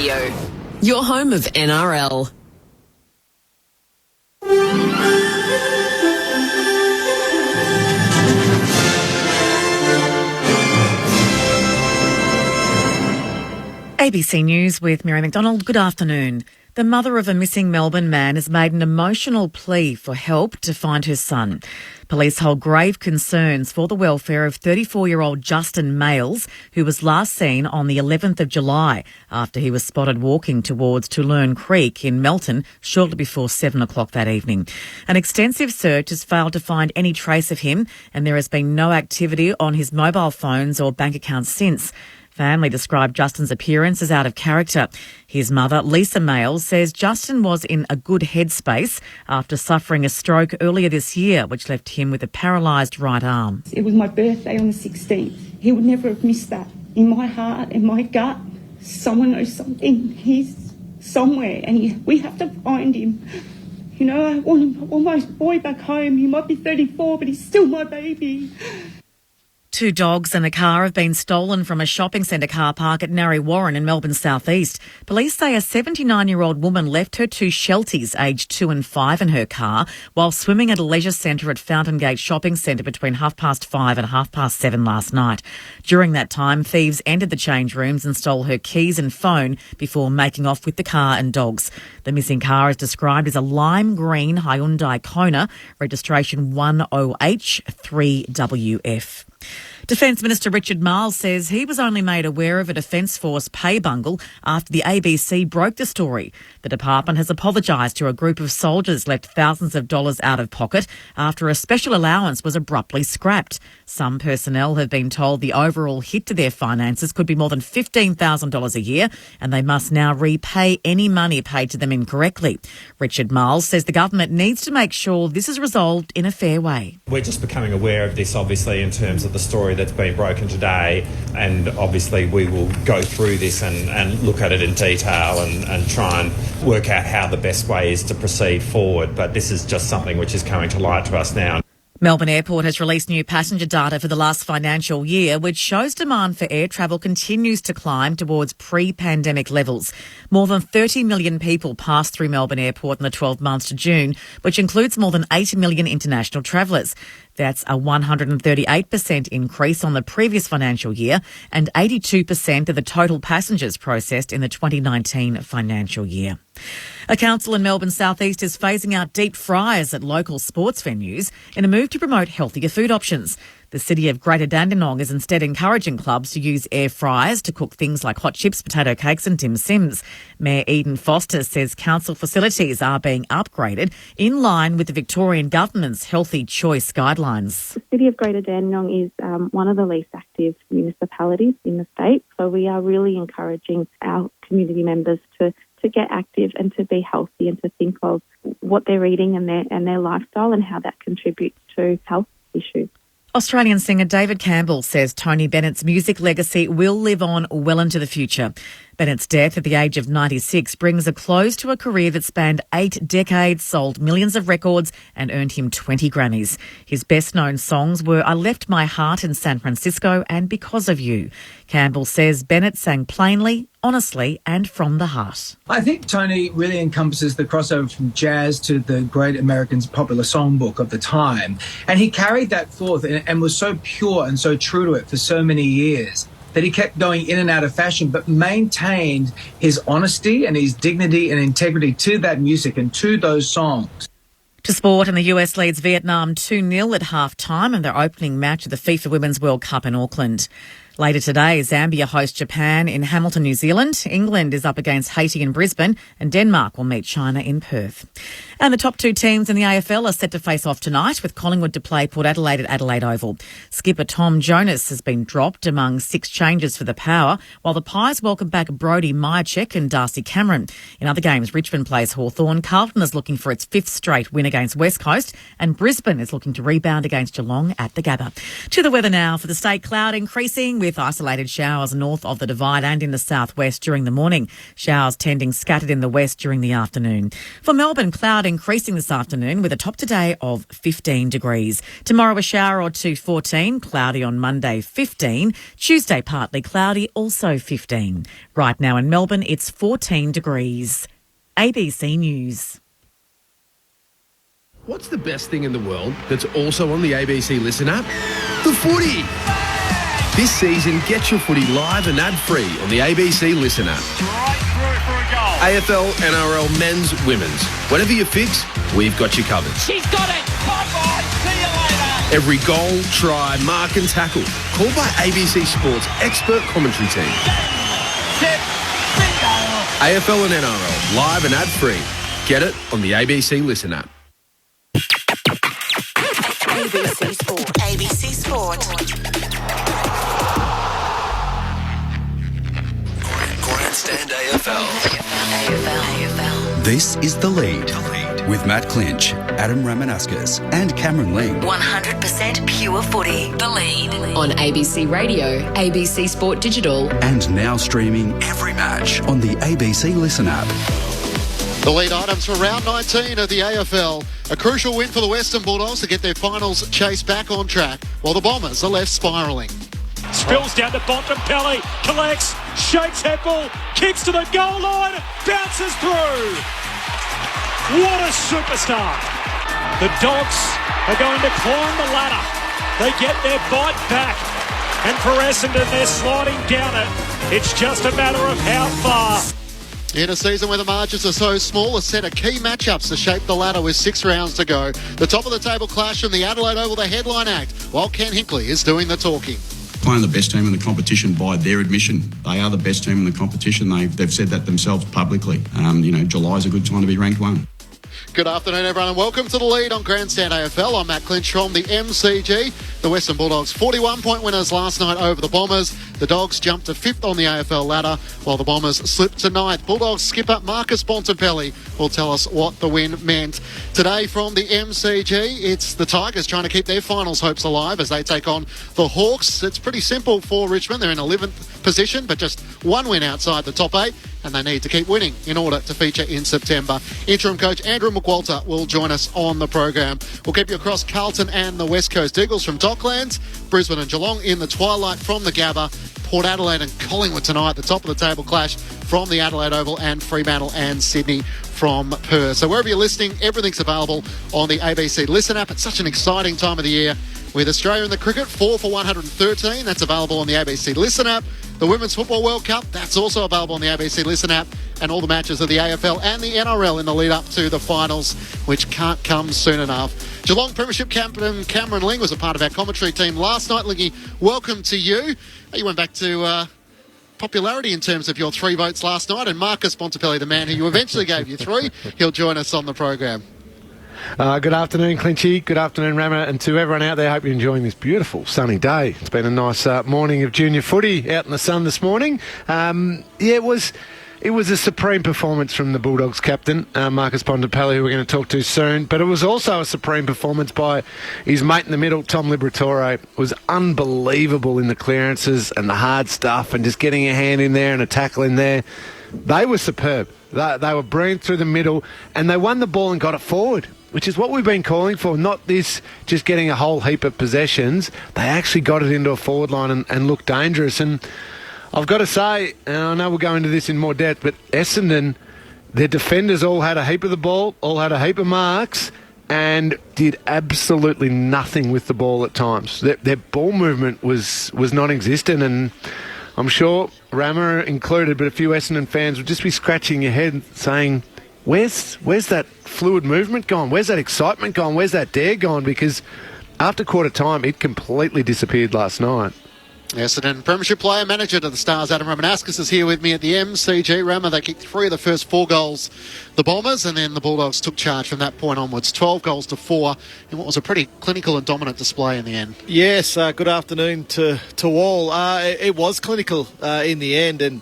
Your home of NRL. ABC News with Mary McDonald. Good afternoon. The mother of a missing Melbourne man has made an emotional plea for help to find her son. Police hold grave concerns for the welfare of 34-year-old Justin Mayles, who was last seen on the 11th of July after he was spotted walking towards Tulurn Creek in Melton shortly before 7 o'clock that evening. An extensive search has failed to find any trace of him, and there has been no activity on his mobile phones or bank accounts since. Family described Justin's appearance as out of character. His mother, Lisa Mayles, says Justin was in a good headspace after suffering a stroke earlier this year, which left him with a paralysed right arm. It was my birthday on the 16th. He would never have missed that. In my heart and my gut, someone knows something. He's somewhere and we have to find him. You know, I want my boy back home. He might be 34, but he's still my baby. 2 dogs and a car have been stolen from a shopping centre car park at Narre Warren in Melbourne's southeast. Police say a 79-year-old woman left her 2 Shelties, aged 2 and 5, in her car while swimming at a leisure centre at Fountain Gate Shopping Centre between 5:30 and 7:30 last night. During that time, thieves entered the change rooms and stole her keys and phone before making off with the car and dogs. The missing car is described as a lime green Hyundai Kona, registration 10H3WF. Defence Minister Richard Mayles says he was only made aware of a Defence Force pay bungle after the ABC broke the story. The department has apologised to a group of soldiers left thousands of dollars out of pocket after a special allowance was abruptly scrapped. Some personnel have been told the overall hit to their finances could be more than $15,000 a year, and they must now repay any money paid to them incorrectly. Richard Mayles says the government needs to make sure this is resolved in a fair way. We're just becoming aware of this, obviously, in terms of the story that's been broken today, and obviously we will go through this and look at it in detail and try and work out how the best way is to proceed forward. But this is just something which is coming to light to us now. Melbourne Airport has released new passenger data for the last financial year, which shows demand for air travel continues to climb towards pre-pandemic levels. More than 30 million people passed through Melbourne Airport in the 12 months to June, which includes more than 8 million international travellers. That's a 138% increase on the previous financial year and 82% of the total passengers processed in the 2019 financial year. A council in Melbourne South East is phasing out deep fryers at local sports venues in a move to promote healthier food options. The city of Greater Dandenong is instead encouraging clubs to use air fryers to cook things like hot chips, potato cakes and dim sims. Mayor Eden Foster says council facilities are being upgraded in line with the Victorian Government's healthy choice guidelines. The city of Greater Dandenong is one of the least active municipalities in the state, so we are really encouraging our community members to get active and to be healthy and to think of what they're eating and their lifestyle and how that contributes to health issues. Australian singer David Campbell says Tony Bennett's music legacy will live on well into the future. Bennett's death at the age of 96 brings a close to a career that spanned 8 decades, sold millions of records and earned him 20 Grammys. His best-known songs were I Left My Heart in San Francisco and Because of You. Campbell says Bennett sang plainly, honestly and from the heart. I think Tony really encompasses the crossover from jazz to the great American popular songbook of the time. And he carried that forth and was so pure and so true to it for so many years that he kept going in and out of fashion, but maintained his honesty and his dignity and integrity to that music and to those songs. To sport, and the US leads Vietnam 2-0 at half-time in their opening match of the FIFA Women's World Cup in Auckland. Later today, Zambia hosts Japan in Hamilton, New Zealand. England is up against Haiti in Brisbane, and Denmark will meet China in Perth. And the top 2 teams in the AFL are set to face off tonight, with Collingwood to play Port Adelaide at Adelaide Oval. Skipper Tom Jonas has been dropped among 6 changes for the Power, while the Pies welcome back Brodie Myercheck and Darcy Cameron. In other games, Richmond plays Hawthorn, Carlton is looking for its 5th straight win against West Coast, and Brisbane is looking to rebound against Geelong at the Gabba. To the weather now. For the state, cloud increasing with isolated showers north of the Divide and in the southwest during the morning. Showers tending scattered in the west during the afternoon. For Melbourne, cloudy increasing this afternoon with a top today of 15 degrees. Tomorrow a shower or two, 14. Cloudy on Monday, 15. Tuesday partly cloudy, also 15. Right now in Melbourne, it's 14 degrees. ABC News. What's the best thing in the world that's also on the ABC Listen app? The footy! This season, get your footy live and ad-free on the ABC Listen app. Right through for a goal. AFL, NRL, men's, women's. Whatever you fix, we've got you covered. She's got it! Bye-bye! See you later! Every goal, try, mark and tackle. Called by ABC Sports' expert commentary team. Set, bingo! AFL and NRL, live and ad-free. Get it on the ABC Listen app. ABC Sport. ABC Sport. Grandstand AFL. This is The Lead with Matt Clinch, Adam Ramanaskas and Cameron Ling. 100% pure footy. The Lead. On ABC Radio, ABC Sport Digital. And now streaming every match on the ABC Listen app. The lead items for round 19 of the AFL. A crucial win for the Western Bulldogs to get their finals chase back on track, while the Bombers are left spiralling. Spills down to Bontempelli, collects, shakes head ball, kicks to the goal line, bounces through. What a superstar. The Dogs are going to climb the ladder. They get their bite back. And for Essendon, they're sliding down it. It's just a matter of how far. In a season where the margins are so small, a set of key matchups to shape the ladder with 6 rounds to go. The top of the table clash from the Adelaide Oval, the headline act, while Ken Hinkley is doing the talking. Playing the best team in the competition by their admission. They are the best team in the competition. They've said that themselves publicly. July's a good time to be ranked 1. Good afternoon, everyone, and welcome to The Lead on Grandstand AFL. I'm Matt Clinch from the MCG. The Western Bulldogs 41-point winners last night over the Bombers. The Dogs jumped to 5th on the AFL ladder, while the Bombers slipped to 9th. Bulldogs skipper Marcus Bontempelli will tell us what the win meant. Today from the MCG, it's the Tigers trying to keep their finals hopes alive as they take on the Hawks. It's pretty simple for Richmond. They're in 11th position, but just one win outside the top 8. And they need to keep winning in order to feature in September. Interim coach Andrew McQualter will join us on the program. We'll keep you across Carlton and the West Coast Eagles from Docklands, Brisbane and Geelong in the twilight from the Gabba, Port Adelaide and Collingwood tonight, the top of the table clash from the Adelaide Oval, and Fremantle and Sydney from Perth. So wherever you're listening, everything's available on the ABC Listen app. It's such an exciting time of the year with Australia in the cricket, 4 for 113. That's available on the ABC Listen app. The Women's Football World Cup, that's also available on the ABC Listen app, and all the matches of the AFL and the NRL in the lead up to the finals, which can't come soon enough. Geelong Premiership captain Cameron Ling was a part of our commentary team last night. Lingy, welcome to you. You went back to popularity in terms of your 3 votes last night, and Marcus Bontempelli, the man who you eventually gave you 3, he'll join us on the program. Good afternoon, Clinchy. Good afternoon, Rama, and to everyone out there. Hope you're enjoying this beautiful sunny day. It's been a nice morning of junior footy out in the sun this morning. It was a supreme performance from the Bulldogs captain, Marcus Bontempelli, who we're going to talk to soon. But it was also a supreme performance by his mate in the middle, Tom Liberatore. It was unbelievable in the clearances and the hard stuff and just getting a hand in there and a tackle in there. They were superb. They were brilliant through the middle, and they won the ball and got it forward, which is what we've been calling for, not this just getting a whole heap of possessions. They actually got it into a forward line and looked dangerous. And I've got to say, and I know we'll go into this in more depth, but Essendon, their defenders all had a heap of the ball, all had a heap of marks, and did absolutely nothing with the ball at times. Their ball movement was non-existent, and I'm sure Rama included, but a few Essendon fans would just be scratching your head saying, Where's that fluid movement gone? Where's that excitement gone? Where's that dare gone? Because after quarter time, it completely disappeared last night. Essendon Premiership player manager to the Stars, Adam Ramanaskas, is here with me at the MCG. Rama, they kicked 3 of the first 4 goals, the Bombers, and then the Bulldogs took charge from that point onwards. 12 goals to 4 in what was a pretty clinical and dominant display in the end. Yes, good afternoon to all. It was clinical in the end, and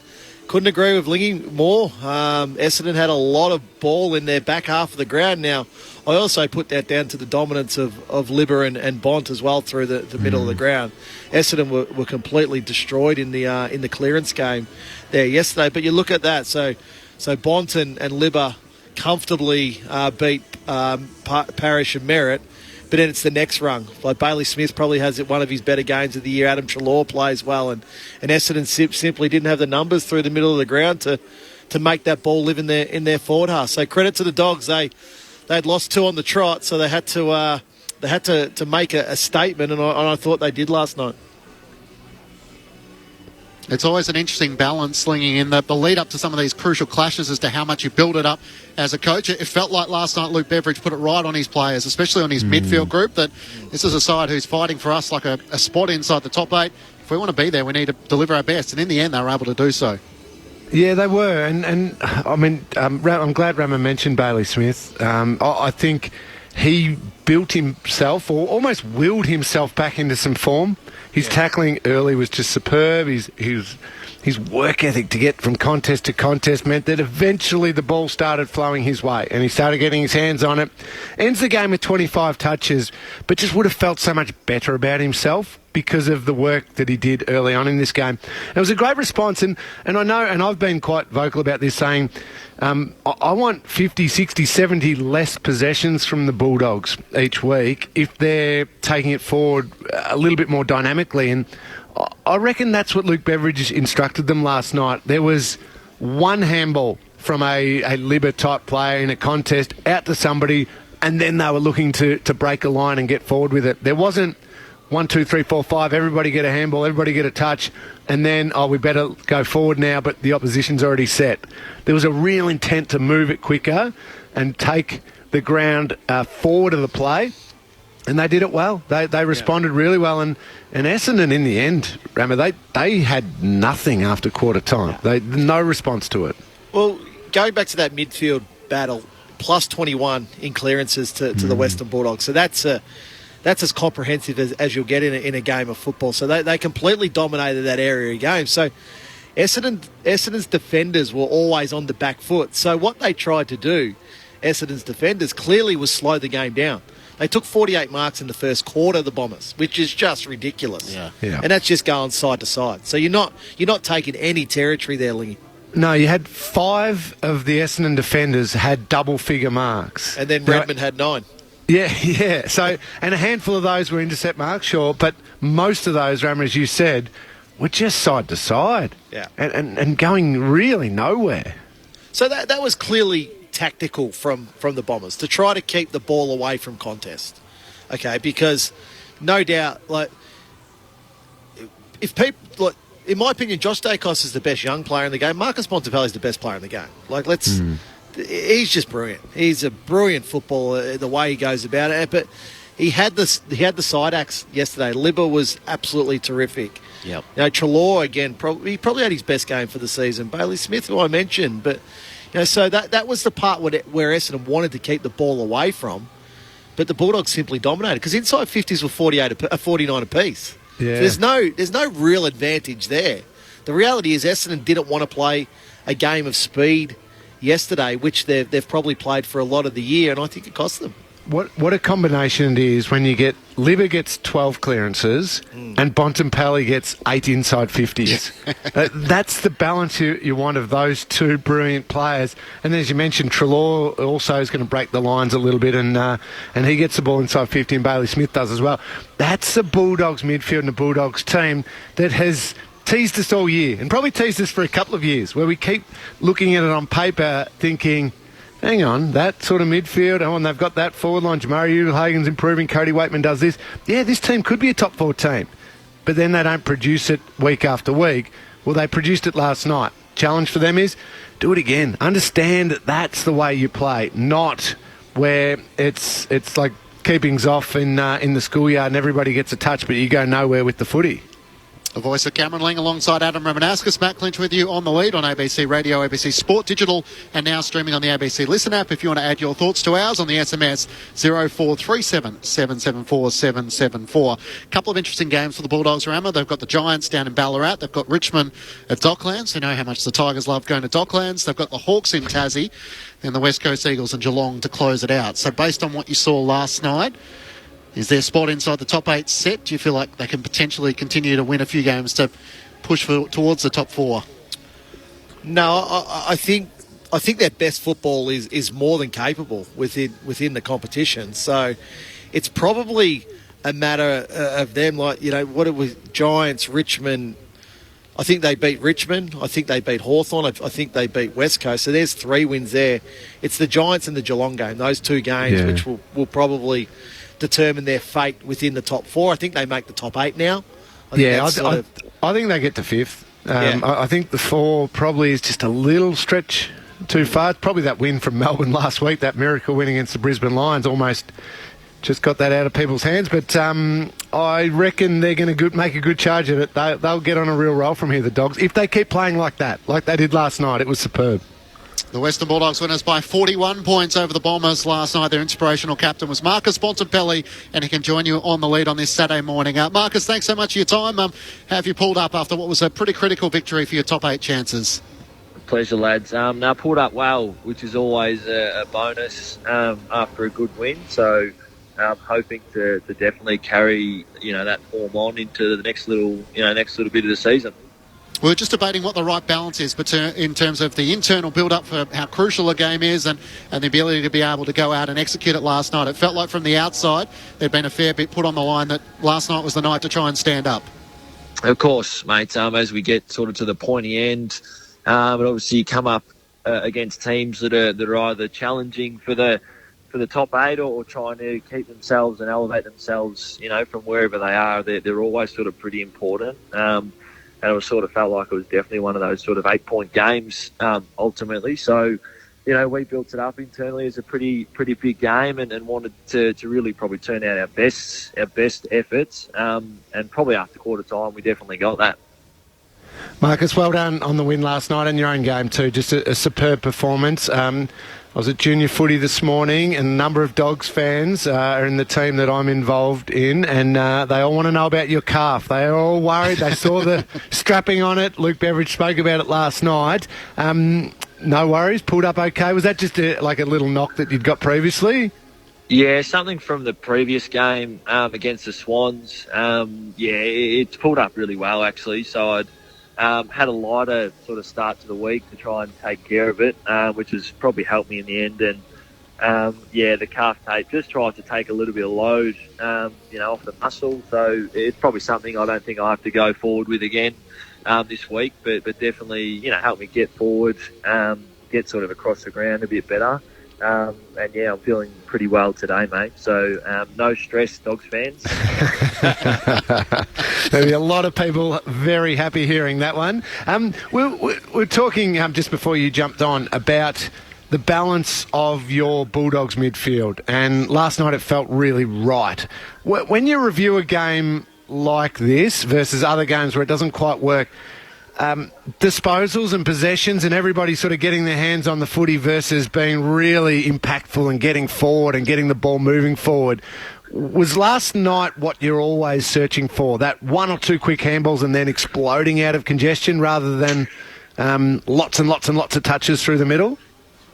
couldn't agree with Lingy more. Essendon had a lot of ball in their back half of the ground. Now, I also put that down to the dominance of Libber and Bont as well through the middle of the ground. Essendon were completely destroyed in the clearance game there yesterday. But you look at that, so Bont and Libber comfortably beat Parish and Merritt, but then it's the next rung. Like Bailey Smith probably has one of his better games of the year. Adam Treloar plays well, and Essendon simply didn't have the numbers through the middle of the ground to make that ball live in their forward half. So credit to the Dogs. They'd lost 2 on the trot, so they had to make a statement, and I thought they did last night. It's always an interesting balance slinging in the lead up to some of these crucial clashes as to how much you build it up as a coach. It felt like last night Luke Beveridge put it right on his players, especially on his midfield group, that this is a side who's fighting for us like a spot inside the top 8. If we want to be there, we need to deliver our best. And in the end, they were able to do so. Yeah, they were. And I mean, I'm glad Rama mentioned Bailey Smith. I think he built himself, or almost willed himself back into some form. His tackling early was just superb. His work ethic to get from contest to contest meant that eventually the ball started flowing his way and he started getting his hands on it. Ends the game with 25 touches, but just would have felt so much better about himself because of the work that he did early on in this game. It was a great response, and I know, and I've been quite vocal about this, saying I want 50, 60, 70 less possessions from the Bulldogs each week if they're taking it forward a little bit more dynamically, and I reckon that's what Luke Beveridge instructed them last night. There was one handball from a Libba-type player in a contest out to somebody, and then they were looking to break a line and get forward with it. There wasn't 1, 2, 3, 4, 5, everybody get a handball, everybody get a touch, and then, we better go forward now, but the opposition's already set. There was a real intent to move it quicker and take the ground forward of the play, and they did it well. They responded really well, and Essendon in the end, Rama, they had nothing after quarter time. No response to it. Well, going back to that midfield battle, plus 21 in clearances to the Western Bulldogs, so that's as comprehensive as you'll get in a game of football. So they completely dominated that area of game. So Essendon's defenders were always on the back foot. So what they tried to do, Essendon's defenders, clearly was slow the game down. They took 48 marks in the first quarter, the Bombers, which is just ridiculous. Yeah. And that's just going side to side. So you're not taking any territory there, Lingy. No, you had 5 of the Essendon defenders had double-figure marks. And then Redmond had 9. Yeah. So, and a handful of those were intercept marks, sure, but most of those, Rama, as you said, were just side to side. Yeah. And going really nowhere. So that was clearly tactical from the Bombers to try to keep the ball away from contest. Okay, because no doubt, if people, in my opinion, Josh Dacos is the best young player in the game. Marcus Bontempelli is the best player in the game. He's just brilliant. He's a brilliant footballer, the way he goes about it. But he had the side acts yesterday. Libba was absolutely terrific. Yep. Treloar again, he probably had his best game for the season. Bailey Smith, who I mentioned, but so that was the part where Essendon wanted to keep the ball away from, but the Bulldogs simply dominated because inside 50s were 49 apiece. Yeah. So there's no real advantage there. The reality is Essendon didn't want to play a game of speed yesterday, which they've probably played for a lot of the year, and I think it cost them. What a combination it is when you get Libba gets 12 clearances and Bontempelli gets 8 inside 50s. That's the balance you want of those two brilliant players. And then, as you mentioned, Treloar also is going to break the lines a little bit, and he gets the ball inside 50, and Bailey Smith does as well. That's the Bulldogs midfield and the Bulldogs team that has teased us all year, and probably teased us for a couple of years, where we keep looking at it on paper thinking, hang on, that sort of midfield, and they've got that forward line. Jamari Ugle-Hagen's improving, Cody Waitman does this. Yeah, this team could be a top 4 team, but then they don't produce it week after week. Well, they produced it last night. Challenge for them is, do it again. Understand that that's the way you play, not where it's like keepings off in the schoolyard and everybody gets a touch, but you go nowhere with the footy. The voice of Cameron Lang alongside Adam Ramanaskas. Matt Clinch with you on the lead on ABC Radio, ABC Sport Digital, and now streaming on the ABC Listen app. If you want to add your thoughts to ours on the SMS 0437 774 774. A couple of interesting games for the Bulldogs, Rama. They've got the Giants down in Ballarat. They've got Richmond at Docklands. You know how much the Tigers love going to Docklands. They've got the Hawks in Tassie, then the West Coast Eagles and Geelong to close it out. So based on what you saw last night, is their spot inside the top 8 set? Do you feel like they can potentially continue to win a few games to push towards the top 4? No, I think I think their best football is more than capable within the competition. So it's probably a matter of them, like, what it was, Giants, Richmond. I think they beat Richmond. I think they beat Hawthorn. I think they beat West Coast. So there's 3 wins there. It's the Giants and the Geelong game, those 2 games, which will probably determine their fate within the top 4. I think they make the top 8 now. I think they get to 5th. I think the 4 probably is just a little stretch too far. It's probably that win from Melbourne last week, that miracle win against the Brisbane Lions, almost just got that out of people's hands. But I reckon they're going to make a good charge at it. They'll get on a real roll from here, the Dogs, if they keep playing like that, like they did last night. It was superb. The Western Bulldogs winners by 41 points over the Bombers last night. Their inspirational captain was Marcus Bontempelli, and he can join you on the lead on this Saturday morning. Marcus, thanks so much for your time. How have you pulled up after what was a pretty critical victory for your top 8 chances? Pleasure, lads. Pulled up well, which is always a bonus after a good win. So hoping to definitely carry that form on into the next little bit of the season. We're just debating what the right balance is, but in terms of the internal build-up for how crucial a game is and the ability to be able to go out and execute it last night. It felt like from the outside there'd been a fair bit put on the line that last night was the night to try and stand up. Of course, mate. As we get sort of to the pointy end, but obviously you come up against teams that are either challenging for the top 8 or trying to keep themselves and elevate themselves, from wherever they are. They're always sort of pretty important. And it sort of felt like it was definitely one of those sort of 8-point games ultimately. So, we built it up internally as a pretty big game and wanted to really probably turn out our best efforts. And probably after quarter time, we definitely got that. Marcus, well done on the win last night and your own game too. Just a superb performance. I was at junior footy this morning, and a number of Dogs fans are in the team that I'm involved in, and they all want to know about your calf. They are all worried. They saw the strapping on it. Luke Beveridge spoke about it last night. No worries, pulled up okay. Was that just like a little knock that you'd got previously? Yeah, something from the previous game against the Swans. It's pulled up really well, actually. So I'd had a lighter sort of start to the week to try and take care of it, which has probably helped me in the end. And, the calf tape just tried to take a little bit of load, off the muscle. So it's probably something I don't think I have to go forward with again this week, but definitely, help me get forward, get sort of across the ground a bit better. I'm feeling pretty well today, mate. So no stress, Dogs fans. There'll be a lot of people very happy hearing that one. We're talking just before you jumped on about the balance of your Bulldogs midfield, and last night it felt really right. When you review a game like this versus other games where it doesn't quite work, disposals and possessions and everybody sort of getting their hands on the footy versus being really impactful and getting forward and getting the ball moving forward. Was last night what you're always searching for? That 1 or 2 quick handballs and then exploding out of congestion rather than lots and lots and lots of touches through the middle?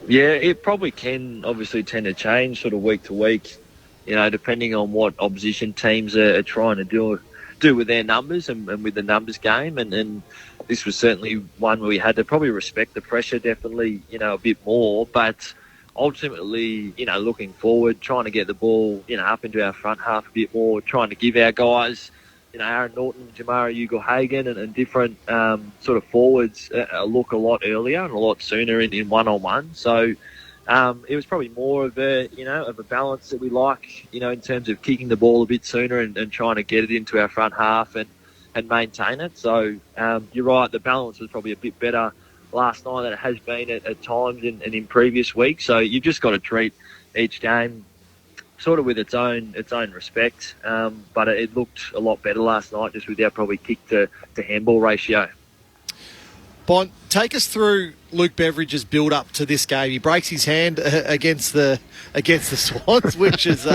Yeah, it probably can obviously tend to change sort of week to week, depending on what opposition teams are trying to do with their numbers and with the numbers game. And this was certainly one where we had to probably respect the pressure definitely, a bit more. But ultimately, looking forward, trying to get the ball, up into our front half a bit more, trying to give our guys, Aaron Norton, Jamara Ugle-Hagan and different sort of forwards a look a lot earlier and a lot sooner in one-on-one. So it was probably more of a balance that we like, in terms of kicking the ball a bit sooner and trying to get it into our front half and maintain it. So you're right, the balance was probably a bit better last night than it has been at times and in previous weeks. So you've just got to treat each game sort of with its own respect. But it looked a lot better last night just with our probably kick to handball ratio. Bont, take us through Luke Beveridge's build-up to this game. He breaks his hand against the Swans, which is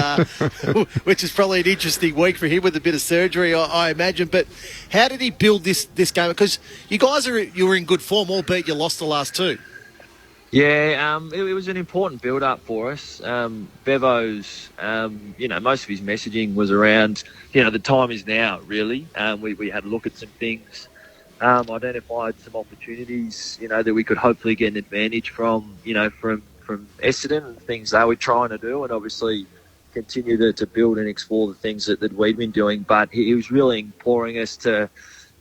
probably an interesting week for him with a bit of surgery, I imagine. But how did he build this game? Because you guys you were in good form, albeit you lost the last 2. Yeah, it was an important build-up for us. Bevo's, most of his messaging was around, the time is now, really. We had a look at some things identified some opportunities, that we could hopefully get an advantage from Essendon and things they were trying to do, and obviously continue to build and explore the things that we'd been doing. But he was really imploring us to,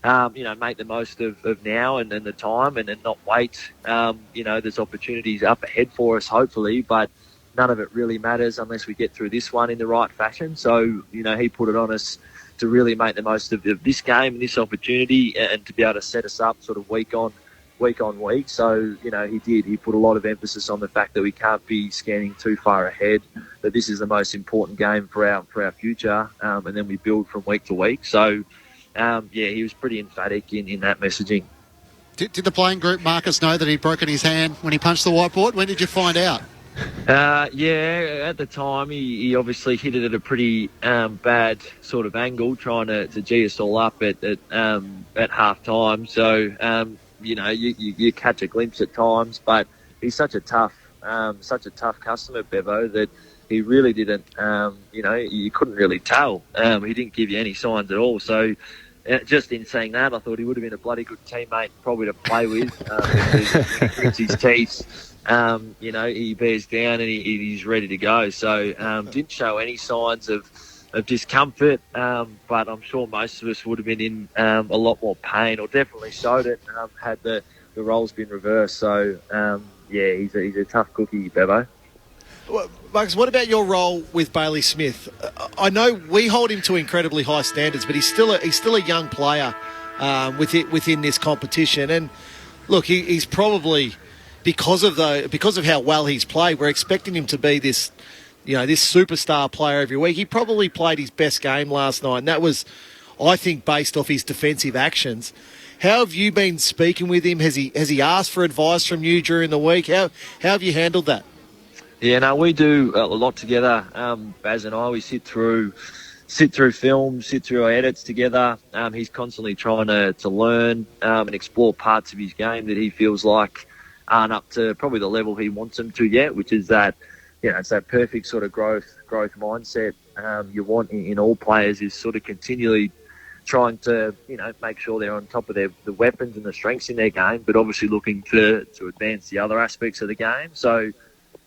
make the most of now and the time and not wait. There's opportunities up ahead for us, hopefully, but none of it really matters unless we get through this one in the right fashion. So, he put it on us to really make the most of this game and this opportunity and to be able to set us up sort of week on week. So, he did. He put a lot of emphasis on the fact that we can't be scanning too far ahead, that this is the most important game for our future, and then we build from week to week. So, he was pretty emphatic in that messaging. Did the playing group, Marcus, know that he'd broken his hand when he punched the whiteboard? When did you find out? At the time he obviously hit it at a pretty bad sort of angle, trying to gee us all up at half time. So you catch a glimpse at times, but he's such a tough customer, Bevo, that he really didn't. You couldn't really tell. He didn't give you any signs at all. So. Just in saying that, I thought he would have been a bloody good teammate probably to play with. When he grits his teeth, he bears down and he's ready to go. So didn't show any signs of discomfort, but I'm sure most of us would have been in a lot more pain, or definitely showed it had the roles been reversed. So, he's a tough cookie, Bevo. Well, Marcus, what about your role with Bailey Smith? I know we hold him to incredibly high standards, but he's still a young player within this competition. And look, he's probably because of how well he's played, we're expecting him to be this superstar player every week. He probably played his best game last night, and that was, I think, based off his defensive actions. How have you been speaking with him? Has he asked for advice from you during the week? How have you handled that? Yeah, no, we do a lot together. Baz and I, we sit through films, sit through our edits together. He's constantly trying to learn and explore parts of his game that he feels like aren't up to probably the level he wants them to yet, which is that, it's that perfect sort of growth mindset you want in all players, is sort of continually trying to, make sure they're on top of the weapons and the strengths in their game, but obviously looking to advance the other aspects of the game. So,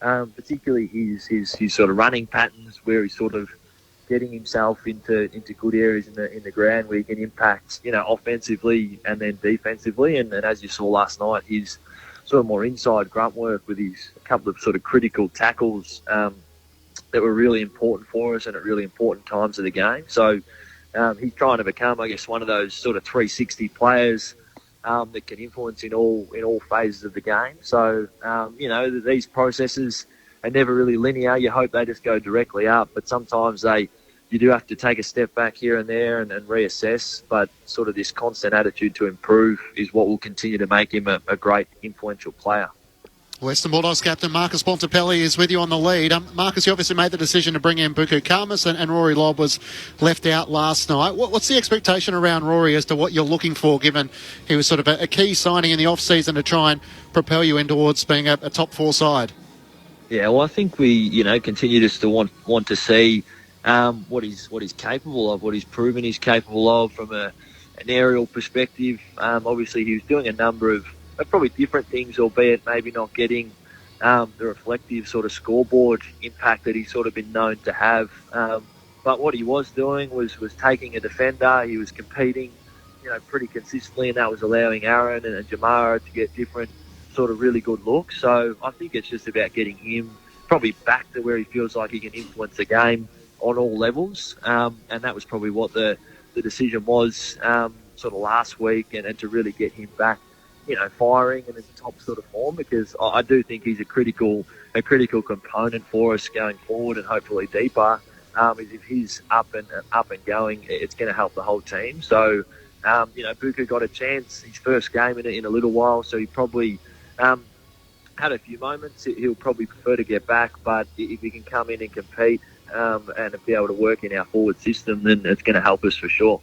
particularly his sort of running patterns, where he's sort of getting himself into good areas in the ground where he can impact, offensively and then defensively. And as you saw last night, his sort of more inside grunt work with his couple of sort of critical tackles that were really important for us and at really important times of the game. So he's trying to become, I guess, one of those sort of 360 players that can influence in all phases of the game. So, these processes are never really linear. You hope they just go directly up, but sometimes you do have to take a step back here and there and reassess. But sort of this constant attitude to improve is what will continue to make him a great influential player. Western Bulldogs captain Marcus Bontempelli is with you on the lead. Marcus, you obviously made the decision to bring in Buku Karmas and Rory Lobb was left out last night. What's the expectation around Rory as to what you're looking for, given he was sort of a key signing in the off-season to try and propel you in towards being a top four side? Yeah, well, I think we, continue just to want to see what he's capable of, what he's proven he's capable of from an aerial perspective. Obviously, he was doing a number of probably different things, albeit maybe not getting the reflective sort of scoreboard impact that he's sort of been known to have. But what he was doing was taking a defender. He was competing, pretty consistently, and that was allowing Aaron and Jamara to get different sort of really good looks. So I think it's just about getting him probably back to where he feels like he can influence the game on all levels. And that was probably what the decision was sort of last week, and to really get him back, firing and in top sort of form, because I do think he's a critical component for us going forward and hopefully deeper. If he's up and going, it's going to help the whole team. So, Buku got a chance, his first game in a little while, so he probably had a few moments. He'll probably prefer to get back, but if he can come in and compete and be able to work in our forward system, then it's going to help us for sure.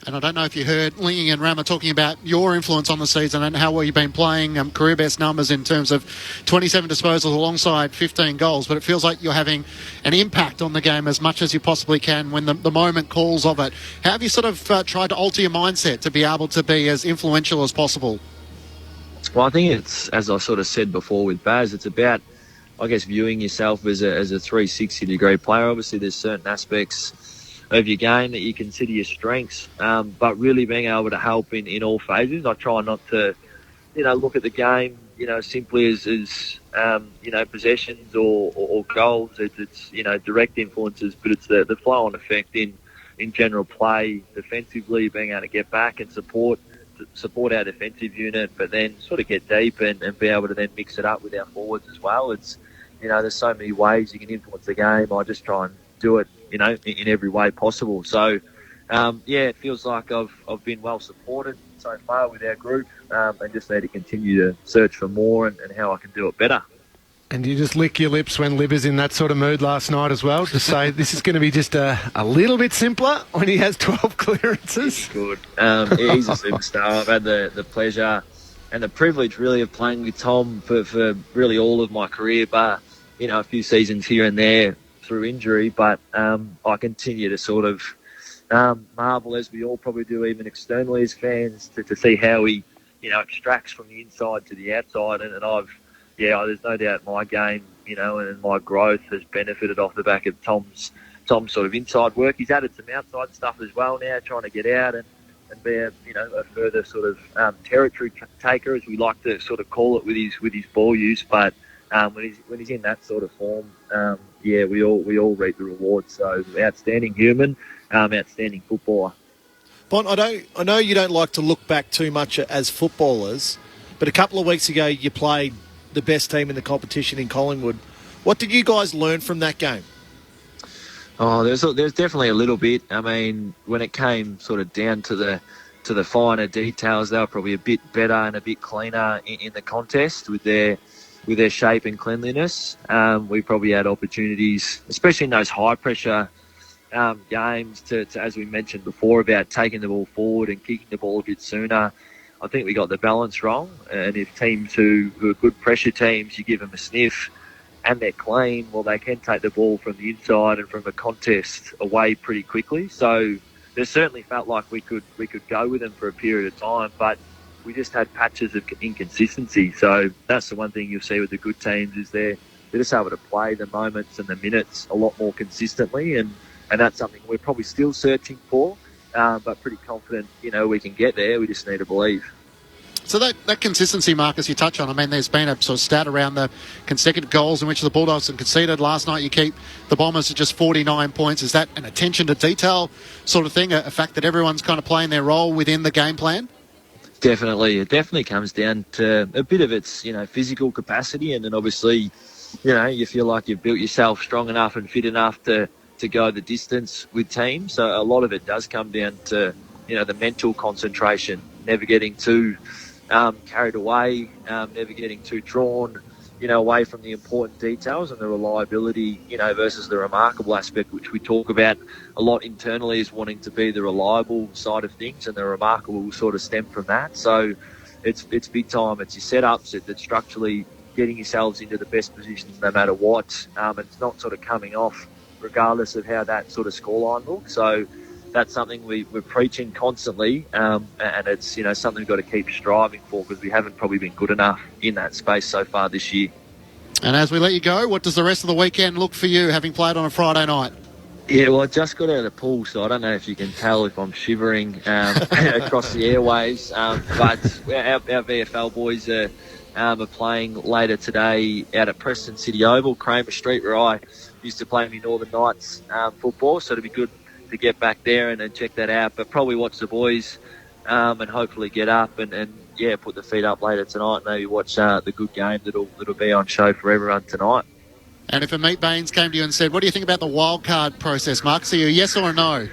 And I don't know if you heard Lingy and Rama talking about your influence on the season and how well you've been playing, career best numbers in terms of 27 disposals alongside 15 goals, but it feels like you're having an impact on the game as much as you possibly can when the moment calls of it. How have you sort of tried to alter your mindset to be able to be as influential as possible? Well, I think it's, as I sort of said before with Baz, it's about, I guess, viewing yourself as a 360-degree player. Obviously, there's certain aspects of your game that you consider your strengths, but really being able to help in all phases. I try not to, look at the game, simply as possessions or goals. It's direct influences, but it's the flow-on effect in general play defensively, being able to get back and support our defensive unit, but then sort of get deep and be able to then mix it up with our forwards as well. It's, there's so many ways you can influence the game. I just try and do it, in every way possible. So, it feels like I've been well supported so far with our group, and just need to continue to search for more and how I can do it better. And you just lick your lips when Libba's in that sort of mood last night as well, to say this is going to be just a little bit simpler when he has 12 clearances. He's good. He's a superstar. I've had the pleasure and the privilege really of playing with Tom for really all of my career, but a few seasons here and there through injury, but I continue to sort of marvel, as we all probably do, even externally as fans, to see how he, extracts from the inside to the outside. And there's no doubt my game, and my growth has benefited off the back of Tom's sort of inside work. He's added some outside stuff as well now, trying to get out and be a further sort of territory taker, as we like to sort of call it, with his ball use. But when he's in that sort of form, we all reap the rewards. So outstanding human, outstanding footballer. Bont, I know you don't like to look back too much as footballers, but a couple of weeks ago you played the best team in the competition in Collingwood. What did you guys learn from that game? Oh, there's definitely a little bit. I mean, when it came sort of down to the finer details, they were probably a bit better and a bit cleaner in the contest with their shape and cleanliness. We probably had opportunities, especially in those high pressure games, to, as we mentioned before, about taking the ball forward and kicking the ball a bit sooner. I think we got the balance wrong, and if teams who are good pressure teams, you give them a sniff and they're clean, well, they can take the ball from the inside and from a contest away pretty quickly. So there certainly felt like we could go with them for a period of time, but we just had patches of inconsistency. So that's the one thing you'll see with the good teams, is they're just able to play the moments and the minutes a lot more consistently, and that's something we're probably still searching for, but pretty confident, we can get there. We just need to believe. So that consistency, Marcus, you touch on, I mean, there's been a sort of stat around the consecutive goals in which the Bulldogs have conceded. Last night you keep the Bombers at just 49 points. Is that an attention to detail sort of thing, a fact that everyone's kind of playing their role within the game plan? Definitely. It definitely comes down to a bit of its, physical capacity, and then obviously, you feel like you've built yourself strong enough and fit enough to go the distance with teams. So a lot of it does come down to, the mental concentration, never getting too carried away, never getting too drawn, away from the important details, and the reliability, versus the remarkable aspect, which we talk about a lot internally, is wanting to be the reliable side of things, and the remarkable will sort of stem from that. So it's big time. It's your setups, it's structurally getting yourselves into the best positions no matter what. It's not sort of coming off regardless of how that sort of scoreline looks. So that's something we're preaching constantly, and it's something we've got to keep striving for, because we haven't probably been good enough in that space so far this year. And as we let you go, what does the rest of the weekend look for you, having played on a Friday night? Yeah, well, I just got out of the pool, so I don't know if you can tell if I'm shivering across the airwaves, but our VFL boys are playing later today out at Preston City Oval, Kramer Street, where I used to play my Northern Knights football, so it'll be good to get back there and check that out, but probably watch the boys and hopefully get up and put the feet up later tonight, maybe watch the good game that'll be on show for everyone tonight. And if a Meat Baines came to you and said, what do you think about the wildcard process, Mark? Are you a yes or a no?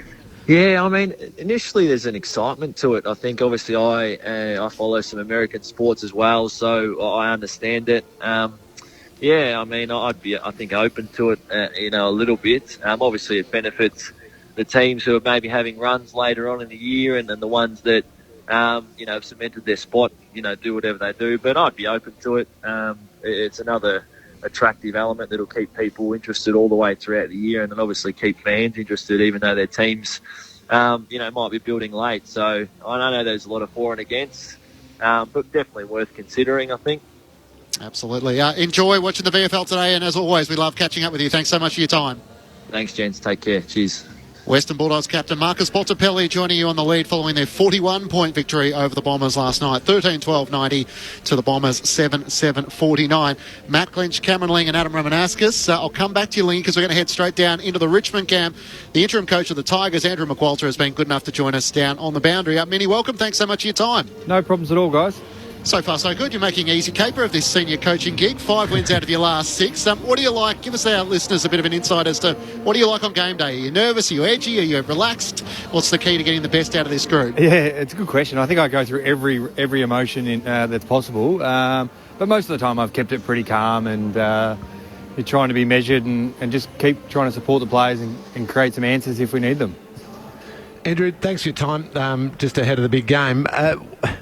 Yeah, I mean, initially there's an excitement to it. I think obviously I follow some American sports as well, so I understand it. I mean, I'd be, I think, open to it, a little bit. Obviously it benefits the teams who are maybe having runs later on in the year, and then the ones that have cemented their spot, do whatever they do. But I'd be open to it. It's another attractive element that'll keep people interested all the way throughout the year, and then obviously keep fans interested, even though their teams, might be building late. So I know there's a lot of for and against, but definitely worth considering, I think. Absolutely. Enjoy watching the VFL today, and as always, we love catching up with you. Thanks so much for your time. Thanks, gents. Take care. Cheers. Western Bulldogs captain Marcus Bontempelli joining you on the lead following their 41-point victory over the Bombers last night. 13-12-90 to the Bombers, 7-7-49. Matt Clinch, Cameron Ling and Adam Ramanauskas. I'll come back to you, Ling, because we're going to head straight down into the Richmond camp. The interim coach of the Tigers, Andrew McQualter, has been good enough to join us down on the boundary. Minnie, welcome. Thanks so much for your time. No problems at all, guys. So far, so good. You're making easy caper of this senior coaching gig. 5 wins out of your last 6. What do you like? Give us, our listeners, a bit of an insight as to what do you like on game day? Are you nervous? Are you edgy? Are you relaxed? What's the key to getting the best out of this group? Yeah, it's a good question. I think I go through every emotion that's possible. But most of the time I've kept it pretty calm, and you're trying to be measured and just keep trying to support the players and create some answers if we need them. Andrew, thanks for your time. Just ahead of the big game,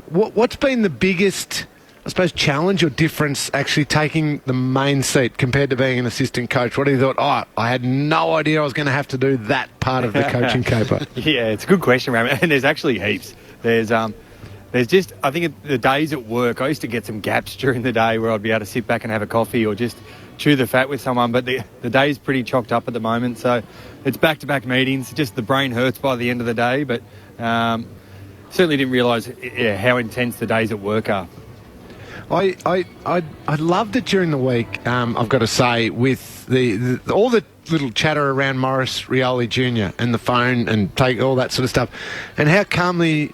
what's been the biggest, I suppose, challenge or difference actually taking the main seat compared to being an assistant coach? What have you thought? I had no idea I was going to have to do that part of the coaching caper. Yeah, it's a good question, Ram, and there's actually heaps. There's just, I think the days at work, I used to get some gaps during the day where I'd be able to sit back and have a coffee or just chew the fat with someone, but the day's pretty chocked up at the moment, so it's back-to-back meetings. Just the brain hurts by the end of the day, but certainly didn't realise how intense the days at work are. I loved it during the week, I've got to say, with all the little chatter around Maurice Rioli Jr. and the phone and take all that sort of stuff, and how calmly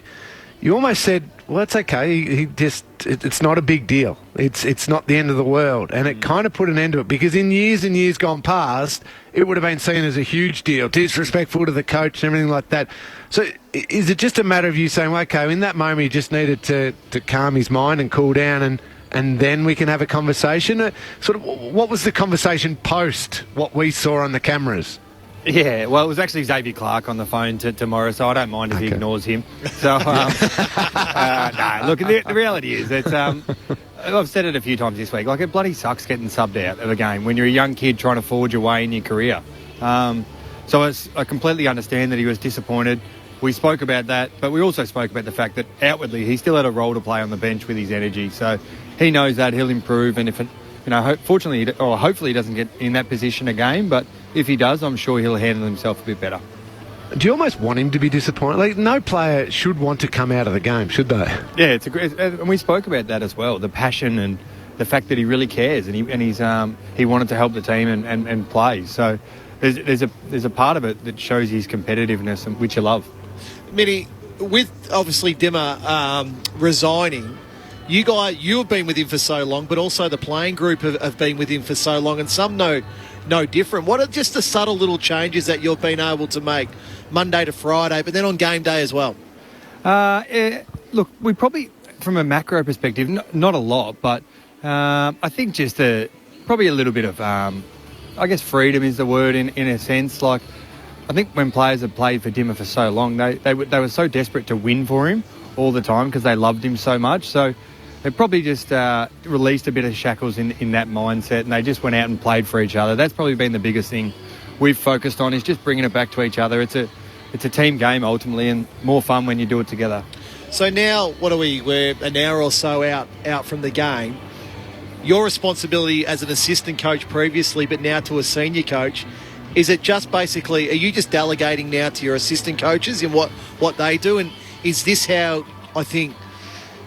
you almost said, well, it's okay. It's not a big deal. It's not the end of the world. And it kind of put an end to it, because in years and years gone past, it would have been seen as a huge deal, disrespectful to the coach and everything like that. So is it just a matter of you saying, well, okay, in that moment he just needed to calm his mind and cool down, and then we can have a conversation? Sort of, what was the conversation post what we saw on the cameras? Yeah, well, it was actually Xavier Clark on the phone to Morris, so I don't mind if he ignores him. So, look, the reality is, I've said it a few times this week, like, it bloody sucks getting subbed out of a game when you're a young kid trying to forge your way in your career. So I completely understand that he was disappointed. We spoke about that, but we also spoke about the fact that outwardly he still had a role to play on the bench with his energy. So he knows that he'll improve, and if it, hopefully he doesn't get in that position again, but if he does, I'm sure he'll handle himself a bit better. Do you almost want him to be disappointed? Like, no player should want to come out of the game, should they? Yeah, and we spoke about that as well, the passion and the fact that he really cares, and he wanted to help the team and play. So there's a part of it that shows his competitiveness, which you love. Minnie, with obviously Dimmer resigning, you have been with him for so long, but also the playing group have been with him for so long, and some no different. What are just the subtle little changes that you've been able to make Monday to Friday, but then on game day as well? Look, we probably, from a macro perspective, not a lot, but I think just probably a little bit of, I guess freedom is the word in a sense. Like, I think when players have played for Dimmer for so long, they were so desperate to win for him all the time because they loved him so much. So they probably just released a bit of shackles in that mindset, and they just went out and played for each other. That's probably been the biggest thing we've focused on, is just bringing it back to each other. It's a team game ultimately, and more fun when you do it together. So now, we're an hour or so out from the game. Your responsibility as an assistant coach previously, but now to a senior coach, is it just basically, are you just delegating now to your assistant coaches in what they do? And is this how, I think,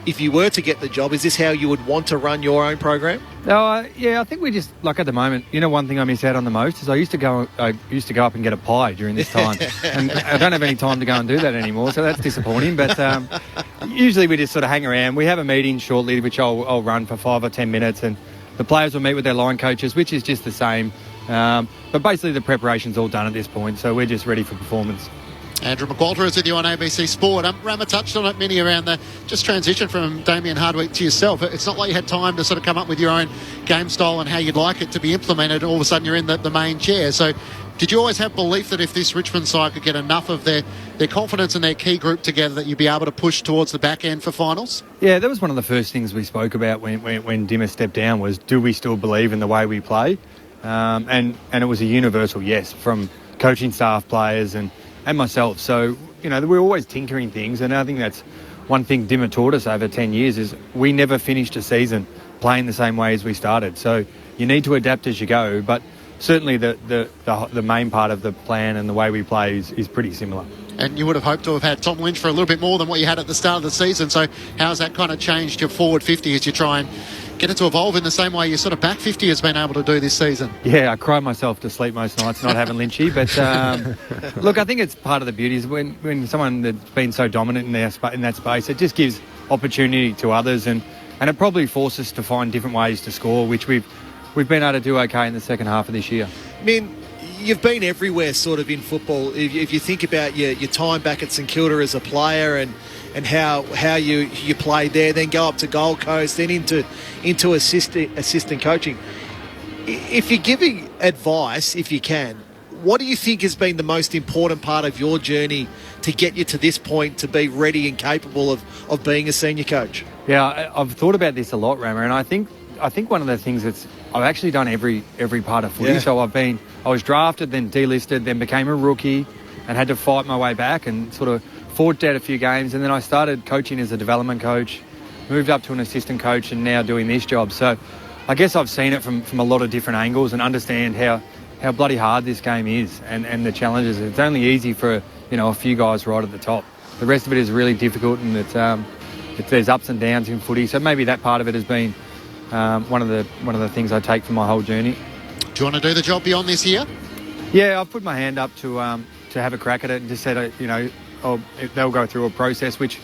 if you were to get the job, is this how you would want to run your own program? Yeah, I think we just, like, at the moment, one thing I miss out on the most is I used to go up and get a pie during this time, and I don't have any time to go and do that anymore, so that's disappointing. But usually we just sort of hang around. We have a meeting shortly, which I'll run for 5 or 10 minutes, and the players will meet with their line coaches, which is just the same. But basically the preparation's all done at this point, so we're just ready for performance. Andrew McQualter is with you on ABC Sport. Rama touched on it, Minnie, around the just transition from Damien Hardwick to yourself. It's not like you had time to sort of come up with your own game style and how you'd like it to be implemented. All of a sudden you're in the main chair. So Did you always have belief that if this Richmond side could get enough of their confidence and their key group together that you'd be able to push towards the back end for finals? Yeah, that was one of the first things we spoke about when Dimmer stepped down was, do we still believe in the way we play? And it was a universal yes from coaching staff, players and myself. So, we're always tinkering things, and I think that's one thing Dimmer taught us over 10 years is we never finished a season playing the same way as we started. So you need to adapt as you go, but certainly the main part of the plan and the way we play is pretty similar. And you would have hoped to have had Tom Lynch for a little bit more than what you had at the start of the season. So how's that kind of changed your forward 50 as you try and get it to evolve in the same way your sort of back 50 has been able to do this season? Yeah, I cry myself to sleep most nights not having Lynchy. But look, I think it's part of the beauty is when someone that's been so dominant in that space, it just gives opportunity to others and it probably forces us to find different ways to score, which we've been able to do okay in the second half of this year. I mean, you've been everywhere sort of in football. If you think about your time back at St Kilda as a player and how you played there, then go up to Gold Coast, then into assistant coaching. If you're giving advice, if you can, what do you think has been the most important part of your journey to get you to this point to be ready and capable of being a senior coach? Yeah, I've thought about this a lot, Rammer, and I think one of the things that's I've actually done every part of footy. Yeah. So I was drafted, then delisted, then became a rookie and had to fight my way back and sort of forged out a few games. And then I started coaching as a development coach, moved up to an assistant coach and now doing this job. So I guess I've seen it from a lot of different angles and understand how bloody hard this game is and the challenges. It's only easy for, a few guys right at the top. The rest of it is really difficult and there's ups and downs in footy. So maybe that part of it has been one of the things I take from my whole journey. Do you want to do the job beyond this year? Yeah, I've put my hand up to have a crack at it and just said, they'll go through a process which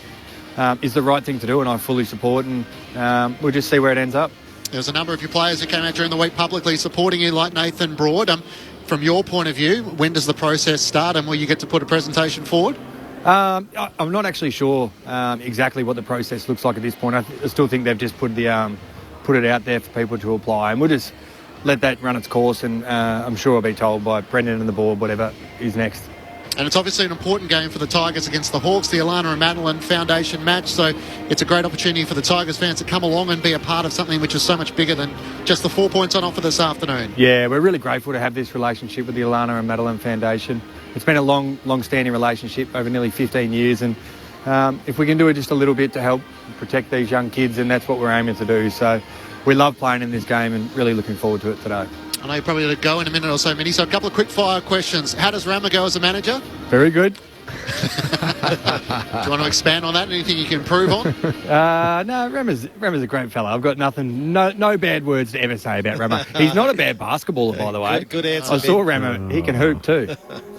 is the right thing to do and I fully support and we'll just see where it ends up. There's a number of your players who came out during the week publicly supporting you like Nathan Broad. From your point of view, when does the process start and will you get to put a presentation forward? I'm not actually sure exactly what the process looks like at this point. I still think they've just put it out there for people to apply and we'll just let that run its course and I'm sure I'll be told by Brendan and the board whatever is next. And it's obviously an important game for the Tigers against the Hawks, the Alana and Madeline Foundation match, so it's a great opportunity for the Tigers fans to come along and be a part of something which is so much bigger than just the 4 points on offer this afternoon. Yeah, we're really grateful to have this relationship with the Alana and Madeline Foundation. It's been a long-standing relationship over nearly 15 years and if we can do it just a little bit to help protect these young kids, and that's what we're aiming to do. So we love playing in this game and really looking forward to it today. I know you're probably going to go in a minute or so, Minnie, so a couple of quick-fire questions. How does Rama go as a manager? Very good. Do you want to expand on that? Anything you can improve on? No, Rama's a great fella. I've got no bad words to ever say about Rama. He's not a bad basketballer, by the way. Good answer. I saw Rama. He can hoop too.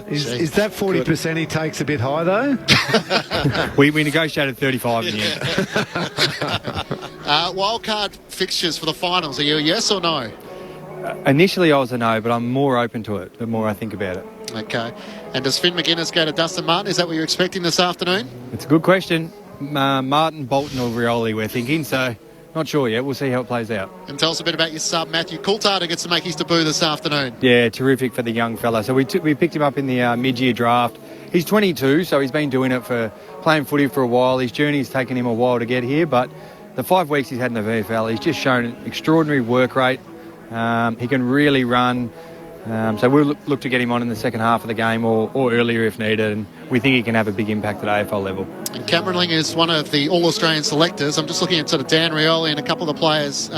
Is that 40% he takes a bit high, though? we negotiated 35 in the end. Wildcard fixtures for the finals. Are you a yes or no? Initially, I was a no, but I'm more open to it the more I think about it. Okay. And does Finn McGuinness go to Dustin Martin? Is that what you're expecting this afternoon? It's a good question. Martin, Bolton or Rioli, we're thinking, so not sure yet. We'll see how it plays out. And tell us a bit about your sub, Matthew Coulthard, gets to make his debut this afternoon. Yeah, terrific for the young fella. So we picked him up in the mid-year draft. He's 22, so he's been doing it playing footy for a while. His journey's taken him a while to get here, but the 5 weeks he's had in the VFL, he's just shown an extraordinary work rate. He can really run. So we'll look to get him on in the second half of the game or earlier if needed, and we think he can have a big impact at AFL level. And Cameron Ling is one of the All-Australian selectors. I'm just looking at sort of Dan Rioli and a couple of the players.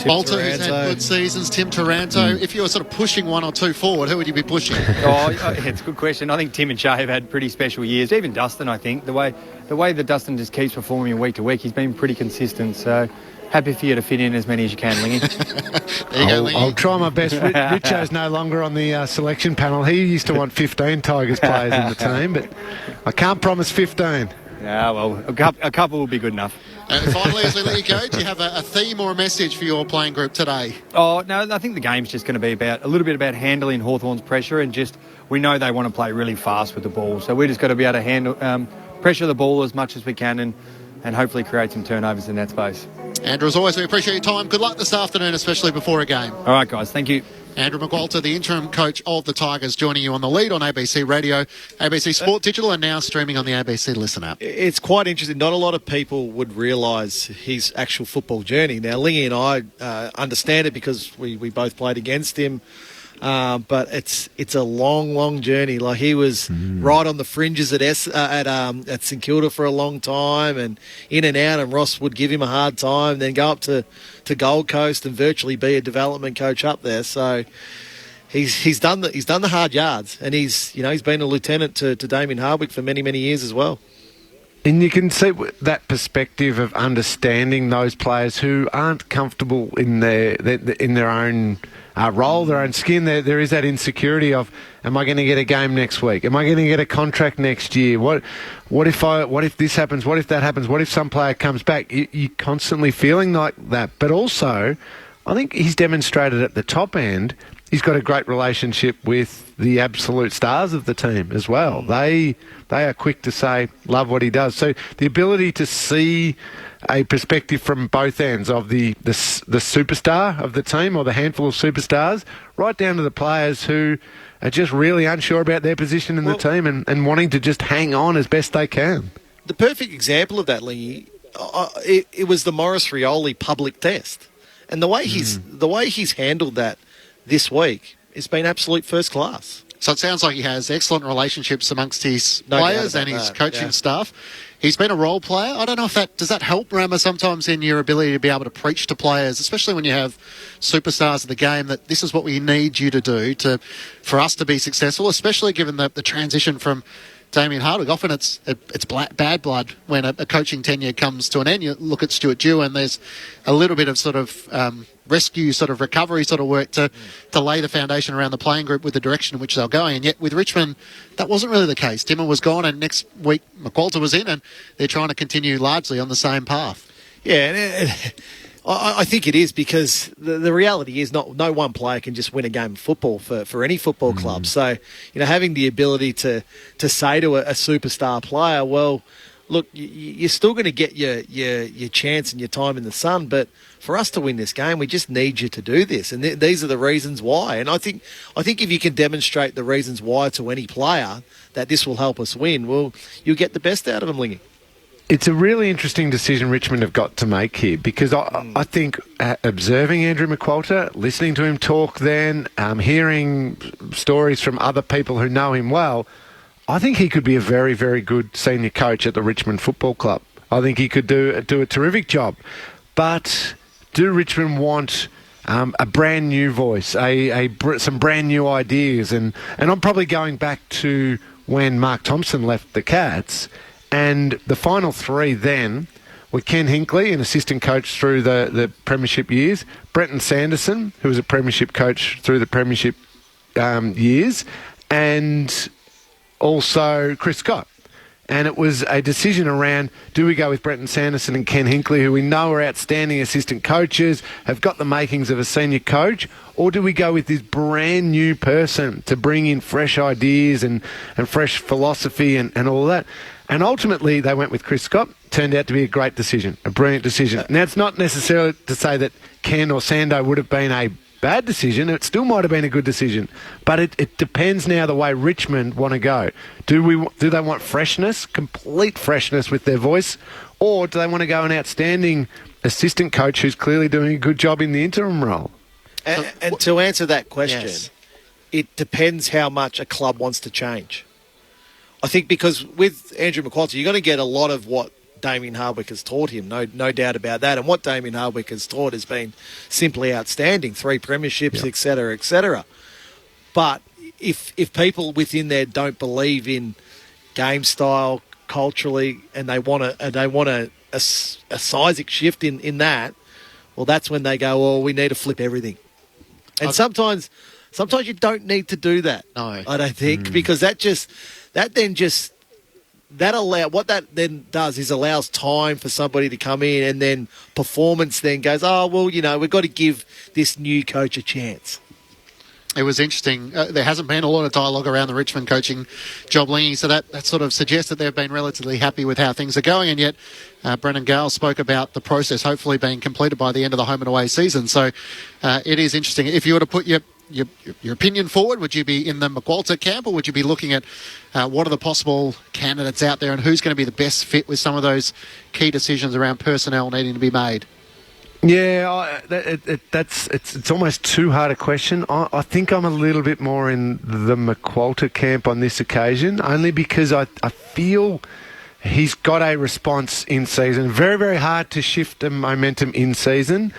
Bolter, who's had good seasons, Tim Taranto. If you were sort of pushing one or two forward, who would you be pushing? It's a good question. I think Tim and Shay have had pretty special years. Even Dustin, I think. The way that Dustin just keeps performing week to week, he's been pretty consistent. So happy for you to fit in as many as you can, Lingy. There you go, Lingy. I'll try my best. Richo's no longer on the selection panel. He used to want 15 Tigers players in the team, but I can't promise 15. Yeah, well, a couple will be good enough. And finally, as we let you go, do you have a theme or a message for your playing group today? Oh, no, I think the game's just going to be a little bit about handling Hawthorn's pressure and just we know they want to play really fast with the ball. So we're just got to be able to handle pressure the ball as much as we can and hopefully create some turnovers in that space. Andrew, as always, we appreciate your time. Good luck this afternoon, especially before a game. All right, guys. Thank you. Andrew McQualter, the interim coach of the Tigers, joining you on The Lead on ABC Radio, ABC Sport Digital, and now streaming on the ABC Listen app. It's quite interesting. Not a lot of people would realise his actual football journey. Now, Lingy and I understand it because we both played against him. But it's a long journey. Like, he was right on the fringes at St Kilda for a long time, and in and out. And Ross would give him a hard time. Then go up to Gold Coast and virtually be a development coach up there. So he's done the hard yards, and he's been a lieutenant to Damien Hardwick for many years as well. And you can see that perspective of understanding those players who aren't comfortable in their own role, their own skin. There is that insecurity of, am I going to get a game next week? Am I going to get a contract next year? What if this happens? What if that happens? What if some player comes back? You're constantly feeling like that. But also, I think he's demonstrated at the top end, he's got a great relationship with the absolute stars of the team as well. They are quick to say, love what he does. So the ability to see a perspective from both ends of the superstar of the team, or the handful of superstars, right down to the players who are just really unsure about their position in the team and wanting to just hang on as best they can. The perfect example of that, Lee, it was the Maurice Rioli public test. And the way he's handled that this week, it's been absolute first class. So it sounds like he has excellent relationships amongst his players and his coaching staff. He's been a role player. I don't know if does that help, Rama, sometimes in your ability to be able to preach to players, especially when you have superstars of the game, that this is what we need you to do for us to be successful, especially given the transition from Damien Hardwick. Often it's bad blood when a coaching tenure comes to an end. You look at Stuart Dew and there's a little bit of sort of rescue, sort of recovery sort of work to lay the foundation around the playing group with the direction in which they're going. And yet with Richmond, that wasn't really the case. Dimmer was gone, and next week McQualter was in, and they're trying to continue largely on the same path. Yeah, and I think it is, because the reality is no one player can just win a game of football for any football club. So, having the ability to say to a superstar player, well, look, you're still going to get your chance and your time in the sun, but for us to win this game, we just need you to do this. And these are the reasons why. And I think if you can demonstrate the reasons why to any player that this will help us win, well, you'll get the best out of them, Lingy. It's a really interesting decision Richmond have got to make here, because I think observing Andrew McQualter, listening to him talk then, hearing stories from other people who know him well, I think he could be a very, very good senior coach at the Richmond Football Club. I think he could do a terrific job. But do Richmond want a brand new voice, some brand new ideas? And I'm probably going back to when Mark Thompson left the Cats, and the final three then were Ken Hinkley, an assistant coach through the premiership years, Brenton Sanderson, who was a premiership coach through the premiership years, and also Chris Scott. And it was a decision around, do we go with Brenton Sanderson and Ken Hinkley, who we know are outstanding assistant coaches, have got the makings of a senior coach, or do we go with this brand new person to bring in fresh ideas and fresh philosophy and all that? And ultimately, they went with Chris Scott. Turned out to be a great decision, a brilliant decision. Now, it's not necessarily to say that Ken or Sando would have been a bad decision. It still might have been a good decision. But it depends now the way Richmond want to go. Do they want freshness, complete freshness with their voice, or do they want to go an outstanding assistant coach who's clearly doing a good job in the interim role? And to answer that question, it depends how much a club wants to change. I think because with Andrew McQualter, you're going to get a lot of what Damien Hardwick has taught him, no doubt about that. And what Damien Hardwick has taught has been simply outstanding, 3 premierships, et cetera, But if people within there don't believe in game style culturally, and they want a seismic shift in that, well, that's when they go, well, we need to flip everything. And sometimes you don't need to do that. No, I don't think, because what that then does is allows time for somebody to come in, and then performance then goes, oh, well, we've got to give this new coach a chance. It was interesting. There hasn't been a lot of dialogue around the Richmond coaching job, Lingy, so that sort of suggests that they've been relatively happy with how things are going, and yet Brendan Gale spoke about the process hopefully being completed by the end of the home and away season. So it is interesting. If you were to put your your opinion forward? Would you be in the McQualter camp, or would you be looking at what are the possible candidates out there and who's going to be the best fit with some of those key decisions around personnel needing to be made? Yeah, it's almost too hard a question. I think I'm a little bit more in the McQualter camp on this occasion, only because I feel he's got a response in season. Very, very hard to shift the momentum in season.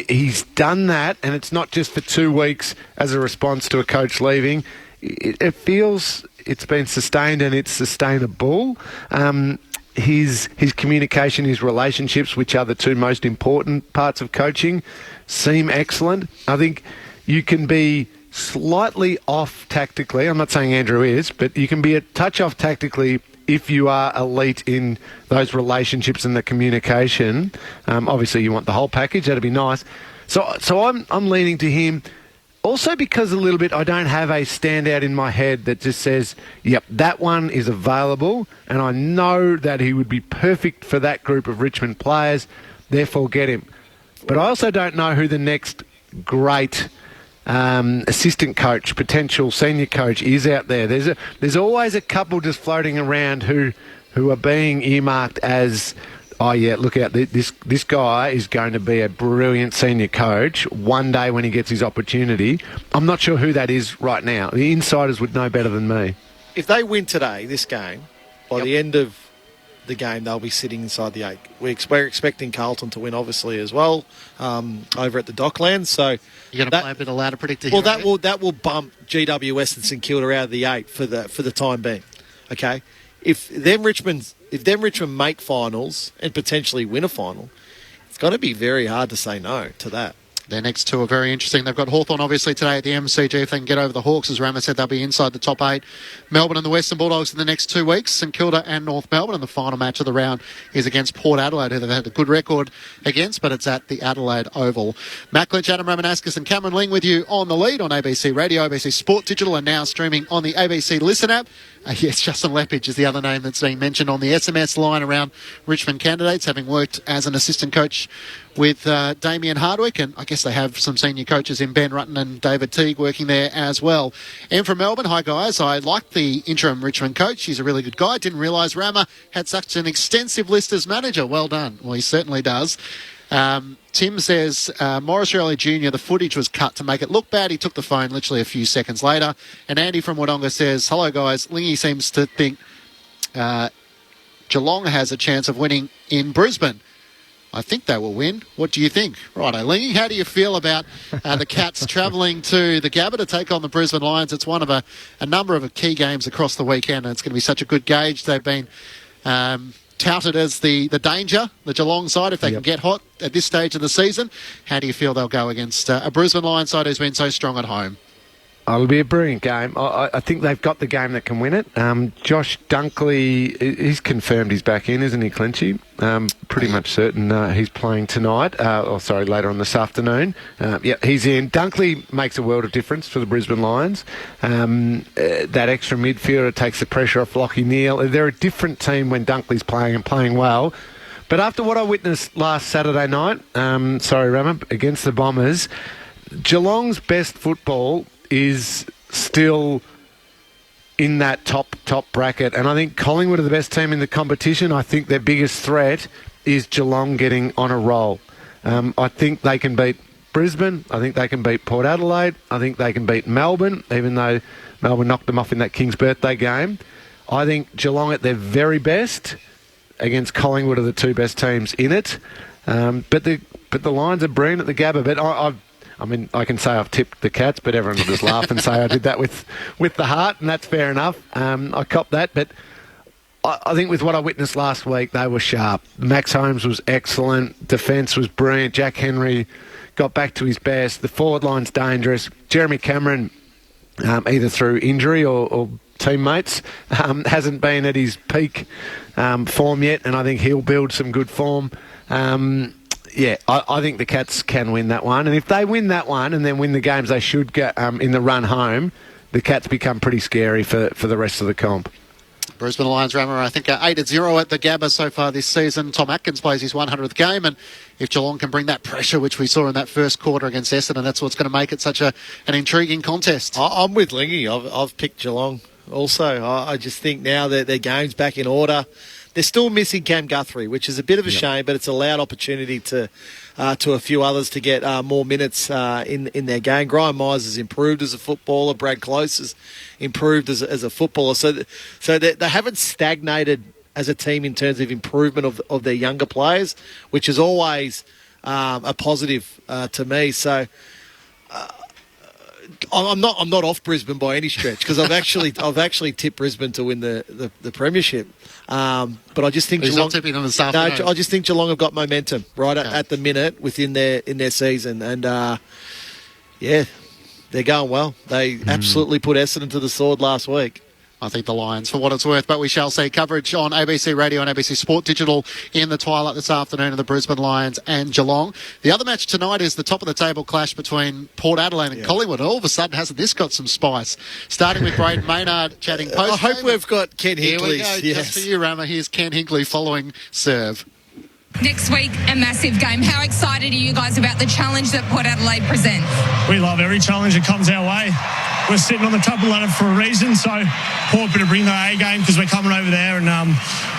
He's done that, and it's not just for 2 weeks as a response to a coach leaving. It feels it's been sustained and it's sustainable. His communication, his relationships, which are the 2 most important parts of coaching, seem excellent. I think you can be slightly off tactically. I'm not saying Andrew is, but you can be a touch off tactically if you are elite in those relationships and the communication. Obviously, you want the whole package. That'd be nice. So I'm leaning to him. Also because a little bit, I don't have a standout in my head that just says, yep, that one is available, and I know that he would be perfect for that group of Richmond players, therefore get him. But I also don't know who the next great assistant coach, potential senior coach is out there. There's always a couple just floating around who are being earmarked as, oh yeah, look out, this guy is going to be a brilliant senior coach one day when he gets his opportunity. I'm not sure who that is right now. The insiders would know better than me. If they win today, this game, by the end of the game, they'll be sitting inside the 8. We're expecting Carlton to win, obviously, as well, over at the Docklands. So you're going to play a bit of louder predictor. Well, that will bump GWS and St Kilda out of the 8 for the time being. Okay, if Richmond make finals and potentially win a final, it's going to be very hard to say no to that. Their next 2 are very interesting. They've got Hawthorn, obviously, today at the MCG. If they can get over the Hawks, as Rama said, they'll be inside the top 8. Melbourne and the Western Bulldogs in the next 2 weeks. St Kilda and North Melbourne. And the final match of the round is against Port Adelaide, who they've had a good record against, but it's at the Adelaide Oval. Matt Clinch, Adam Ramanauskas and Cameron Ling with you on the lead on ABC Radio, ABC Sport Digital, and now streaming on the ABC Listen app. Yes, Justin Lepage is the other name that's being mentioned on the SMS line around Richmond candidates, having worked as an assistant coach with Damien Hardwick, and I guess they have some senior coaches in Ben Rutten and David Teague working there as well. And from Melbourne, hi guys, I like the interim Richmond coach. He's a really good guy. Didn't realise Rama had such an extensive list as manager. Well done. Well, he certainly does. Tim says, Morris Rowley Jr., the footage was cut to make it look bad. He took the phone literally a few seconds later. And Andy from Wodonga says, hello guys, Lingy seems to think Geelong has a chance of winning in Brisbane. I think they will win. What do you think? Righto, Lingy, how do you feel about the Cats travelling to the Gabba to take on the Brisbane Lions? It's one of a number of key games across the weekend, and it's going to be such a good gauge. They've been touted as the danger, the Geelong side, if they can get hot at this stage of the season. How do you feel they'll go against a Brisbane Lions side who's been so strong at home? It'll be a brilliant game. I think they've got the game that can win it. Josh Dunkley, he's confirmed he's back in, isn't he, Clinchy? Pretty much certain he's playing tonight. Later on this afternoon. He's in. Dunkley makes a world of difference for the Brisbane Lions. That extra midfielder takes the pressure off Lachie Neale. They're a different team when Dunkley's playing and playing well. But after what I witnessed last Saturday night, Rama, against the Bombers, Geelong's best football is still in that top bracket, and I think Collingwood are the best team in the competition. I think their biggest threat is Geelong getting on a roll. I think they can beat Brisbane. I think they can beat Port Adelaide. I think they can beat Melbourne, even though Melbourne knocked them off in that King's birthday game. I think Geelong at their very best against Collingwood are the 2 best teams in it. But the Lions are brilliant at the Gabba. But I can say I've tipped the Cats, but everyone will just laugh and say I did that with the heart, and that's fair enough. I copped that, but I think with what I witnessed last week, they were sharp. Max Holmes was excellent. Defence was brilliant. Jack Henry got back to his best. The forward line's dangerous. Jeremy Cameron, either through injury or teammates, hasn't been at his peak form yet, and I think he'll build some good form. I think the Cats can win that one. And if they win that one and then win the games they should get in the run home, the Cats become pretty scary for the rest of the comp. Brisbane Lions Rammer, I think 8-0 at the Gabba so far this season. Tom Atkins plays his 100th game, and if Geelong can bring that pressure, which we saw in that first quarter against Essendon, that's what's going to make it such an intriguing contest. I'm with Lingy. I've picked Geelong also. I just think now that their game's back in order. They're still missing Cam Guthrie, which is a bit of a shame, but it's allowed opportunity to a few others to get more minutes in their game. Graham Myers has improved as a footballer. Brad Close has improved as a footballer. So they haven't stagnated as a team in terms of improvement of their younger players, which is always a positive to me. So I'm not off Brisbane by any stretch, because I've actually tipped Brisbane to win the premiership. But I just think Geelong, I just think Geelong have got momentum at the minute within their season, and they're going well. They absolutely put Essendon to the sword last week. I think the Lions, for what it's worth, but we shall see coverage on ABC Radio and ABC Sport Digital in the twilight this afternoon of the Brisbane Lions and Geelong. The other match tonight is the top-of-the-table clash between Port Adelaide and Collingwood. All of a sudden, hasn't this got some spice? Starting with Braden Maynard chatting post. I hope we've got Ken Hinkley. Here we go, just for you, Rama. Here's Ken Hinkley following serve. Next week, a massive game. How excited are you guys about the challenge that Port Adelaide presents? We love every challenge that comes our way. We're sitting on the top of the ladder for a reason, so Port better bring the A game, because we're coming over there and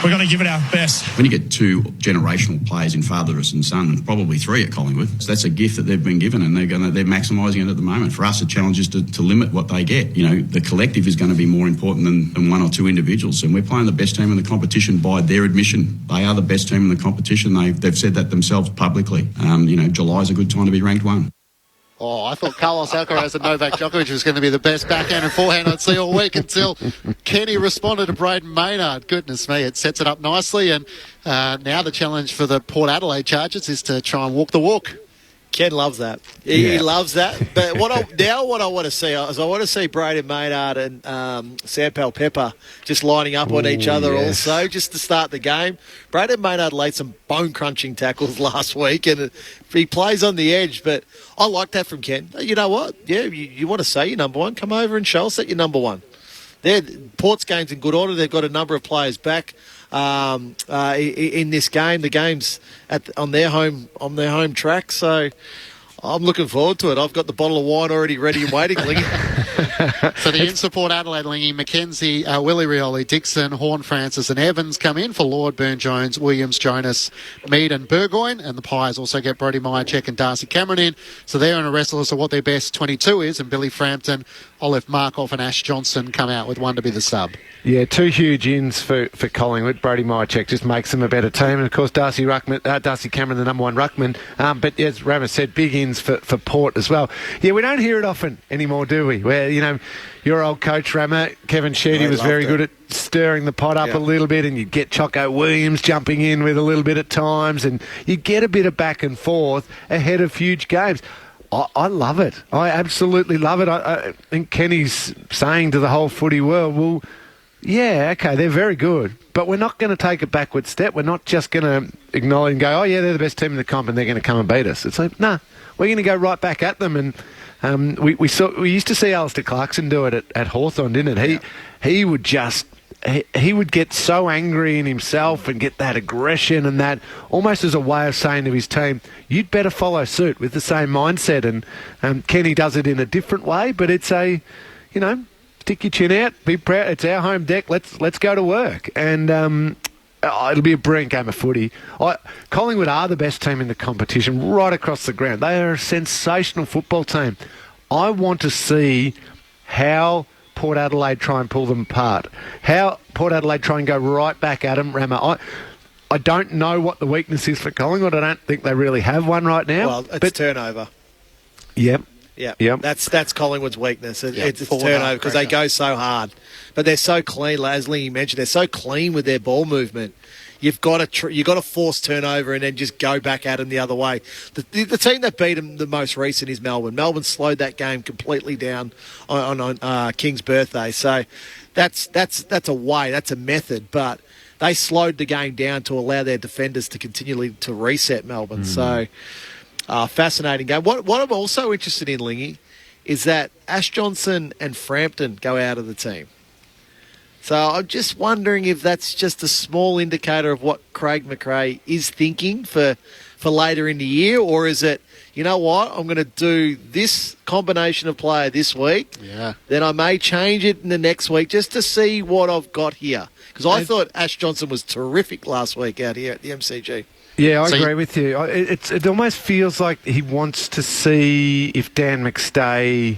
we're going to give it our best. When you get two generational players in fatherless and son, and probably three at Collingwood, so that's a gift that they've been given, and they're maximising it at the moment. For us, the challenge is to limit what they get. You know, the collective is going to be more important than one or two individuals, and we're playing the best team in the competition by their admission. They are the best team in the competition. They've said that themselves publicly. July is a good time to be ranked one. Oh, I thought Carlos Alcaraz and Novak Djokovic was going to be the best backhand and forehand I'd see all week, until Kenny responded to Braden Maynard. Goodness me, it sets it up nicely. And now the challenge for the Port Adelaide Chargers is to try and walk the walk. Ken loves that. He loves that. But what I want to see is I want to see Braden Maynard and Sampal Pepper just lining up on each other also, just to start the game. Braden Maynard laid some bone-crunching tackles last week, and he plays on the edge, but I like that from Ken. You know what? Yeah, you want to say you're number one? Come over and show us that you're number one. Port's game's in good order. They've got a number of players back in this game. The game's on their home track, so I'm looking forward to it. I've got the bottle of wine already ready and waiting, Lingy. So the in-support Adelaide, Lingy, Mackenzie, Willie Rioli, Dixon, Horn, Francis and Evans come in for Lord, Burne-Jones, Williams, Jonas, Mead and Burgoyne. And the Pies also get Brodie Myercheck and Darcy Cameron in. So they're in a wrestle as to what their best 22 is. And Billy Frampton, Olive Markoff and Ash Johnson come out with one to be the sub. Yeah, two huge ins for Collingwood. Brodie Myercheck just makes them a better team. And, of course, Darcy Cameron, the number one ruckman. But, as Rama said, big ins for Port as well. Yeah, we don't hear it often anymore, do we? Where, your old coach, Rama, Kevin Sheedy, was very good at stirring the pot up a little bit, and you'd get Choco Williams jumping in with a little bit at times, and you get a bit of back and forth ahead of huge games. I love it. I absolutely love it. I think Kenny's saying to the whole footy world, well, yeah, okay, they're very good, but we're not going to take a backward step. We're not just going to acknowledge and go, oh, yeah, they're the best team in the comp and they're going to come and beat us. It's like, nah, we're going to go right back at them. And we used to see Alistair Clarkson do it at Hawthorn, didn't it? He would just... He would get so angry in himself and get that aggression and that almost as a way of saying to his team, you'd better follow suit with the same mindset. And Kenny does it in a different way, but it's stick your chin out, be proud. It's our home deck. Let's go to work. And it'll be a brilliant game of footy. Collingwood are the best team in the competition right across the ground. They are a sensational football team. I want to see how Port Adelaide try and pull them apart. How Port Adelaide try and go right back at them, Rama. I don't know what the weakness is for Collingwood. I don't think they really have one right now. Well, it's turnover. Yep. Yeah, that's Collingwood's weakness. It's turnover because they go so hard, but they're so clean. As Lee mentioned, they're so clean with their ball movement. You've got to force turnover and then just go back at them the other way. The team that beat them the most recent is Melbourne. Melbourne slowed that game completely down on King's birthday. So that's a way, that's a method, but they slowed the game down to allow their defenders to continually to reset Melbourne. So fascinating game. What I'm also interested in, Lingy, is that Ash Johnson and Frampton go out of the team. So I'm just wondering if that's just a small indicator of what Craig McRae is thinking for later in the year, or is it, you know what, I'm going to do this combination of player this week. Yeah. Then I may change it in the next week just to see what I've got here. Because I thought Ash Johnson was terrific last week out here at the MCG. Yeah, I agree with you. It almost feels like he wants to see if Dan McStay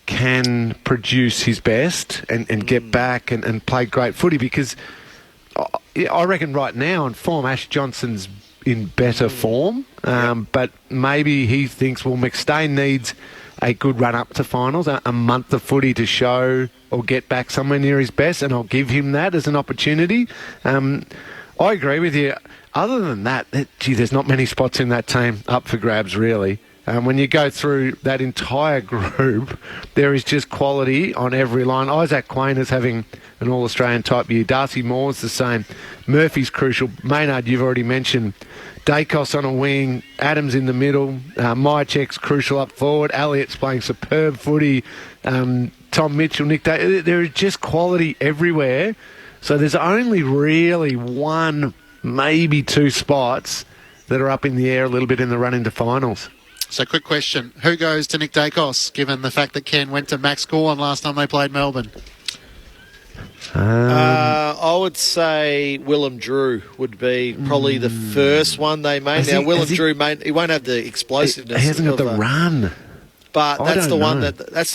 can produce his best and get back and play great footy, because I reckon right now in form, Ash Johnson's in better form, but maybe he thinks, well, McStay needs a good run up to finals, a month of footy to show or get back somewhere near his best, and I'll give him that as an opportunity. I agree with you. Other than that, there's not many spots in that team up for grabs, really. When you go through that entire group, there is just quality on every line. Isaac Quain is having an All-Australian type year. Darcy Moore's the same. Murphy's crucial. Maynard, you've already mentioned. Dacos on a wing. Adams in the middle. Mychek's crucial up forward. Elliott's playing superb footy. Tom Mitchell, Nick Day. There is just quality everywhere. So there's only really one, maybe two spots that are up in the air a little bit in the run into finals. So, quick question. Who goes to Nick Dacos, given the fact that Ken went to Max Gorn last time they played Melbourne? I would say Willem Drew would be probably the first one they made. Now, Willem Drew, he won't have the explosiveness. He hasn't got the run. But that's the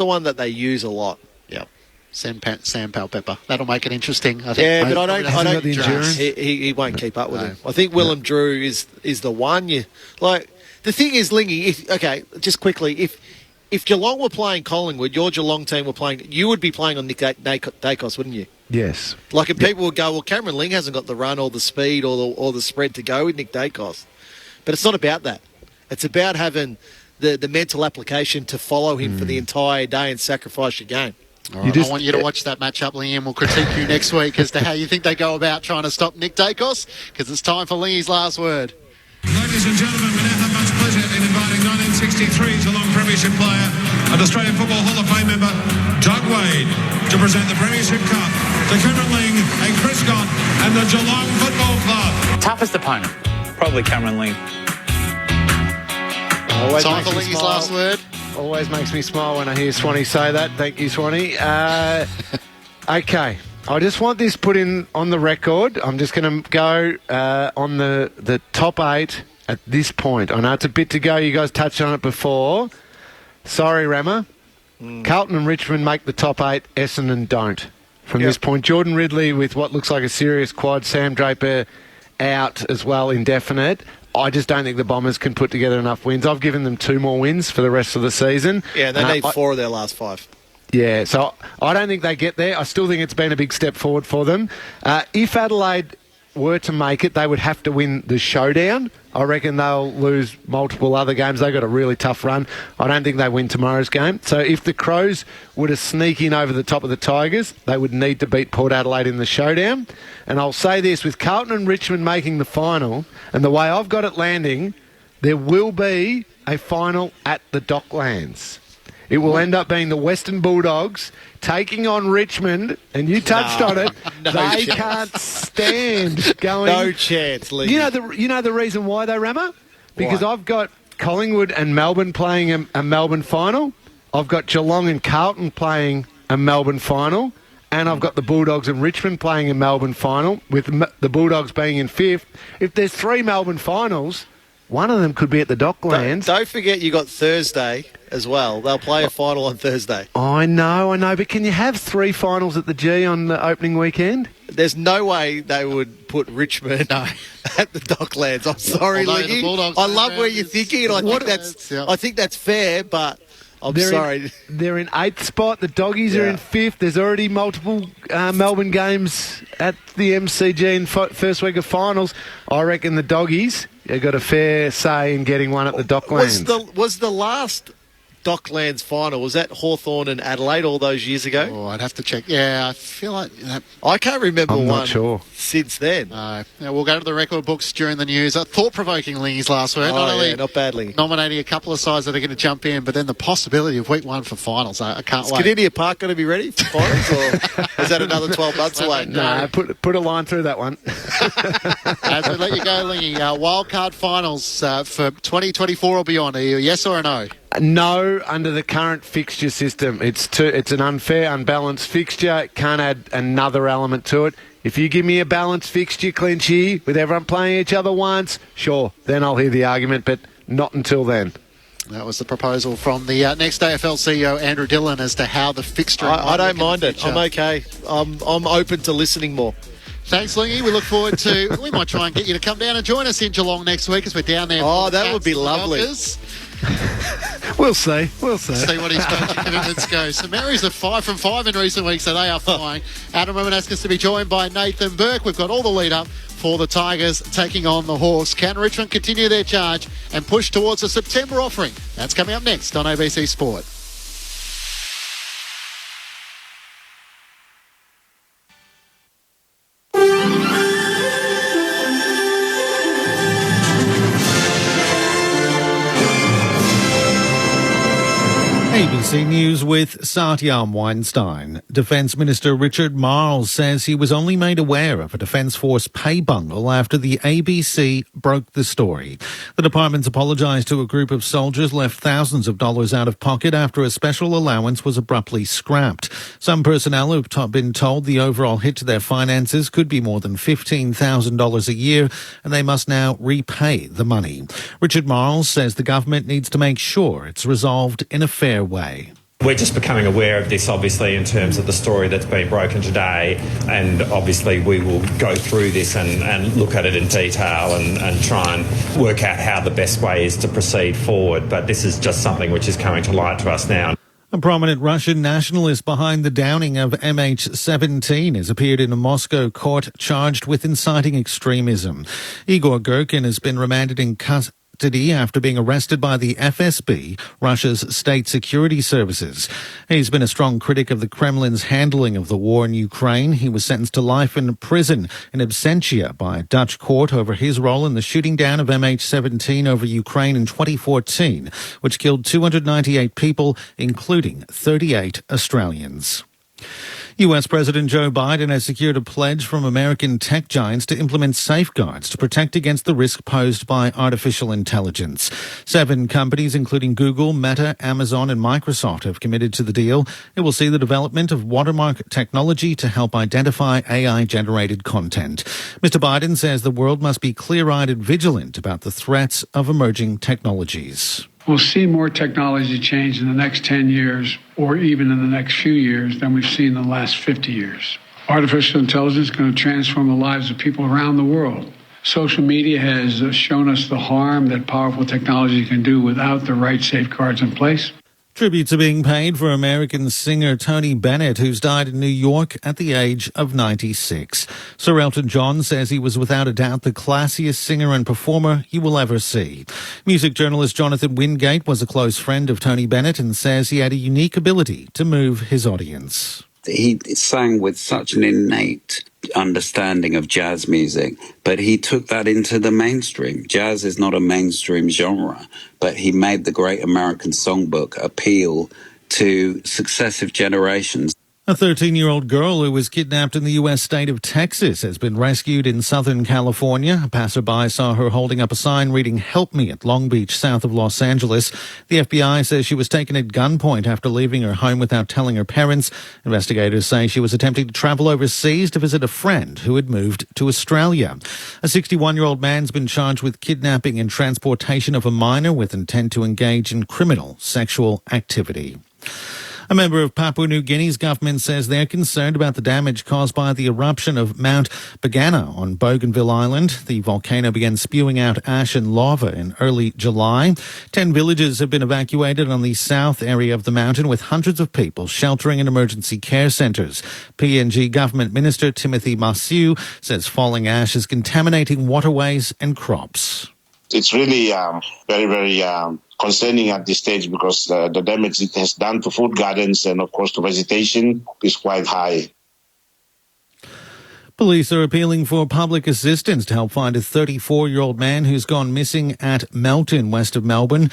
one that they use a lot. Yep. Sam Palpepper. That'll make it interesting, I think. Yeah, but I don't he won't keep up with him. I think Willem Drew is the one. The thing is, Lingy, just quickly, if Geelong were playing Collingwood, your Geelong team were playing, you would be playing on Nick Dacos, wouldn't you? Yes. Like if people would go, well, Cameron Ling hasn't got the run or the speed or the spread to go with Nick Dacos. But it's not about that. It's about having the mental application to follow him for the entire day and sacrifice your game. All right, I want you to watch that matchup, Lee, and we'll critique you next week as to how you think they go about trying to stop Nick Dacos, because it's time for Lee's last word. Ladies and gentlemen, we now have much pleasure in inviting 1963 Geelong Premiership player and Australian Football Hall of Fame member Doug Wade to present the Premiership Cup to Cameron Ling and Chris Scott and the Geelong Football Club. Toughest opponent? Probably Cameron Ling. Time for Lee's last word. Always makes me smile when I hear Swanee say that. Thank you, Swanee. Okay. I just want this put in on the record. I'm just going to go on the top 8 at this point. I know it's a bit to go. You guys touched on it before. Sorry, Rammer. Carlton and Richmond make the top 8. Essendon don't. From this point, Jordan Ridley with what looks like a serious quad. Sam Draper out as well, indefinite. I just don't think the Bombers can put together enough wins. I've given them 2 more wins for the rest of the season. Yeah, they need 4 of their last 5. Yeah, so I don't think they get there. I still think it's been a big step forward for them. If Adelaide were to make it, they would have to win the showdown. I reckon they'll lose multiple other games. They've got a really tough run. I don't think they win tomorrow's game. So if the Crows were to sneak in over the top of the Tigers, they would need to beat Port Adelaide in the showdown. And I'll say this, with Carlton and Richmond making the final, and the way I've got it landing, there will be a final at the Docklands. It will end up being the Western Bulldogs taking on Richmond, and you touched on it. They can't stand going. No chance, Lee. You know the reason why though, Rammer? Because I've got Collingwood and Melbourne playing a Melbourne final. I've got Geelong and Carlton playing a Melbourne final. And I've got the Bulldogs and Richmond playing a Melbourne final, with the Bulldogs being in 5th. If there's 3 Melbourne finals, one of them could be at the Docklands. Don't forget you got Thursday as well. They'll play a final on Thursday. I know. But can you have 3 finals at the G on the opening weekend? There's no way they would put Richmond at the Docklands. I'm sorry, Leggy. I love where you're thinking, and I think that's fair, but I'm sorry. They're in 8th spot. The Doggies are in 5th. There's already multiple Melbourne games at the MCG in first week of finals. I reckon the Doggies have got a fair say in getting one at the Docklands. Was the last Docklands final? Was that Hawthorn and Adelaide all those years ago? Oh, I'd have to check. Yeah, I feel like... I can't remember I'm one not sure. since then. Yeah, we'll go to the record books during the news. Thought-provoking Lingies last week. Not badly. Nominating a couple of sides that are going to jump in, but then the possibility of week one for finals. I can't wait. Is Canadian Park going to be ready for finals, or is that another 12 months away? No, put a line through that one. As we let you go, Lingy, wildcard finals for 2024 or beyond. Are you a yes or a no? No, under the current fixture system. It's an unfair, unbalanced fixture. Can't add another element to it. If you give me a balanced fixture, Clinchy, with everyone playing each other once, sure, then I'll hear the argument, but not until then. That was the proposal from the next AFL CEO, Andrew Dillon, as to how the fixture... I don't mind it. I'm okay. I'm open to listening more. Thanks, Lingy. We look forward to... we might try and get you to come down and join us in Geelong next week as we're down there. Oh, that would be lovely. We'll see. See what his coaching commitments go. So Mary's are 5 from 5 in recent weeks, so they are flying. Adam Romanaskas to be joined by Nathan Burke. We've got all the lead up for the Tigers taking on the Hawks. Can Richmond continue their charge and push towards a September offering? That's coming up next on ABC Sport. ABC News with Satyam Weinstein. Defence Minister Richard Mayles says he was only made aware of a Defence Force pay bundle after the ABC broke the story. The department's apologised to a group of soldiers left thousands of dollars out of pocket after a special allowance was abruptly scrapped. Some personnel have been told the overall hit to their finances could be more than $15,000 a year, and they must now repay the money. Richard Mayles says the government needs to make sure it's resolved in a fair way. We're just becoming aware of this, obviously, in terms of the story that's been broken today, and obviously we will go through this and look at it in detail and try and work out how the best way is to proceed forward. But this is just something which is coming to light to us now. A prominent Russian nationalist behind the downing of MH17 has appeared in a Moscow court charged with inciting extremism. Igor Girkin has been remanded in custody after being arrested by the FSB, Russia's state security services. He's been a strong critic of the Kremlin's handling of the war in Ukraine. He was sentenced to life in prison in absentia by a Dutch court over his role in the shooting down of MH17 over Ukraine in 2014, which killed 298 people, including 38 Australians. US President Joe Biden has secured a pledge from American tech giants to implement safeguards to protect against the risk posed by artificial intelligence. 7 companies, including Google, Meta, Amazon and Microsoft, have committed to the deal. It will see the development of watermark technology to help identify AI-generated content. Mr. Biden says the world must be clear-eyed and vigilant about the threats of emerging technologies. We'll see more technology change in the next 10 years or even in the next few years than we've seen in the last 50 years. Artificial intelligence is going to transform the lives of people around the world. Social media has shown us the harm that powerful technology can do without the right safeguards in place. Tributes are being paid for American singer Tony Bennett, who's died in New York at the age of 96. Sir Elton John says he was without a doubt the classiest singer and performer you will ever see. Music journalist Jonathan Wingate was a close friend of Tony Bennett and says he had a unique ability to move his audience. He sang with such an innate understanding of jazz music, but he took that into the mainstream. Jazz is not a mainstream genre, but he made the Great American Songbook appeal to successive generations. A 13-year-old girl who was kidnapped in the U.S. state of Texas has been rescued in Southern California. A passerby saw her holding up a sign reading, "Help me," at Long Beach, south of Los Angeles. The FBI says she was taken at gunpoint after leaving her home without telling her parents. Investigators say she was attempting to travel overseas to visit a friend who had moved to Australia. A 61-year-old man's been charged with kidnapping and transportation of a minor with intent to engage in criminal sexual activity. A member of Papua New Guinea's government says they're concerned about the damage caused by the eruption of Mount Bagana on Bougainville Island. The volcano began spewing out ash and lava in early July. 10 villages have been evacuated on the south area of the mountain, with hundreds of people sheltering in emergency care centres. PNG Government Minister Timothy Masiu says falling ash is contaminating waterways and crops. It's really very, very concerning at this stage because the damage it has done to food gardens and, of course, to vegetation is quite high. Police are appealing for public assistance to help find a 34-year-old man who's gone missing at Melton, west of Melbourne.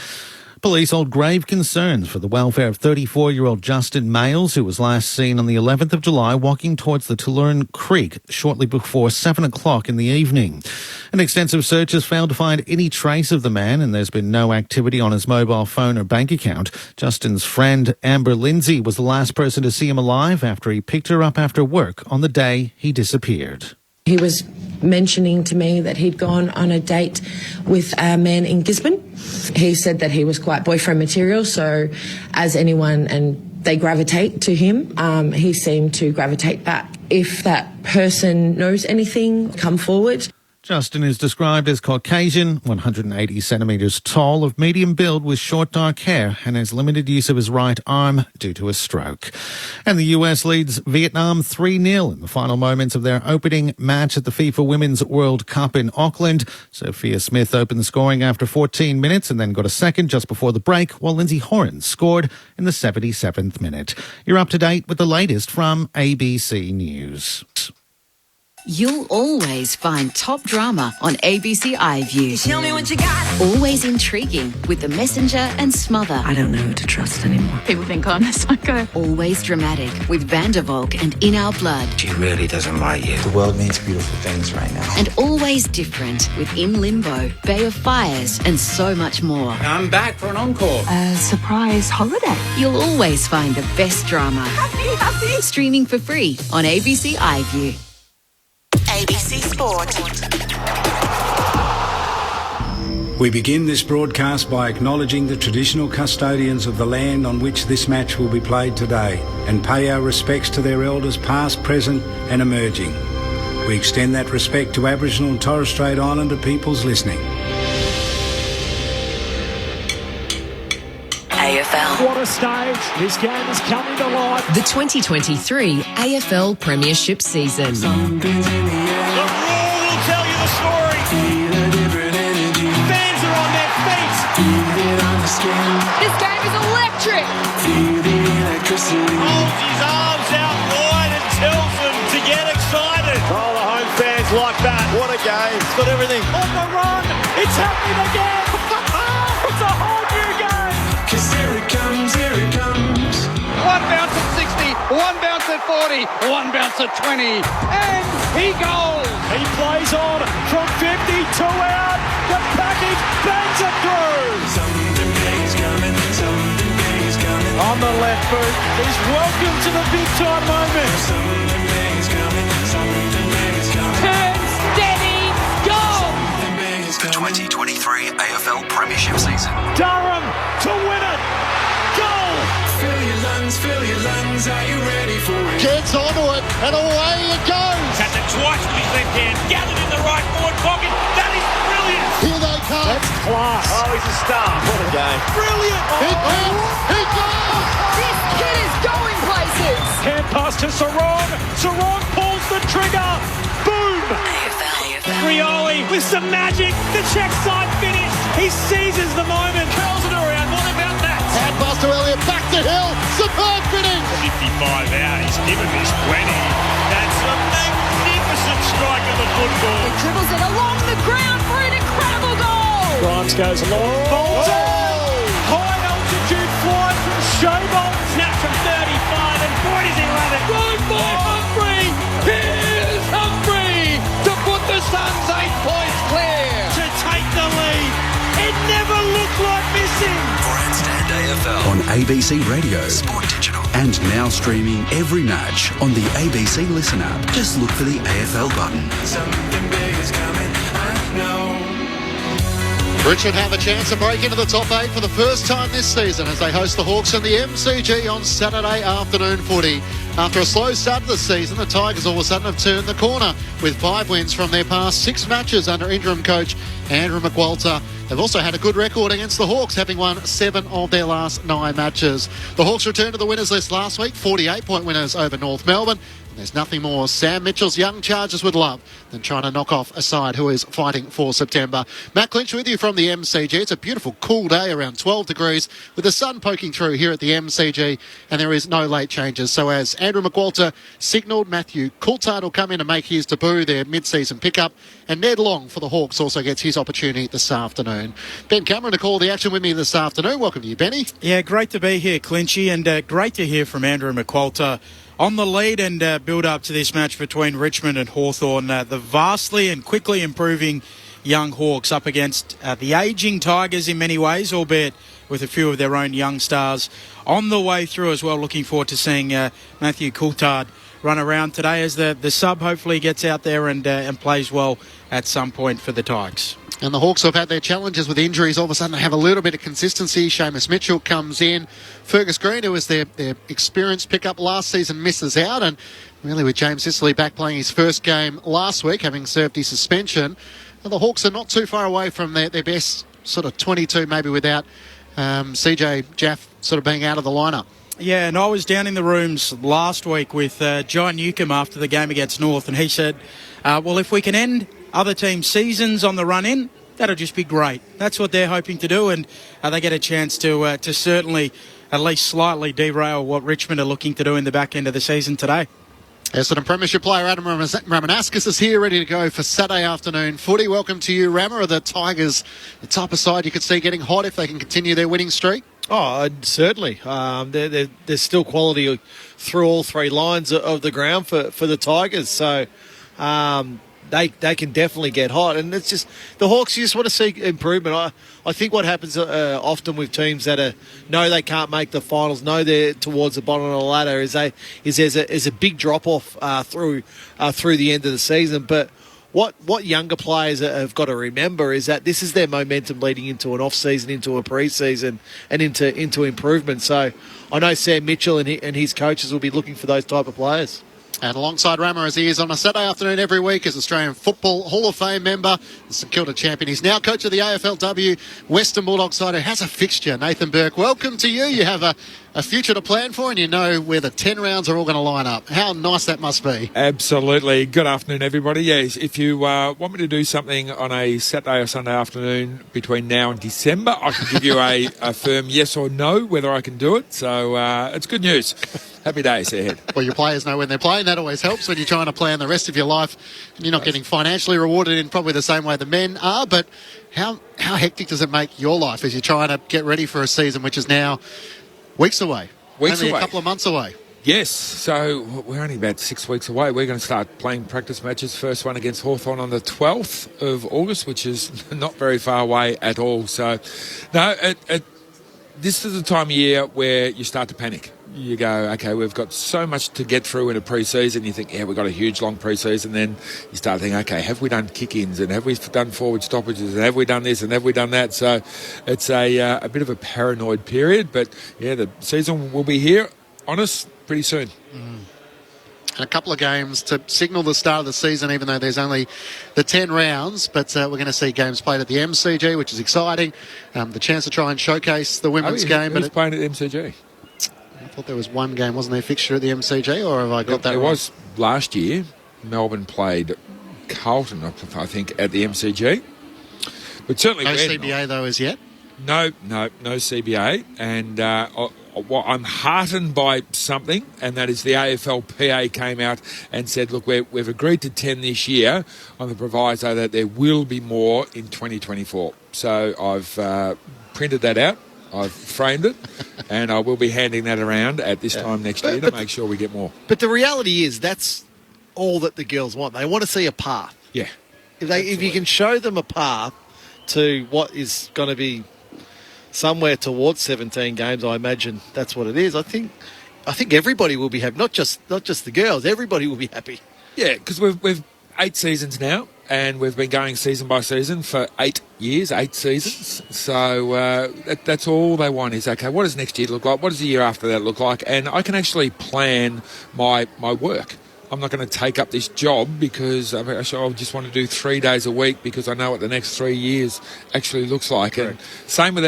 Police hold grave concerns for the welfare of 34-year-old Justin Mayles, who was last seen on the 11th of July walking towards the Tulurn Creek shortly before 7 o'clock in the evening. An extensive search has failed to find any trace of the man, and there's been no activity on his mobile phone or bank account. Justin's friend, Amber Lindsay, was the last person to see him alive after he picked her up after work on the day he disappeared. He was mentioning to me that he'd gone on a date with a man in Gisborne. He said that he was quite boyfriend material, so as anyone, and they gravitate to him, he seemed to gravitate back. If that person knows anything, come forward. Justin is described as Caucasian, 180 centimetres tall, of medium build with short dark hair, and has limited use of his right arm due to a stroke. And the US leads Vietnam 3-0 in the final moments of their opening match at the FIFA Women's World Cup in Auckland. Sophia Smith opened the scoring after 14 minutes and then got a second just before the break, while Lindsay Horan scored in the 77th minute. You're up to date with the latest from ABC News. You'll always find top drama on ABC iView. Tell me what you got. Always intriguing with The Messenger and Smother. I don't know who to trust anymore. People think I'm a psycho. Always dramatic with Vandervalk and In Our Blood. She really doesn't like you. The world needs beautiful things right now. And always different with In Limbo, Bay of Fires, and so much more. I'm back for an encore. A surprise holiday. You'll always find the best drama. Happy. Streaming for free on ABC iView. ABC Sport. We begin this broadcast by acknowledging the traditional custodians of the land on which this match will be played today and pay our respects to their elders past, present and emerging. We extend that respect to Aboriginal and Torres Strait Islander peoples listening. AFL. What a stage. This game is coming to life. The 2023 AFL Premiership season. The roar will tell you the story. Fans are on their feet. This game is electric. Holds his arms out wide and tells them to get excited. Oh, the home fans like that. What a game. It's got everything. On the run. It's happening again. It's a whole new game. Cause here it comes, here it comes. One bounce at 60, one bounce at 40, one bounce at 20, and he goes. He plays on from 52 out. The package bangs it through. Something big is coming, something big is coming. On the left boot, he's welcome to the big time moment. Something big is coming, something big is coming. Turn steady, go. The 2023 AFL Premiership season. Durham to win it. Goal. Fill your lungs, are you ready for it? Gets onto it, and away it goes. Tapped it twice with his left hand, gathered in the right forward pocket. That is brilliant. Here they come. That's class. Oh, he's a star. What a game. Brilliant. He goes. This kid is going places. Hand pass to Sarong. Sarong pulls the trigger. Boom. Rioli with some magic. The check side finish. He seizes the moment. Curls it around. What about that? Hand pass to Elliott. Back to Hill. Superb finish. 55 out. He's given this plenty. That's a magnificent strike of the football. He dribbles it along the ground for an incredible goal. Grimes goes along. Bolton. High altitude fly from Showbolt. Snap from 35. And boy, does he run it. Good for Humphrey. Here's Humphrey to put the Suns 8 points clear. To take the lead. It never looked like missing. Grandstand AFL on ABC Radio, Sport Digital, and now streaming every match on the ABC Listen app. Just look for the AFL button. Something big is coming, I know. Richmond have a chance to break into the top 8 for the first time this season as they host the Hawks in the MCG on Saturday afternoon footy. After a slow start to the season, the Tigers all of a sudden have turned the corner with 5 wins from their past 6 matches under interim coach Andrew McQualter. They've also had a good record against the Hawks, having won 7 of their last 9 matches. The Hawks returned to the winners list last week, 48-point winners over North Melbourne. There's nothing more Sam Mitchell's young Chargers would love than trying to knock off a side who is fighting for September. Matt Clinch with you from the MCG. It's a beautiful, cool day, around 12 degrees, with the sun poking through here at the MCG, and there is no late changes. So as Andrew McQualter signalled, Matthew Coulthard will come in and make his debut, their mid-season pickup, and Ned Long for the Hawks also gets his opportunity this afternoon. Ben Cameron to call the action with me this afternoon. Welcome to you, Benny. Yeah, great to be here, Clinchy, and great to hear from Andrew McQualter on the lead and build up to this match between Richmond and Hawthorn. The vastly and quickly improving young Hawks up against the ageing Tigers in many ways, albeit with a few of their own young stars on the way through as well. Looking forward to seeing Matthew Coulthard run around today as the sub hopefully gets out there and plays well at some point for the Tigers. And the Hawks have had their challenges with injuries. All of a sudden they have a little bit of consistency. Seamus Mitchell comes in. Fergus Green, who was their experienced pickup last season, misses out. And really with James Sicily back playing his first game last week, having served his suspension, and the Hawks are not too far away from their best sort of 22, maybe without CJ Jaff sort of being out of the lineup. Yeah, and I was down in the rooms last week with John Newcomb after the game against North, and he said, well, if we can end other teams' seasons on the run-in, that'll just be great. That's what they're hoping to do, and they get a chance to certainly at least slightly derail what Richmond are looking to do in the back end of the season today. Essendon Premiership player Adam Ramanauskas is here, ready to go for Saturday afternoon footy. Welcome to you, Rama. Are the Tigers the type of side you could see getting hot if they can continue their winning streak? Oh, certainly. There's still quality through all three lines of the ground for the Tigers. So they can definitely get hot. And it's just the Hawks, you just want to see improvement. I think what happens often with teams that know they can't make the finals, know they're towards the bottom of the ladder, is there's a big drop-off through the end of the season. But what younger players have got to remember is that this is their momentum leading into an off-season, into a pre-season, and into improvement. So I know Sam Mitchell and his coaches will be looking for those type of players. And alongside Rama, as he is on a Saturday afternoon every week, is Australian Football Hall of Fame member, the St Kilda champion. He's now coach of the AFLW Western Bulldogs side, who has a fixture. Nathan Burke, welcome to you. You have a future to plan for, and you know where the 10 rounds are all going to line up. How nice that must be. Absolutely. Good afternoon, everybody. Yes, if you want me to do something on a Saturday or Sunday afternoon between now and December, I can give you a firm yes or no whether I can do it. So it's good news. Happy days ahead. Well, your players know when they're playing. That always helps when you're trying to plan the rest of your life. And you're not getting financially rewarded in probably the same way the men are. But how hectic does it make your life as you're trying to get ready for a season which is now weeks away? Only a couple of months away. Yes, so we're only about 6 weeks away. We're going to start playing practice matches. First one against Hawthorn on the 12th of August, which is not very far away at all. So, no, this is the time of year where you start to panic. You go, okay, we've got so much to get through in a pre-season. You think, yeah, we've got a huge, long pre-season. Then you start thinking, okay, have we done kick-ins and have we done forward stoppages and have we done this and have we done that? So it's a bit of a paranoid period. But, yeah, the season will be here on us pretty soon. And a couple of games to signal the start of the season, even though there's only the 10 rounds. But we're going to see games played at the MCG, which is exciting. The chance to try and showcase the women's game. Who's playing at the MCG? I thought there was one game, wasn't there, fixture at the MCG, or have I got that wrong? It was last year. Melbourne played Carlton, I think, at the MCG. But certainly no CBA, though, as yet? No CBA. And I'm heartened by something, and that is the AFLPA came out and said, look, we've agreed to 10 this year on the proviso that there will be more in 2024. So I've printed that out. I've framed it, and I will be handing that around at this time next year to make sure we get more. But the reality is that's all that the girls want. They want to see a path. Yeah. If you can show them a path to what is going to be somewhere towards 17 games, I imagine that's what it is. I think everybody will be happy, not just the girls. Everybody will be happy. Yeah, because we've 8 seasons now, and we've been going season by season for 8 years, 8 seasons. So that's all they want is, okay, what does next year look like? What does the year after that look like? And I can actually plan my work. I'm not going to take up this job because I just want to do 3 days a week because I know what the next 3 years actually looks like. Correct. And same with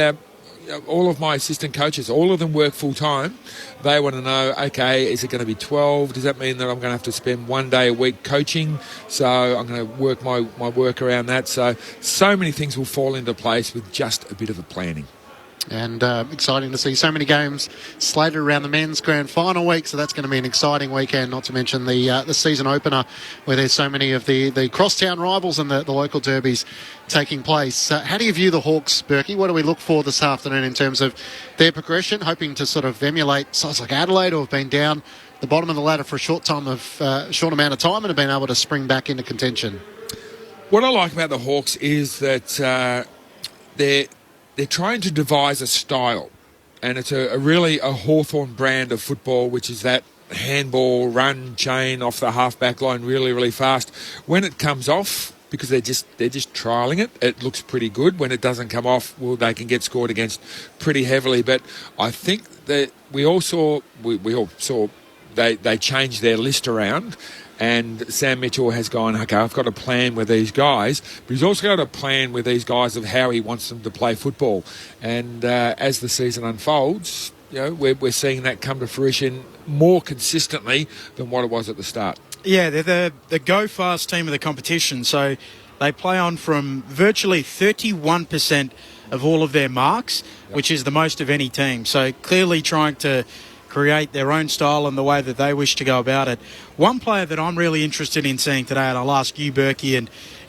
all of my assistant coaches, all of them work full time. They want to know, okay, is it going to be 12? Does that mean that I'm going to have to spend 1 day a week coaching? So I'm going to work my work around that. So many things will fall into place with just a bit of a planning. And exciting to see so many games slated around the men's grand final week, so that's going to be an exciting weekend, not to mention the season opener where there's so many of the crosstown rivals and the local derbies taking place. How do you view the Hawks, Berkey? What do we look for this afternoon in terms of their progression, hoping to sort of emulate sides like Adelaide, who have been down the bottom of the ladder for a short amount of time and have been able to spring back into contention? What I like about the Hawks is that they're trying to devise a style, and it's really a Hawthorn brand of football, which is that handball, run, chain off the half-back line really, really fast. When it comes off, because they're just trialling it, it looks pretty good. When it doesn't come off, well, they can get scored against pretty heavily. But I think that we all saw they changed their list around. And Sam Mitchell has gone, okay, I've got a plan with these guys, but he's also got a plan with these guys of how he wants them to play football. And as the season unfolds, we're seeing that come to fruition more consistently than what it was at the start. Yeah, they're the go-fast team of the competition, so they play on from virtually 31% of all of their marks, which is the most of any team. So clearly trying to create their own style and the way that they wish to go about it. One player that I'm really interested in seeing today, and I'll ask you, Berkey,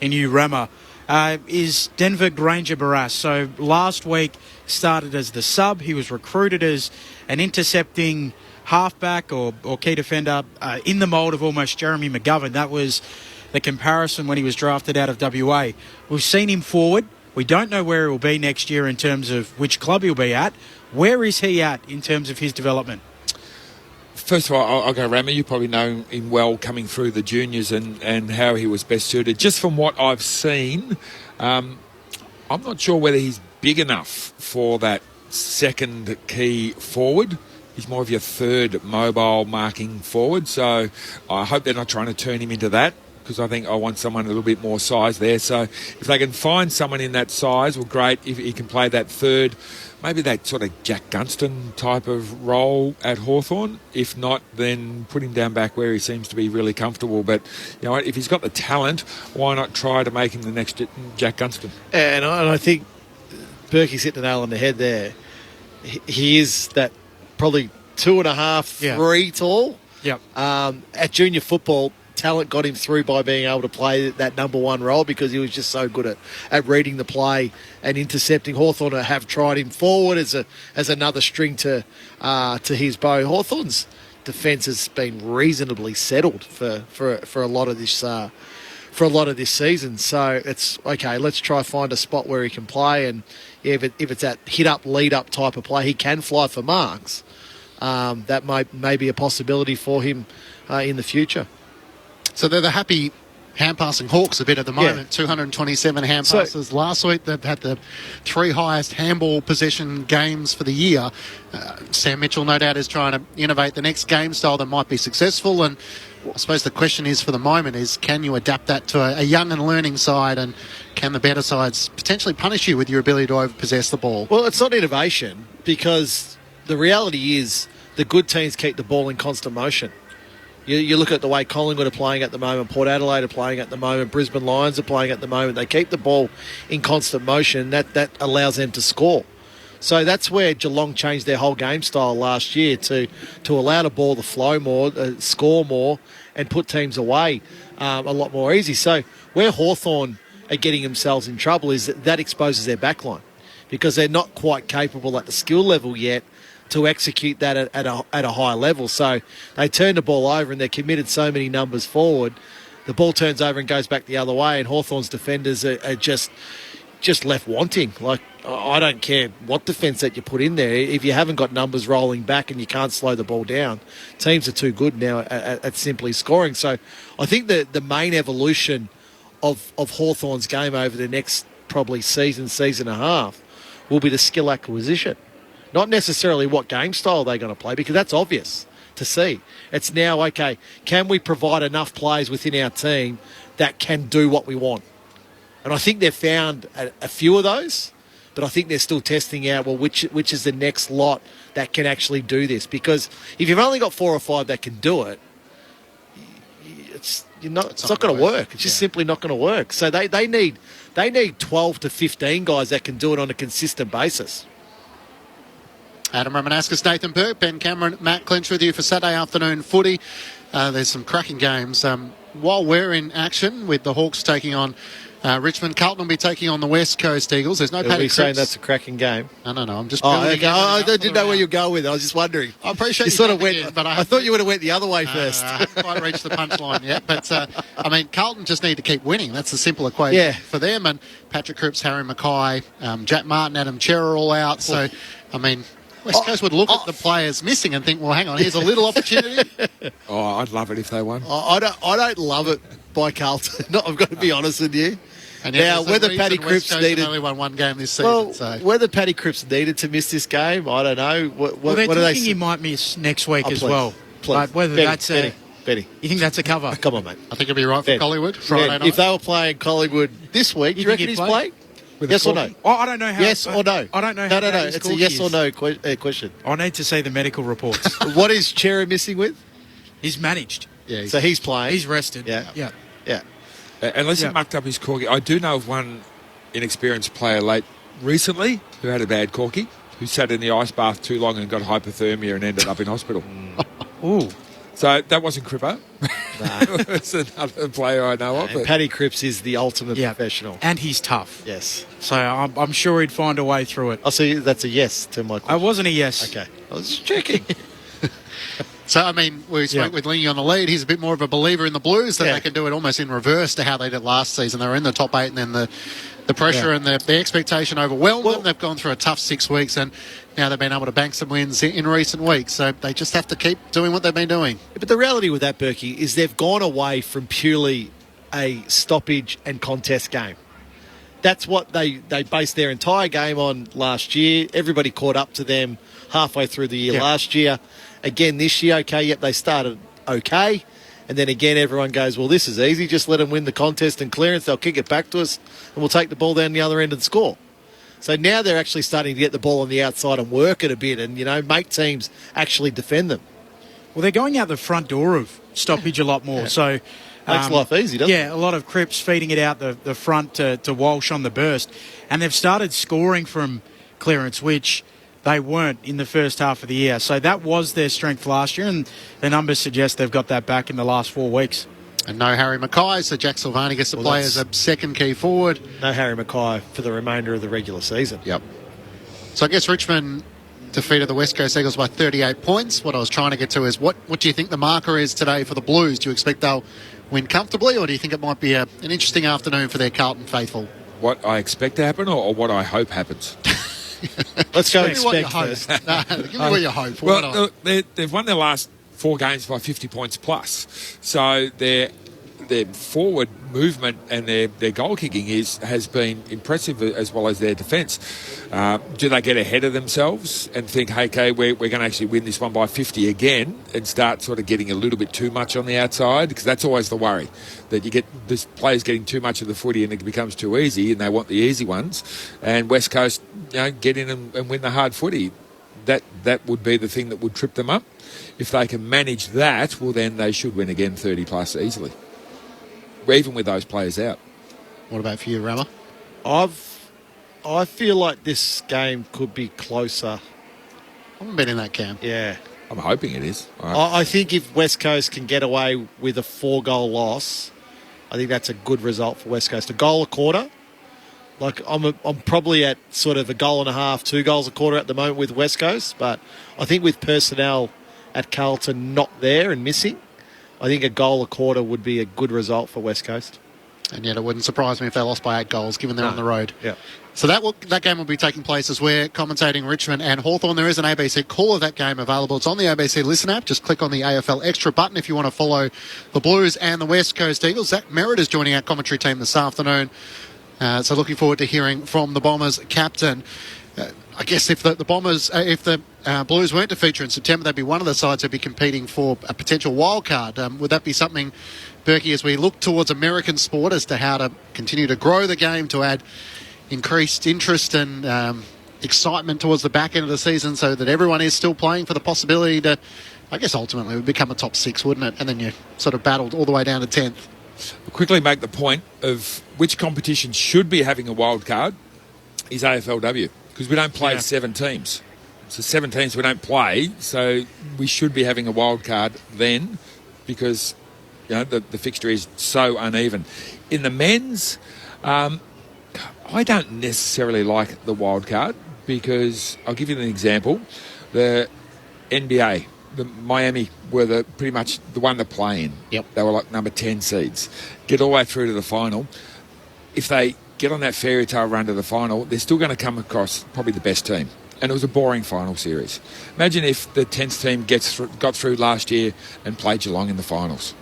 and you, Rama, is Denver Granger-Barras. So last week started as the sub. He was recruited as an intercepting halfback or key defender in the mould of almost Jeremy McGovern. That was the comparison when he was drafted out of WA. We've seen him forward. We don't know where he will be next year in terms of which club he'll be at. Where is he at in terms of his development? First of all, I'll go Rama. You probably know him well coming through the juniors and how he was best suited. Just from what I've seen, I'm not sure whether he's big enough for that second key forward. He's more of your third mobile marking forward. So I hope they're not trying to turn him into that, because I think I want someone a little bit more size there. So if they can find someone in that size, well, great. If he can play that third, maybe that sort of Jack Gunston type of role at Hawthorn. If not, then put him down back where he seems to be really comfortable. But you know, if he's got the talent, why not try to make him the next Jack Gunston? And I think Berkey's hit the nail on the head there. He is that probably 2.5, 3 tall. Yep. At junior football, talent got him through by being able to play that number one role because he was just so good at reading the play and intercepting. Hawthorn have tried him forward as another string to his bow. Hawthorn's defence has been reasonably settled for a lot of this season. So it's okay. Let's try find a spot where he can play, and if it's that hit up, lead up type of play, he can fly for marks. That may be a possibility for him in the future. So they're the happy hand-passing Hawks a bit at the moment. 227 hand passes last week. They've had the 3 highest handball possession games for the year. Sam Mitchell, no doubt, is trying to innovate the next game style that might be successful. And I suppose the question is for the moment is, can you adapt that to a young and learning side, and can the better sides potentially punish you with your ability to overpossess the ball? Well, it's not innovation, because the reality is the good teams keep the ball in constant motion. You look at the way Collingwood are playing at the moment, Port Adelaide are playing at the moment, Brisbane Lions are playing at the moment. They keep the ball in constant motion. That allows them to score. So that's where Geelong changed their whole game style last year to allow the ball to flow more, score more, and put teams away a lot more easy. So where Hawthorn are getting themselves in trouble is that exposes their backline, because they're not quite capable at the skill level yet to execute that at a high level. So they turn the ball over and they're committed so many numbers forward. The ball turns over and goes back the other way, and Hawthorn's defenders are just left wanting. Like, I don't care what defence that you put in there. If you haven't got numbers rolling back and you can't slow the ball down, teams are too good now at simply scoring. So I think the main evolution of Hawthorn's game over the next probably season and a half will be the skill acquisition. Not necessarily what game style they're going to play, because that's obvious to see. It's now, okay, can we provide enough players within our team that can do what we want? And I think they've found a few of those, But I think they're still testing out, well, which is the next lot that can actually do this. Because if you've only got 4 or 5 that can do it, it's not going to work. It's just simply not going to work. So they need 12 to 15 guys that can do it on a consistent basis. Adam Romanascus, Nathan Burke, Ben Cameron, Matt Clinch with you for Saturday afternoon footy. There's some cracking games. While we're in action with the Hawks taking on Richmond, Carlton will be taking on the West Coast Eagles. There's no Paddy Cripps. Saying that's a cracking game. No. I'm just. Okay. I didn't know where you go with it. I was just wondering. I appreciate you sort of went. In, but I thought you would have went the other way first. I haven't quite reached the punchline yet. But Carlton just need to keep winning. That's the simple equation for them. And Patrick Cripps, Harry Mackay, Jack Martin, Adam Cherra all out. So, West Coast would look at the players missing and think, well, hang on, here's a little opportunity. I'd love it if they won. I don't love it by Carlton. No, I've got to be honest with you. And now, whether Paddy Cripps needed only won one game this season. Whether Paddy Cripps needed to miss this game, I don't know. What they're thinking he might miss next week as well. Please. But whether Betty. You think that's a cover? Come on, mate. I think it'll be right for Collingwood Friday night. If they were playing Collingwood this week, you reckon he's playing? Yes or no? Oh, I don't know how. Yes or no? I don't know. No. It's a yes or no question. I need to see the medical reports. What is Cherra missing with? He's managed. Yeah. So he's playing. He's rested. Yeah. Unless he mucked up his corky. I do know of one inexperienced player late recently who had a bad corky, who sat in the ice bath too long and got hypothermia and ended up in hospital. Ooh. So that wasn't Cripper. It's another player I know of. Paddy Cripps is the ultimate professional. And he's tough. Yes. So I'm sure he'd find a way through it. I'll see. That's a yes to my question. I wasn't a yes. Okay. I was just checking. So, we spoke with Lingy on the lead. He's a bit more of a believer in the Blues, that they can do it almost in reverse to how they did last season. They were in the top 8 and then the pressure and the expectation overwhelmed them. They've gone through a tough 6 weeks and now they've been able to bank some wins in recent weeks. So they just have to keep doing what they've been doing. But the reality with that, Berkey, is they've gone away from purely a stoppage and contest game. That's what they based their entire game on last year. Everybody caught up to them halfway through the year last year. Again, this year, they started okay. And then again, everyone goes, well, this is easy. Just let them win the contest and clearance. They'll kick it back to us and we'll take the ball down the other end and score. So now they're actually starting to get the ball on the outside and work it a bit and, make teams actually defend them. Well, they're going out the front door of stoppage a lot more. So makes life easy, doesn't it? Yeah, a lot of Cripps feeding it out the front to Walsh on the burst. And they've started scoring from clearance, which they weren't in the first half of the year. So that was their strength last year, and the numbers suggest they've got that back in the last 4 weeks. And no Harry Mackay, so Jack Silvani gets to play as a second key forward. No Harry Mackay for the remainder of the regular season. Yep. So I guess Richmond defeated the West Coast Eagles by 38 points. What I was trying to get to is what do you think the marker is today for the Blues? Do you expect they'll win comfortably, or do you think it might be an interesting afternoon for their Carlton faithful? What I expect to happen or what I hope happens? Let's go expect first. Give me what you hope. Well, they've won their last 4 games by 50 points plus. So their forward movement and their goal kicking has been impressive, as well as their defence. Do they get ahead of themselves and think, hey, okay, we're going to actually win this one by 50 again, and start sort of getting a little bit too much on the outside? Because that's always the worry, that you get this players getting too much of the footy and it becomes too easy and they want the easy ones. And West Coast, get in and win the hard footy. That would be the thing that would trip them up. If they can manage that, well, then they should win again 30 plus easily, even with those players out. What about for you, Rama? I feel like this game could be closer. I haven't been in that camp. Yeah. I'm hoping it is. I think if West Coast can get away with a 4-goal loss, I think that's a good result for West Coast. A goal a quarter. Like I'm probably at sort of a goal and a half, 2 goals a quarter at the moment with West Coast, but I think with personnel at Carlton not there and missing, I think a goal a quarter would be a good result for West Coast. And yet it wouldn't surprise me if they lost by 8 goals, given they're on the road. Yeah. So that game will be taking place as we're commentating Richmond and Hawthorn. There is an ABC call of that game available. It's on the ABC Listen app. Just click on the AFL Extra button if you want to follow the Blues and the West Coast Eagles. Zach Merritt is joining our commentary team this afternoon. So looking forward to hearing from the Bombers captain. I guess if the Bombers, if the Blues weren't to feature in September, they'd be one of the sides who'd be competing for a potential wild card. Would that be something, Berkey, as we look towards American sport, as to how to continue to grow the game, to add increased interest and excitement towards the back end of the season, so that everyone is still playing for the possibility to, I guess, ultimately would become a top 6, wouldn't it? And then you sort of battled all the way down to 10th. I'll quickly make the point of which competition should be having a wild card is AFLW, because we don't play 7 teams. So 7 teams we don't play, so we should be having a wild card then, because the fixture is so uneven. In the men's, I don't necessarily like the wild card, because I'll give you an example. The NBA, the Miami were pretty much the one to play in. Yep. They were like number 10 seeds. Get all the way through to the final. If they get on that fairy tale run to the final, they're still going to come across probably the best team. And it was a boring final series. Imagine if the 10th team got through last year and played Geelong in the finals,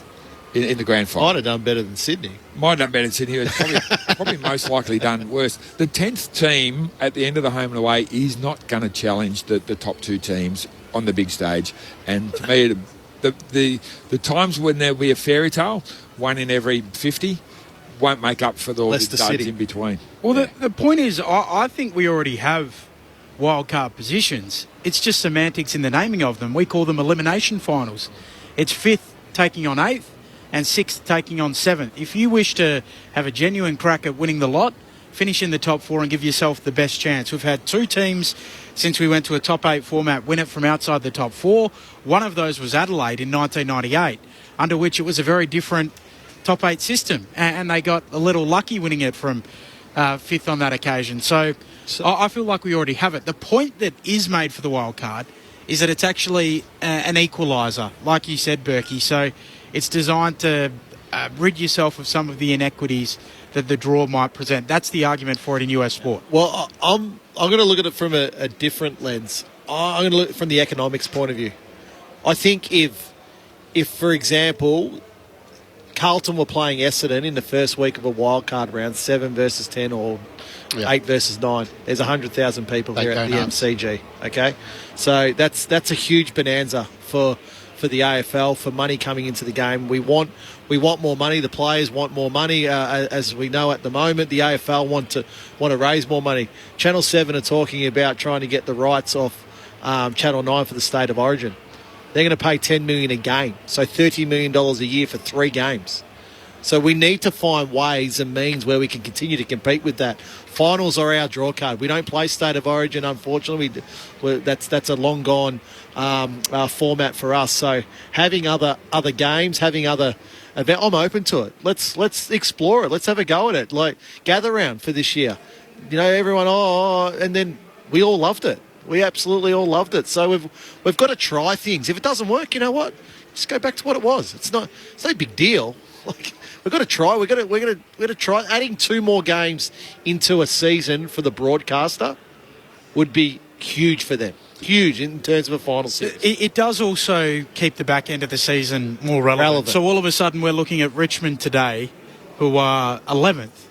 in the grand final. Might have done better than Sydney. Might have done better than Sydney. It's probably most likely done worse. The 10th team at the end of the home and away is not going to challenge the top 2 teams on the big stage. And to me, the times when there'll be a fairy tale, 1 in every 50, won't make up for all the duds in between. Well, the point is, I think we already have wildcard positions. It's just semantics in the naming of them. We call them elimination finals. It's 5th taking on 8th and 6th taking on 7th. If you wish to have a genuine crack at winning the lot, finish in the top 4 and give yourself the best chance. We've had 2 teams since we went to a top 8 format win it from outside the top 4. One of those was Adelaide in 1998, under which it was a very different top 8 system, and they got a little lucky winning it from 5th on that occasion. So I feel like we already have it. The point that is made for the wild card is that it's actually an equaliser, like you said, Berkey. So it's designed to rid yourself of some of the inequities that the draw might present. That's the argument for it in US sport. Well, I'm going to look at it from a different lens. I'm going to look from the economics point of view. I think if for example, Carlton were playing Essendon in the first week of a wildcard round, 7 versus 10 or 8 versus 9, there's 100,000 people here at the MCG. Okay, so that's a huge bonanza for the AFL, for money coming into the game. We want more money. The players want more money, as we know at the moment. The AFL want to raise more money. Channel 7 are talking about trying to get the rights off Channel 9 for the State of Origin. They're going to pay $10 million a game, so $30 million a year for 3 games. So we need to find ways and means where we can continue to compete with that. Finals are our draw card. We don't play State of Origin, unfortunately. That's a long gone format for us. So having other games, having other events, I'm open to it. Let's explore it. Let's have a go at it. Like, gather round for this year. Everyone, and then we all loved it. We absolutely all loved it. So we've got to try things. If it doesn't work, you know what? Just go back to what it was. It's no big deal. Like, we've got to try. We're going to try. Adding 2 more games into a season for the broadcaster would be huge for them. Huge in terms of a final series. It does also keep the back end of the season more relevant. So all of a sudden we're looking at Richmond today, who are 11th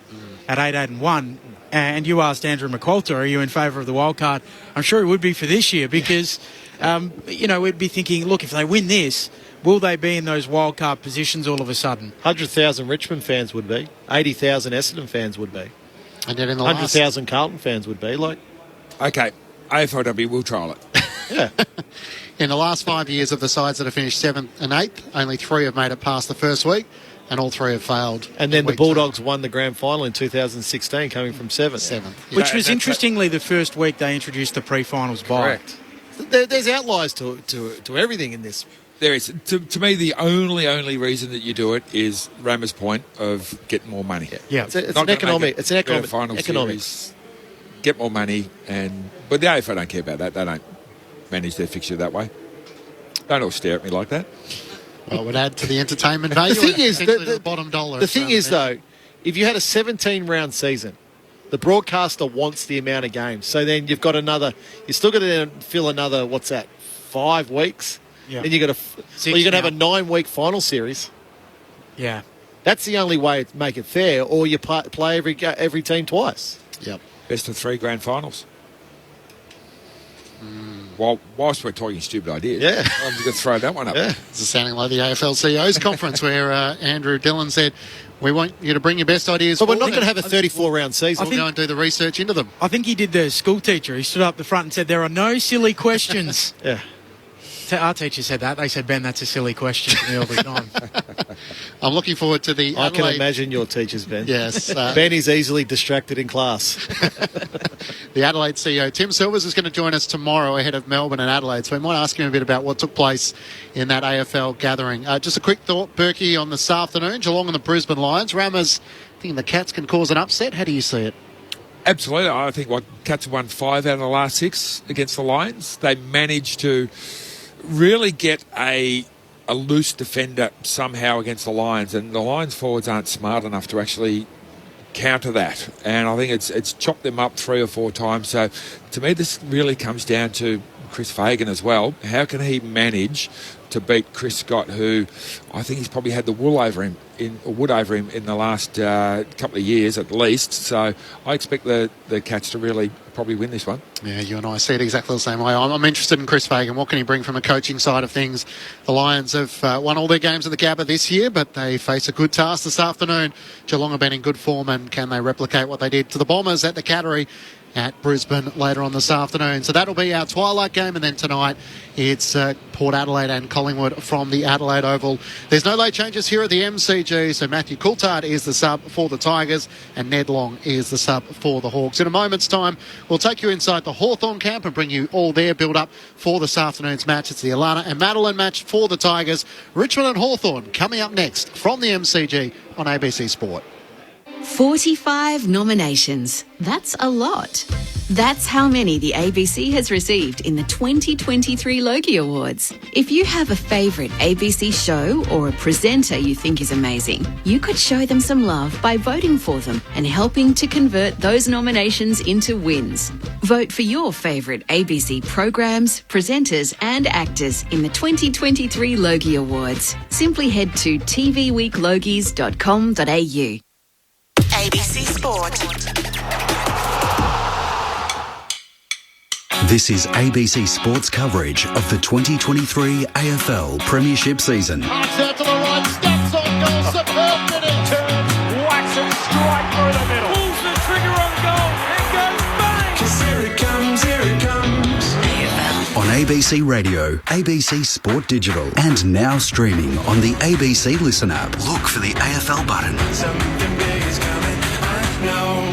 at 8-1. And you asked Andrew McQualter, are you in favour of the wild card? I'm sure he would be for this year because, we'd be thinking, look, if they win this, will they be in those wild card positions all of a sudden? 100,000 Richmond fans would be. 80,000 Essendon fans would be. And then in the 100,000 Carlton fans would be. Okay, AFLW will trial it. Yeah. In the last 5 years of the sides that have finished 7th and 8th, only 3 have made it past the first week. And all 3 have failed. And then the Bulldogs won the grand final in 2016, coming from 7th. Yeah. Which was interestingly the first week they introduced the pre-finals bye. Correct. There's outliers to everything in this. There is. To me, the only reason that you do it is Rama's point of getting more money. Yeah. It's an economic final economics. Series, get more money, but the AFL don't care about that. They don't manage their fixture that way. Don't all stare at me like that. Well, it would add to the entertainment value. The thing is, the bottom dollar. The thing is, though, if you had a 17-round season, the broadcaster wants the amount of games. So then you've got you're still going to fill another, 5 weeks? Yeah. Then you're going to have a 9-week final series. Yeah. That's the only way to make it fair, or you play every team twice. Yep. Best of 3 grand finals. whilst we're talking stupid ideas, Yeah. I'm just going to throw that one up. Yeah. This is sounding like the AFL CEO's conference where Andrew Dillon said, we want you to bring your best ideas But we're not forward. going to have a 34-round season. We'll go and do the research into them. I think he did the school teacher. He stood up the front and said, there are no silly questions. Yeah. Our teacher said that. They said, Ben, that's a silly question to me all the time. I'm looking forward to the I can Adelaide... imagine your teachers, Ben. Yes. Ben is easily distracted in class. The Adelaide CEO, Tim Silvers, is going to join us tomorrow ahead of Melbourne and Adelaide. So we might ask him a bit about what took place in that AFL gathering. Just a quick thought, Berkey, on this afternoon. Geelong and the Brisbane Lions. Rammers, thinking the Cats can cause an upset. How do you see it? Absolutely. I think Cats have won 5 out of the last 6 against the Lions. They managed to really get a loose defender somehow against the Lions, and the Lions forwards aren't smart enough to actually counter that, and I think it's chopped them up 3 or 4 times. So to me this really comes down to Chris Fagan as well. How can he manage to beat Chris Scott, who I think he's probably had the wood over him in the last couple of years at least. So I expect the Cats to really probably win this one. Yeah, you and I see it exactly the same way. I'm interested in Chris Fagan. What can he bring from a coaching side of things? The Lions have won all their games at the Gabba this year, but they face a good task this afternoon. Geelong have been in good form, and can they replicate what they did to the Bombers at the Cattery at Brisbane later on this afternoon? So that'll be our twilight game, and then tonight it's Port Adelaide and Collingwood from the Adelaide Oval. There's no late changes here at the MCG, so Matthew Coulthard is the sub for the Tigers and Ned Long is the sub for the Hawks. In a moment's time, we'll take you inside the Hawthorn camp and bring you all their build-up for this afternoon's match. It's the Alana and Madeline match for the Tigers. Richmond and Hawthorn coming up next from the MCG on ABC Sport. 45 nominations. That's a lot. That's how many the ABC has received in the 2023 Logie Awards. If you have a favourite ABC show or a presenter you think is amazing, you could show them some love by voting for them and helping to convert those nominations into wins. Vote for your favourite ABC programs, presenters and actors in the 2023 Logie Awards. Simply head to tvweeklogies.com.au. ABC Sport. This is ABC Sports coverage of the 2023 AFL Premiership season. Arcs out to the right, steps on goal, superb finish. Turns, whacks it straight through the middle. Pulls the trigger on goal, and goes bang. 'Cause here it comes, here it comes. On ABC Radio, ABC Sport Digital, and now streaming on the ABC Listen app. Look for the AFL button. Something big is coming, I know.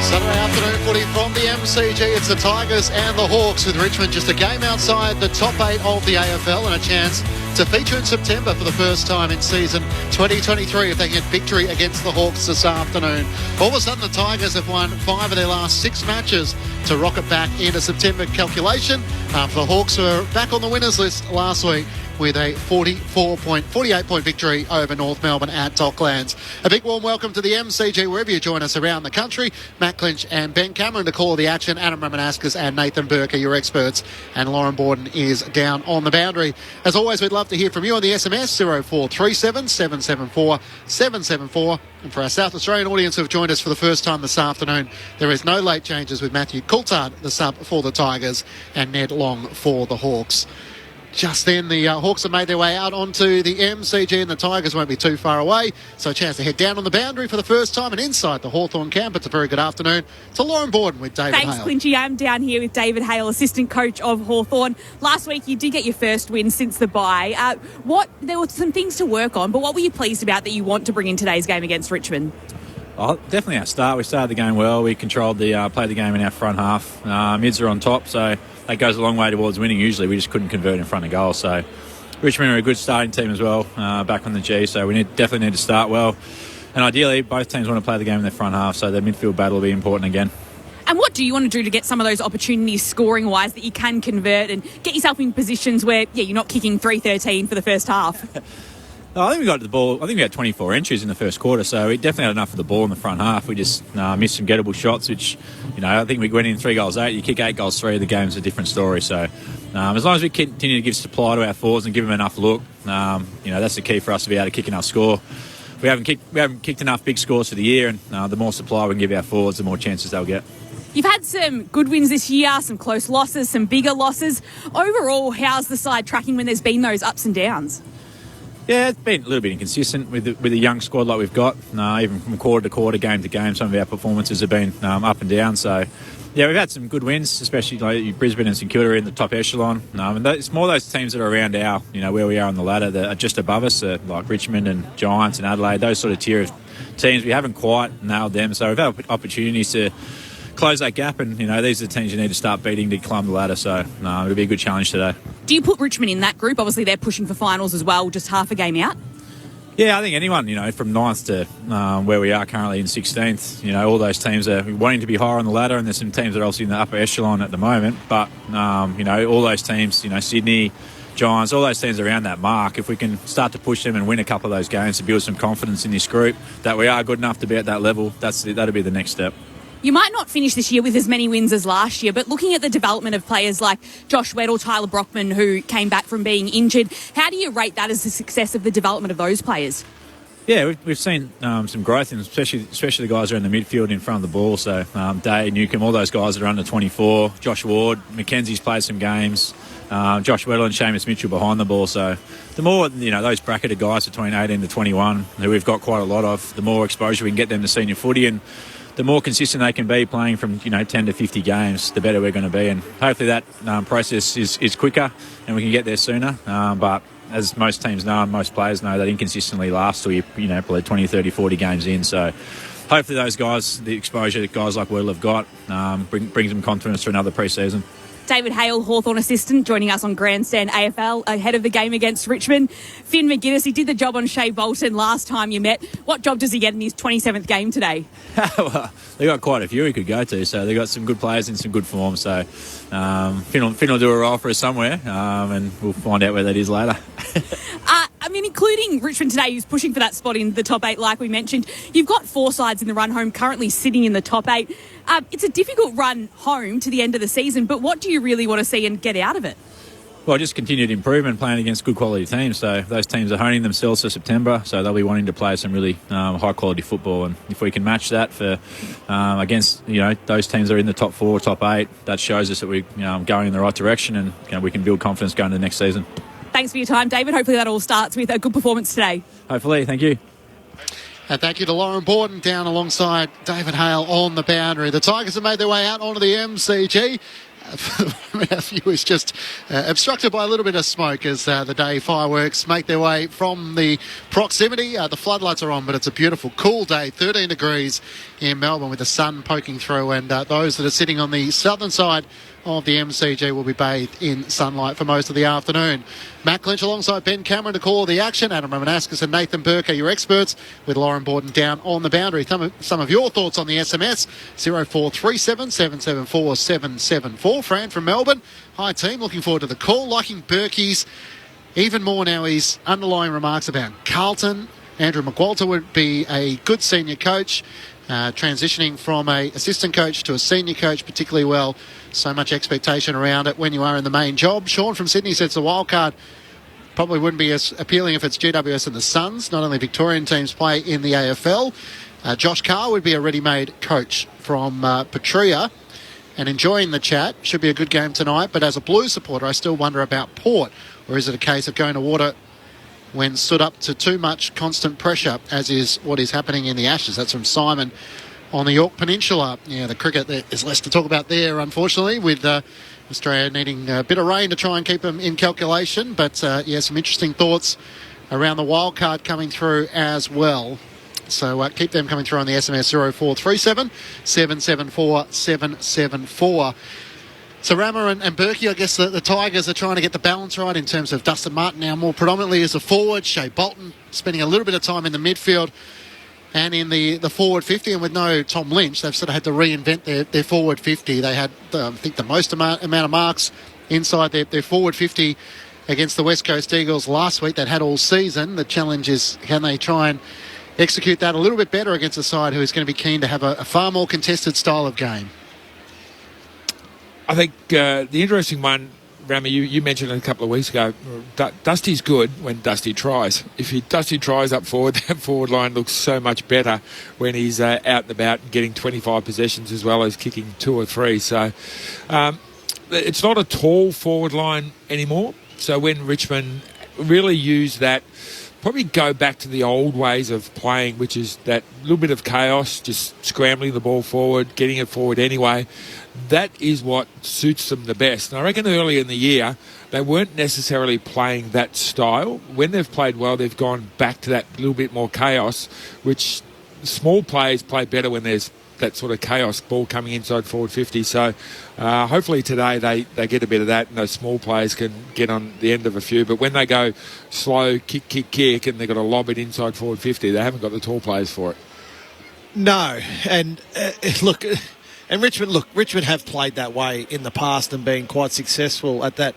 Saturday afternoon footy from the MCG. It's the Tigers and the Hawks, with Richmond just a game outside the top 8 of the AFL and a chance to feature in September for the first time in season 2023 if they get victory against the Hawks this afternoon. All of a sudden the Tigers have won 5 of their last 6 matches to rocket back into September calculation after the Hawks were back on the winners list last week with a 48-point victory over North Melbourne at Docklands. A big warm welcome to the MCG wherever you join us around the country. Matt Clinch and Ben Cameron to call the action. Adam Ramanaskas and Nathan Burke are your experts, and Lauren Borden is down on the boundary. As always, we'd love to hear from you on the SMS 0437 774 774. And for our South Australian audience who have joined us for the first time this afternoon, there is no late changes with Matthew Coulthard, the sub for the Tigers, and Ned Long for the Hawks. Just then, the Hawks have made their way out onto the MCG, and the Tigers won't be too far away. So a chance to head down on the boundary for the first time and inside the Hawthorn camp. It's a very good afternoon to Lauren Borden with David Hale. Thanks, Clinchy. I'm down here with David Hale, assistant coach of Hawthorn. Last week, you did get your first win since the bye. There were some things to work on, but what were you pleased about that you want to bring in today's game against Richmond? Oh, definitely our start. We started the game well. We controlled played the game in our front half. Mids are on top, so that goes a long way towards winning usually. We just couldn't convert in front of goal. So Richmond are a good starting team as well, back on the G, so we definitely need to start well. And ideally, both teams want to play the game in their front half, so their midfield battle will be important again. And what do you want to do to get some of those opportunities scoring-wise that you can convert and get yourself in positions where, you're not kicking 3-13 for the first half? I think we got the ball. I think we had 24 entries in the first quarter, so we definitely had enough of the ball in the front half. We just missed some gettable shots, which, I think we went in 3 goals 8. You kick 8 goals 3, the game's a different story. So as long as we continue to give supply to our forwards and give them enough look, that's the key for us to be able to kick enough score. We haven't kicked enough big scores for the year, and the more supply we can give our forwards, the more chances they'll get. You've had some good wins this year, some close losses, some bigger losses. Overall, how's the side tracking when there's been those ups and downs? Yeah, it's been a little bit inconsistent with the young squad like we've got. Even from quarter to quarter, game to game, some of our performances have been up and down. So, yeah, we've had some good wins, especially like Brisbane and St Kilda are in the top echelon. And it's more those teams that are around where we are on the ladder that are just above us, like Richmond and Giants and Adelaide, those sort of tier of teams. We haven't quite nailed them, so we've had opportunities to close that gap, and these are the teams you need to start beating to climb the ladder. So it'll be a good challenge today. Do you put Richmond in that group? Obviously, they're pushing for finals as well, just half a game out. Yeah, I think anyone, from 9th to where we are currently in 16th, all those teams are wanting to be higher on the ladder, and there's some teams that are also in the upper echelon at the moment. But, all those teams, Sydney, Giants, all those teams around that mark, if we can start to push them and win a couple of those games to build some confidence in this group that we are good enough to be at that level, that'll be the next step. You might not finish this year with as many wins as last year, but looking at the development of players like Josh Weddle, Tyler Brockman, who came back from being injured, how do you rate that as the success of the development of those players? Yeah, we've seen some growth, and especially the guys who are in the midfield in front of the ball. So Day, Newcomb, all those guys that are under 24. Josh Ward, Mackenzie's played some games. Josh Weddle and Seamus Mitchell behind the ball. So the more, those bracketed guys between 18 to 21, who we've got quite a lot of, the more exposure we can get them to senior footy, and the more consistent they can be playing from 10 to 50 games, the better we're going to be. And hopefully that process is quicker and we can get there sooner. But as most teams know and most players know, that inconsistently lasts till you play 20, 30, 40 games in. So hopefully those guys, the exposure that guys like Weddle have got, brings them confidence for another pre-season. David Hale, Hawthorn assistant, joining us on Grandstand AFL ahead of the game against Richmond. Finn McGuinness, he did the job on Shea Bolton last time you met. What job does he get in his 27th game today? Well, they got quite a few he could go to, so they got some good players in some good form. So Finn will do a role for us somewhere, and we'll find out where that is later. Including Richmond today, who's pushing for that spot in the top 8, like we mentioned. You've got 4 sides in the run home currently sitting in the top 8. It's a difficult run home to the end of the season, but what do you really want to see and get out of it? Well, just continued improvement, playing against good quality teams. So those teams are honing themselves for September, so they'll be wanting to play some really high quality football. And if we can match that for against those teams that are in the top 4, top 8, that shows us that we're going in the right direction, and we can build confidence going into the next season. Thanks for your time, David. Hopefully that all starts with a good performance today. Hopefully, thank you. And thank you to Lauren Borden down alongside David Hale on the boundary. The Tigers have made their way out onto the MCG. Our view is just obstructed by a little bit of smoke as the day fireworks make their way from the proximity. The floodlights are on, but it's a beautiful, cool day, 13 degrees in Melbourne with the sun poking through, and those that are sitting on the southern side of the MCG will be bathed in sunlight for most of the afternoon. Matt Clinch alongside Ben Cameron to call the action. Adam Romanascus and Nathan Burke are your experts, with Lauren Borden down on the boundary. Some of your thoughts on the SMS, 0437 774 774. Fran from Melbourne. Hi team, looking forward to the call. Liking Burke's even more now. His underlying remarks about Carlton. Andrew McQualter would be a good senior coach. Transitioning from a assistant coach to a senior coach particularly well. So much expectation around it when you are in the main job. Sean from Sydney says the wild card probably wouldn't be as appealing if it's GWS and the Suns. Not only Victorian teams play in the AFL. Josh Carr would be a ready-made coach from Petria. And enjoying the chat. Should be a good game tonight. But as a Blues supporter, I still wonder about Port. Or is it a case of going to water when stood up to too much constant pressure, as is what is happening in the Ashes? That's from Simon on the York Peninsula. Yeah, the cricket, there is less to talk about there, unfortunately, with Australia needing a bit of rain to try and keep them in calculation. But, some interesting thoughts around the wild card coming through as well. So keep them coming through on the SMS 0437 774 774. So Rama and Berkey, I guess the Tigers are trying to get the balance right in terms of Dustin Martin now more predominantly as a forward. Shea Bolton spending a little bit of time in the midfield and in the forward 50. And with no Tom Lynch, they've sort of had to reinvent their forward 50. They had, I think, the most amount of marks inside their forward 50 against the West Coast Eagles last week. They'd had all season. The challenge is, can they try and execute that a little bit better against a side who is going to be keen to have a far more contested style of game? I think the interesting one Rami, you mentioned it a couple of weeks ago, Dusty's good when Dusty tries. If Dusty tries up forward, that forward line looks so much better when he's out and about and getting 25 possessions as well as kicking 2 or 3. So it's not a tall forward line anymore. So when Richmond really use that, probably go back to the old ways of playing, which is that little bit of chaos, just scrambling the ball forward, getting it forward anyway. That is what suits them the best. And I reckon early in the year, they weren't necessarily playing that style. When they've played well, they've gone back to that little bit more chaos, which small players play better when there's that sort of chaos ball coming inside forward 50. So hopefully today they get a bit of that and those small players can get on the end of a few. But when they go slow, kick, and they've got to lob it inside forward 50, they haven't got the tall players for it. No, and Richmond have played that way in the past and been quite successful at that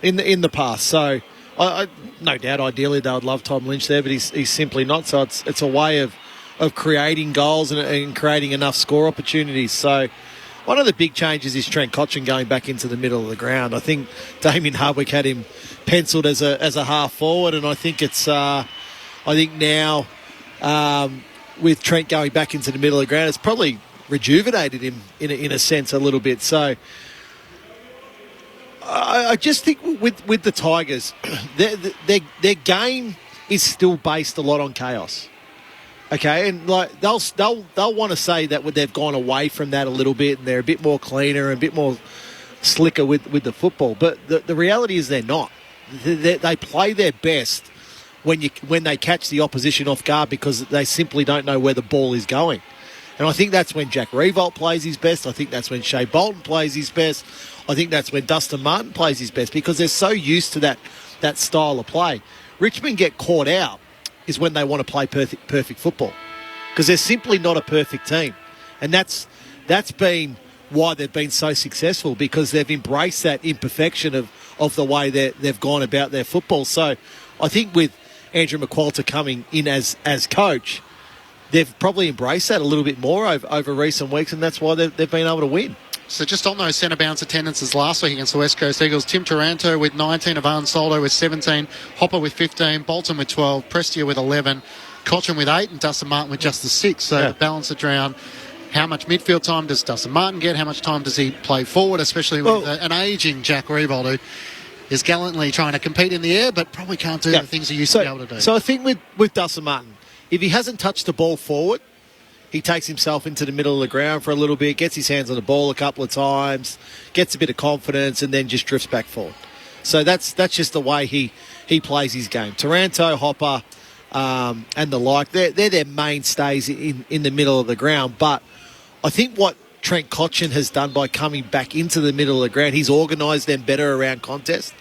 in the past. So I no doubt, ideally they would love Tom Lynch there, but he's simply not. So it's a way of creating goals and creating enough score opportunities. So one of the big changes is Trent Cotchin going back into the middle of the ground. I think Damien Hardwick had him penciled as a half forward, and I think it's now with Trent going back into the middle of the ground, it's probably rejuvenated him in a sense a little bit. So I just think with the Tigers, their game is still based a lot on chaos. Okay, and like they'll want to say that they've gone away from that a little bit and they're a bit more cleaner and a bit more slicker with the football. But the reality is they're not. They play their best when they catch the opposition off guard because they simply don't know where the ball is going. And I think that's when Jack Revolt plays his best. I think that's when Shea Bolton plays his best. I think that's when Dustin Martin plays his best because they're so used to that style of play. Richmond get caught out is when they want to play perfect football because they're simply not a perfect team. And that's been why they've been so successful because they've embraced that imperfection of the way they've gone about their football. So I think with Andrew McQualter coming in as coach, they've probably embraced that a little bit more over recent weeks, and that's why they've been able to win. So just on those centre bounce attendances last week against the West Coast Eagles, Tim Taranto with 19, Ivan Soldo with 17, Hopper with 15, Bolton with 12, Prestia with 11, Cochrane with 8 and Dustin Martin with just the 6. So to balance it around, how much midfield time does Dustin Martin get? How much time does he play forward, especially with an ageing Jack Revolt who is gallantly trying to compete in the air but probably can't do the things he used to be able to do? So I think with Dustin Martin, if he hasn't touched the ball forward, he takes himself into the middle of the ground for a little bit, gets his hands on the ball a couple of times, gets a bit of confidence, and then just drifts back forward. So that's just the way he plays his game. Taranto, Hopper, and the like, they're their mainstays in the middle of the ground. But I think what Trent Cotchin has done by coming back into the middle of the ground, he's organised them better around contest.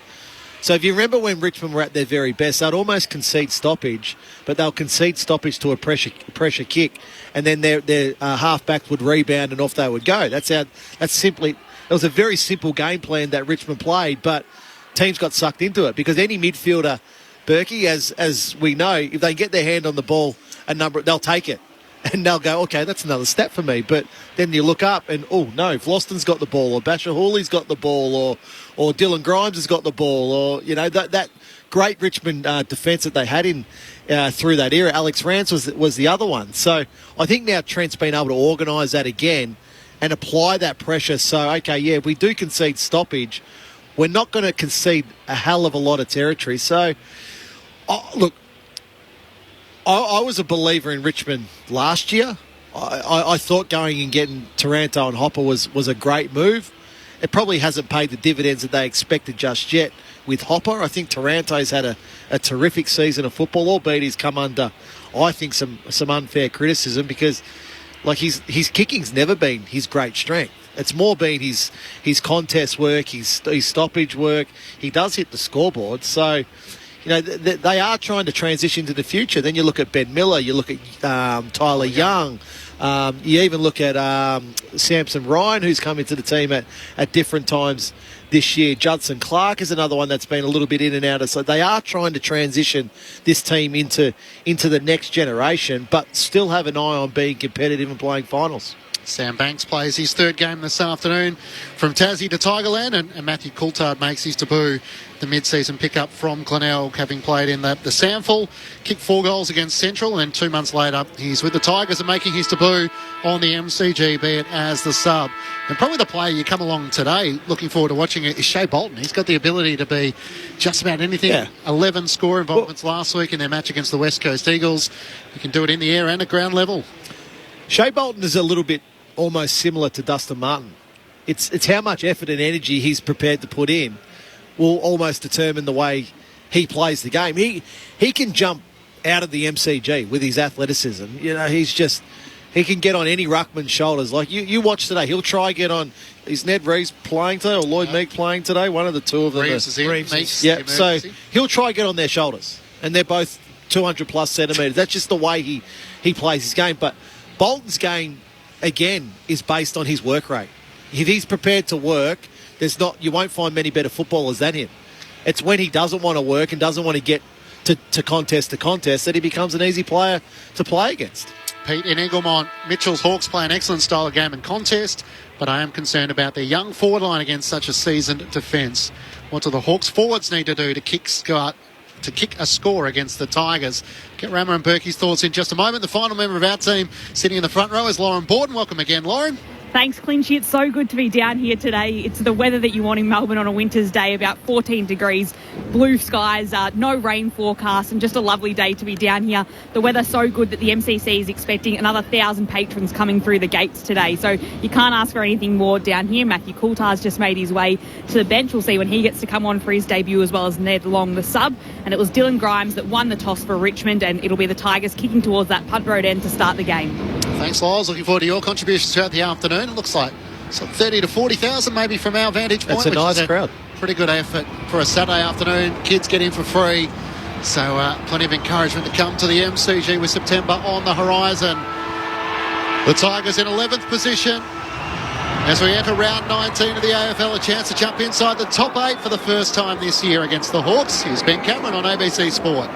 So if you remember when Richmond were at their very best, they'd almost concede stoppage, but they'll concede stoppage to a pressure kick, and then their halfbacks would rebound and off they would go. It was a very simple game plan that Richmond played, but teams got sucked into it because any midfielder, Berkey, as we know, if they get their hand on the ball, they'll take it. And they'll go, okay, that's another step for me. But then you look up and, oh, no, Vlosten's got the ball, or Basher Hawley's got the ball, or Dylan Grimes has got the ball, or, that great Richmond defence that they had through that era. Alex Rance was the other one. So I think now Trent's been able to organise that again and apply that pressure. So, okay, yeah, if we do concede stoppage, we're not going to concede a hell of a lot of territory. So, look, I was a believer in Richmond last year. I thought going and getting Taranto and Hopper was a great move. It probably hasn't paid the dividends that they expected just yet with Hopper. I think Taranto's had a terrific season of football, albeit he's come under, I think, some unfair criticism because like his kicking's never been his great strength. It's more been his contest work, his stoppage work. He does hit the scoreboard, so they are trying to transition to the future. Then you look at Ben Miller, you look at Tyler Young, you even look at Samson Ryan, who's come into the team at different times this year. Judson Clark is another one that's been a little bit in and out. So they are trying to transition this team into the next generation, but still have an eye on being competitive and playing finals. Sam Banks plays his third game this afternoon from Tassie to Tigerland, and Matthew Coulthard makes his debut, the mid-season pickup from Glenelg, having played in the Samful, kicked 4 goals against Central, and 2 months later he's with the Tigers and making his debut on the MCG, be it as the sub. And probably the player you come along today looking forward to watching it is Shea Bolton. He's got the ability to be just about anything. Yeah. 11 score involvements last week in their match against the West Coast Eagles. He can do it in the air and at ground level. Shea Bolton is a little bit almost similar to Dustin Martin. It's how much effort and energy he's prepared to put in will almost determine the way he plays the game. He can jump out of the MCG with his athleticism. You know, he can get on any ruckman's shoulders. Like you watch today, he'll try get on. Is Ned Reeves playing today or Lloyd Meek playing today? One of the two of them. Reeves is in. Meek's yeah, so he'll try get on their shoulders, and they're both 200 plus centimetres. That's just the way he plays his game. But Bolton's game, again, is based on his work rate. If he's prepared to work, you won't find many better footballers than him. It's when he doesn't want to work and doesn't want to get to contest that he becomes an easy player to play against. Pete in Eaglemont, Mitchell's Hawks play an excellent style of game and contest, but I am concerned about their young forward line against such a seasoned defence. What do the Hawks forwards need to do to kick a score against the Tigers? Get Rammer and Berkey's thoughts in just a moment. The final member of our team sitting in the front row is Lauren Borden. Welcome again, Lauren. Thanks, Clinchy. It's so good to be down here today. It's the weather that you want in Melbourne on a winter's day, about 14 degrees, blue skies, no rain forecast, and just a lovely day to be down here. The weather's so good that the MCC is expecting another 1,000 patrons coming through the gates today. So you can't ask for anything more down here. Matthew Coulthard's just made his way to the bench. We'll see when he gets to come on for his debut, as well as Ned Long, the sub. And it was Dylan Grimes that won the toss for Richmond, and it'll be the Tigers kicking towards that punt road end to start the game. Thanks, Lyles. Looking forward to your contributions throughout the afternoon. It looks like 30 to 40,000 maybe from our vantage point. That's a nice crowd. Pretty good effort for a Saturday afternoon. Kids get in for free. So plenty of encouragement to come to the MCG with September on the horizon. The Tigers in 11th position. As we enter round 19 of the AFL, a chance to jump inside the top 8 for the first time this year against the Hawks. Here's Ben Cameron on ABC Sport.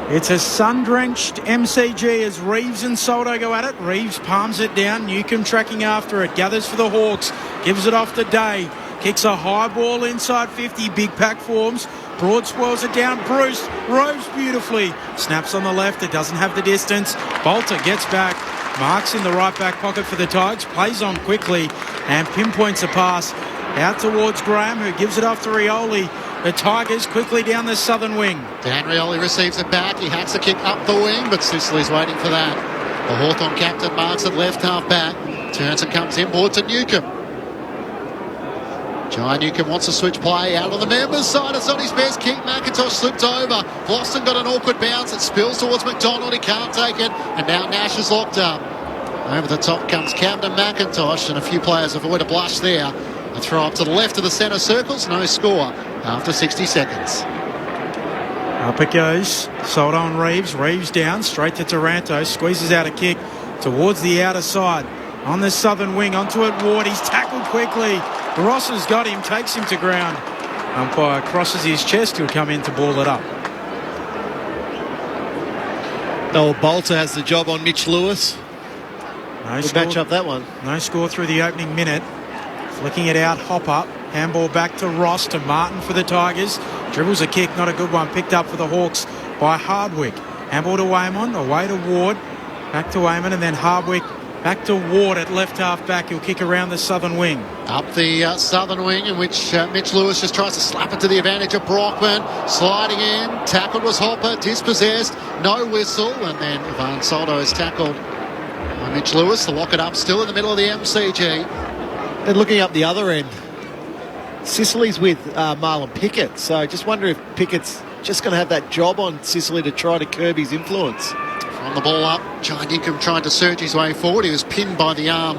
It's a sun-drenched MCG as Reeves and Soldo go at it. Reeves palms it down. Newcombe tracking after it. Gathers for the Hawks. Gives it off to Day. Kicks a high ball inside 50. Big pack forms. Broad spoils it down. Bruce roves beautifully. Snaps on the left. It doesn't have the distance. Bolter gets back. Marks in the right back pocket for the Tigers. Plays on quickly and pinpoints a pass out towards Graham, who gives it off to Rioli. The Tigers quickly down the southern wing. Dan Rioli receives it back. He hacks a kick up the wing, but Sicily's waiting for that. The Hawthorn captain marks at left half back. Turns and comes inboard to Newcombe. Jai Newcombe wants to switch play out on the members' side. It's not his best kick. McIntosh slipped over. Boston got an awkward bounce. It spills towards McDonald. He can't take it. And now Nash is locked up. Over the top comes Camden McIntosh, and a few players avoid a blush there. A throw up to the left of the centre circles. No score after 60 seconds. Up it goes. Soldo and Reeves. Reeves down. Straight to Taranto. Squeezes out a kick towards the outer side. On the southern wing. Onto it Ward. He's tackled quickly. Ross has got him. Takes him to ground. Umpire crosses his chest. He'll come in to ball it up. Oh, Bolter has the job on Mitch Lewis. No We'll score. match up that one. No score through the opening minute. Flicking it out, hop up. Handball back to Ross, to Martin for the Tigers. Dribbles a kick, not a good one. Picked up for the Hawks by Hardwick. Handball to Waymon, away to Ward. Back to Waymon, and then Hardwick back to Ward at left half back. He'll kick around the southern wing. Up the southern wing, in which Mitch Lewis just tries to slap it to the advantage of Brockman. Sliding in, tackled was Hopper, dispossessed, no whistle, and then Ivan Soldo is tackled by Mitch Lewis to lock it up, still in the middle of the MCG. And looking up the other end, Sicily's with Marlon Pickett, so I just wonder if Pickett's just going to have that job on Sicily to try to curb his influence. From the ball up, Jai Newcombe trying to surge his way forward. He was pinned by the arm,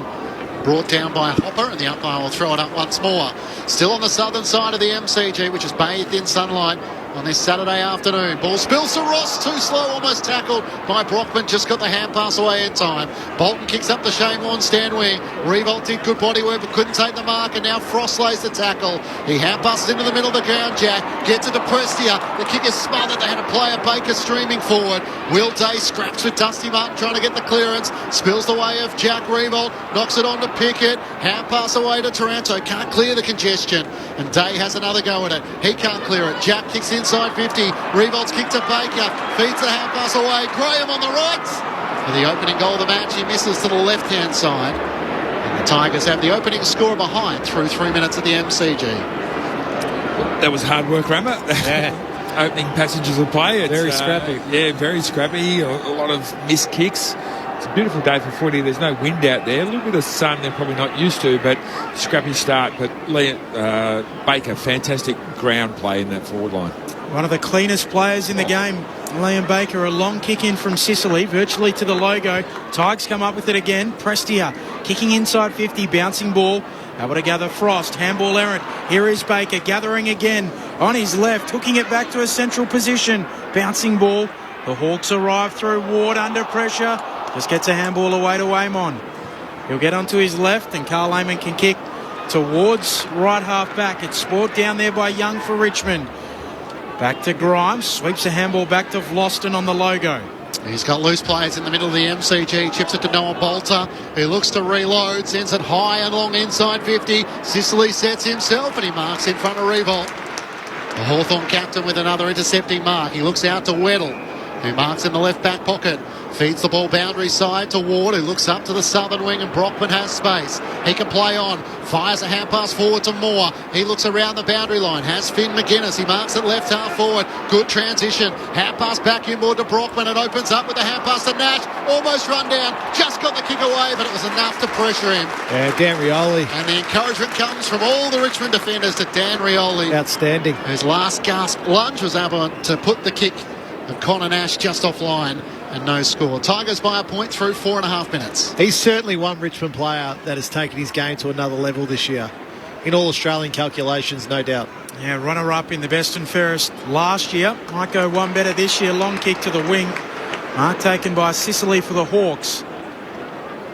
brought down by Hopper, and the umpire will throw it up once more. Still on the southern side of the MCG, which is bathed in sunlight. on this Saturday afternoon. Ball spills to Ross, too slow, almost tackled by Brockman, just got the hand pass away in time. Bolton kicks up the Shane Warne stand wing. Revolt did good body work but couldn't take the mark, and now Frost lays the tackle. He hand passes into the middle of the ground, Jack. Gets it to Prestia. The kick is smothered. They had a player, Baker, streaming forward. Will Day scraps with Dusty Martin trying to get the clearance. Spills the way of Jack Revolt. Knocks it on to Pickett. Hand pass away to Taranto. Can't clear the congestion. And Day has another go at it. He can't clear it. Jack kicks inside 50. Revolt's kick to Baker. Feeds the hand pass away. Graham on the right. For the opening goal of the match, he misses to the left-hand side. And the Tigers have the opening score behind through 3 minutes at the MCG. That was hard work, Rammer. Yeah. Opening passages of play. Very scrappy. Yeah, very scrappy. A lot of missed kicks. It's a beautiful day for footy. There's no wind out there. A little bit of sun they're probably not used to, but scrappy start. But Baker, fantastic ground play in that forward line. One of the cleanest players in the game, Liam Baker. A long kick in from Sicily, virtually to the logo. Tigers come up with it again. Prestia kicking inside 50, bouncing ball. Able to gather Frost, handball errant. Here is Baker gathering again on his left, hooking it back to a central position. Bouncing ball. The Hawks arrive through Ward under pressure. Just gets a handball away to Amon. He'll get onto his left and Carl Amon can kick towards right half back. It's spoiled down there by Young for Richmond. Back to Grimes, sweeps a handball back to Vlosten on the logo. He's got loose players in the middle of the MCG. Chips it to Noah Bolter, who looks to reload, sends it high and long inside 50. Sicily sets himself and he marks in front of Revolt. The Hawthorn captain with another intercepting mark. He looks out to Weddle, who marks in the left back pocket. Feeds the ball boundary side to Ward, who looks up to the southern wing, and Brockman has space. He can play on. Fires a hand pass forward to Moore. He looks around the boundary line. Has Finn McGuinness. He marks it left half forward. Good transition. Hand pass back inboard to Brockman. It opens up with a hand pass to Nash. Almost run down. Just got the kick away, but it was enough to pressure him. Yeah, Dan Rioli. And the encouragement comes from all the Richmond defenders to Dan Rioli. Outstanding. His last gasp lunge was able to put the kick of Connor Nash just offline. And no score. Tigers by a point through 4.5 minutes. He's certainly one Richmond player that has taken his game to another level this year. In all Australian calculations, no doubt. Yeah, runner-up in the best and fairest last year. Might go one better this year. Long kick to the wing. Mark taken by Sicily for the Hawks.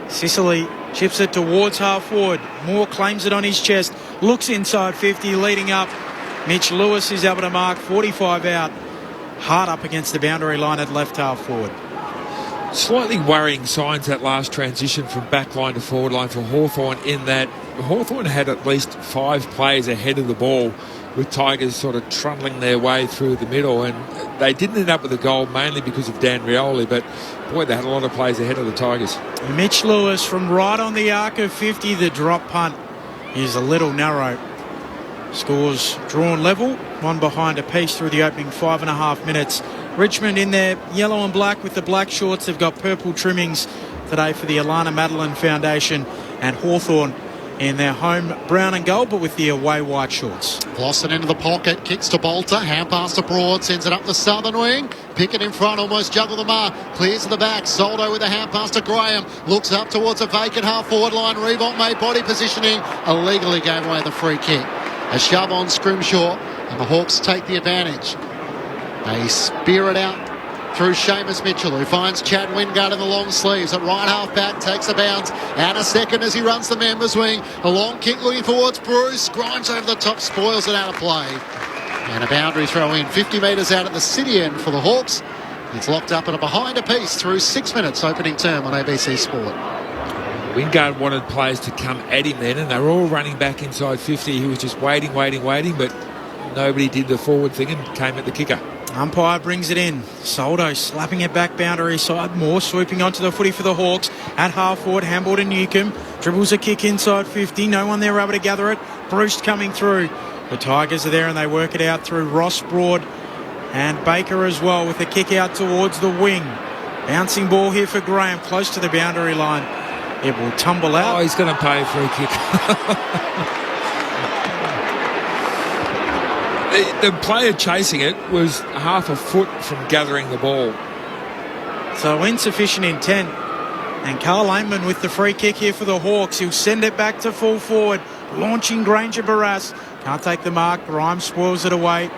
Sicily chips it towards half forward. Moore claims it on his chest. Looks inside 50, leading up. Mitch Lewis is able to mark 45 out. Hard up against the boundary line at left half forward. Slightly worrying signs that last transition from back line to forward line for Hawthorn, in that Hawthorn had at least 5 players ahead of the ball, with Tigers sort of trundling their way through the middle, and they didn't end up with a goal mainly because of Dan Rioli, but boy, they had a lot of players ahead of the Tigers. Mitch Lewis from right on the arc of 50. The drop punt is a little narrow. Scores drawn level, one behind a piece through the opening 5.5 minutes. Richmond in their yellow and black with the black shorts. They've got purple trimmings today for the Alana Madeline Foundation, and Hawthorn in their home brown and gold, but with the away white shorts. Lawson into the pocket, kicks to Bolter, hand pass to Broad, sends it up the southern wing. Pickett in front, almost juggled the mark, clears to the back. Soldo with a hand pass to Graham, looks up towards a vacant half forward line. Revolt made body positioning, illegally gave away the free kick. A shove on Scrimshaw, and the Hawks take the advantage. They spear it out through Seamus Mitchell, who finds Chad Wingard in the long sleeves at right half back, takes a bounce, and a second as he runs the members wing. A long kick looking towards Bruce, Grimes over the top, spoils it out of play. And a boundary throw in 50 metres out at the city end for the Hawks. It's locked up and a behind a piece through 6 minutes opening term on ABC Sport. Wingard wanted players to come at him then, and they were all running back inside 50. He was just waiting, but nobody did the forward thing and came at the kicker. Umpire brings it in. Soldo slapping it back boundary side. Moore swooping onto the footy for the Hawks. At half forward, handball to Newcomb. Dribbles a kick inside 50. No one there able to gather it. Bruce coming through. The Tigers are there and they work it out through Ross, Broad and Baker as well, with a kick out towards the wing. Bouncing ball here for Graham, close to the boundary line. It will tumble out. Oh, he's going to pay a free kick. The player chasing it was half a foot from gathering the ball. So insufficient intent. And Carl Amon with the free kick here for the Hawks. He'll send it back to full forward. Launching Granger Barras. Can't take the mark. Grimes spoils it away.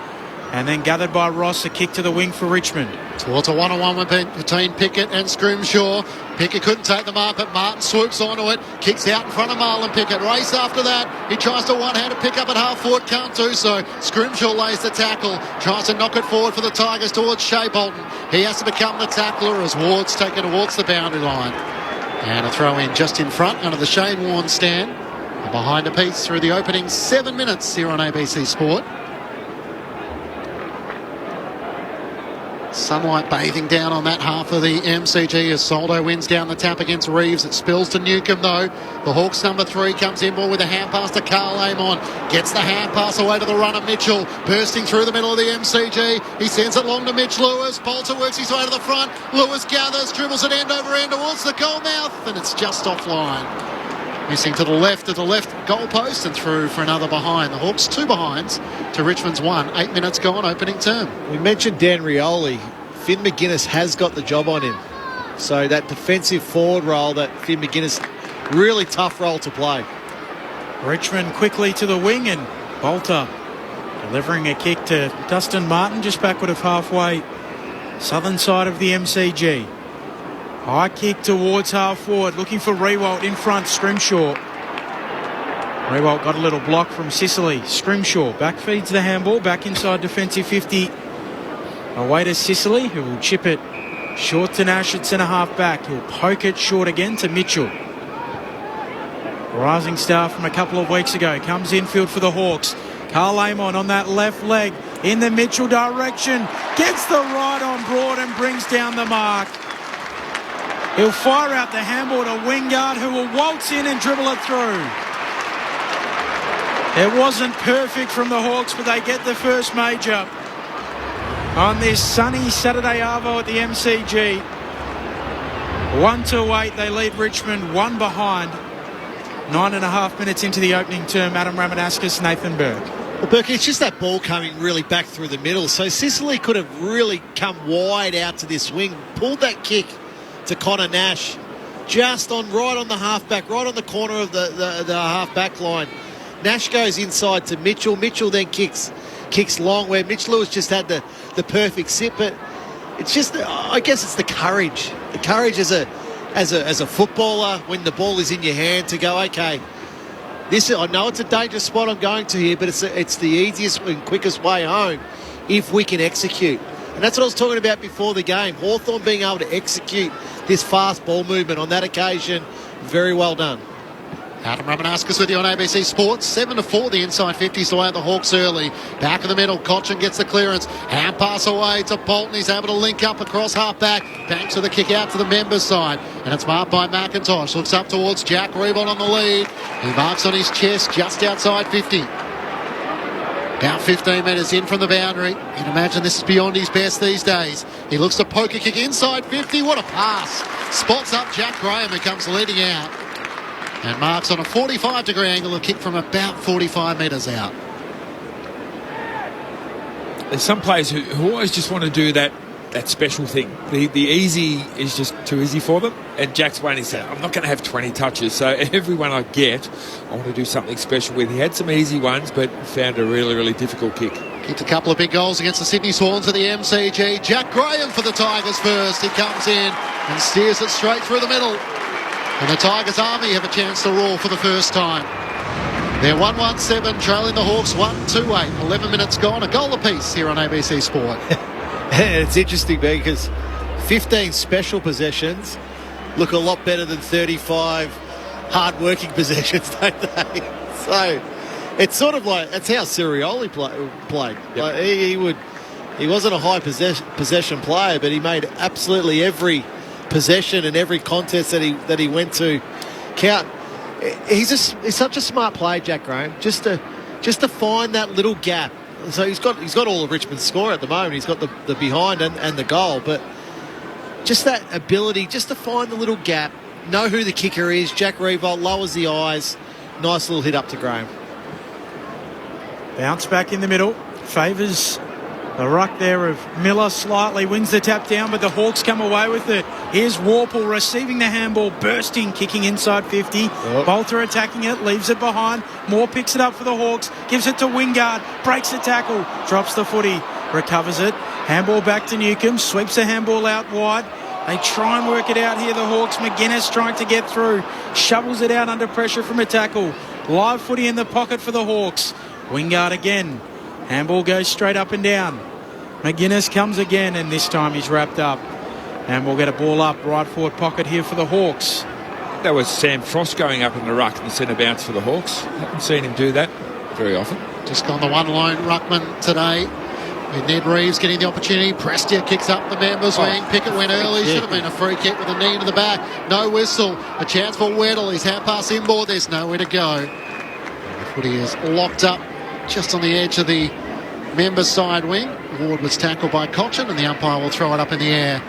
And then gathered by Ross, a kick to the wing for Richmond. Towards a one-on-one between Pickett and Scrimshaw. Pickett couldn't take them up, but Martin swoops onto it. Kicks out in front of Marlon Pickett. Race after that. He tries to one-handed pick up at half-forward. Can't do so. Scrimshaw lays the tackle. Tries to knock it forward for the Tigers towards Shea Bolton. He has to become the tackler as Ward's taken towards the boundary line. And a throw in just in front under the Shane Warne stand. Behind a piece through the opening 7 minutes here on ABC Sport. Sunlight bathing down on that half of the MCG as Soldo wins down the tap against Reeves. It spills to Newcombe though. The Hawks number 3 comes in ball with a hand pass to Carl Amon. Gets the hand pass away to the runner Mitchell. Bursting through the middle of the MCG. He sends it long to Mitch Lewis. Bolter works his way to the front. Lewis gathers, dribbles it end over end towards the goal mouth, and it's just offline. Missing to the left goal post and through for another behind. The Hawks 2 behinds to Richmond's 1. 8 minutes gone, opening term. We mentioned Dan Rioli. Finn McGuinness has got the job on him. So that defensive forward role that Finn McGuinness, really tough role to play. Richmond quickly to the wing and Bolter delivering a kick to Dustin Martin just backward of halfway. Southern side of the MCG. High kick towards half forward, looking for Rewalt in front, Scrimshaw. Rewalt got a little block from Sicily. Scrimshaw back feeds the handball, back inside defensive 50. Away to Sicily, who will chip it short to Nash at centre half back. He'll poke it short again to Mitchell. Rising star from a couple of weeks ago comes infield for the Hawks. Carl Amon on that left leg in the Mitchell direction. Gets the right on Broad and brings down the mark. He'll fire out the handball to Wingard, who will waltz in and dribble it through. It wasn't perfect from the Hawks, but they get the first major on this sunny Saturday arvo at the MCG. 1-8, they lead Richmond, 1 behind. 9.5 minutes into the opening term. Adam Ramanauskas, Nathan Burke. Well, Burke, it's just that ball coming really back through the middle. So Sicily could have really come wide out to this wing, pulled that kick to Connor Nash, just right on the halfback, right on the corner of the half-back line. Nash goes inside to Mitchell. Mitchell then kicks long, where Mitch Lewis just had the perfect sit. But it's just, I guess it's the courage. The courage as a footballer when the ball is in your hand to go, okay, I know it's a dangerous spot I'm going to here, but it's the easiest and quickest way home if we can execute. And that's what I was talking about before the game. Hawthorn being able to execute this fast ball movement on that occasion, very well done. Adam Ramanauskas with you on ABC Sports. 7-4, the inside 50s away at the Hawks early. Back in the middle, Cochin gets the clearance. Hand pass away to Bolton. He's able to link up across half-back. Banks with a kick out to the members' side. And it's marked by McIntosh. Looks up towards Jack Rebold on the lead. He marks on his chest just outside 50. About 15 metres in from the boundary. You can imagine this is beyond his best these days. He looks to poke a kick inside 50. What a pass. Spots up Jack Graham, who comes leading out. And marks on a 45-degree angle, a kick from about 45 metres out. There's some players who always just want to do that special thing. The easy is just too easy for them. And Jack Swaney said, I'm not going to have 20 touches, so everyone I get, I want to do something special with. He had some easy ones, but found a really, really difficult kick. Kicked a couple of big goals against the Sydney Swans at the MCG. Jack Graham for the Tigers first. He comes in and steers it straight through the middle. And the Tigers Army have a chance to roar for the first time. They're 1-1-7, trailing the Hawks 1-2-8. 11 minutes gone, a goal apiece here on ABC Sport. It's interesting because 15 special possessions look a lot better than 35 hard-working possessions, don't they? So it's sort of like, that's how Sirioli played. Yep. Like he wasn't a high possession player, but he made absolutely every possession and every contest that he went to count. He's such a smart player, Jack Graham, just to find that little gap. So he's got all of Richmond's score at the moment. He's got the behind and the goal, but just that ability just to find the little gap, know who the kicker is. Jack Rewalt lowers the eyes. Nice little hit up to Graham. Bounce back in the middle. Favours the ruck there of Miller slightly, wins the tap down, but the Hawks come away with it. Here's Warple receiving the handball, bursting, kicking inside 50. Bolter attacking it, leaves it behind. Moore picks it up for the Hawks, gives it to Wingard, breaks the tackle, drops the footy. recovers it. Handball back to Newcombe, sweeps the handball out wide. They try and work it out here, the Hawks. McGuinness trying to get through, shovels it out under pressure from a tackle. Live footy in the pocket for the Hawks. Wingard again. Handball goes straight up and down. McGuinness comes again, and this time he's wrapped up. And we'll get a ball up right forward pocket here for the Hawks. That was Sam Frost going up in the ruck and the centre bounce for the Hawks. Haven't seen him do that very often. Just gone the one lone ruckman today. With Ned Reeves getting the opportunity. Prestia kicks up the members' wing. Pickett went early. Should have been a free kick with a knee to the back. No whistle. A chance for Weddle. He's hand pass inboard. There's nowhere to go. The footy is locked up just on the edge of the members' side wing. Ward was tackled by Cochin, and the umpire will throw it up in the air.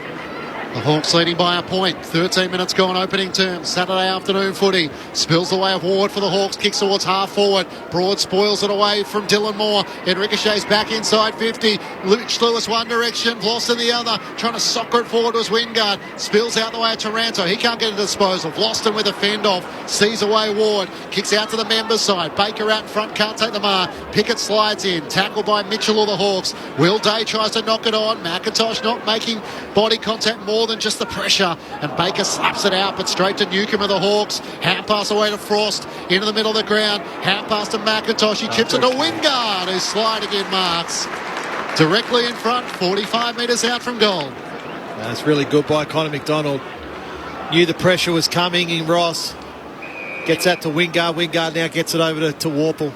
The Hawks leading by a point. 13 minutes gone, opening term. Saturday afternoon footy. Spills the way of Ward for the Hawks. Kicks towards half forward. Broad spoils it away from Dylan Moore. It ricochets back inside 50. Luch Lewis one direction. Vlosten the other. Trying to soccer it forward was Wingard. Spills out the way of Taranto. He can't get a disposal. Vlosten with a fend off. Sees away Ward. Kicks out to the members' side. Baker out in front. Can't take the mark. Pickett slides in. Tackled by Mitchell of the Hawks. Will Day tries to knock it on. McIntosh not making body contact more than just the pressure, and Baker slaps it out, but straight to Newcombe of the Hawks. Hand pass away to Frost into the middle of the ground. Hand pass to McIntosh. He chips it to Wingard, who's sliding in marks directly in front, 45 metres out from goal. That's really good by Connor McDonald. Knew the pressure was coming in. Ross gets that to Wingard. Wingard now gets it over to Warple.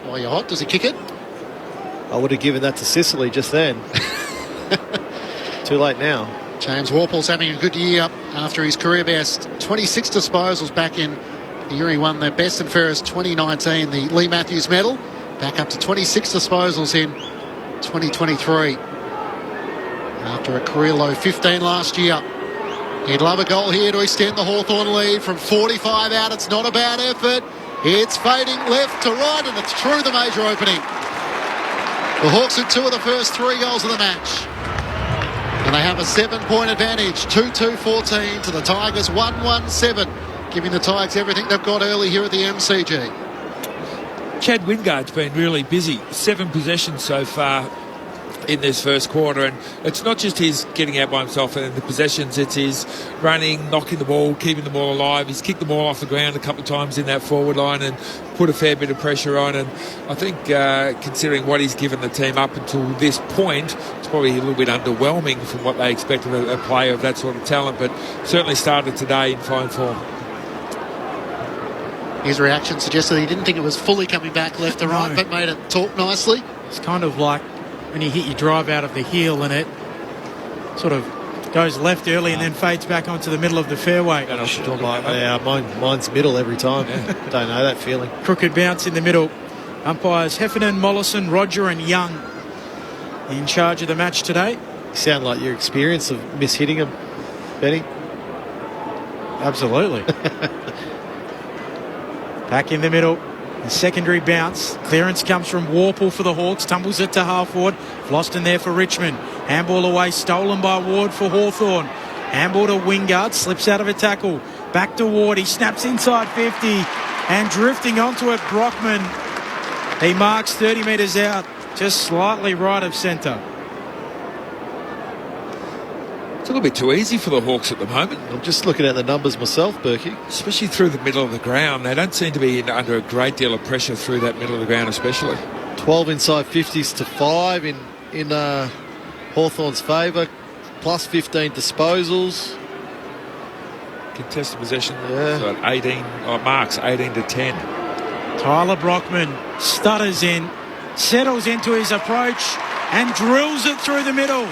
Oh, you're hot. Does he kick it? I would have given that to Sicily just then. Too late now. James Warple's having a good year after his career best. 26 disposals back in the year he won the best and fairest 2019, the Lee Matthews medal. Back up to 26 disposals in 2023. After a career low 15 last year. He'd love a goal here to extend the Hawthorn lead from 45 out. It's not a bad effort. It's fading left to right, and it's through the major opening. The Hawks with 2 of the first 3 goals of the match. And they have a 7-point advantage, 2-2-14 to the Tigers, 1-1-7, giving the Tigers everything they've got early here at the MCG. Chad Wingard's been really busy. 7 possessions so far in this first quarter, and it's not just his getting out by himself in the possessions, it's his running, knocking the ball, keeping the ball alive. He's kicked the ball off the ground a couple of times in that forward line and put a fair bit of pressure on, and I think considering what he's given the team up until this point, it's probably a little bit underwhelming from what they expected a player of that sort of talent, but certainly started today in fine form. His reaction suggested he didn't think it was fully coming back left to right, but made it talk nicely. It's kind of like when you hit your drive out of the heel and it sort of goes left early and then fades back onto the middle of the fairway. Mine's middle every time. Yeah. Don't know that feeling. Crooked bounce in the middle. Umpires Heffernan, Mollison, Roger and Young in charge of the match today. You sound like your experience of mishitting him, Benny. Absolutely. Back in the middle. A secondary bounce. Clearance comes from Warple for the Hawks. Tumbles it to half forward. Vlosten there for Richmond. Handball away. Stolen by Ward for Hawthorn. Handball to Wingard. Slips out of a tackle. Back to Ward. He snaps inside 50. And drifting onto it, Brockman. He marks 30 metres out. Just slightly right of centre. It's a little bit too easy for the Hawks at the moment. I'm just looking at the numbers myself, Berkey. Especially through the middle of the ground. They don't seem to be under a great deal of pressure through that middle of the ground especially. 12 inside 50s to 5 in Hawthorn's favour. Plus 15 disposals. Contested possession, so 18 marks, 18 to 10. Tyler Brockman stutters in, settles into his approach and drills it through the middle.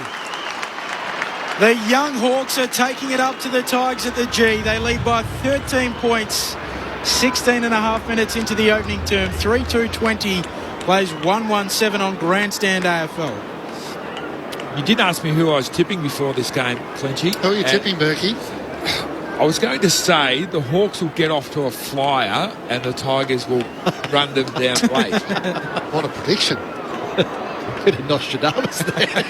The young Hawks are taking it up to the Tigers at the G. They lead by 13 points, 16 and a half minutes into the opening term. 3-2-20 plays 1-1-7 on Grandstand AFL. You did ask me who I was tipping before this game, Clinchy. Who are you tipping, Berkey? I was going to say the Hawks will get off to a flyer and the Tigers will run them down late. What a prediction. Bit of Nostradamus there.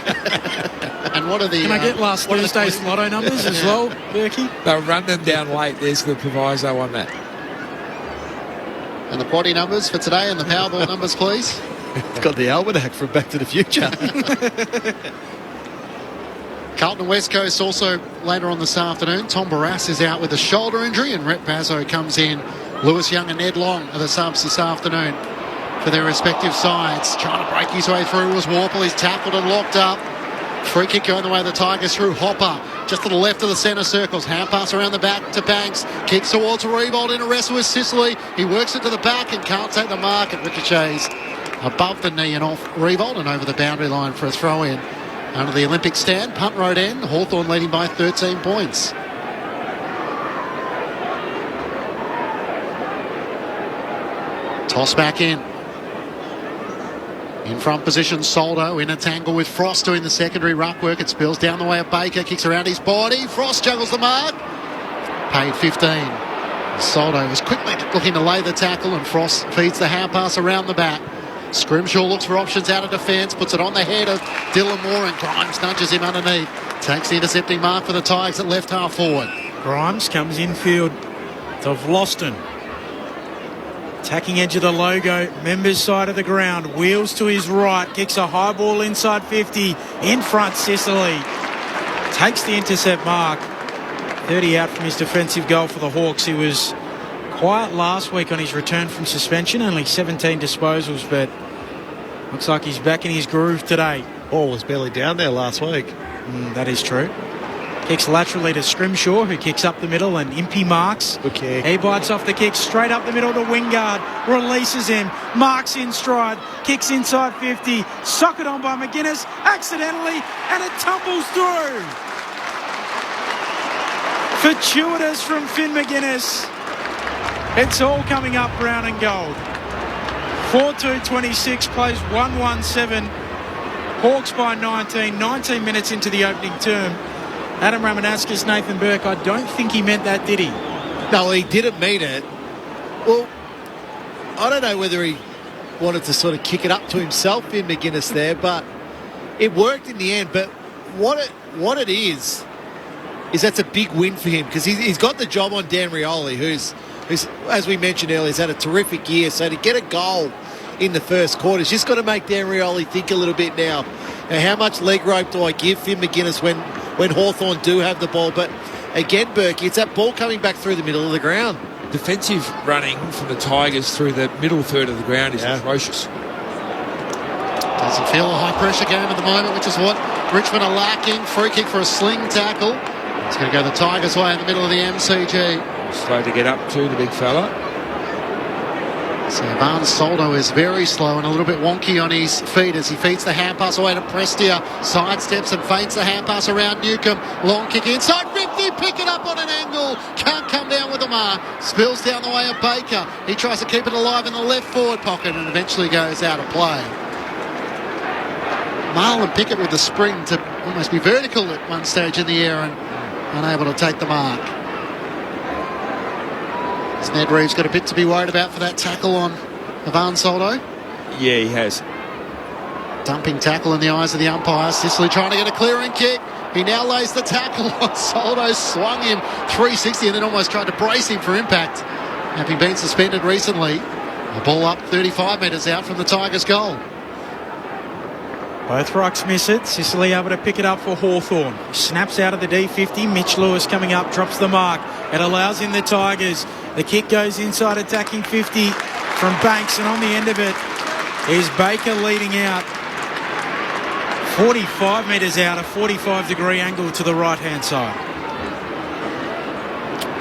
And what are the... Can I get last Thursday's lotto numbers as well, Berkey? They'll run them down late. There's the proviso on that. And the quaddie numbers for today and the Powerball numbers, please. It's got the almanac from Back to the Future. Carlton West Coast also later on this afternoon. Tom Barras is out with a shoulder injury, and Rhett Bazzo comes in. Lewis Young and Ned Long are the subs this afternoon for their respective sides. Trying to break his way through was Warple. He's tackled and locked up. Free kick going the way of the Tigers through Hopper. Just to the left of the centre circles. Hand pass around the back to Banks. Kicks towards Revolt in a wrestle with Sicily. He works it to the back and can't take the mark. It ricochets above the knee and off Revolt and over the boundary line for a throw in. Under the Olympic stand, punt road end. Hawthorn leading by 13 points. Toss back in. In front position, Soldo in a tangle with Frost doing the secondary ruck work. It spills down the way of Baker, kicks around his body. Frost juggles the mark. Paid 15. Soldo was quickly looking to lay the tackle, and Frost feeds the hand pass around the back. Scrimshaw looks for options out of defence, puts it on the head of Dylan Moore, and Grimes nudges him underneath. Takes the intercepting mark for the Tigers at left half forward. Grimes comes infield to Vlosten. Attacking edge of the logo, members side of the ground, wheels to his right, kicks a high ball inside 50, in front Sicily. Takes the intercept mark. 30 out from his defensive goal for the Hawks. He was quiet last week on his return from suspension, only 17 disposals, but looks like he's back in his groove today. Ball was barely down there last week. That is true. Kicks laterally to Scrimshaw, who kicks up the middle, and Impey marks. Okay. He bites off the kick straight up the middle to Wingard, releases him, marks in stride, kicks inside 50, socket on by McGuinness, accidentally, and it tumbles through. Fortuitous from Finn McGuinness. It's all coming up brown and gold. 4-2-26 plays 1-1-7. Hawks by 19 minutes into the opening term. Adam Ramanauskas, Nathan Burke, I don't think he meant that, did he? No, he didn't mean it. Well, I don't know whether he wanted to sort of kick it up to himself in McGuinness there, but it worked in the end. But what it is that's a big win for him, because he's got the job on Dan Rioli, who's, as we mentioned earlier, has had a terrific year. So to get a goal in the first quarter, he's just got to make Dan Rioli think a little bit now. Now, how much leg rope do I give Finn McGuinness when Hawthorn do have the ball? But again, Berkey, it's that ball coming back through the middle of the ground. Defensive running from the Tigers through the middle third of the ground is atrocious. Doesn't feel a high-pressure game at the moment, which is what Richmond are lacking. Free kick for a sling tackle. It's going to go the Tigers' way in the middle of the MCG. Slow to get up to the big fella. So Barnes Soldo is very slow and a little bit wonky on his feet as he feeds the hand pass away to Prestia. Sidesteps and feints the hand pass around Newcomb. Long kick inside 50, pick it up on an angle. Can't come down with the mark. Spills down the way of Baker. He tries to keep it alive in the left forward pocket and eventually goes out of play. Marlon Pickett with the spring to almost be vertical at one stage in the air and unable to take the mark. Has Ned Reeves got a bit to be worried about for that tackle on Ivan Soldo? Yeah, he has. Dumping tackle in the eyes of the umpire. Sicily trying to get a clearing kick. He now lays the tackle on Soldo, swung him 360 and then almost tried to brace him for impact, having been suspended recently. The ball up 35 metres out from the Tigers' goal. Both rucks miss it. Sicily able to pick it up for Hawthorn. Snaps out of the D50. Mitch Lewis coming up, drops the mark. It allows in the Tigers. The kick goes inside, attacking 50 from Banks, and on the end of it is Baker leading out. 45 metres out, a 45-degree angle to the right-hand side.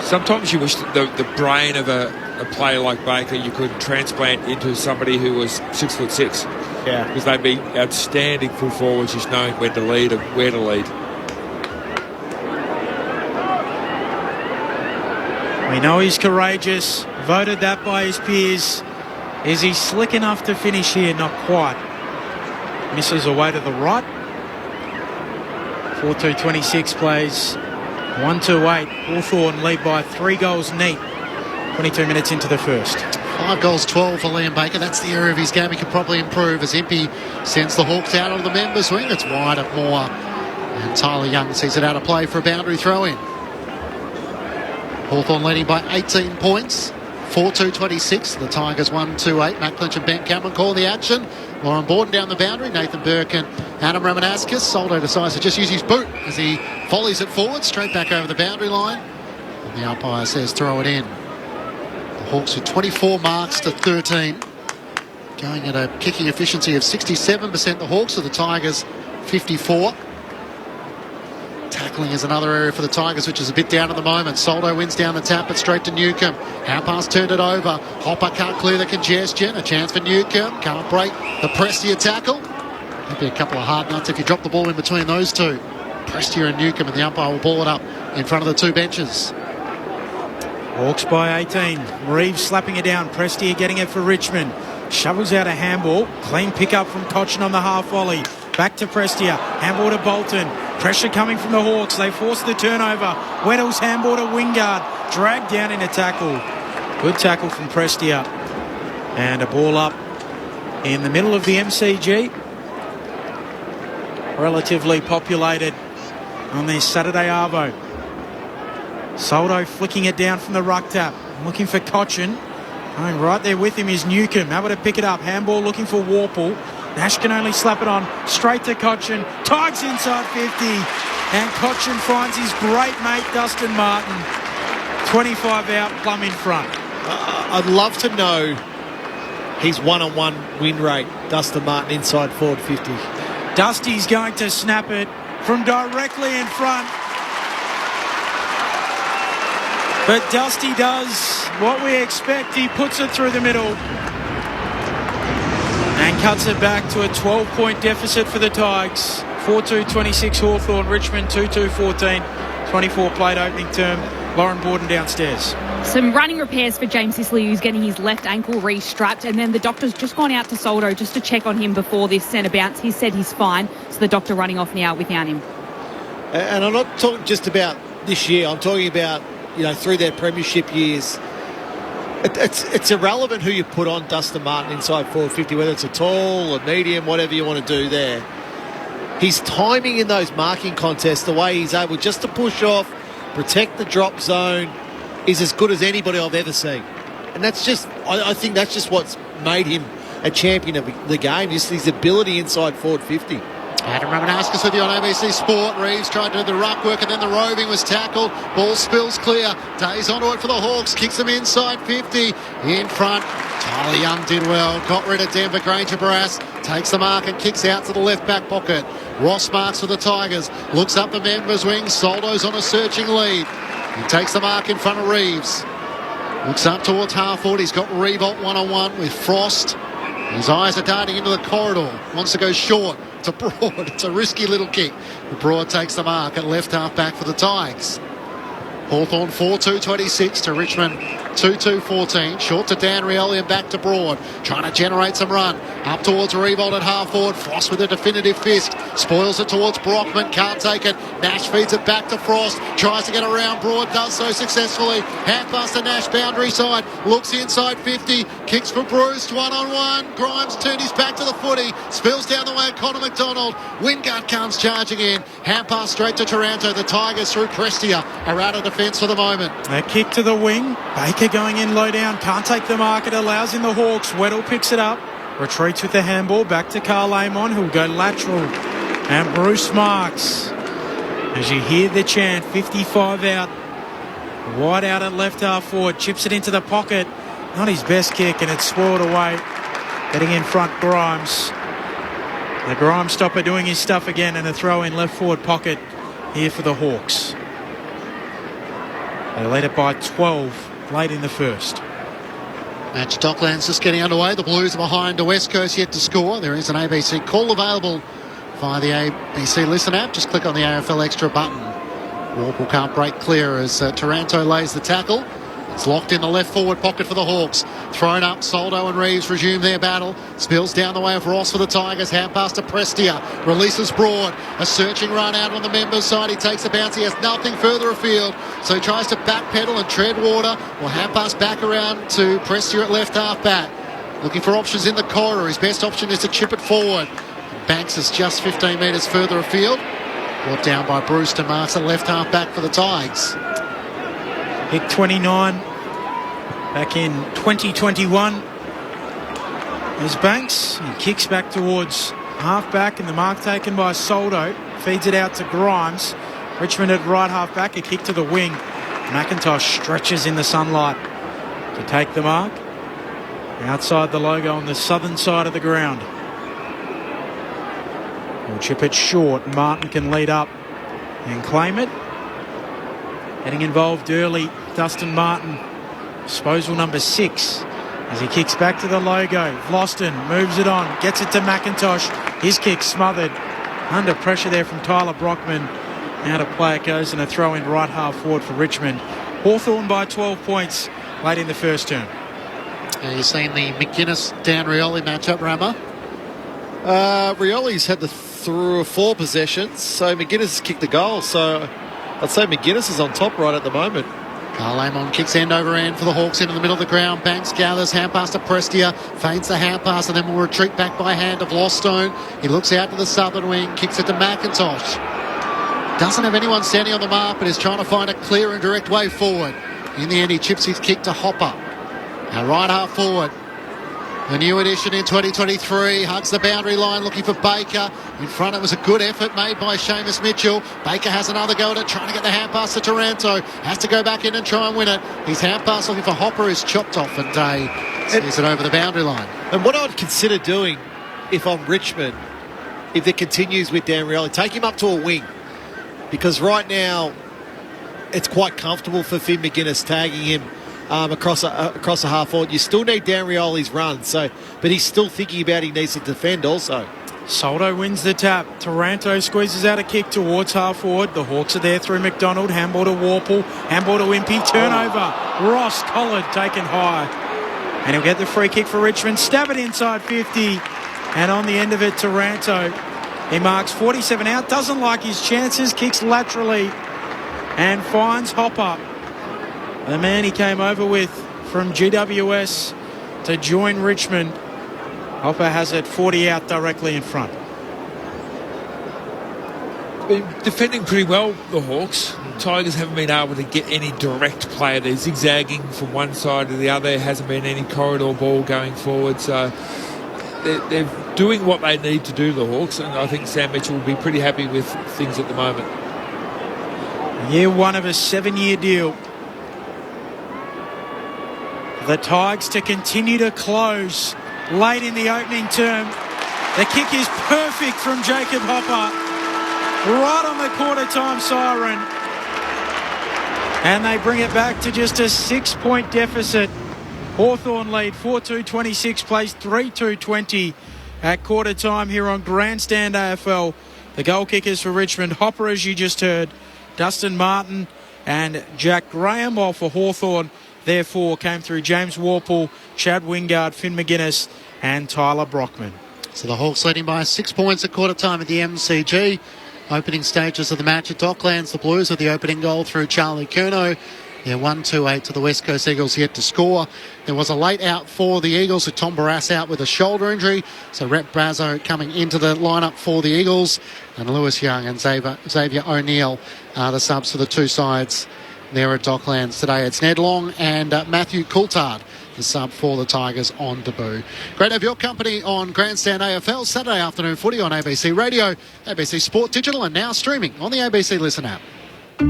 Sometimes you wish that the brain of a player like Baker you could transplant into somebody who was 6'6". Yeah. Because they'd be outstanding full forwards, just knowing when to lead and where to lead. We know he's courageous, voted that by his peers. Is he slick enough to finish here? Not quite. Misses away to the right. 4-2-26 plays 1-2-8. Hawthorn lead by 3 goals neat. 22 minutes into the first. 5 goals, 12 for Liam Baker. That's the area of his game he could probably improve as Impey sends the Hawks out on the members' wing. It's wide of Moore. And Tyler Young sees it out of play for a boundary throw-in. Hawthorn leading by 18 points. 4-2-26. The Tigers 1-2-8. Matt Clinch and Ben Cameron call the action. Lauren Borden down the boundary. Nathan Burke and Adam Ramanauskas. Soldo decides to just use his boot as he volleys it forward, straight back over the boundary line. And the umpire says throw it in. The Hawks with 24 marks to 13. Going at a kicking efficiency of 67%, the Hawks, to the Tigers 54. Tackling is another area for the Tigers, which is a bit down at the moment. Soldo wins down the tap, but straight to Newcomb. Handpass turned it over. Hopper can't clear the congestion. A chance for Newcomb. Can't break the Prestia tackle. Could be a couple of hard nuts if you drop the ball in between those two. Prestia and Newcomb, and the umpire will ball it up in front of the two benches. Hawks by 18. Reeves slapping it down. Prestia getting it for Richmond. Shovels out a handball. Clean pick-up from Cochin on the half volley. Back to Prestia. Handball to Bolton. Pressure coming from the Hawks. They force the turnover. Weddle's handball to Wingard. Dragged down in a tackle. Good tackle from Prestia. And a ball up in the middle of the MCG. Relatively populated on this Saturday arvo. Soldo flicking it down from the ruck tap. Looking for Cochin. Going right there with him is Newcomb. Able to pick it up. Handball looking for Warple. Nash can only slap it on. Straight to Cochin. Tigers inside 50. And Cochin finds his great mate Dustin Martin. 25 out, plumb in front. I'd love to know his one-on-one win rate. Dustin Martin inside forward 50. Dusty's going to snap it from directly in front. But Dusty does what we expect. He puts it through the middle and cuts it back to a 12-point deficit for the Tigers. 4-2-26 Hawthorn, Richmond 2-2-14. 24 played opening term. Lauren Borden downstairs. Some running repairs for James Sicily, who's getting his left ankle re-strapped, and then the doctor's just gone out to Soldo just to check on him before this centre bounce. He said he's fine, so the doctor running off now without him. And I'm not talking just about this year. I'm talking about, through their premiership years. It's irrelevant who you put on Dustin Martin inside forward 50, whether it's a tall, a medium, whatever you want to do there. His timing in those marking contests, the way he's able just to push off, protect the drop zone, is as good as anybody I've ever seen. And that's just, I think that's just what's made him a champion of the game, just his ability inside forward 50. Adam Ramanauskas with you on ABC Sport. Reeves tried to do the ruck work and then the roving was tackled. Ball spills clear. Days onto it for the Hawks. Kicks them inside 50. In front. Tyler Young did well. Got rid of Denver. Granger Barras takes the mark and kicks out to the left back pocket. Ross marks for the Tigers. Looks up the members' wing. Soldo's on a searching lead. He takes the mark in front of Reeves. Looks up towards half forward. He's got Revolt one-on-one with Frost. His eyes are darting into the corridor. Wants to go short to Broad. It's a risky little kick. Broad takes the mark at left half back for the Tigers. Hawthorn 4-2-26 to Richmond 2-2-14. Short to Dan Rioli and back to Broad. Trying to generate some run. Up towards Revolt at half forward. Frost with a definitive fist. Spoils it towards Brockman. Can't take it. Nash feeds it back to Frost. Tries to get around Broad. Does so successfully. Hand pass to Nash. Boundary side. Looks inside 50. Kicks for Bruce. One-on-one. Grimes turned his back to the footy. Spills down the way of Connor McDonald. Wingard comes charging in. Hand pass straight to Taranto. The Tigers through Prestia are out of defence for the moment. A kick to the wing. Baker going in low down. Can't take the mark. It allows in the Hawks. Weddle picks it up. Retreats with the handball. Back to Carl Amon, who'll go lateral. And Bruce marks. As you hear the chant, 55 out. Wide out at left half forward. Chips it into the pocket. Not his best kick, and it's spoiled away. Getting in front, Grimes. The Grimes stopper doing his stuff again, and a throw in left forward pocket here for the Hawks. They led it by 12 late in the first. Match Docklands just getting underway. The Blues are behind. The West Coast yet to score. There is an ABC call available via the ABC Listen app. Just click on the AFL Extra button. Warple can't break clear as Taranto lays the tackle. It's locked in the left forward pocket for the Hawks. Thrown up, Soldo and Reeves resume their battle. Spills down the way of Ross for the Tigers. Hand pass to Prestia. Releases Broad. A searching run out on the members' side. He takes a bounce. He has nothing further afield. So he tries to backpedal and tread water. Well, hand pass back around to Prestia at left half back. Looking for options in the corridor. His best option is to chip it forward. Banks is just 15 metres further afield. Brought down by Brewster. Marks at left half back for the Tigers. Pick 29 back in 2021. There's Banks. He kicks back towards half-back, and the mark taken by Soldo. Feeds it out to Grimes. Richmond at right half-back, a kick to the wing. McIntosh stretches in the sunlight to take the mark. Outside the logo on the southern side of the ground. We'll chip it short. Martin can lead up and claim it. Getting involved early, Dustin Martin. Disposal number 6 as he kicks back to the logo. Vlosten moves it on, gets it to McIntosh. His kick smothered. Under pressure there from Tyler Brockman. Out of play it goes, and a throw in right half forward for Richmond. Hawthorn by 12 points late in the first term. You've seen the McGuinness-Dan Rioli matchup, Rammer? Rioli's had the 3 or 4 possessions, so McGuinness has kicked the goal. So I'd say McGuinness is on top right at the moment. Carl Amon kicks end over end for the Hawks into the middle of the ground. Banks gathers, hand pass to Prestia, feints the hand pass, and then will retreat back by hand to Vlostone. He looks out to the southern wing, kicks it to McIntosh. Doesn't have anyone standing on the mark, but is trying to find a clear and direct way forward. In the end, he chips his kick to Hopper. Now right half forward. The new addition in 2023 hugs the boundary line looking for Baker. In front it was a good effort made by Seamus Mitchell. Baker has another go at it, trying to get the hand pass to Taranto. Has to go back in and try and win it. His hand pass looking for Hopper is chopped off and sees it over the boundary line. And what I'd consider doing if I'm Richmond, if it continues with Dan Rioli, take him up to a wing. Because right now it's quite comfortable for Finn McGuinness tagging him across a half forward. You still need Dan Rioli's run, but he's still thinking about he needs to defend also. Soldo wins the tap. Taranto squeezes out a kick towards half forward. The Hawks are there through McDonald. Handball to Warple. Handball to Impey. Turnover. Ross Collard taken high. And he'll get the free kick for Richmond. Stab it inside 50. And on the end of it, Taranto. He marks 47 out. Doesn't like his chances. Kicks laterally. And finds Hopper. The man he came over with from GWS to join Richmond. Hopper has it 40 out directly in front. Been defending pretty well, the Hawks. Tigers haven't been able to get any direct play. They're zigzagging from one side to the other. There hasn't been any corridor ball going forward. So they're doing what they need to do, the Hawks. And I think Sam Mitchell will be pretty happy with things at the moment. Year 1 of a 7-year deal. The Tigers to continue to close late in the opening term. The kick is perfect from Jacob Hopper. Right on the quarter-time siren. And they bring it back to just a 6-point deficit. Hawthorn lead 4-2-26, plays 3-2-20 at quarter-time here on Grandstand AFL. The goal kickers for Richmond, Hopper, as you just heard, Dustin Martin and Jack Graham, while for Hawthorn, therefore, came through James Warple, Chad Wingard, Finn McGuinness and Tyler Brockman. So the Hawks leading by 6 points at quarter time at the MCG. Opening stages of the match at Docklands, the Blues with the opening goal through Charlie Curnow. They're 1-2-8 to the West Coast Eagles yet to score. There was a late out for the Eagles with Tom Barrass out with a shoulder injury. So Rhett Brazo coming into the lineup for the Eagles. And Lewis Young and Xavier O'Neill are the subs for the two sides there at Docklands today. It's Ned Long and Matthew Coulthard, the sub for the Tigers on debut. Great to have your company on Grandstand AFL Saturday afternoon footy on ABC Radio, ABC Sport Digital, and now streaming on the ABC Listen app.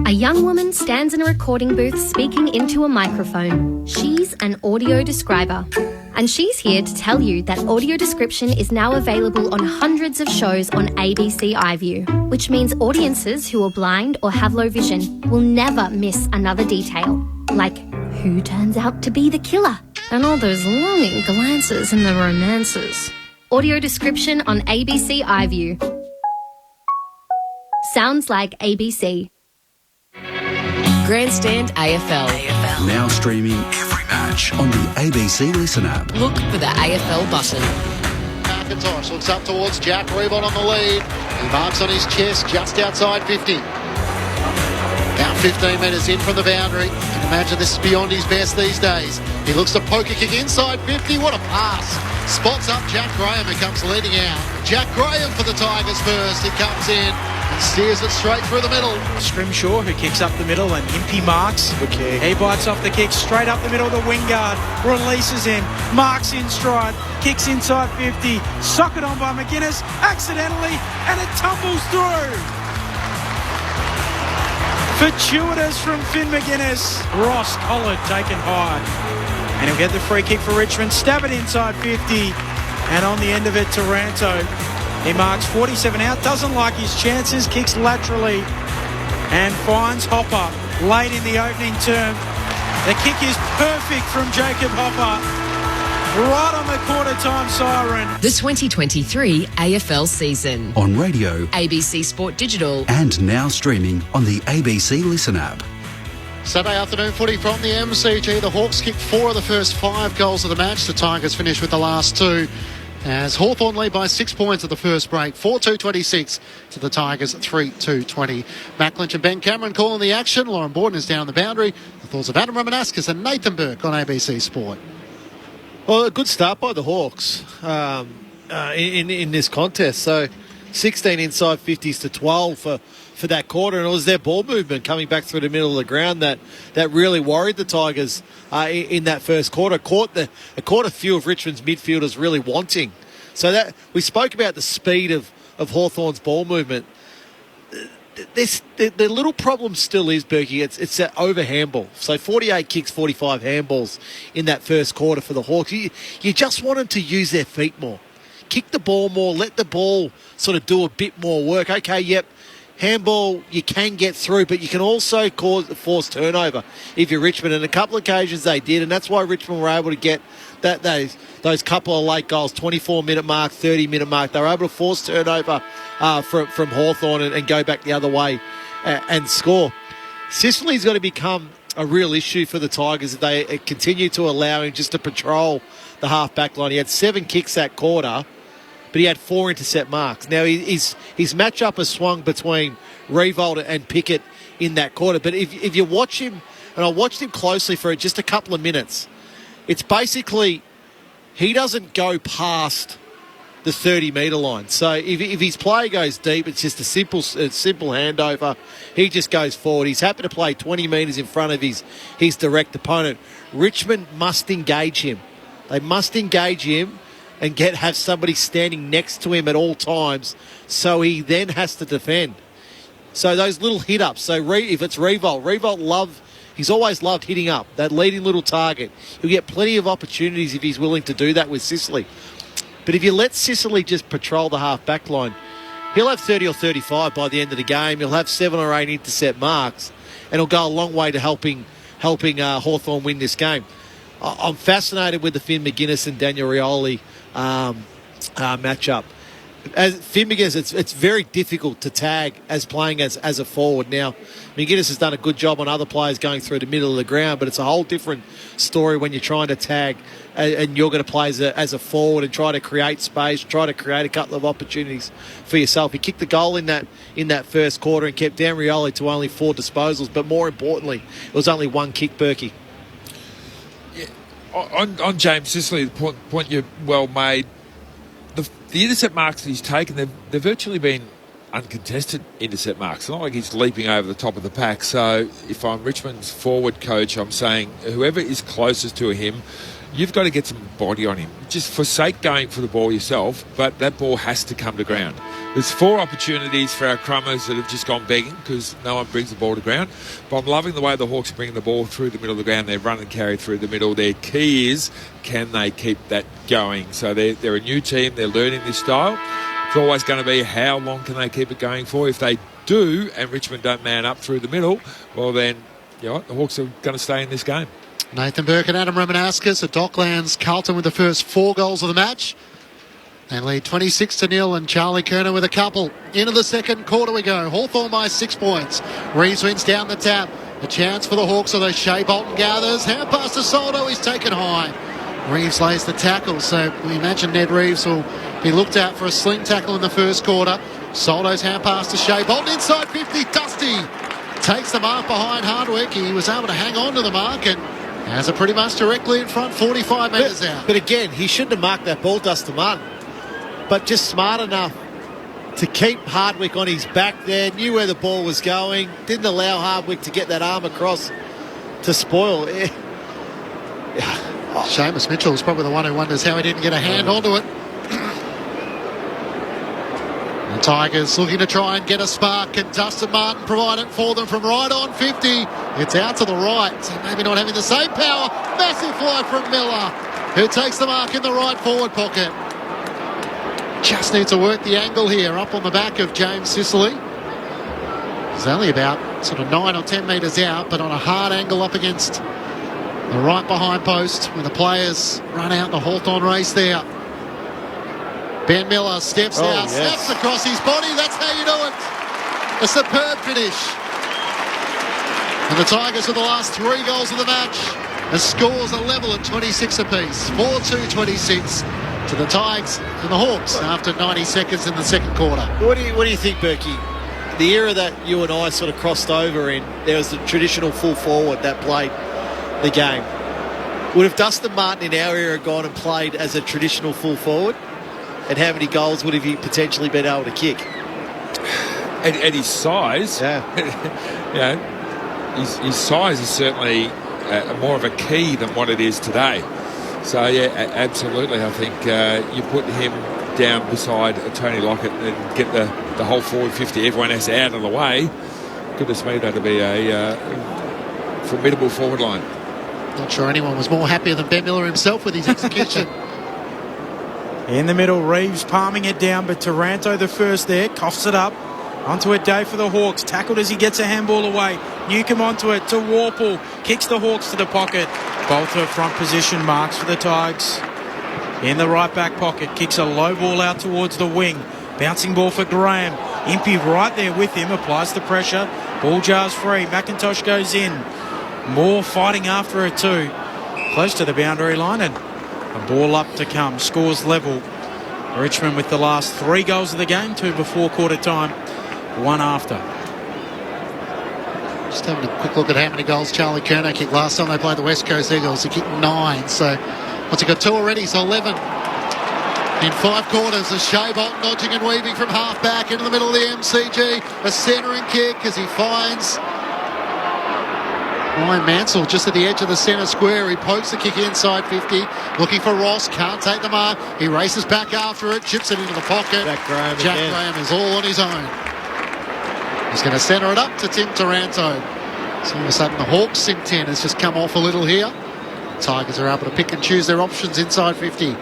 A young woman stands in a recording booth speaking into a microphone. She's an audio describer. And she's here to tell you that audio description is now available on hundreds of shows on ABC iView, which means audiences who are blind or have low vision will never miss another detail, like who turns out to be the killer and all those longing glances and the romances. Audio description on ABC iView. Sounds like ABC. Grandstand AFL. Now streaming every match on the ABC Listen app. Look for the AFL button. McIntosh looks up towards Jack Rebound on the lead. He marks on his chest just outside 50. About 15 metres in from the boundary. You can imagine this is beyond his best these days. He looks to poke a kick inside 50. What a pass. Spots up Jack Graham, who comes leading out. Jack Graham for the Tigers first. He comes in. Steers it straight through the middle. Scrimshaw, who kicks up the middle, and Impey marks. Okay. He bites off the kick straight up the middle. The wing guard releases him. Marks in stride. Kicks inside 50. Socket on by McGuinness accidentally, and it tumbles through. Fortuitous from Finn McGuinness. Ross Collard taken high. And he'll get the free kick for Richmond. Stab it inside 50. And on the end of it, Taranto. He marks 47 out. Doesn't like his chances. Kicks laterally. And finds Hopper late in the opening term. The kick is perfect from Jacob Hopper. Right on the quarter-time siren. The 2023 AFL season. On radio, ABC Sport Digital. and now streaming on the ABC Listen app. Saturday afternoon footy from the MCG. The Hawks kicked 4 of the first 5 goals of the match. The Tigers finished with the last 2. As Hawthorn lead by 6 points at the first break. 4-2-26 to the Tigers, 3-2-20. Matt Clinch and Ben Cameron calling the action. Lauren Borden is down the boundary. The thoughts of Adam Romanaskas and Nathan Burke on ABC Sport. Well, a good start by the Hawks in this contest. So 16 inside 50s to 12 for that quarter, and it was their ball movement coming back through the middle of the ground that really worried the Tigers in that first quarter. Caught a few of Richmond's midfielders really wanting. So that we spoke about the speed of Hawthorn's ball movement. The little problem still is, Berkey, it's that over handball. So 48 kicks, 45 handballs in that first quarter for the Hawks. You just want them to use their feet more. Kick the ball more, let the ball sort of do a bit more work. Okay, yep, handball you can get through, but you can also force turnover if you're Richmond. And a couple of occasions they did, and that's why Richmond were able to get those couple of late goals, 24-minute mark, 30-minute mark. They were able to force turnover from Hawthorn and go back the other way and score. Sicily's got to become a real issue for the Tigers if they continue to allow him just to patrol the half-back line. He had 7 kicks that quarter, but he had 4 intercept marks. Now, his matchup has swung between Revolt and Pickett in that quarter. But if you watch him, and I watched him closely for just a couple of minutes, it's basically he doesn't go past the 30-metre line. So if his play goes deep, it's just a simple handover. He just goes forward. He's happy to play 20 metres in front of his direct opponent. Richmond must engage him. They must engage him and have somebody standing next to him at all times, so he then has to defend. So those little hit-ups. So if it's Revolt he's always loved hitting up, that leading little target. He'll get plenty of opportunities if he's willing to do that with Sicily. But if you let Sicily just patrol the half-back line, he'll have 30 or 35 by the end of the game. He'll have 7 or 8 intercept marks, and he'll go a long way to helping Hawthorn win this game. I'm fascinated with the Finn McGuinness and Daniel Rioli matchup. As Finn McGuinness, it's very difficult to tag as playing as a forward. Now, McGuinness has done a good job on other players going through the middle of the ground, but it's a whole different story when you're trying to tag and you're going to play as a forward and try to create space, try to create a couple of opportunities for yourself. He kicked the goal in that first quarter and kept Dan Rioli to only 4 disposals, but more importantly, it was only 1 kick, Berkey. Yeah. On James Sicily, the point you well made, the intercept marks that he's taken, they've virtually been uncontested intercept marks. It's not like he's leaping over the top of the pack. So if I'm Richmond's forward coach, I'm saying whoever is closest to him, you've got to get some body on him. Just forsake going for the ball yourself, but that ball has to come to ground. There's 4 opportunities for our crummers that have just gone begging because no one brings the ball to ground. But I'm loving the way the Hawks are bringing the ball through the middle of the ground. They run and carry through the middle. Their key is, can they keep that going? So they're a new team. They're learning this style. It's always going to be how long can they keep it going for. If they do and Richmond don't man up through the middle, well then, you know what, the Hawks are going to stay in this game. Nathan Burke and Adam Romanaskas at Docklands. Carlton with the first 4 goals of the match. They lead 26-0, and Charlie Kerner with a couple. Into the second quarter we go. Hawthorn by 6 points. Reeves wins down the tap. A chance for the Hawks, although Shea Bolton gathers. Hand pass to Soldo, he's taken high. Reeves lays the tackle, so we imagine Ned Reeves will be looked at for a sling tackle in the first quarter. Soldo's hand pass to Shea Bolton inside 50. Dusty takes the mark behind Hardwick. He was able to hang on to the mark and has it pretty much directly in front, 45 metres out. But again, he shouldn't have marked that ball, Dusty Martin. But just smart enough to keep Hardwick on his back there, knew where the ball was going, didn't allow Hardwick to get that arm across to spoil. Seamus Mitchell is probably the one who wonders how he didn't get a hand onto it. The Tigers looking to try and get a spark. Can Dustin Martin provide it for them from right on 50? It's out to the right, so maybe not having the same power. Massive fly from Miller, who takes the mark in the right forward pocket. Just needs to work the angle here, up on the back of James Sicily. He's only about sort of 9 or 10 metres out, but on a hard angle up against the right behind post when the players run out the Hawthorn race there. Ben Miller steps out, snaps across his body. That's how you do it. A superb finish. And the Tigers with the last 3 goals of the match. The scores are level at 26 apiece. 4-2-26 to the Tigers and the Hawks after 90 seconds in the second quarter. What do you think, Berkey? The era that you and I sort of crossed over in, there was the traditional full forward that played the game. Would have Dustin Martin in our era gone and played as a traditional full forward? And how many goals would have he potentially been able to kick? At his size, his size is certainly more of a key than what it is today. So, absolutely. I think you put him down beside Tony Lockett and get the whole forward 50. Everyone has out of the way. Goodness me, that'd be a formidable forward line. Not sure anyone was more happier than Ben Miller himself with his execution. In the middle, Reeves palming it down, but Taranto the first there, coughs it up. Onto a day for the Hawks, tackled as he gets a handball away. Newcombe onto it to Warple, kicks the Hawks to the pocket. Bolter front position, marks for the Tigers. In the right back pocket, kicks a low ball out towards the wing. Bouncing ball for Graham. Impey right there with him, applies the pressure. Ball jars free, McIntosh goes in. Moore fighting after it too. Close to the boundary line and a ball up to come. Scores level. Richmond with the last 3 goals of the game, 2 before quarter time, 1 after. Just having a quick look at how many goals Charlie Curnow kicked last time they played the West Coast Eagles. He kicked 9, so what's he got, 2 already, so 11. In 5 quarters, a Shea Bolton dodging and weaving from half back into the middle of the MCG. A centering kick as he finds Ryan Mansell just at the edge of the centre square. He pokes the kick inside 50, looking for Ross, can't take the mark. He races back after it, chips it into the pocket. Jack Graham is all on his own. He's going to centre it up to Tim Taranto. So all of a sudden the Hawks sync 10 has just come off a little here. Tigers are able to pick and choose their options inside 50.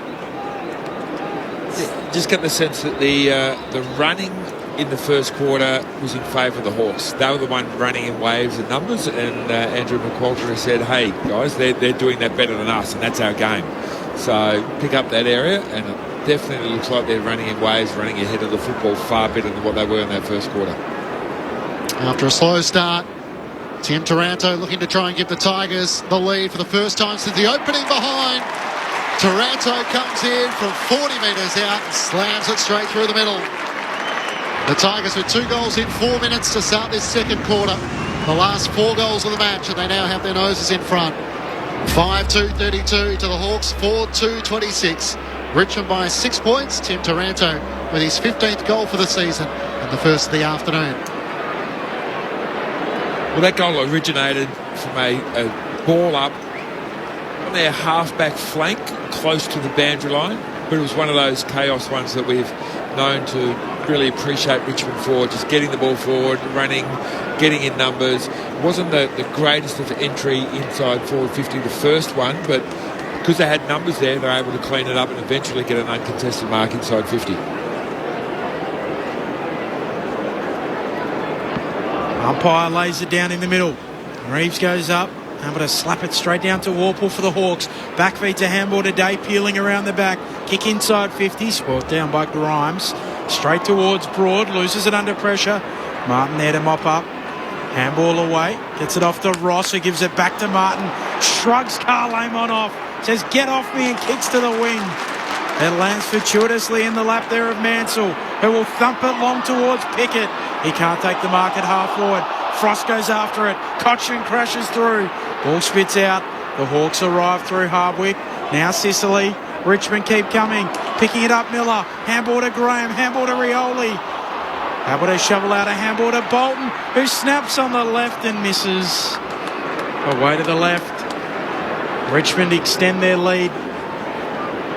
Just get the sense that the running in the first quarter was in favour of the Hawks. They were the one running in waves and numbers, and Andrew McQualter said, hey guys, they're doing that better than us, and that's our game. So pick up that area, and it definitely looks like they're running in waves, running ahead of the football far better than what they were in that first quarter. After a slow start, Tim Taranto looking to try and give the Tigers the lead for the first time since the opening behind. Taranto comes in from 40 metres out and slams it straight through the middle. The Tigers with 2 goals in 4 minutes to start this second quarter. The last 4 goals of the match, and they now have their noses in front. 5-2-32 to the Hawks, 4-2-26. Richmond by 6 points. Tim Taranto with his 15th goal for the season and the first of the afternoon. Well, that goal originated from a ball up on their half-back flank, close to the boundary line, but it was one of those chaos ones that we've known to really appreciate Richmond for, just getting the ball forward, running, getting in numbers. It wasn't the greatest of entry inside forward 50, the first one, but because they had numbers there, they're able to clean it up and eventually get an uncontested mark inside 50. Umpire lays it down in the middle. Reeves goes up, able to slap it straight down to Warple for the Hawks. Back feed to handball today, peeling around the back. Kick inside 50, brought down by Grimes. Straight towards Broad, loses it under pressure. Martin there to mop up. Handball away, gets it off to Ross, who gives it back to Martin. Shrugs Carl Amon off, says get off me, and kicks to the wing. It lands fortuitously in the lap there of Mansell, who will thump it long towards Pickett. He can't take the mark at half forward. Frost goes after it. Cochin crashes through. Ball spits out. The Hawks arrive through Hardwick. Now Sicily. Richmond keep coming. Picking it up, Miller. Handball to Graham. Handball to Rioli. Able to shovel out a handball to Bolton, who snaps on the left and misses. Away to the left. Richmond extend their lead.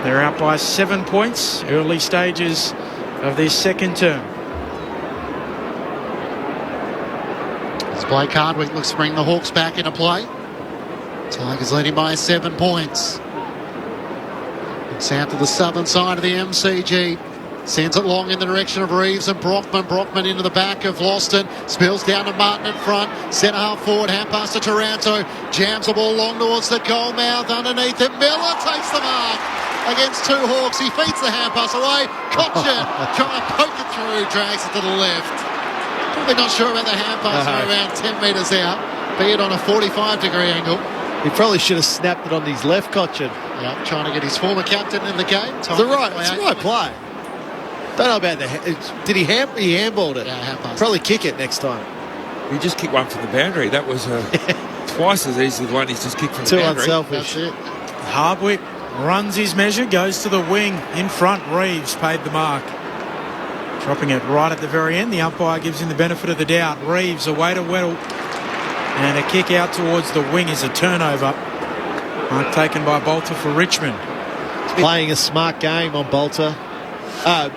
They're out by 7 points, early stages of this second term. As Blake Hardwick looks to bring the Hawks back into play. Tigers leading by 7 points. It's out to the southern side of the MCG. Sends it long in the direction of Reeves and Brockman. Brockman into the back of Loston. Spills down to Martin in front. Centre half forward. Hand pass to Taranto. Jams the ball long towards the goal mouth. Underneath it. Miller takes the mark against two Hawks. He feeds the hand pass away. Cotchin trying to poke it through. Drags it to the left. Probably not sure about the hand pass. Around 10 metres out. Be it on a 45-degree angle. He probably should have snapped it on his left, Cotchin. Yeah, trying to get his former captain in the game. It's the right play. Don't know about did he handballed it? Yeah, handballed. Probably kick it next time. He just kicked one from the boundary. That was twice as easy as the one he's just kicked from the boundary. Too unselfish. That's it. Hardwick runs his measure, goes to the wing. In front, Reeves paid the mark. Dropping it right at the very end. The umpire gives him the benefit of the doubt. Reeves away to Weddle. And a kick out towards the wing is a turnover. Mark taken by Bolter for Richmond. Playing a smart game on Bolter.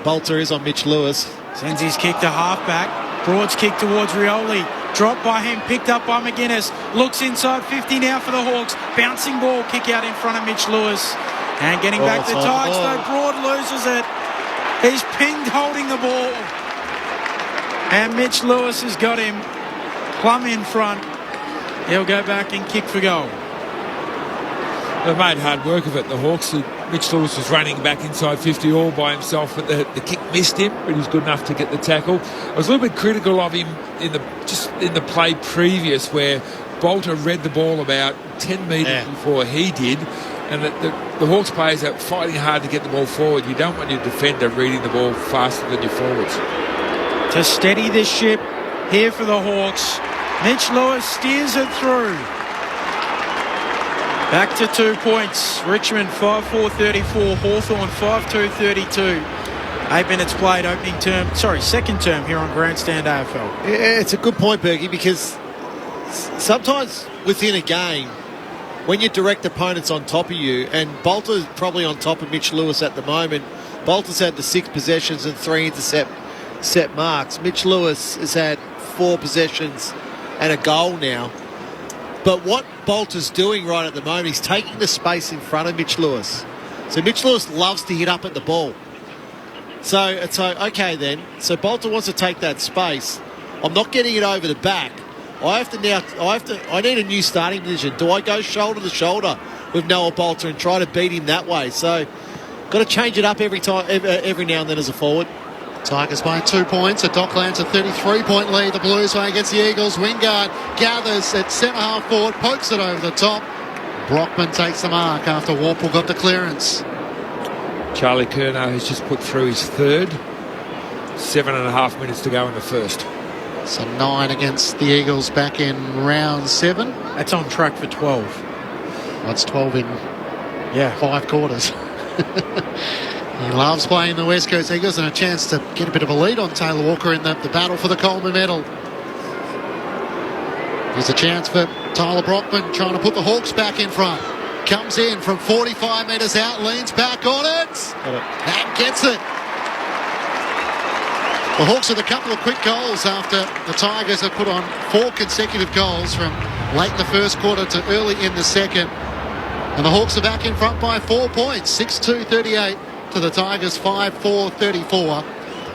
Bolter is on Mitch Lewis. Sends his kick to halfback. Broad's kick towards Rioli. Dropped by him, picked up by McGuinness. Looks inside 50 now for the Hawks. Bouncing ball, kick out in front of Mitch Lewis. And getting back to Tigers, though Broad loses it. He's pinged holding the ball. And Mitch Lewis has got him plumb in front. He'll go back and kick for goal. They made hard work of it, the Hawks. Mitch Lewis was running back inside 50 all by himself, but the kick missed him, but he was good enough to get the tackle. I was a little bit critical of him in the play previous, where Bolter read the ball about 10 metres before he did, and the Hawks players are fighting hard to get the ball forward. You don't want your defender reading the ball faster than your forwards. To steady the ship here for the Hawks, Mitch Lewis steers it through. Back to 2 points. Richmond 5-4-34. Hawthorn 5-2-32. 8 minutes played second term here on Grandstand AFL. Yeah, it's a good point, Bergie, because sometimes within a game, when your direct opponent's on top of you, and Bolter's probably on top of Mitch Lewis at the moment. Bolter's had the 6 possessions and 3 intercept marks. Mitch Lewis has had 4 possessions and a goal now. But what Bolter's doing right at the moment, he's taking the space in front of Mitch Lewis. So Mitch Lewis loves to hit up at the ball. So it's okay then. So Bolter wants to take that space. I'm not getting it over the back. I need a new starting position. Do I go shoulder to shoulder with Noah Bolter and try to beat him that way? So got to change it up every now and then as a forward. Tigers by 2 points. At Docklands a 33-point lead. The Blues play against the Eagles. Wingard gathers at centre half forward, pokes it over the top. Brockman takes the mark after Warple got the clearance. Charlie Curnow has just put through his third. 7.5 minutes to go in the first. So 9 against the Eagles back in round 7. That's on track for 12. That's 12 in 5 quarters. He loves playing the West Coast Eagles, and a chance to get a bit of a lead on Taylor Walker in the battle for the Coleman medal. There's a chance for Tyler Brockman trying to put the Hawks back in front. Comes in from 45 metres out, leans back on it, and gets it. The Hawks with a couple of quick goals after the Tigers have put on 4 consecutive goals from late in the first quarter to early in the second. And the Hawks are back in front by 4 points, 6-2-38 to the Tigers, 5-4-34.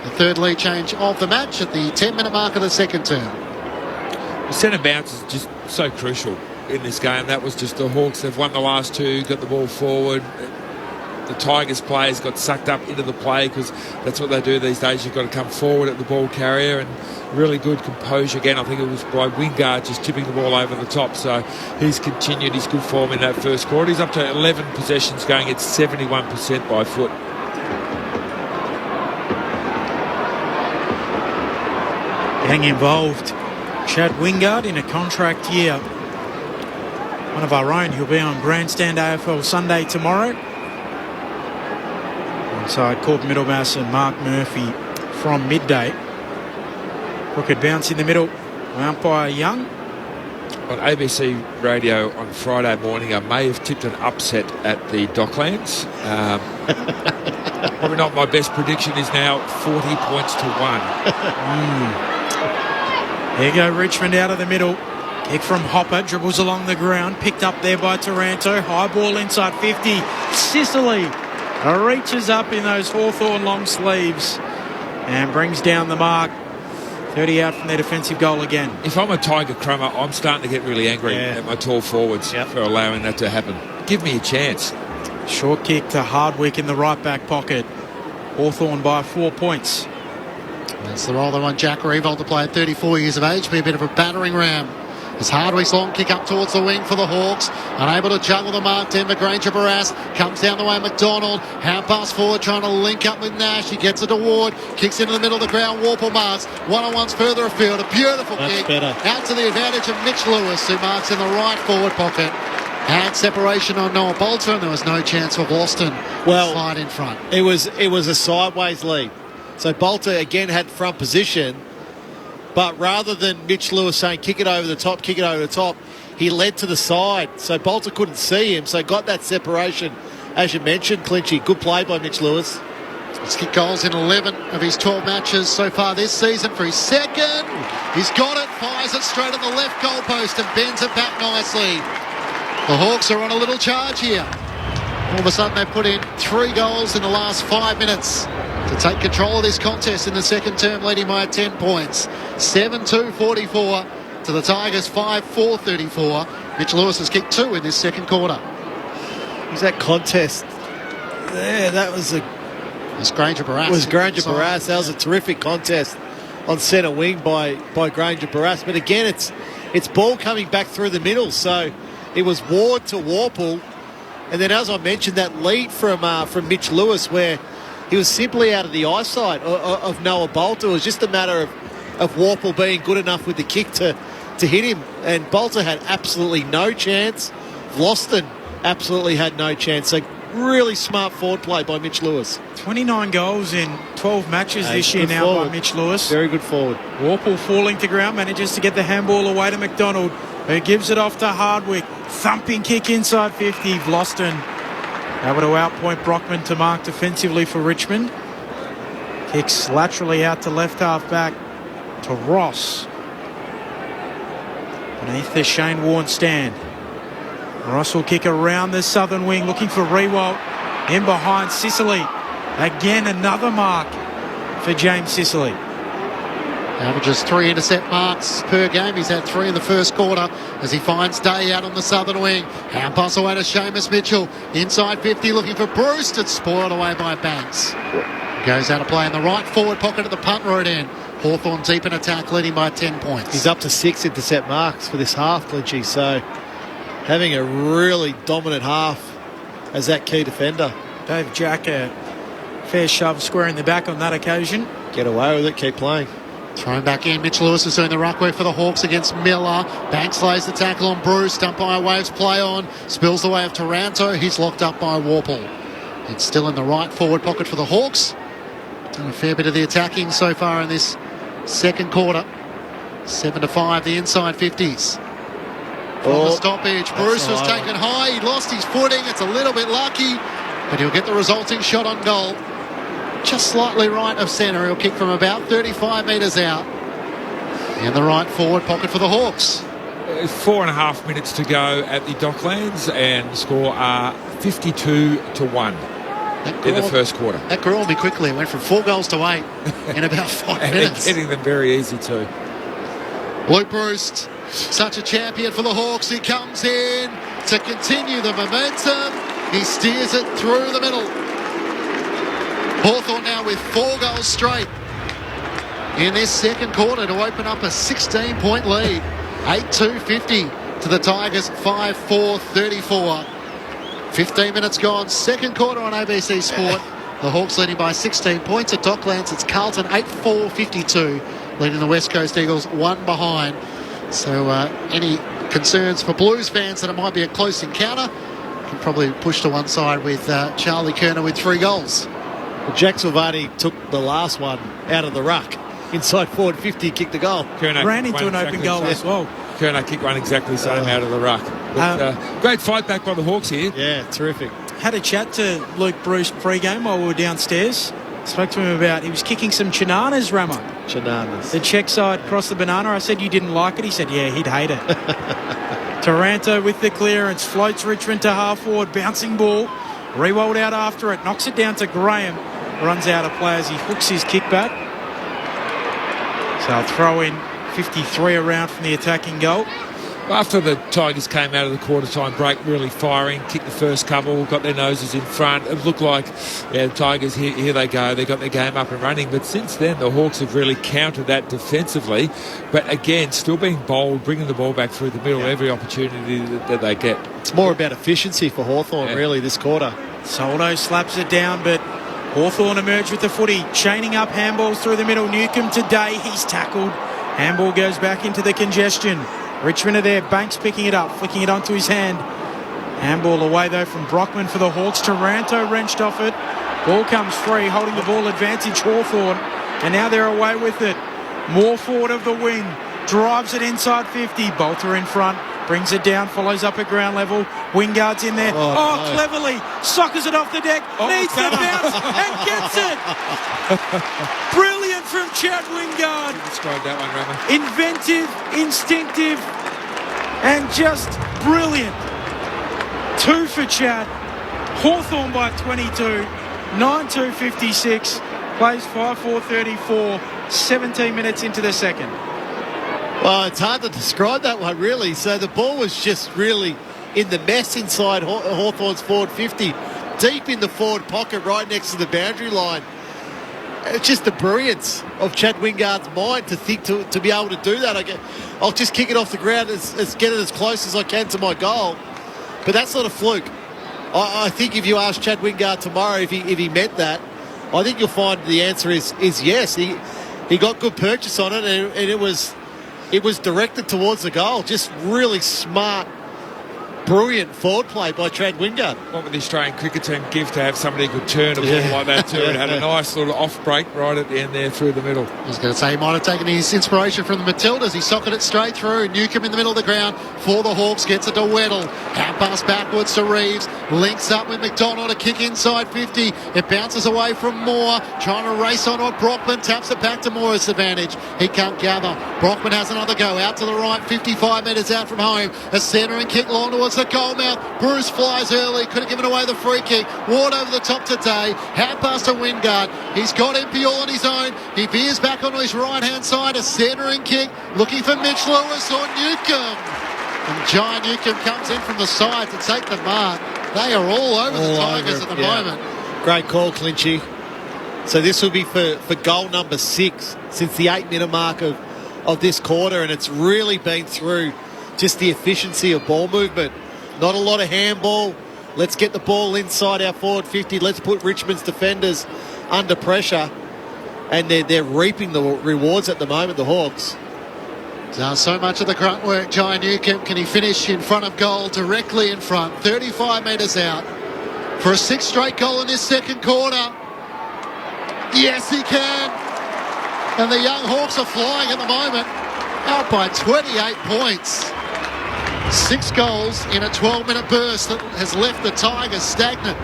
The third lead change of the match at the 10-minute mark of the second term. The centre bounce is just so crucial in this game. That was just the Hawks. They've won the last 2, got the ball forward. The Tigers players got sucked up into the play because that's what they do these days. You've got to come forward at the ball carrier, and really good composure again. I think it was by Wingard just tipping the ball over the top. So he's continued his good form in that first quarter. He's up to 11 possessions, going at 71% by foot. Getting involved, Chad Wingard in a contract year. One of our own. He'll be on Grandstand AFL Sunday tomorrow. Alongside Corb Middlemass and Mark Murphy from midday. Crooked bounce in the middle. Umpire Young. On ABC radio on Friday morning, I may have tipped an upset at the Docklands. Probably not my best prediction is now 40 points to 1. There you go, Richmond out of the middle. Kick from Hopper, dribbles along the ground, picked up there by Taranto. High ball inside 50. Sicily reaches up in those Hawthorn long sleeves and brings down the mark. 30 out from their defensive goal again. If I'm a Tiger Crummer, I'm starting to get really angry at my tall forwards for allowing that to happen. Give me a chance. Short kick to Hardwick in the right back pocket. Hawthorn by 4 points. That's the role they want Jack Revolt to play at 34 years of age. Be a bit of a battering ram. As Hardwick's long kick up towards the wing for the Hawks. Unable to juggle the mark. Denver Granger Barras comes down the way. McDonald. Hand pass forward trying to link up with Nash. He gets it to Ward. Kicks into the middle of the ground. Warple marks. One-on-one's further afield. A beautiful kick. Better. Out to the advantage of Mitch Lewis, who marks in the right forward pocket. Had separation on Noah Bolter, and there was no chance for Boston. Slide in front. It was a sideways lead. So Bolter again had front position, but rather than Mitch Lewis saying kick it over the top, he led to the side. So Bolter couldn't see him, so got that separation. As you mentioned, Clinchy, good play by Mitch Lewis. He's kicked goals in 11 of his 12 matches so far this season. For his second, he's got it, fires it straight at the left goal post and bends it back nicely. The Hawks are on a little charge here. All of a sudden they've put in 3 goals in the last 5 minutes to take control of this contest in the second term, leading by 10 points. 7-2-44 to the Tigers, 5-4-34. Mitch Lewis has kicked 2 in this second quarter. Was that contest there? That was Granger Barras. Was Granger Barras. That was a terrific contest on centre wing by Granger Barras. But again, it's ball coming back through the middle. So it was Ward to Warple. And then, as I mentioned, that lead from Mitch Lewis, where he was simply out of the eyesight of Noah Bolter. It was just a matter of Warple being good enough with the kick to hit him. And Bolter had absolutely no chance. Vlosten absolutely had no chance. So really smart forward play by Mitch Lewis. 29 goals in 12 matches this year now by Mitch Lewis. Very good forward. Warple falling to ground, manages to get the handball away to McDonald, who gives it off to Hardwick. Thumping kick inside 50. Vlosten able to outpoint Brockman to mark defensively for Richmond. Kicks laterally out to left half back to Ross. Beneath the Shane Warne stand. Ross will kick around the southern wing, looking for Rewalt. In behind Sicily. Again, another mark for James Sicily. Averages 3 intercept marks per game. He's had 3 in the first quarter as he finds Day out on the southern wing. Hand pass away to Seamus Mitchell. Inside 50 looking for Bruce. It's spoiled away by Banks. Goes out of play in the right forward pocket at the punt road end. Hawthorn deep in attack, leading by 10 points. He's up to 6 intercept marks for this half, Clinchy. So having a really dominant half as that key defender. Dave Jack, a fair shove square in the back on that occasion. Get away with it, keep playing. Thrown back in. Mitch Lewis is doing the ruck work for the Hawks against Miller. Banks lays the tackle on Bruce. Umpire waves play on. Spills the way of Taranto. He's locked up by Warple. It's still in the right forward pocket for the Hawks. Done a fair bit of the attacking so far in this second quarter. 7-5, the inside 50s. From the stoppage, Bruce was taken high. He lost his footing. It's a little bit lucky, but he'll get the resulting shot on goal. Just slightly right of centre. He'll kick from about 35 metres out. In the right forward pocket for the Hawks. 4.5 minutes to go at the Docklands, and the score are 52-1 in the first quarter. That grew on me quickly. It went from 4 goals to 8 in about 5 minutes. Getting them very easy too. Luke Bruce, such a champion for the Hawks. He comes in to continue the momentum. He steers it through the middle. Hawthorn now with 4 goals straight in this second quarter to open up a 16-point lead. 8-2-50 to the Tigers, 5-4-34. 15 minutes gone, second quarter on ABC Sport. The Hawks leading by 16 points. At Docklands, it's Carlton 8-4-52, leading the West Coast Eagles 1 behind. So any concerns for Blues fans that it might be a close encounter can probably push to one side with Charlie Kerner with 3 goals. Well, Jack Silvani took the last one out of the ruck. inside forward 50, kicked the goal. Ran into an open goal as well. Kerno kicked one exactly the same out of the ruck. But, great fight back by the Hawks here. Yeah, terrific. Had a chat to Luke Bruce pre-game while we were downstairs. Spoke to him about he was kicking some chinanas, Rama. Chinanas. The check side across the banana. I said, you didn't like it? He said, yeah, he'd hate it. Taranto with the clearance. Floats Richmond to half forward. Bouncing ball. Rewald out after it. Knocks it down to Graham. Runs out of play as he hooks his kick back. So I'll throw in 53 around from the attacking goal. After the Tigers came out of the quarter-time break really firing, kicked the first couple, got their noses in front, it looked like, the Tigers, here they go, they got their game up and running. But since then, the Hawks have really countered that defensively. But again, still being bold, bringing the ball back through the middle every opportunity that they get. It's more about efficiency for Hawthorn, really, this quarter. Soldo slaps it down, but Hawthorn emerged with the footy, chaining up handballs through the middle. Newcomb today, he's tackled. Handball goes back into the congestion. Richmond are there, Banks picking it up, flicking it onto his hand. Handball away though from Brockman for the Hawks. Taranto wrenched off it. Ball comes free, holding the ball advantage Hawthorn. And now they're away with it. More forward of the wing. Drives it inside 50. Bolter in front. Brings it down, follows up at ground level. Wingard's in there. No. Cleverly soccers it off the deck. Needs the bounce and gets it. Brilliant from Chad Wingard. Describe that one, Rama. Inventive, instinctive, and just brilliant. 2 for Chad. Hawthorn by 22. 9-2-56. Plays 5-4-34. 17 minutes into the second. Well, it's hard to describe that one, really. So the ball was just really in the mess inside Hawthorn's forward 50, deep in the forward pocket right next to the boundary line. It's just the brilliance of Chad Wingard's mind to think to be able to do that. I'll just kick it off the ground, get it as close as I can to my goal. But that's not a fluke. I think if you ask Chad Wingard tomorrow if he meant that, I think you'll find the answer is yes. He got good purchase on it, and it was directed towards the goal. Just really smart, brilliant forward play by Chad Wingard. What would the Australian cricket team give to have somebody who could turn a ball like that too? It had a nice little off break right at the end there through the middle. I was going to say he might have taken his inspiration from the Matildas. He socked it straight through. Newcomb in the middle of the ground for the Hawks. Gets it to Weddle. Hand pass backwards to Reeves. Links up with McDonald. A kick inside 50. It bounces away from Moore. Trying to race on it. Brockman taps it back to Moore's advantage. He can't gather. Brockman has another go. Out to the right. 55 metres out from home. A centering kick long towards the goal mouth. Bruce flies early. Could have given away the free kick. Ward over the top today. Hand pass to Wingard. He's got MP all on his own. He veers back onto his right hand side. A centering kick. Looking for Mitch Lewis or Newcomb. And Jai Newcomb comes in from the side to take the mark. They are all over the Tigers at the moment. Great call, Clinchy. So this will be for goal number 6 since the 8-minute mark of this quarter, and it's really been through just the efficiency of ball movement. Not a lot of handball. Let's get the ball inside our forward 50. Let's put Richmond's defenders under pressure, and they're reaping the rewards at the moment, the Hawks. Does so much of the grunt work, Jai Newcomb. Can he finish in front of goal, directly in front, 35 metres out, for a 6th straight goal in this second quarter? Yes, he can. And the young Hawks are flying at the moment, out by 28 points. 6 goals in a 12-minute burst that has left the Tigers stagnant.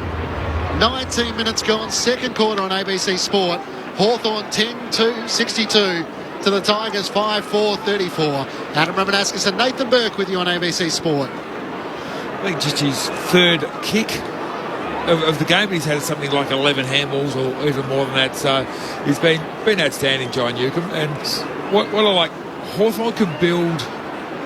19 minutes gone, second quarter on ABC Sport. Hawthorn 10-2-62. To the Tigers 5-4-34. Adam Ramanaskis and Nathan Burke with you on ABC Sport. I think just his 3rd kick of the game. He's had something like 11 handballs or even more than that. So he's been outstanding, Jai Newcomb. And what I like, Hawthorn can build.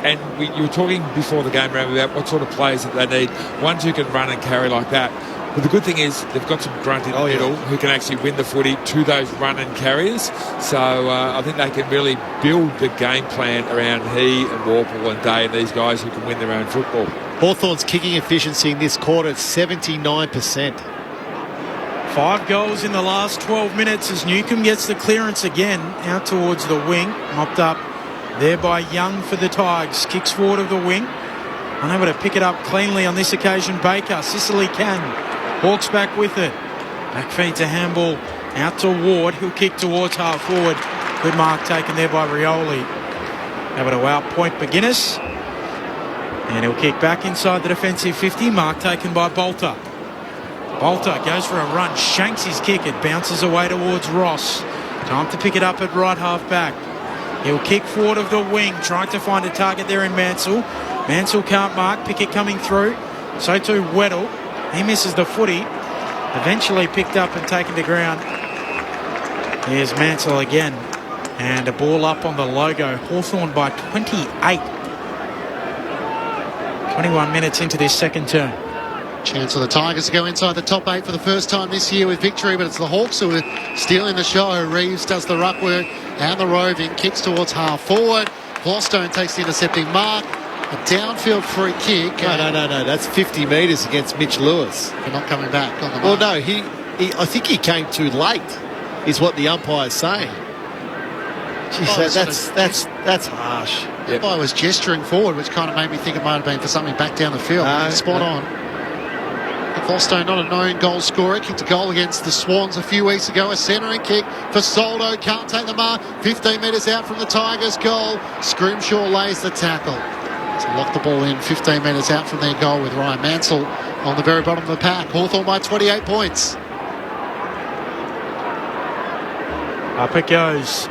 And you were talking before the game around about what sort of players that they need. Ones who can run and carry like that. But the good thing is they've got some grunt in the middle who can actually win the footy to those run and carriers. So I think they can really build the game plan around he and Warple and Day and these guys who can win their own football. Hawthorn's kicking efficiency in this quarter is 79%. 5 goals in the last 12 minutes as Newcomb gets the clearance again out towards the wing. Mopped up there by Young for the Tigers. Kicks forward of the wing. Unable to pick it up cleanly on this occasion, Baker. Sicily can. Hawks back with it. Back feed to handball out to Ward. He'll kick towards half forward. Good mark taken there by Rioli. Able to outpoint McGuinness. And he'll kick back inside the defensive 50. Mark taken by Bolter. Bolter goes for a run, shanks his kick. It bounces away towards Ross. Time to pick it up at right half back. He'll kick forward of the wing, trying to find a target there in Mansell. Mansell can't mark. Pickett coming through. So too Weddle. He misses the footy. Eventually picked up and taken to ground. Here's Mansell again. And a ball up on the logo. Hawthorn by 28. 21 minutes into this second term. Chance for the Tigers to go inside the top 8 for the first time this year with victory, but it's the Hawks who are stealing the show. Reeves does the ruck work and the roving, kicks towards half forward. Glostone takes the intercepting mark. A downfield free kick. No. That's 50 metres against Mitch Lewis. They're not coming back on the mark. Well, no, I think he came too late, is what the umpire's saying. Jeez, that's harsh. The umpire was gesturing forward, which kind of made me think it might have been for something back down the field. Spot on. Glostone, not a known goal scorer, kicked a goal against the Swans a few weeks ago. A centering kick for Soldo, can't take the mark. 15 metres out from the Tigers' goal. Scrimshaw lays the tackle to lock the ball in 15 metres out from their goal with Ryan Mansell on the very bottom of the pack. Hawthorn by 28 points. Up it goes.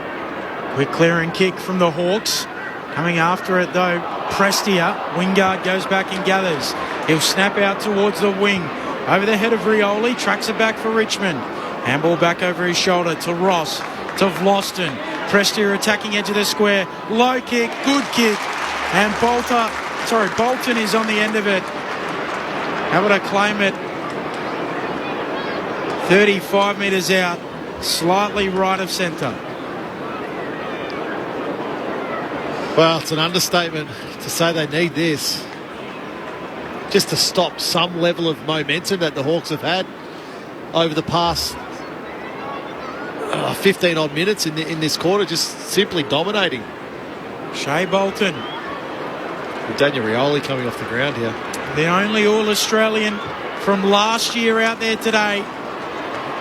Quick clearing kick from the Hawks. Coming after it though, Prestia. Wingard goes back and gathers. He'll snap out towards the wing. Over the head of Rioli. Tracks it back for Richmond. Handball back over his shoulder to Ross. To Vlosten. Prestia attacking edge of the square. Low kick. Good kick. And Bolton is on the end of it. Able to claim it. 35 metres out. Slightly right of centre. Well, it's an understatement to say they need this just to stop some level of momentum that the Hawks have had over the past 15-odd minutes in this quarter, just simply dominating. Shea Bolton. Daniel Rioli coming off the ground here. The only All-Australian from last year out there today.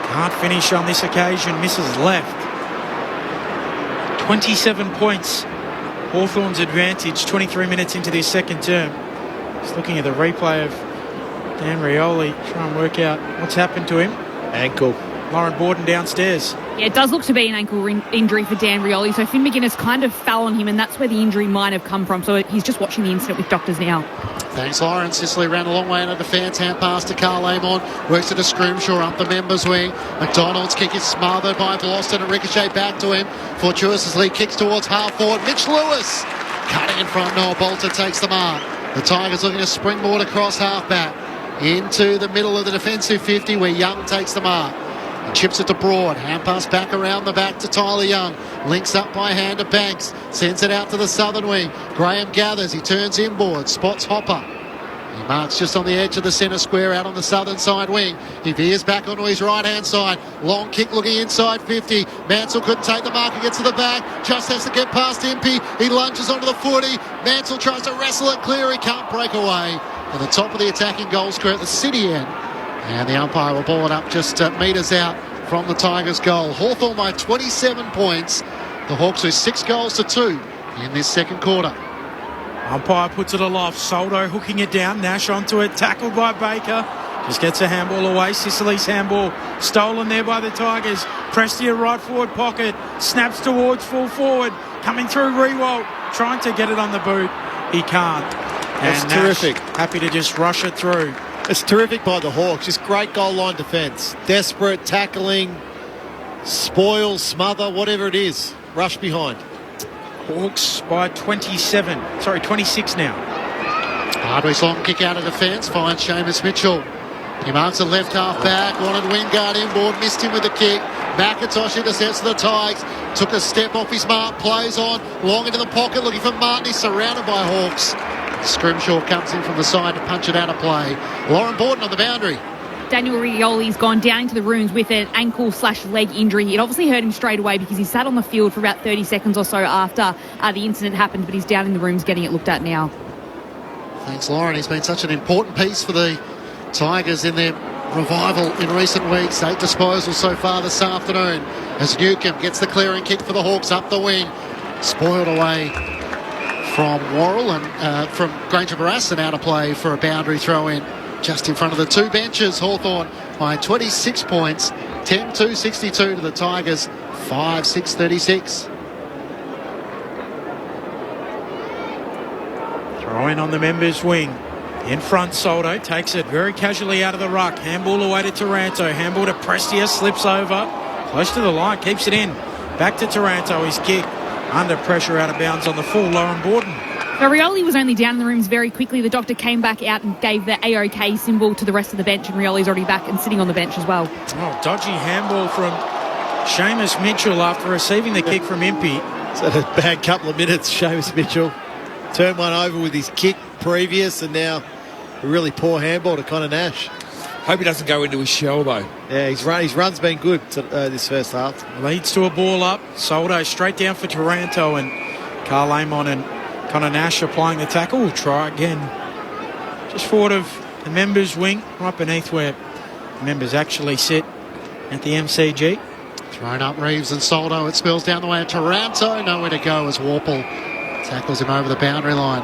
Can't finish on this occasion, misses left. 27 points. Hawthorn's advantage, 23 minutes into this second term. Just looking at the replay of Dan Rioli, try and work out what's happened to him. Ankle. Lauren Borden downstairs. Yeah, it does look to be an ankle injury for Dan Rioli. So Finn McGuinness kind of fell on him, and that's where the injury might have come from. So he's just watching the incident with doctors now. Thanks, Lauren. Sicily ran a long way out of defence. Hand pass to Carl Amon. Works it to Scrimshaw up the members' wing. McDonald's kick is smothered by Boston and ricochet back to him. Fortuitously kicks towards half forward. Mitch Lewis cutting in front. Noah Bolter takes the mark. The Tigers looking to springboard across half back into the middle of the defensive 50 where Young takes the mark. And chips it to Broad. Hand pass back around the back to Tyler Young. Links up by hand to Banks. Sends it out to the southern wing. Graham gathers. He turns inboard. Spots Hopper. He marks just on the edge of the centre square out on the southern side wing. He veers back onto his right-hand side. Long kick looking inside 50. Mansell couldn't take the mark. He gets to the back. Just has to get past Impey. He lunges onto the footy. Mansell tries to wrestle it clear. He can't break away. And the top of the attacking goal square at the city end. And the umpire will ball it up just metres out from the Tigers' goal. Hawthorn by 27 points. The Hawks with 6 goals to 2 in this second quarter. Umpire puts it aloft. Soldo hooking it down. Nash onto it. Tackled by Baker. Just gets a handball away. Sicily's handball stolen there by the Tigers. Prestia right forward pocket. Snaps towards full forward. Coming through Rewalt. Trying to get it on the boot. He can't. That's and terrific. Nash happy to just rush it through. It's terrific by the Hawks. Just great goal line defence. Desperate, tackling, spoil, smother, whatever it is. Rush behind. Hawks by 26 now. Hardwick's long kick out of defence. Finds Seamus Mitchell. He marks the left half back. Wanted Wingard inboard. Missed him with the kick. McIntosh intercepts the Tigers. Took a step off his mark. Plays on. Long into the pocket looking for Martin. He's surrounded by Hawks. Scrimshaw comes in from the side to punch it out of play. Lauren Borden on the boundary. Daniel Rioli's gone down into the rooms with an ankle/leg injury. It obviously hurt him straight away because he sat on the field for about 30 seconds or so after the incident happened, but he's down in the rooms getting it looked at now. Thanks, Lauren. He's been such an important piece for the Tigers in their revival in recent weeks. 8 disposals so far this afternoon. as Newcomb gets the clearing kick for the Hawks up the wing. Spoiled away from Worrell and from Granger Barras, and out of play for a boundary throw in just in front of the two benches. Hawthorn by 26 points, 10-2-62 to the Tigers, 5-6-36. Throw in on the members' wing. In front, Soldo takes it very casually out of the ruck. Handball away to Taranto. Handball to Prestia, slips over. Close to the line, keeps it in. Back to Taranto, his kick. Under pressure, out of bounds on the full, Lauren Borden. Now, Rioli was only down in the rooms very quickly. The doctor came back out and gave the AOK symbol to the rest of the bench, and Rioli's already back and sitting on the bench as well. Oh, dodgy handball from Seamus Mitchell after receiving the kick from Impey. It's had a bad couple of minutes, Seamus Mitchell. Turned one over with his kick previous, and now a really poor handball to Connor Nash. Hope he doesn't go into his shell, though. Yeah, his run's been good this first half. Leads to a ball up. Soldo straight down for Taranto, and Carl Amon and Connor Nash applying the tackle. We'll try again. Just forward of the members' wing, right beneath where the members actually sit at the MCG. Thrown up Reeves and Soldo. It spills down the way of Taranto. Nowhere to go as Warple tackles him over the boundary line.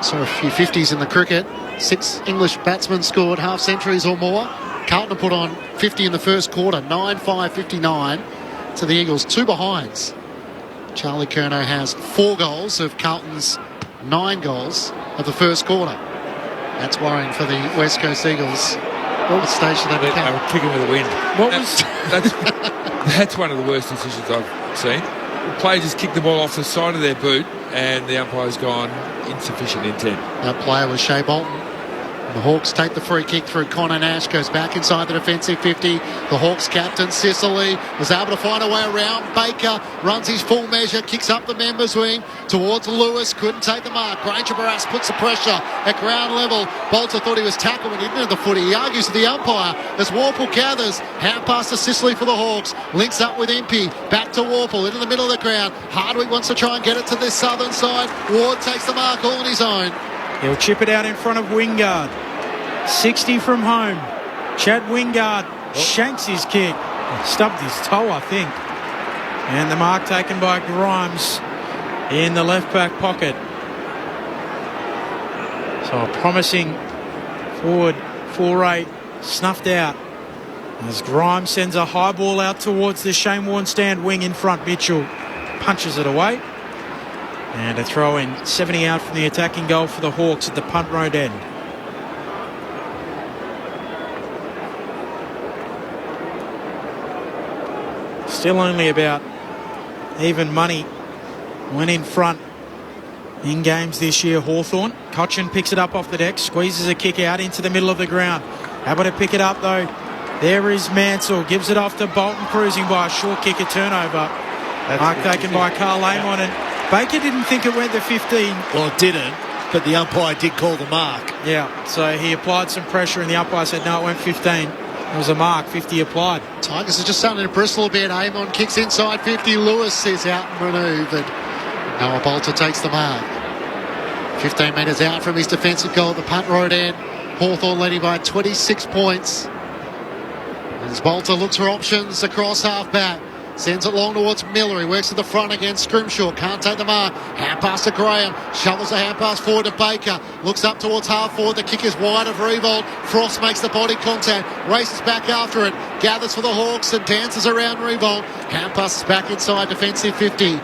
Saw a few 50s in the cricket. 6 English batsmen scored half centuries or more. Carlton put on 50 in the first quarter, 9-5-59 to the Eagles. 2 behinds. Charlie Curnow has 4 goals of Carlton's 9 goals of the first quarter. That's worrying for the West Coast Eagles. What stage should they become? They were kicking with the wind. That's one of the worst decisions I've seen. The player just kicked the ball off the side of their boot, and the umpire's gone insufficient intent. That player was Shea Bolton. The Hawks take the free kick through Connor Nash, goes back inside the defensive 50. The Hawks captain, Sicily, was able to find a way around. Baker runs his full measure, kicks up the members' wing towards Lewis, couldn't take the mark. Granger Barras puts the pressure at ground level. Bolter thought he was tackled when he didn't have the footy. He argues with the umpire as Warple gathers. Hand pass to Sicily for the Hawks. Links up with Impey. Back to Warple into the middle of the ground. Hardwick wants to try and get it to this southern side. Ward takes the mark all on his own. He'll chip it out in front of Wingard. 60 from home. Chad Wingard shanks his kick. Stubbed his toe, I think. And the mark taken by Grimes in the left back pocket. So a promising forward foray snuffed out as Grimes sends a high ball out towards the Shane Warne stand. Wing in front. Mitchell punches it away. And a throw in, 70 out from the attacking goal for the Hawks at the punt road end. Still only about even money when in front in games this year. Hawthorn. Cochin picks it up off the deck, squeezes a kick out into the middle of the ground. Able to pick it up though. There is Mansell, gives it off to Bolton, cruising by a short kick, a turnover. Mark taken by Carl Amon, and Baker didn't think it went the 15. Well, it didn't, but the umpire did call the mark. Yeah, so he applied some pressure and the umpire said no, it went 15. It was a mark, 50 applied. Tigers are just starting to bristle a bit. Amon kicks inside 50. Lewis is out and manoeuvred. Noah Bolter takes the mark. 15 metres out from his defensive goal at the punt road end. Hawthorn leading by 26 points. As Bolter looks for options across half-back. Sends it long towards Miller. He works at the front against Scrimshaw. Can't take the mark. Hand pass to Graham. Shovels the hand pass forward to Baker. Looks up towards half forward. The kick is wide of Revolt. Frost makes the body contact. Races back after it. Gathers for the Hawks and dances around Revolt. Hand passes back inside defensive 50.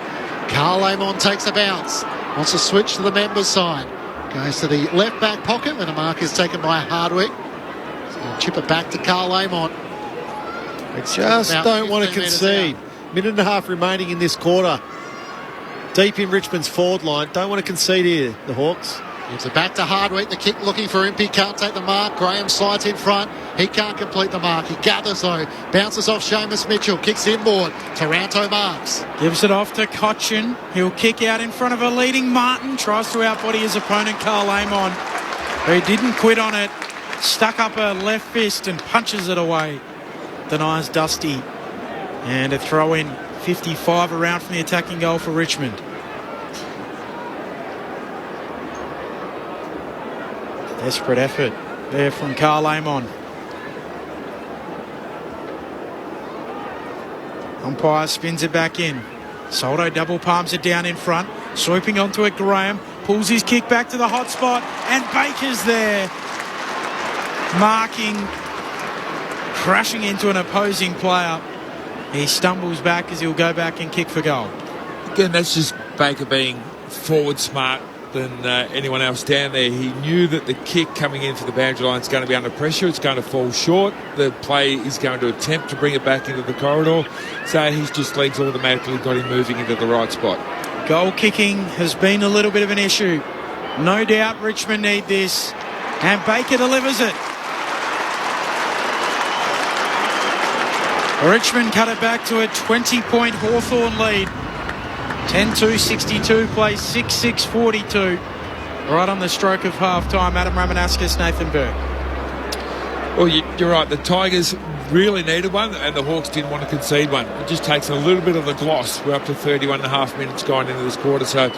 Carl Amon takes a bounce. Wants to switch to the members' side. Goes to the left back pocket when the mark is taken by Hardwick. So chip it back to Carl Amon. Just don't want to concede. Minute and a half remaining in this quarter. Deep in Richmond's forward line. Don't want to concede here, the Hawks. Gives it back to Hardwick. The kick looking for Impey. Can't take the mark. Graham slides in front. He can't complete the mark. He gathers though. Bounces off Seamus Mitchell. Kicks inboard. Taranto marks. Gives it off to Cochin. He'll kick out in front of a leading Martin. Tries to outbody his opponent Carl Amon. He didn't quit on it. Stuck up a left fist and punches it away. Denies Dusty. And a throw in 55 around from the attacking goal for Richmond. Desperate effort there from Carl Amon. Umpire spins it back in. Soldo double palms it down in front. Swooping onto it, Graham pulls his kick back to the hot spot, and Baker's there. Marking, crashing into an opposing player. He stumbles back as he'll go back and kick for goal. Again, that's just Baker being forward smart than anyone else down there. He knew that the kick coming in for the boundary line is going to be under pressure. It's going to fall short. The play is going to attempt to bring it back into the corridor. So his just legs automatically got him moving into the right spot. Goal kicking has been a little bit of an issue. No doubt Richmond need this. And Baker delivers it. Richmond cut it back to a 20-point Hawthorn lead. 10-2-62 plays 6-6-42. Right on the stroke of half-time. Adam Ramanauskas, Nathan Burke. Well, you're right. The Tigers really needed one, and the Hawks didn't want to concede one. It just takes a little bit of the gloss. We're up to 31.5 minutes going into this quarter, so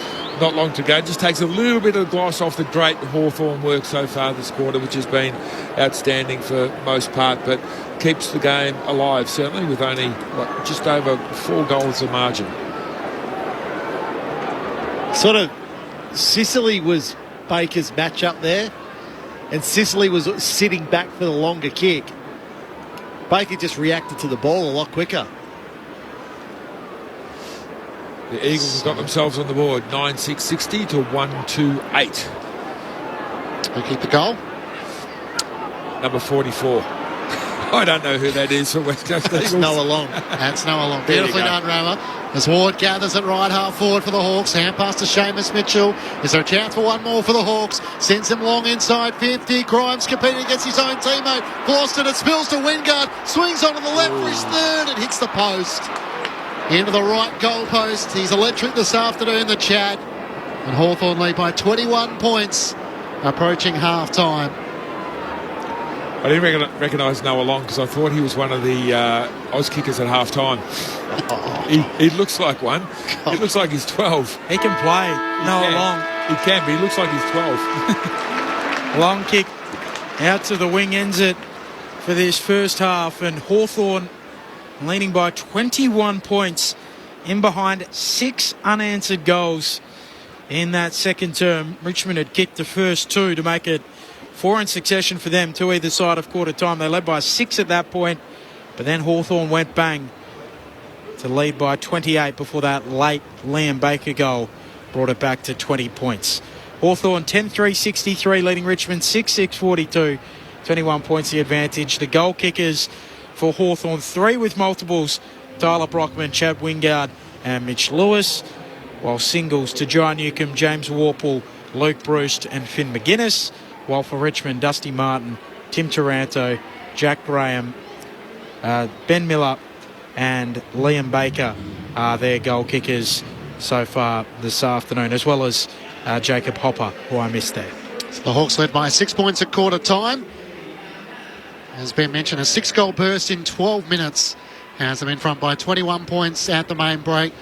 not long to go. It just takes a little bit of the gloss off the great Hawthorn work so far this quarter, which has been outstanding for most part, but keeps the game alive, certainly, with only just over 4 goals of margin. Sort of Sicily was Baker's matchup there, and Sicily was sitting back for the longer kick. Baker just reacted to the ball a lot quicker. The Eagles have got themselves on the board, 9-6-60 to 1-2-8. Who keep the goal? Number 44. I don't know who that is for West Coast Eagles. That's Noah Long. That's Noah Long. Beautifully done, Rama. As Ward gathers it right half forward for the Hawks. Hand pass to Seamus Mitchell. Is there a chance for one more for the Hawks? Sends him long inside 50. Grimes competing against his own teammate. Boston, it spills to Wingard. Swings onto the left for his third. It hits the post. Into the right goal post. He's electric this afternoon, the Chad. And Hawthorn lead by 21 points. Approaching half-time. I didn't recognise Noah Long because I thought he was one of the Oz kickers at half-time. He looks like one. It looks like he's 12. He can play, Noah Long. He can, but he looks like he's 12. Long kick out to the wing ends it for this first half, and Hawthorn leading by 21 points in behind 6 unanswered goals in that second term. Richmond had kicked the first 2 to make it 4 in succession for them, 2 either side of quarter time. They led by 6 at that point, but then Hawthorn went bang to lead by 28 before that late Liam Baker goal brought it back to 20 points. Hawthorn 10-3-63 leading Richmond 6-6-42, 21 points the advantage. The goal kickers for Hawthorn, 3 with multiples, Tyler Brockman, Chad Wingard and Mitch Lewis, while singles to John Newcomb, James Warple, Luke Bruce and Finn McGuinness. While for Richmond, Dusty Martin, Tim Taranto, Jack Graham, Ben Miller and Liam Baker are their goal kickers so far this afternoon, as well as Jacob Hopper, who I missed there. So the Hawks led by 6 points at quarter time. As Ben mentioned, a 6-goal burst in 12 minutes has them in front by 21 points at the main break.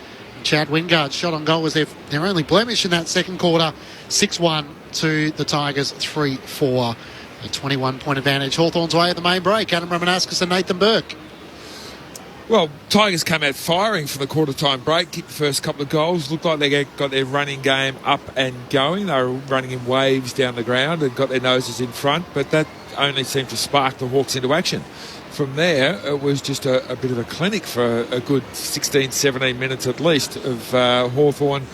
Chad Wingard's shot on goal was their only blemish in that second quarter. 6-1 to the Tigers, 3-4. A 21-point advantage. Hawthorn's way at the main break. Adam Ramanauskas and Nathan Burke. Well, Tigers came out firing for the quarter-time break, kicked the first couple of goals. Looked like they got their running game up and going. They were running in waves down the ground and got their noses in front, but that only seemed to spark the Hawks into action. From there, it was just a bit of a clinic for a good 16, 17 minutes at least of Hawthorn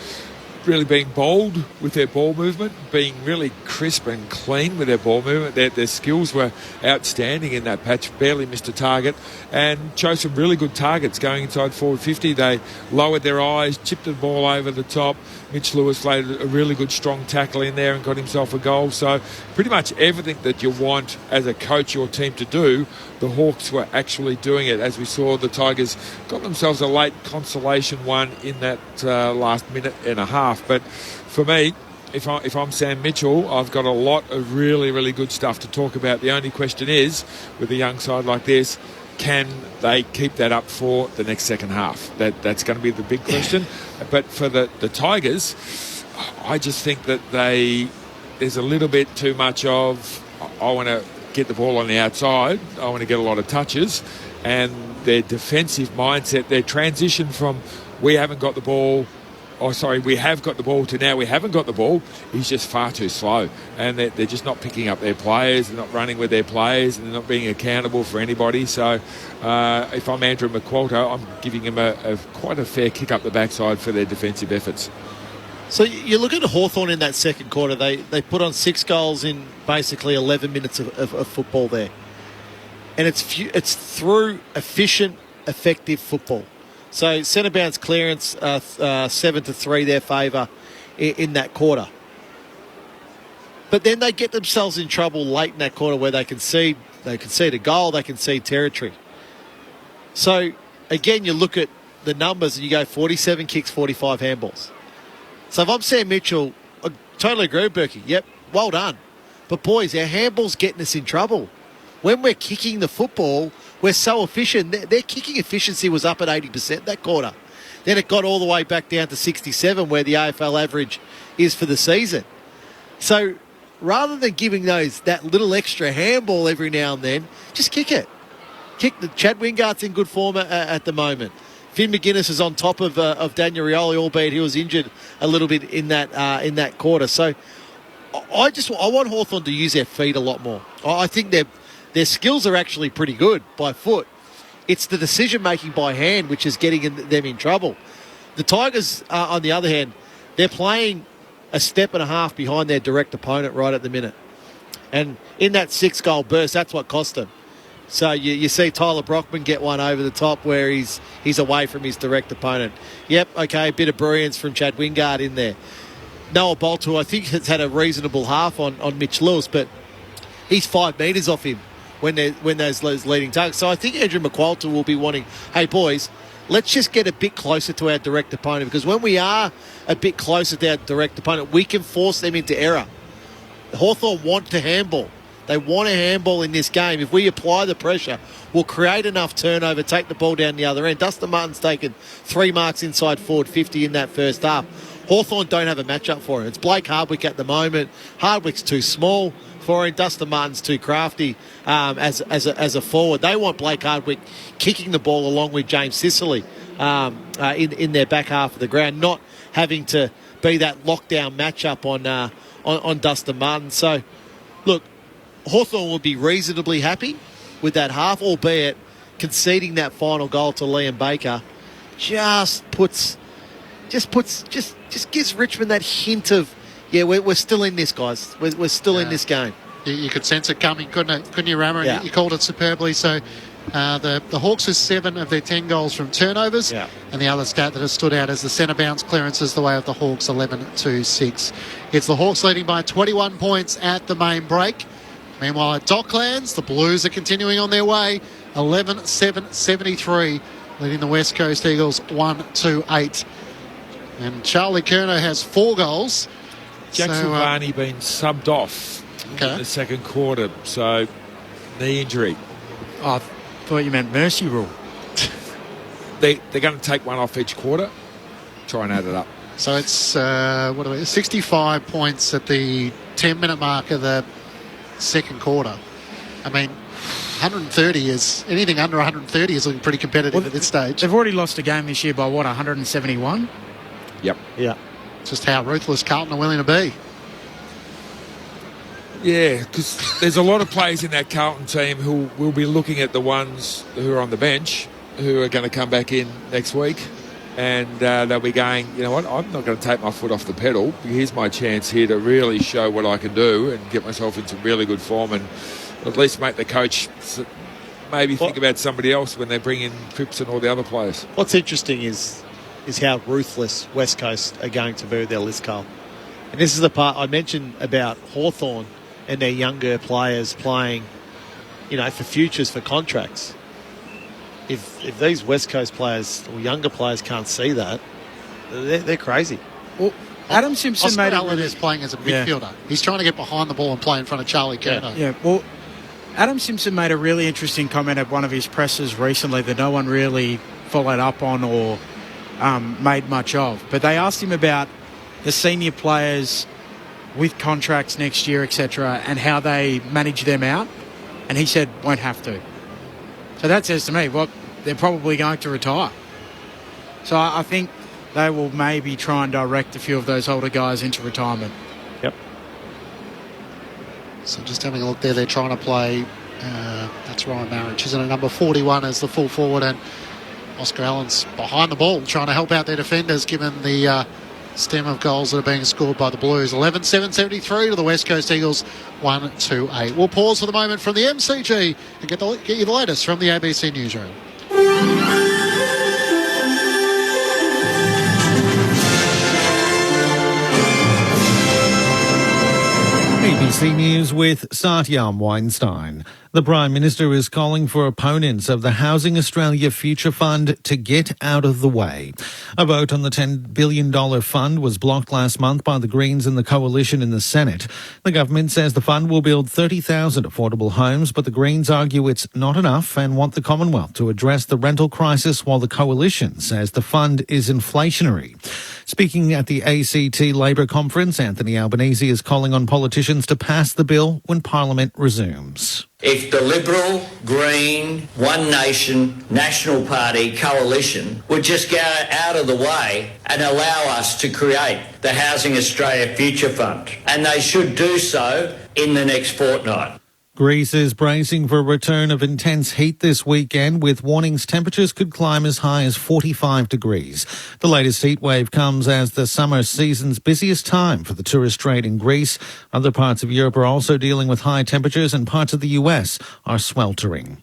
really being bold with their ball movement, being really crisp and clean with their ball movement. Their skills were outstanding in that patch, barely missed a target, and chose some really good targets going inside forward 50. They lowered their eyes, chipped the ball over the top. Mitch Lewis laid a really good strong tackle in there and got himself a goal. So pretty much everything that you want as a coach or team to do, the Hawks were actually doing it. As we saw, the Tigers got themselves a late consolation one in that last minute and a half. But for me, if I'm Sam Mitchell, I've got a lot of really, really good stuff to talk about. The only question is, with a young side like this, can they keep that up for the next second half? That's going to be the big question. But for the Tigers, I just think that there's a little bit too much of, I want to get the ball on the outside, I want to get a lot of touches, and their defensive mindset, their transition from we have got the ball to now we haven't got the ball, is just far too slow. And they're just not picking up their players, they're not running with their players, and they're not being accountable for anybody. So if I'm Andrew McQualter, I'm giving him quite a fair kick up the backside for their defensive efforts. So you look at Hawthorn in that second quarter, they put on 6 goals in basically 11 minutes of football there. And it's through efficient, effective football. So centre bounce clearance, 7-3 their favour in that quarter. But then they get themselves in trouble late in that quarter where they concede a goal, they concede territory. So again, you look at the numbers and you go 47 kicks, 45 handballs. So if I'm Sam Mitchell, I totally agree with Berkey. Yep, well done. But boys, our handball's getting us in trouble. When we're kicking the football, we're so efficient. Their kicking efficiency was up at 80% that quarter. Then it got all the way back down to 67, where the AFL average is for the season. So rather than giving that little extra handball every now and then, just kick it. Chad Wingart's in good form at the moment. Finn McGuinness is on top of Daniel Rioli, albeit he was injured a little bit in that quarter. So I want Hawthorn to use their feet a lot more. I think their skills are actually pretty good by foot. It's the decision-making by hand which is getting them in trouble. The Tigers, on the other hand, they're playing a step and a half behind their direct opponent right at the minute. And in that 6-goal burst, that's what cost them. So you see Tyler Brockman get one over the top where he's away from his direct opponent. Yep, okay, a bit of brilliance from Chad Wingard in there. Noah Bolt, who I think has had a reasonable half on Mitch Lewis, but he's 5 metres off him when those leading targets. So I think Andrew McQualter will be wanting, hey boys, let's just get a bit closer to our direct opponent, because when we are a bit closer to our direct opponent, we can force them into error. Hawthorn want to handball. They want a handball in this game. If we apply the pressure, we'll create enough turnover, take the ball down the other end. Dustin Martin's taken 3 marks inside forward 50 in that first half. Hawthorn don't have a matchup for him. It's Blake Hardwick at the moment. Hardwick's too small for him. Dustin Martin's too crafty as a forward. They want Blake Hardwick kicking the ball along with James Sicily in their back half of the ground, not having to be that lockdown matchup on Dustin Martin. So, look, Hawthorn will be reasonably happy with that half, albeit conceding that final goal to Liam Baker just gives Richmond that hint of, yeah, we're still in this, guys. We're still in this game. You could sense it coming, couldn't you, Rammer? Yeah. You called it superbly. So the Hawks are 7 of their 10 goals from turnovers. Yeah. And the other stat that has stood out is the centre bounce clearances the way of the Hawks, 11-6. It's the Hawks leading by 21 points at the main break. Meanwhile, at Docklands, the Blues are continuing on their way, 11-7-73, leading the West Coast Eagles 1-8. And Charlie Curnow has 4 goals. Jackson Varney been subbed off in the second quarter, so knee injury. Oh, I thought you meant mercy rule. They're going to take one off each quarter, try and add it up. So it's 65 points at the 10-minute mark of the second quarter. I mean, 130 is anything under 130 is looking pretty competitive at this stage. They've already lost a game this year by 171. Yep. Yeah. Just how ruthless Carlton are willing to be. Yeah, because there's a lot of players in that Carlton team who will be looking at the ones who are on the bench, who are going to come back in next week, and they'll be going, you know what, I'm not going to take my foot off the pedal. Here's my chance here to really show what I can do and get myself into really good form, and at least make the coach maybe think about somebody else when they bring in Phipps and all the other players. What's interesting is how ruthless West Coast are going to be with their list, Carl. And this is the part I mentioned about Hawthorn and their younger players playing, for futures, for contracts. If these West Coast players or younger players can't see that, they're crazy. Well, Adam Simpson made Allen is playing as a midfielder. Yeah. He's trying to get behind the ball and play in front of Charlie Curnow. Yeah, well, Adam Simpson made a really interesting comment at one of his presses recently that no one really followed up on or made much of. But they asked him about the senior players with contracts next year, etc., and how they manage them out. And he said, won't have to. So that says to me, well, they're probably going to retire. So I think they will maybe try and direct a few of those older guys into retirement. Yep. So just having a look there, they're trying to play, that's Ryan Marriage, isn't it? Number 41 as the full forward, and Oscar Allen's behind the ball, trying to help out their defenders, given the stem of goals that are being scored by the Blues. 11-7-73 to the West Coast Eagles, 1-2-8. We'll pause for the moment from the MCG and get you the latest from the ABC Newsroom. ABC News with Satyam Weinstein. The Prime Minister is calling for opponents of the Housing Australia Future Fund to get out of the way. A vote on the $10 billion fund was blocked last month by the Greens and the Coalition in the Senate. The government says the fund will build 30,000 affordable homes, but the Greens argue it's not enough and want the Commonwealth to address the rental crisis, while the Coalition says the fund is inflationary. Speaking at the ACT Labor Conference, Anthony Albanese is calling on politicians to pass the bill when Parliament resumes. If the Liberal, Green, One Nation, National Party coalition would just get out of the way and allow us to create the Housing Australia Future Fund, and they should do so in the next fortnight. Greece is bracing for a return of intense heat this weekend, with warnings temperatures could climb as high as 45 degrees. The latest heat wave comes as the summer season's busiest time for the tourist trade in Greece. Other parts of Europe are also dealing with high temperatures, and parts of the US are sweltering.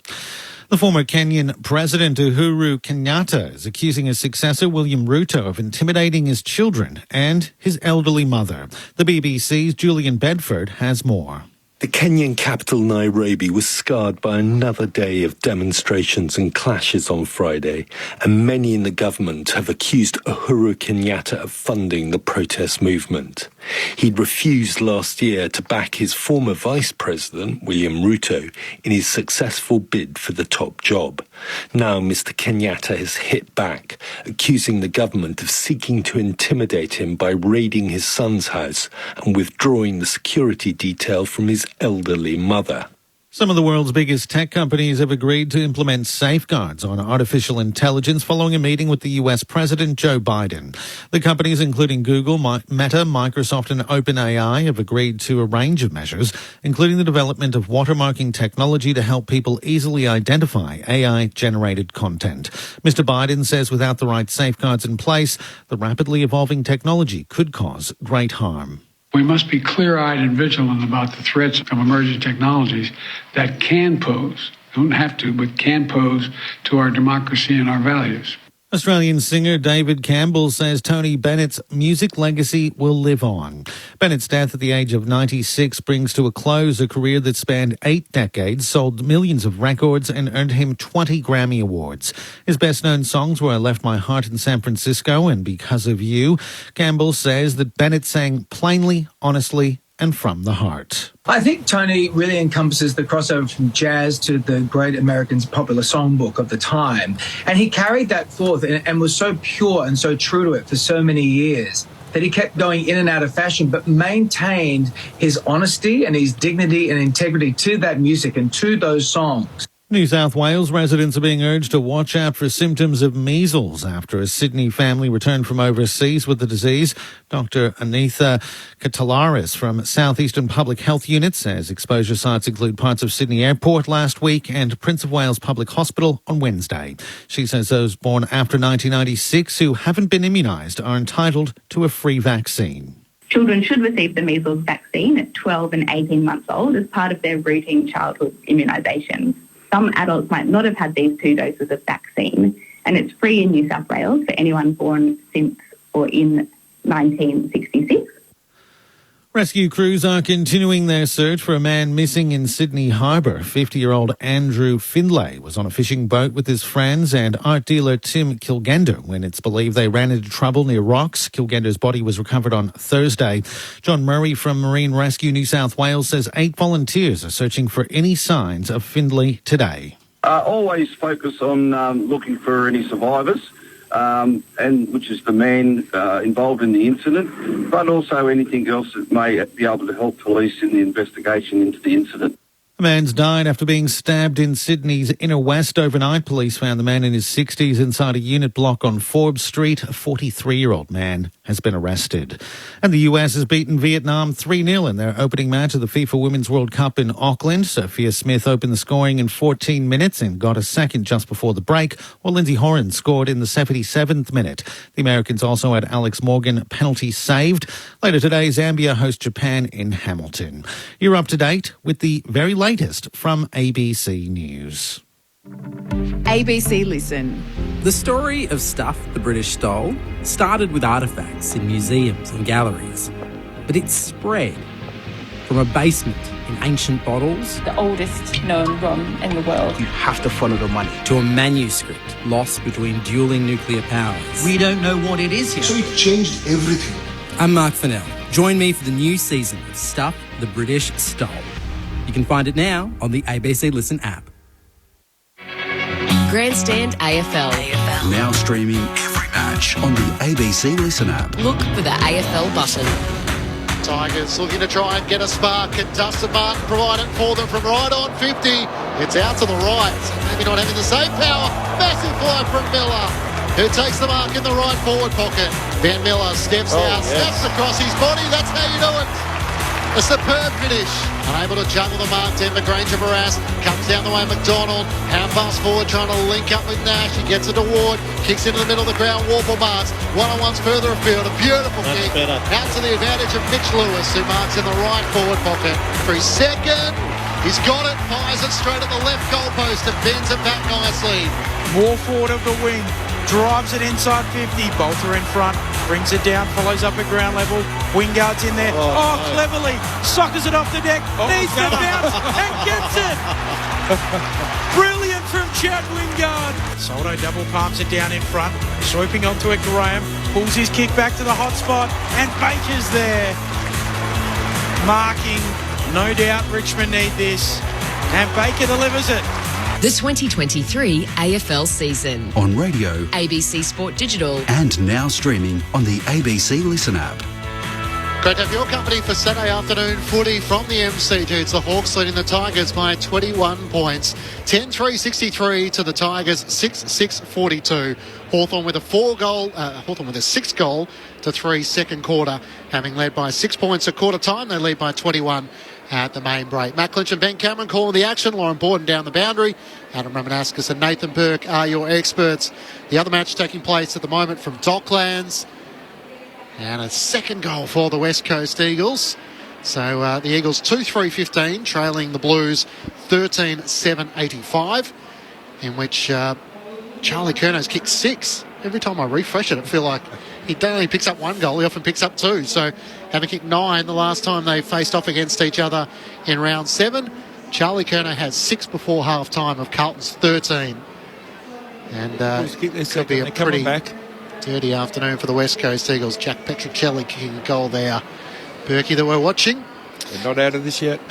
The former Kenyan President Uhuru Kenyatta is accusing his successor William Ruto of intimidating his children and his elderly mother. The BBC's Julian Bedford has more. The Kenyan capital, Nairobi, was scarred by another day of demonstrations and clashes on Friday, and many in the government have accused Uhuru Kenyatta of funding the protest movement. He'd refused last year to back his former vice president, William Ruto, in his successful bid for the top job. Now Mr. Kenyatta has hit back, accusing the government of seeking to intimidate him by raiding his son's house and withdrawing the security detail from his elderly mother. Some of the world's biggest tech companies have agreed to implement safeguards on artificial intelligence following a meeting with the US President Joe Biden. The companies, including Google, Meta, Microsoft and OpenAI, have agreed to a range of measures, including the development of watermarking technology to help people easily identify AI-generated content. Mr. Biden says without the right safeguards in place, the rapidly evolving technology could cause great harm. We must be clear-eyed and vigilant about the threats of emerging technologies that can pose, don't have to, but can pose to our democracy and our values. Australian singer David Campbell says Tony Bennett's music legacy will live on. Bennett's death at the age of 96 brings to a close a career that spanned 8 decades, sold millions of records and earned him 20 Grammy Awards. His best-known songs were I Left My Heart in San Francisco and Because of You. Campbell says that Bennett sang plainly, honestly and from the heart. I think Tony really encompasses the crossover from jazz to the great American popular songbook of the time. And he carried that forth and was so pure and so true to it for so many years that he kept going in and out of fashion, but maintained his honesty and his dignity and integrity to that music and to those songs. New South Wales residents are being urged to watch out for symptoms of measles after a Sydney family returned from overseas with the disease. Dr. Anitha Katalaris from Southeastern Public Health Unit says exposure sites include parts of Sydney Airport last week and Prince of Wales Public Hospital on Wednesday. She says those born after 1996 who haven't been immunised are entitled to a free vaccine. Children should receive the measles vaccine at 12 and 18 months old as part of their routine childhood immunisations. Some adults might not have had these 2 doses of vaccine, and it's free in New South Wales for anyone born since or in 1966. Rescue crews are continuing their search for a man missing in Sydney Harbour. 50-year-old Andrew Findlay was on a fishing boat with his friends and art dealer Tim Kilgender when it's believed they ran into trouble near rocks. Kilgender's body was recovered on Thursday. John Murray from Marine Rescue New South Wales says 8 volunteers are searching for any signs of Findlay today. Always focus on looking for any survivors. And which is the man involved in the incident, but also anything else that may be able to help police in the investigation into the incident. A man's died after being stabbed in Sydney's inner west overnight. Police found the man in his 60s inside a unit block on Forbes Street. A 43-year-old man has been arrested. And the US has beaten Vietnam 3-0 in their opening match of the FIFA Women's World Cup in Auckland. Sophia Smith opened the scoring in 14 minutes and got a second just before the break, while Lindsay Horan scored in the 77th minute. The Americans also had Alex Morgan penalty saved. Later today, Zambia host Japan in Hamilton. You're up to date with the very latest from ABC News. ABC Listen. The story of stuff the British stole started with artefacts in museums and galleries, but it's spread from a basement in ancient bottles, the oldest known rum in the world. You have to follow the money, to a manuscript lost between dueling nuclear powers. We don't know what it is yet. So it changed everything. I'm Mark Fennell. Join me for the new season of Stuff the British Stole. You can find it now on the ABC Listen app. Grandstand AFL. Now streaming every match on the ABC Listen app. Look for the AFL button. Tigers looking to try and get a spark, and Dustin Martin provide it for them from right on 50. It's out to the right, maybe not having the same power. Massive fly from Miller, who takes the mark in the right forward pocket. Van Miller steps out, snaps across his body. That's how you do it. A superb finish. Unable to juggle the mark, Denver Granger Barras comes down the way of McDonald. Hand pass forward, trying to link up with Nash. He gets it to Ward, kicks into the middle of the ground. Warple marks. One-on-one's further afield. A beautiful kick. Out to the advantage of Mitch Lewis, who marks in the right forward pocket. For his second, he's got it, fires it straight at the left goalpost and bends it back nicely. More forward of the wing. Drives it inside 50. Bolter in front. Brings it down. Follows up at ground level. Wingard's in there. Oh, cleverly. Sockers it off the deck. Needs to bounce and gets it. Brilliant from Chad Wingard. Soldo double palms it down in front. Swooping onto it, Graham. Pulls his kick back to the hot spot. And Baker's there. Marking. No doubt Richmond need this. And Baker delivers it. The 2023 AFL season. On radio, ABC Sport Digital. and now streaming on the ABC Listen app. Great to have your company for Saturday afternoon footy from the MCG. It's the Hawks leading the Tigers by 21 points. 10-3-63 to the Tigers, 6-6-42. Hawthorn with a 6-goal to 3 second quarter, having led by 6 points at quarter time. They lead by 21 at the main break. Matt Clinch and Ben Cameron calling the action. Lauren Borden down the boundary. Adam Ramanaskas and Nathan Burke are your experts. The other match taking place at the moment from Docklands. And a second goal for the West Coast Eagles. So the Eagles 2-3-15, trailing the Blues 13-7-85, in which Charlie Curnow's kicked 6. Every time I refresh it, I feel like he only picks up 1 goal. He often picks up 2. So having kicked 9 the last time they faced off against each other in round 7. Charlie Curnow has 6 before half-time of Carlton's 13. And could be a pretty dirty afternoon for the West Coast Eagles. Jack Petrocelli kicking a goal there. Berkey that we're watching. They're not out of this yet.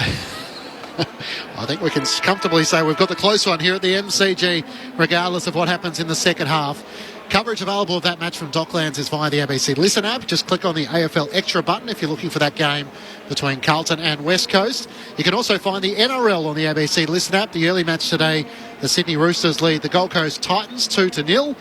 I think we can comfortably say we've got the close one here at the MCG, regardless of what happens in the second half. Coverage available of that match from Docklands is via the ABC Listen app. Just click on the AFL Extra button if you're looking for that game between Carlton and West Coast. You can also find the NRL on the ABC Listen app. The early match today, the Sydney Roosters lead the Gold Coast Titans 2-0.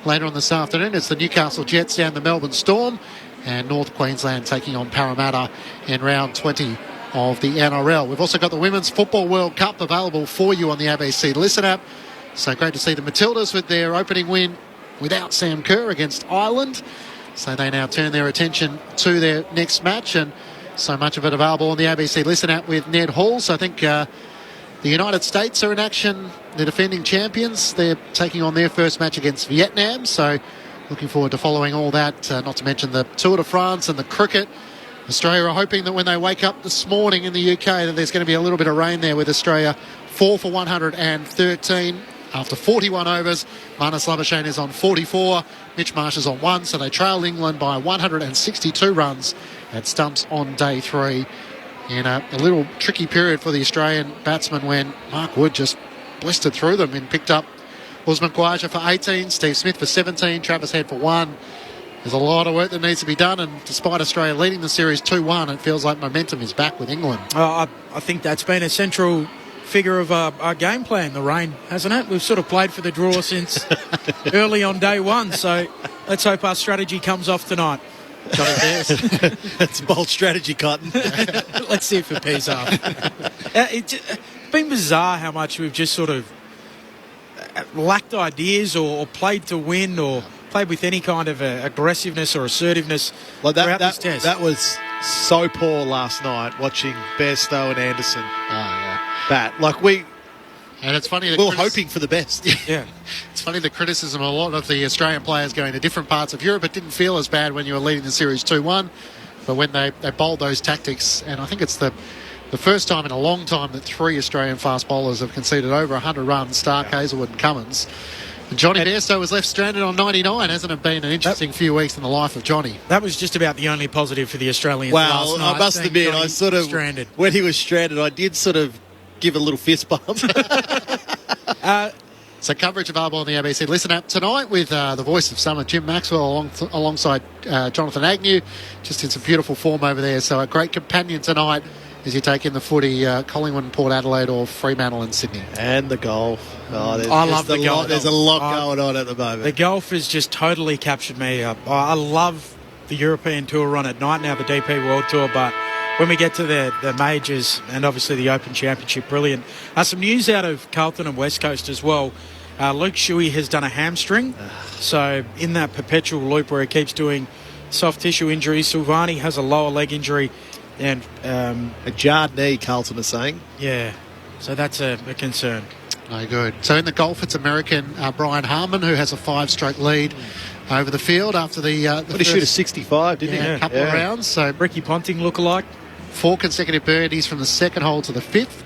Later on this afternoon, it's the Newcastle Jets down the Melbourne Storm, and North Queensland taking on Parramatta in round 20 of the NRL. We've also got the Women's Football World Cup available for you on the ABC Listen app. So great to see the Matildas with their opening win without Sam Kerr against Ireland. So they now turn their attention to their next match, and so much of it available on the ABC Listen app with Ned Hall. So I think the United States are in action. They're defending champions. They're taking on their first match against Vietnam. So looking forward to following all that, not to mention the Tour de France and the cricket. Australia are hoping that when they wake up this morning in the UK that there's going to be a little bit of rain there, with Australia 4 for 113 after 41 overs. Marnus Labuschagne is on 44. Mitch Marsh is on 1. So they trail England by 162 runs at stumps on day 3. In a little tricky period for the Australian batsmen when Mark Wood just blistered through them and picked up Usman Khawaja for 18, Steve Smith for 17, Travis Head for 1. There's a lot of work that needs to be done, and despite Australia leading the series 2-1, it feels like momentum is back with England. I think that's been a central figure of our game plan, the rain, hasn't it? We've sort of played for the draw since early on day one, so let's hope our strategy comes off tonight. Johnny Bears. That's bold strategy, Cotton. Let's see if it pays off. It's been bizarre how much we've just sort of lacked ideas or played to win or played with any kind of aggressiveness or assertiveness throughout this test. That was so poor last night, watching Bairstow and Anderson bat. And it's funny. We were hoping for the best. Yeah. It's funny, the criticism of a lot of the Australian players going to different parts of Europe. It didn't feel as bad when you were leading the series 2-1. But when they bowled those tactics, and I think it's the first time in a long time that 3 Australian fast bowlers have conceded over 100 runs, Stark, Hazelwood and Cummins. And Johnny Bairstow was left stranded on 99. Hasn't it been an interesting few weeks in the life of Johnny? That was just about the only positive for the Australians last night. I must admit, I sort of, stranded. When he was stranded, I did sort of give a little fist bump. So coverage available on the ABC Listen app tonight with the voice of summer, Jim Maxwell, alongside Jonathan Agnew. Just in some beautiful form over there. So a great companion tonight as you take in the footy, Collingwood and Port Adelaide or Fremantle and Sydney. And the golf. I love the golf. There's a lot going on at the moment. The golf has just totally captured me. I love the European Tour run at night, now the DP World Tour, but when we get to the majors and obviously the Open Championship, brilliant. Some news out of Carlton and West Coast as well. Luke Shuey has done a hamstring, so in that perpetual loop where he keeps doing soft tissue injuries. Silvani has a lower leg injury and a jarred knee, Carlton is saying. Yeah, so that's a concern. No good. So in the golf, it's American Brian Harman who has a 5-stroke lead over the field after the he shoot a 65, didn't he? A couple of rounds. So Ricky Ponting lookalike. 4 consecutive birdies from the second hole to the 5th.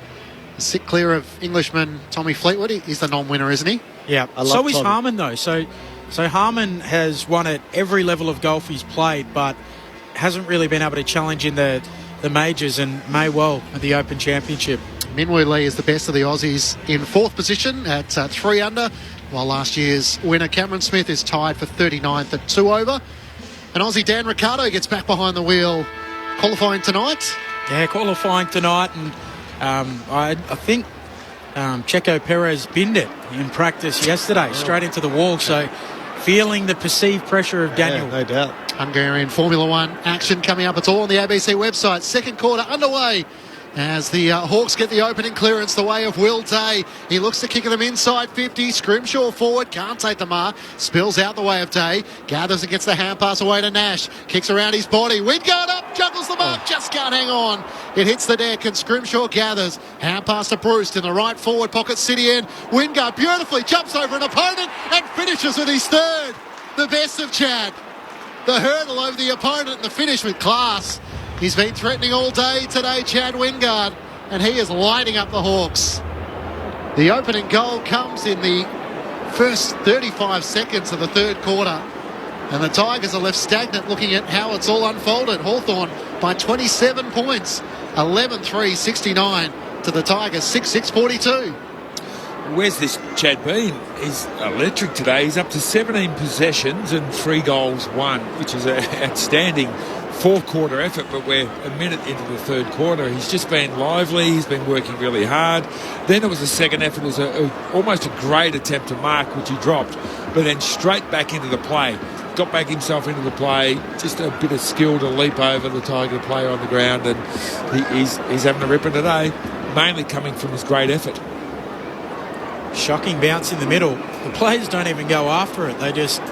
Sit clear of Englishman Tommy Fleetwood. He's the non-winner, isn't he? Yeah. So is Harman, though. So Harman has won at every level of golf he's played, but hasn't really been able to challenge in the majors and may well at the Open Championship. Minwoo Lee is the best of the Aussies in 4th position at 3 under, while last year's winner Cameron Smith is tied for 39th at 2 over. And Aussie Dan Ricciardo gets back behind the wheel, qualifying tonight. Yeah, qualifying tonight, and I think Checo Perez binned it in practice yesterday, straight into the wall, so feeling the perceived pressure of Daniel. Yeah, no doubt. Hungarian Formula One action coming up. It's all on the ABC website. Second quarter underway as the Hawks get the opening clearance the way of Will Day. He looks to kick them inside 50. Scrimshaw forward, can't take the mark. Spills out the way of Day. Gathers and gets the hand pass away to Nash. Kicks around his body. Wingard up, juggles the mark, just can't hang on. It hits the deck and Scrimshaw gathers. Hand pass to Bruce in the right forward pocket, City end. Wingard beautifully jumps over an opponent and finishes with his 3rd. The best of Chad. The hurdle over the opponent and the finish with class. He's been threatening all day today, Chad Wingard, and he is lighting up the Hawks. The opening goal comes in the first 35 seconds of the 3rd quarter, and the Tigers are left stagnant looking at how it's all unfolded. Hawthorn by 27 points, 11-3-69 to the Tigers, 6-6-42. Where's this Chad been? He's electric today. He's up to 17 possessions and 3 goals won, which is an outstanding 4-quarter effort, but we're a minute into the 3rd quarter. He's just been lively. He's been working really hard. Then it was a second effort. It was almost a great attempt to mark, which he dropped, but then straight back into the play. Got back himself into the play. Just a bit of skill to leap over the Tiger player on the ground, and he's having a ripper today, mainly coming from his great effort. Shocking bounce in the middle. The players don't even go after it. They just...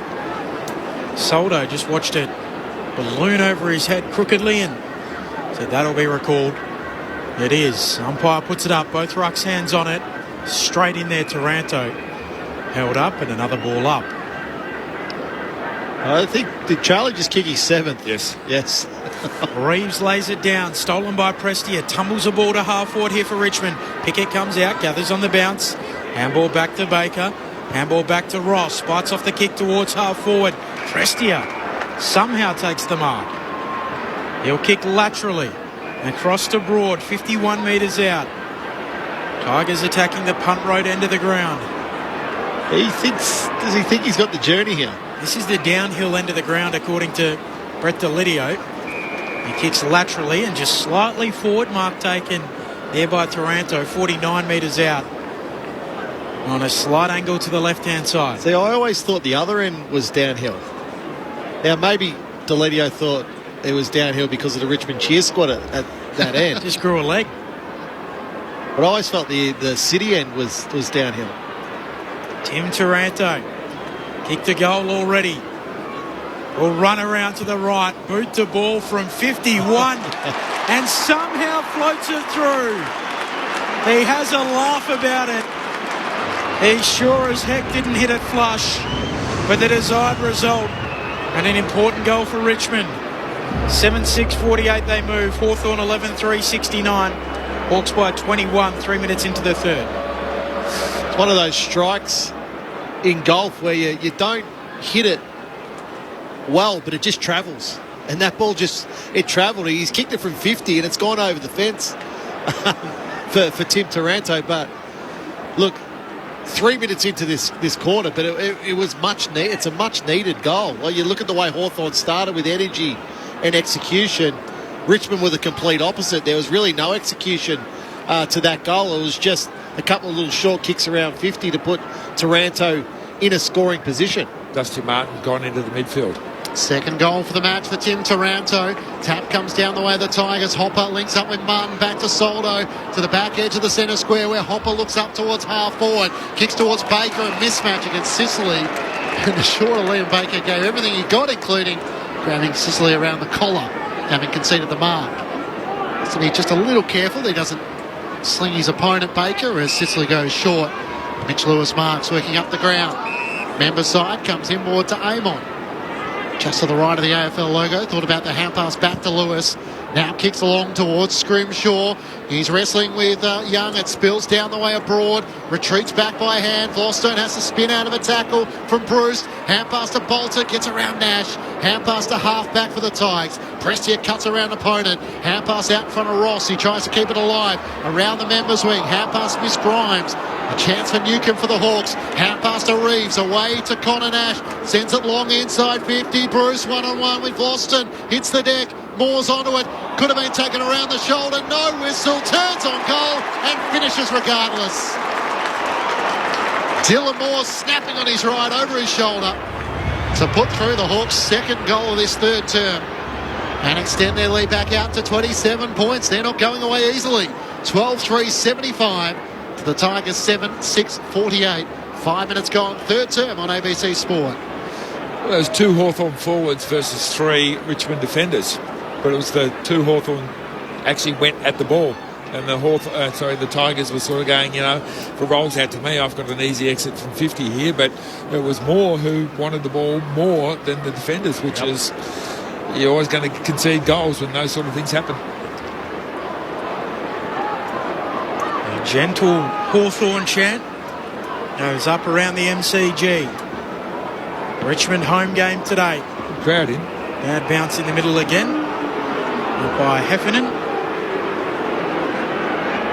Soldo just watched it balloon over his head crookedly and said that'll be recalled. It is. Umpire puts it up. Both rucks hands on it. Straight in there, Taranto. Held up and another ball up. I think did Charlie just kick his 7th? Yes. Reeves lays it down. Stolen by Prestia. Tumbles the ball to half forward here for Richmond. Pickett comes out. Gathers on the bounce. Handball back to Baker. Handball back to Ross. Bites off the kick towards half forward. Prestia somehow takes the mark. He'll kick laterally. Across to Broad. 51 metres out. Tigers attacking the punt road end of the ground. Does he think he's got the journey here? This is the downhill end of the ground, according to Brett Delidio. He kicks laterally and just slightly forward. Mark taken there by Taranto, 49 metres out. On a slight angle to the left-hand side. See, I always thought the other end was downhill. Now, maybe Deledio thought it was downhill because of the Richmond cheer squad at that end. Just grew a leg. But I always felt the City end was downhill. Tim Taranto kicked a goal already. Will run around to the right, boot the ball from 51 and somehow floats it through. He has a laugh about it. He sure as heck didn't hit it flush, but the desired result and an important goal for Richmond. 7-6-48 they move. Hawthorn 11-3-69. Hawks by 21, 3 minutes into the third. It's one of those strikes in golf where you don't hit it well, but it just travels. And that ball it travelled. He's kicked it from 50 and it's gone over the fence for Tim Taranto. But look, 3 minutes into this quarter, but it was it's a much needed goal. Well, you look at the way Hawthorn started with energy and execution. Richmond were the complete opposite. There was really no execution to that goal. It was just a couple of little short kicks around 50 to put Taranto in a scoring position. Dusty Martin gone into the midfield. Second goal for the match for Tim Taranto. Tap comes down the way of the Tigers. Hopper links up with Martin, back to Soldo, to the back edge of the centre square where Hopper looks up towards half forward, kicks towards Baker, a mismatch against Sicily. And the shorter Liam Baker gave everything he got, including grabbing Sicily around the collar, having conceded the mark. So he's just a little careful. He doesn't sling his opponent, Baker, as Sicily goes short. Mitch Lewis marks, working up the ground. Member side comes inboard to Amon. Just to the right of the AFL logo. Thought about the hand pass back to Lewis. Now kicks along towards Scrimshaw. He's wrestling with Young. It spills down the way of Broad. Retreats back by hand. Vlostone has to spin out of a tackle from Bruce. Hand pass to Bolter. Gets around Nash. Hand pass to half back for the Tigers. Prestia cuts around opponent. Hand pass out in front of Ross. He tries to keep it alive. Around the members' wing. Hand pass to Miss Grimes. A chance for Newcomb for the Hawks. Hand pass to Reeves. Away to Connor Nash. Sends it long inside 50. Bruce one-on-one with Vloston. Hits the deck. Moore's onto it. Could have been taken around the shoulder. No whistle. Turns on goal and finishes regardless. Dylan Moore snapping on his right over his shoulder to put through the Hawks' second goal of this third term and extend their lead back out to 27 points. They're not going away easily. 12-3-75 to the Tigers 7-6-48. 5 minutes gone. Third term on ABC Sport. Well, there's two Hawthorn forwards versus three Richmond defenders. But it was the two Hawthorn actually went at the ball. And the Tigers were sort of going, if it rolls out to me, I've got an easy exit from 50 here. But it was Moore who wanted the ball more than the defenders, which is, you're always going to concede goals when those sort of things happen. A gentle Hawthorn chant goes up around the MCG. Richmond home game today. Good crowd in. Bad bounce in the middle again. By Heffernan.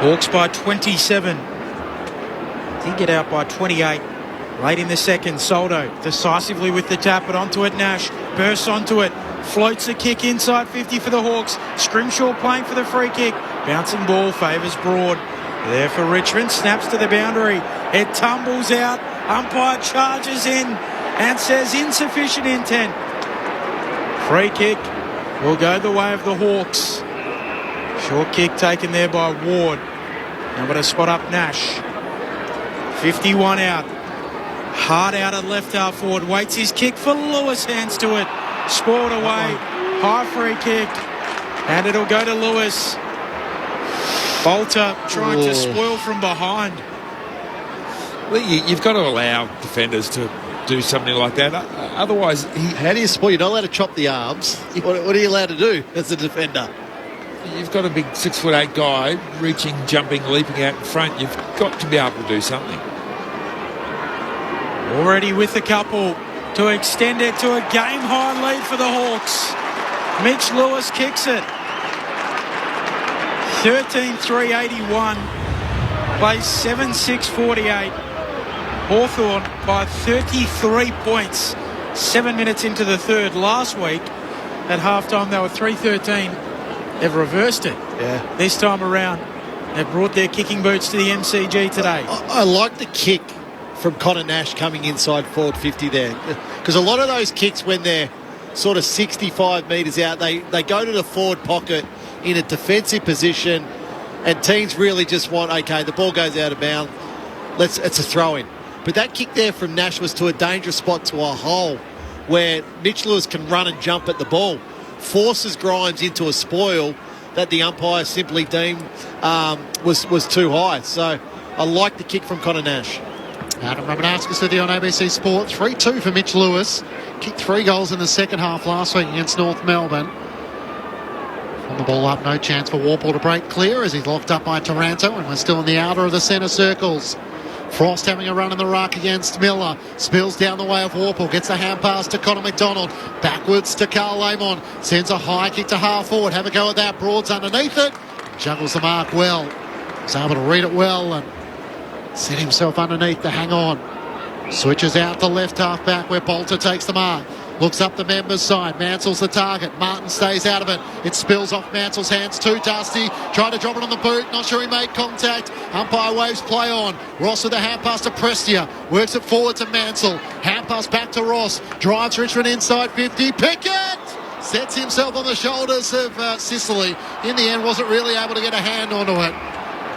Hawks by 27. Did get out by 28. Late in the second, Soldo decisively with the tap, but onto it Nash. Bursts onto it. Floats a kick inside 50 for the Hawks. Scrimshaw playing for the free kick. Bouncing ball favours Broad. There for Richmond. Snaps to the boundary. It tumbles out. Umpire charges in and says insufficient intent. Free kick will go the way of the Hawks. Short kick taken there by Ward. Now got to spot up Nash. 51 out. Hard out at left half forward. Waits his kick for Lewis. Hands to it. Spoiled away. High free kick. And it'll go to Lewis. Bolter trying to spoil from behind. Well, you've got to allow defenders to do something like that. Otherwise, how do you spoil? You're not allowed to chop the arms. What are you allowed to do as a defender? You've got a big 6'8" guy reaching, jumping, leaping out in front. You've got to be able to do something. Already with a couple to extend it to a game-high lead for the Hawks. Mitch Lewis kicks it. 13-3-81. Plays 7-6-48. Hawthorn by 33 points. 7 minutes into the third. Last week at halftime they were 3-13. They've reversed it. Yeah. This time around They've brought their kicking boots to the MCG today. I like the kick from Connor Nash coming inside forward 50 there. Because a lot of those kicks, when they're sort of 65 metres out, they go to the forward pocket in a defensive position, and teams really just want, okay, the ball goes out of bounds, it's a throw-in. But that kick there from Nash was to a dangerous spot, to a hole where Mitch Lewis can run and jump at the ball, forces Grimes into a spoil that the umpire simply deemed was too high. So I like the kick from Connor Nash. Adam Ramanaskas with you on ABC Sport. 3-2 for Mitch Lewis. Kicked 3 goals in the second half last week against North Melbourne. From the ball up, no chance for Warple to break clear as he's locked up by Taranto, and we're still in the outer of the centre circles. Frost having a run in the ruck against Miller. Spills down the way of Warple. Gets the hand pass to Connor McDonald. Backwards to Carl Lamont. Sends a high kick to half forward. Have a go at that. Broad's underneath it. Juggles the mark well. He's able to read it well and set himself underneath to hang on. Switches out to left half back where Bolter takes the mark. Looks up the members' side. Mansell's the target. Martin stays out of it. It spills off Mansell's hands to Dusty. Tried to drop it on the boot. Not sure he made contact. Umpire waves play on. Ross with the hand pass to Prestia. Works it forward to Mansell. Hand pass back to Ross. Drives Richmond inside 50. Pickett sets himself on the shoulders of Sicily. In the end, wasn't really able to get a hand onto it.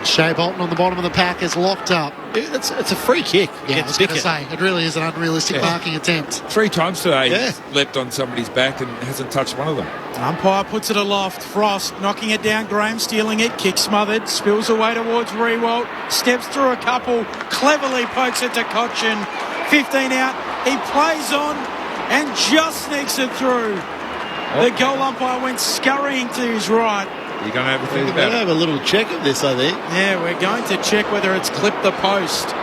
Shea Bolton on the bottom of the pack is locked up. It's a free kick. Yeah, I was going to say, it really is an unrealistic marking attempt. 3 times today he's leapt on somebody's back and hasn't touched one of them. Umpire puts it aloft. Frost knocking it down. Graham stealing it. Kick smothered. Spills away towards Rewalt. Steps through a couple. Cleverly pokes it to Cochin. 15 out. He plays on and just sneaks it through. The goal umpire went scurrying to his right. You're going to have a think We're about going to have a little check of this, I think. Yeah, we're going to check whether it's clipped the post.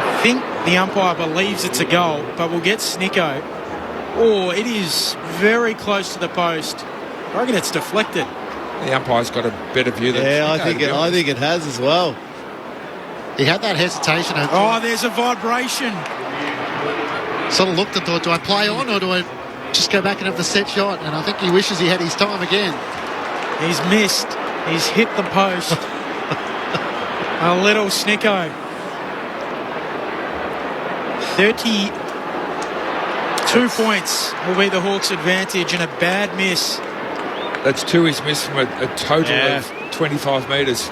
I think the umpire believes it's a goal, but we'll get Snicko. Oh, it is very close to the post. I reckon it's deflected. The umpire's got a better view than Snicko, I think it has as well. He had that hesitation. Oh, there's a vibration. Sort of looked and thought, do I play on or do I just go back and have the set shot? And I think he wishes he had his time again. He's missed. He's hit the post. A little Snicko. 32 points will be the Hawks' advantage, and a bad miss. That's 2 he's missed from a total of 25 metres.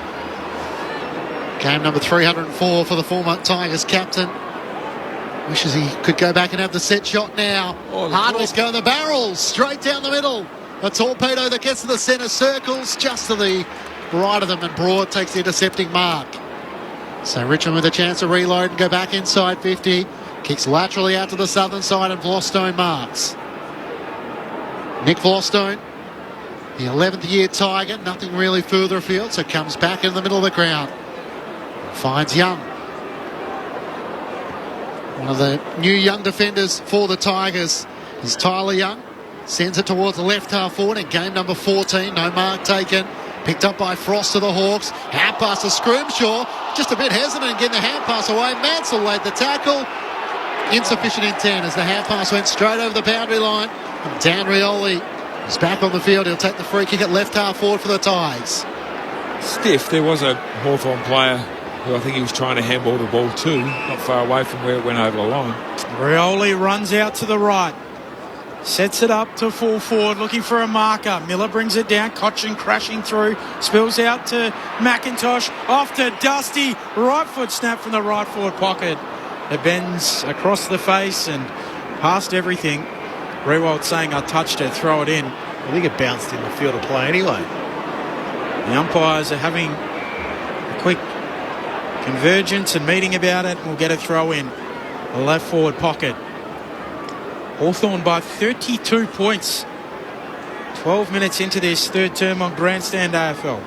Game number 304 for the former Tigers captain. Wishes he could go back and have the set shot now. Hardwell's going the barrels, straight down the middle. A torpedo that gets to the centre circles, just to the right of them, and Broad takes the intercepting mark. So Richmond with a chance to reload and go back inside 50. Kicks laterally out to the southern side, and Vlostone marks. Nick Vlostone, the 11th year Tiger, nothing really further afield, so comes back in the middle of the ground. Finds Young. One of the new young defenders for the Tigers is Tyler Young. Sends it towards the left half forward in game number 14. No mark taken. Picked up by Frost to the Hawks. Hand pass to Scrimshaw. Just a bit hesitant getting the hand pass away. Mansell laid the tackle. Insufficient intent as the hand pass went straight over the boundary line. And Dan Rioli is back on the field. He'll take the free kick at left half forward for the Tigers. Stiff. There was a Hawthorn player who I think he was trying to handball the ball to, not far away from where it went over the line. Rioli runs out to the right. Sets it up to full forward, looking for a marker. Miller brings it down. Cochin crashing through. Spills out to McIntosh. Off to Dusty. Right foot snap from the right forward pocket. It bends across the face and past everything. Rewald saying, I touched it, throw it in. I think it bounced in the field of play anyway. The umpires are having a quick convergence and meeting about it. We'll get a throw in. The left forward pocket. Hawthorn by 32 points. 12 minutes into this third term on Grandstand AFL.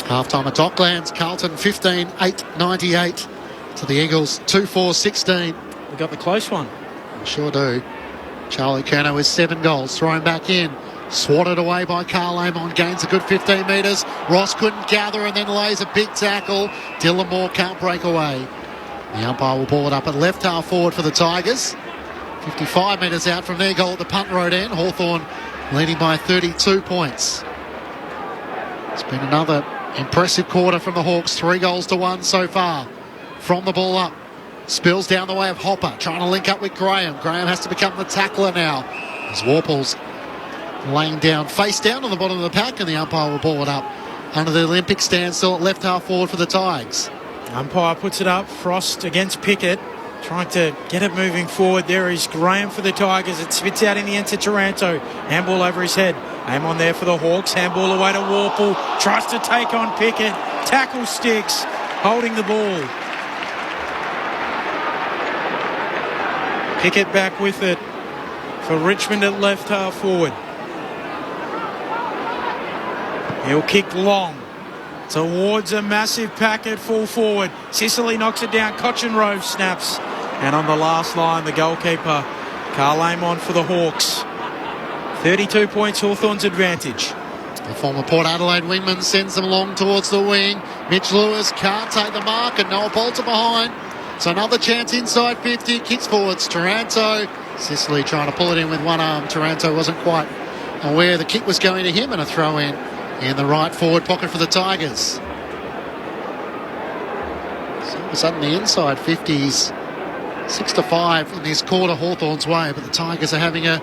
Half-time at Docklands. Carlton 15-8-98 to the Eagles 2-4-16. We got the close one. We sure do. Charlie Kerno with 7 goals. Thrown back in. Swatted away by Carl Amon. Gains a good 15 metres. Ross couldn't gather and then lays a big tackle. Dylan Moore can't break away. The umpire will ball it up at left half forward for the Tigers. 55 metres out from their goal at the punt road end. Hawthorn leading by 32 points. It's been another impressive quarter from the Hawks. 3-1 so far from the ball up. Spills down the way of Hopper, trying to link up with Graham. Graham has to become the tackler now, as Warple's laying down, face down on the bottom of the pack, and the umpire will ball it up under the Olympic standstill at left half forward for the Tigers. Umpire puts it up. Frost against Pickett, trying to get it moving forward. There is Graham for the Tigers. It spits out in the end to Taranto. Handball over his head. Aim on there for the Hawks. Handball away to Warple. Tries to take on Pickett. Tackle sticks. Holding the ball. Pickett back with it for Richmond at left half forward. He'll kick long towards a massive pack at full forward. Sicily knocks it down. Cochinrove snaps. And on the last line, the goalkeeper, Carl Amon for the Hawks. 32 points, Hawthorn's advantage. The former Port Adelaide wingman sends them along towards the wing. Mitch Lewis can't take the mark, and Noah Bolter behind. So another chance inside 50. Kicks forwards. Taranto. Sicily trying to pull it in with one arm. Taranto wasn't quite aware the kick was going to him, and a throw in the right forward pocket for the Tigers. So all of a sudden the inside 50s 6-5 in this quarter Hawthorn's way, but the Tigers are having a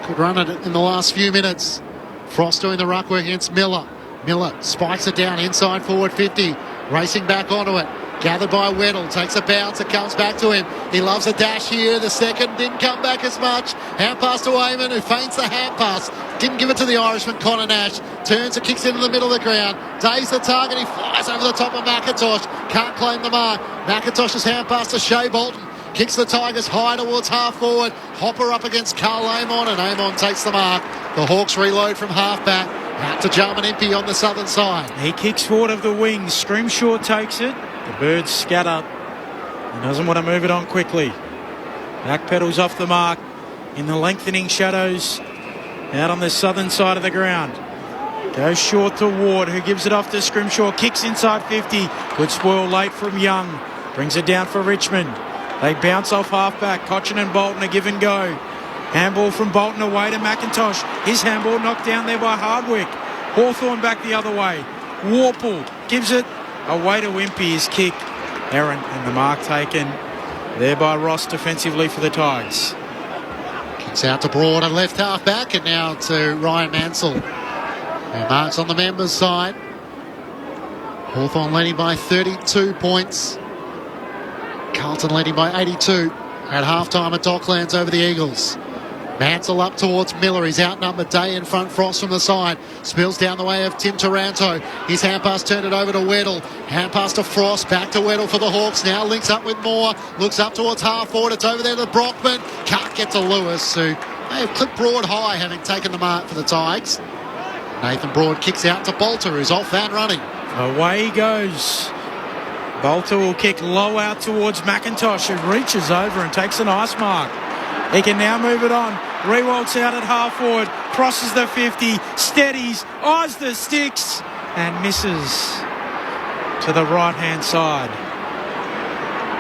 good run at it in the last few minutes. Frost doing the ruck work against Miller. Miller spikes it down inside forward 50, racing back onto it. Gathered by Weddle, takes a bounce, it comes back to him. He loves a dash here. The second didn't come back as much. Hand pass to Eamon, who feints the hand pass. Didn't give it to the Irishman, Connor Nash. Turns and kicks into the middle of the ground. Days the target, he flies over the top of McIntosh. Can't claim the mark. McIntosh's hand pass to Shea Bolton. Kicks the Tigers high towards half forward. Hopper up against Carl Amon, and Amon takes the mark. The Hawks reload from half back. Out to Jarman Impey on the southern side. He kicks forward of the wing. Scrimshaw takes it. The Birds scatter. He doesn't want to move it on quickly. Backpedals off the mark in the lengthening shadows out on the southern side of the ground. Goes short to Ward, who gives it off to Scrimshaw. Kicks inside 50. Good spoil late from Young. Brings it down for Richmond. They bounce off half-back. Cochin and Bolton a give and go. Handball from Bolton away to McIntosh. His handball knocked down there by Hardwick. Hawthorn back the other way. Warple gives it away to Impey. His kick. Aaron and the mark taken there by Ross defensively for the Tigers. Kicks out to Broad and left half-back, and now to Ryan Mansell, who marks on the members' side. Hawthorn leading by 32 points. Carlton leading by 82 at half-time at Docklands over the Eagles. Mansell up towards Miller. He's outnumbered. Day in front. Frost from the side. Spills down the way of Tim Taranto. His hand pass turned it over to Weddle. Hand pass to Frost. Back to Weddle for the Hawks. Now links up with Moore. Looks up towards half forward. It's over there to Brockman. Can't get to Lewis, who may have clipped Broad high, having taken the mark for the Tigers. Nathan Broad kicks out to Bolter, who's off and running. Away he goes. Bolter will kick low out towards McIntosh, who reaches over and takes a nice mark. He can now move it on. Rewalt's out at half forward. Crosses the 50. Steadies. Eyes the sticks. And misses to the right-hand side.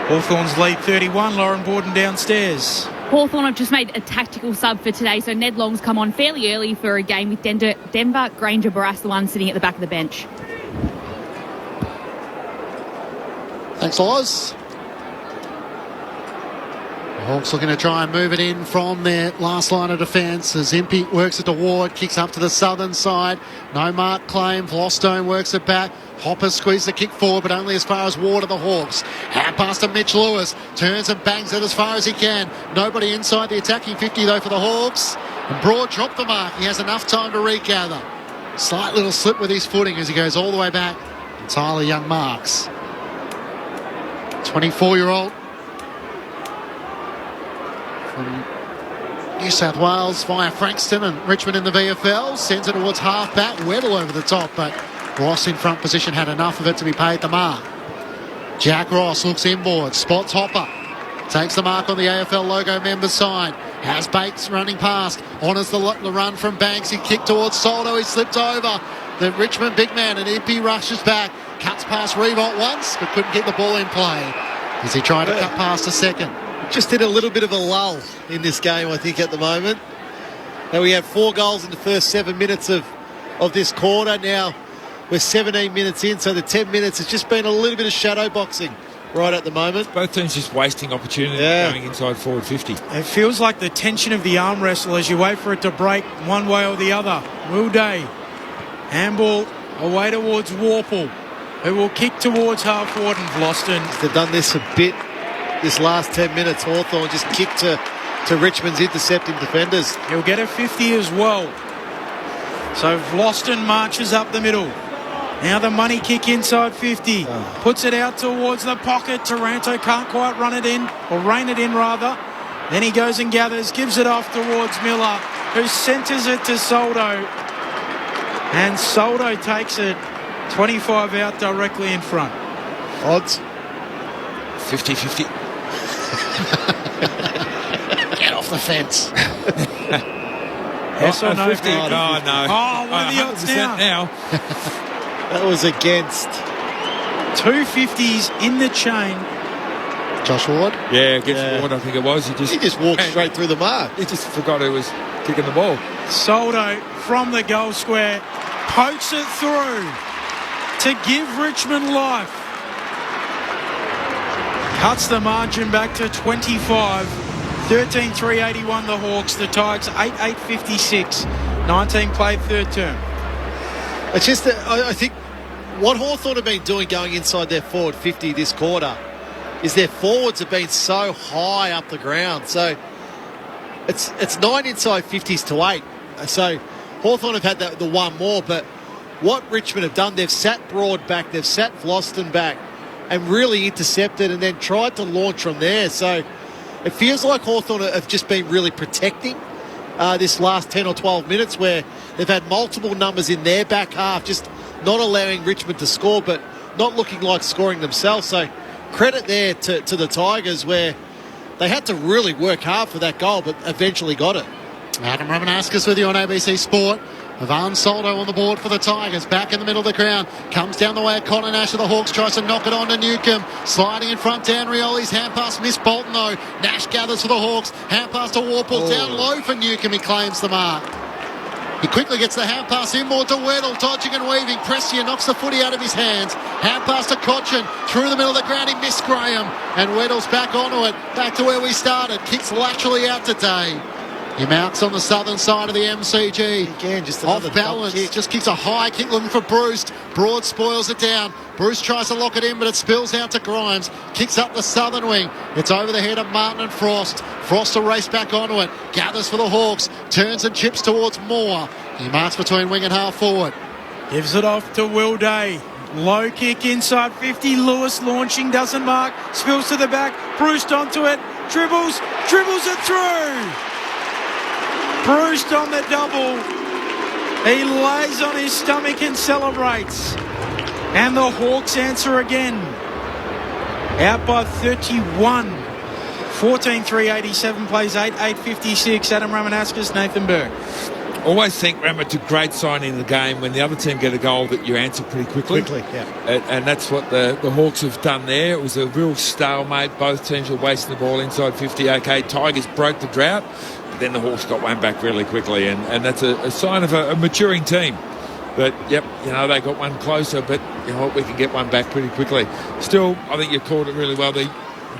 Hawthorn's lead 31. Lauren Borden downstairs. Hawthorn have just made a tactical sub for today, so Ned Long's come on fairly early for a game with Denver, Granger, Barras, the one sitting at the back of the bench. Thanks, Oz. The Hawks looking to try and move it in from their last line of defence as Impey works it to Ward, kicks up to the southern side. No mark claim. Vlostone works it back. Hopper squeezes the kick forward, but only as far as Ward of the Hawks. Hand pass to Mitch Lewis. Turns and bangs it as far as he can. Nobody inside the attacking 50, though, for the Hawks. And Broad dropped the mark. He has enough time to regather. Slight little slip with his footing as he goes all the way back. Entirely young marks. 24-year-old from New South Wales via Frankston and Richmond in the VFL. Sends it towards half-back. Weddle over the top, but Ross in front position had enough of it to be paid the mark. Jack Ross looks inboard. Spots Hopper. Takes the mark on the AFL logo members' side. Has Bates running past. Honours the run from Banks. He kicked towards Soldo. He slipped over the Richmond big man, and Impey rushes back. Cuts past Revolt once, but couldn't get the ball in play as he tried to cut past a second. Just hit a little bit of a lull in this game, I think, at the moment. Now we have 4 goals in the first 7 minutes of this quarter. Now we're 17 minutes in, so the 10 minutes has just been a little bit of shadow boxing right at the moment. Both teams just wasting opportunity going inside forward 50. It feels like the tension of the arm wrestle as you wait for it to break one way or the other. Will Day, handball away towards Warple, who will kick towards half forward, and Vlosten. They've done this a bit this last 10 minutes. Hawthorn just kicked to Richmond's intercepting defenders. He'll get a 50 as well. So Vlosten marches up the middle. Now the money kick inside 50. Puts it out towards the pocket. Taranto can't quite run it in, or rein it in rather. Then he goes and gathers, gives it off towards Miller, who centres it to Soldo. And Soldo takes it 25 out directly in front. Odds? 50-50. Get off the fence. Yes or no? 50. Oh, no. Oh, what are the odds now? That was against 2 50s in the chain. Josh Ward? Yeah, against Ward, I think it was. He just walked straight through the mark. He just forgot who was kicking the ball. Soldo from the goal square pokes it through to give Richmond life. Cuts the margin back to 25. 13-3-81 the Hawks. The Tigers 8-8-56. 19 played third term. It's just that I think what Hawthorn have been doing going inside their forward 50 this quarter is their forwards have been so high up the ground. So it's 9 inside 50s to 8. So Hawthorn have had the one more, but what Richmond have done, they've sat Broad back, they've sat Vlosten back and really intercepted and then tried to launch from there. So it feels like Hawthorn have just been really protecting this last 10 or 12 minutes, where they've had multiple numbers in their back half, just not allowing Richmond to score, but not looking like scoring themselves. So credit there to the Tigers, where they had to really work hard for that goal, but eventually got it. Adam Ramanauskas with you on ABC Sport. Ivan Soldo on the board for the Tigers, back in the middle of the ground, comes down the way of Connor Nash of the Hawks, tries to knock it on to Newcomb, sliding in front, Dan Rioli's hand pass missed Bolton though. Nash gathers for the Hawks, hand pass to Warple, down low for Newcomb, he claims the mark. He quickly gets the hand pass inboard to Weddle, dodging and weaving. Prestia knocks the footy out of his hands. Hand pass to Cochin, through the middle of the ground, he missed Graham, and Weddle's back onto it, back to where we started, kicks laterally out today. He mounts on the southern side of the MCG. Again, just off balance. Just kicks a high kick looking for Bruce. Broad spoils it down. Bruce tries to lock it in, but it spills out to Grimes. Kicks up the southern wing. It's over the head of Martin and Frost. Frost will race back onto it. Gathers for the Hawks. Turns and chips towards Moore. He marks between wing and half forward. Gives it off to Will Day. Low kick inside 50. Lewis launching, doesn't mark. Spills to the back. Bruce onto it. Dribbles it through. Bruce on the double. He lays on his stomach and celebrates. And the Hawks answer again. Out by 31. 14-3-87 plays 8-8-56. Adam Ramanauskas, Nathan Burke. Always think, Ram, it's a great sign in the game when the other team get a goal that you answer pretty quickly. And that's what the Hawks have done there. It was a real stalemate. Both teams were wasting the ball inside 50. Okay, Tigers broke the drought. Then the Hawks got one back really quickly, and that's a sign of a maturing team. But, they got one closer, but we can get one back pretty quickly. Still, I think you called it really well. They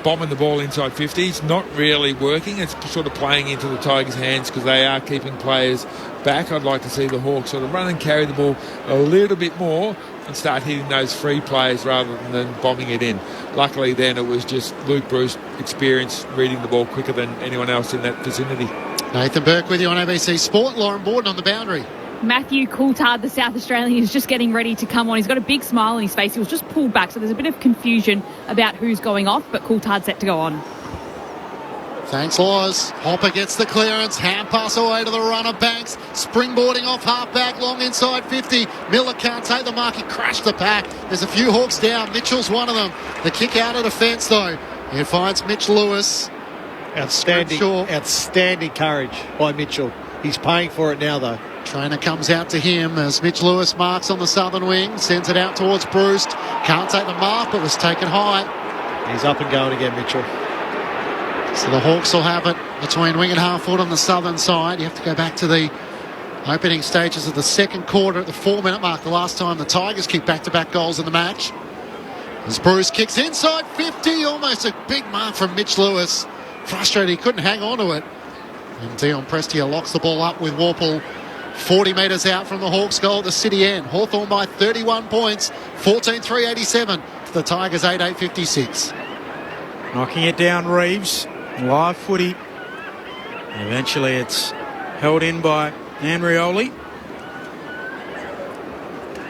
bombing the ball inside 50. It's not really working. It's sort of playing into the Tigers' hands because they are keeping players back. I'd like to see the Hawks sort of run and carry the ball a little bit more and start hitting those free plays rather than bombing it in. Luckily then it was just Luke Bruce experience reading the ball quicker than anyone else in that vicinity. Nathan Burke with you on ABC Sport. Lauren Borden on the boundary. Matthew Coulthard, the South Australian, is just getting ready to come on. He's got a big smile on his face. He was just pulled back, so there's a bit of confusion about who's going off, but Coulthard's set to go on. Thanks, Laws. Hopper gets the clearance. Hand pass away to the runner. Banks springboarding off half-back, long inside 50. Miller can't take the mark. He crashed the pack. There's a few Hawks down. Mitchell's one of them. The kick out of defence, though. It finds Mitch Lewis. Outstanding courage by Mitchell. He's paying for it now, though. Trainer comes out to him as Mitch Lewis marks on the southern wing. Sends it out towards Bruce. Can't take the mark, but was taken high. He's up and going again, Mitchell. So the Hawks will have it between wing and half forward on the southern side. You have to go back to the Opening stages of the second quarter at the 4-minute mark, the last time the Tigers kicked back-to-back goals in the match. As Bruce kicks inside 50, almost a big mark from Mitch Lewis. Frustrated he couldn't hang on to it. And Dion Prestia locks the ball up with Warple 40 metres out from the Hawks' goal at the City end. Hawthorn by 31 points, 14-3-87 to the Tigers 8-8-56. Knocking it down, Reeves. Live footy. Eventually it's held in by Andrioli.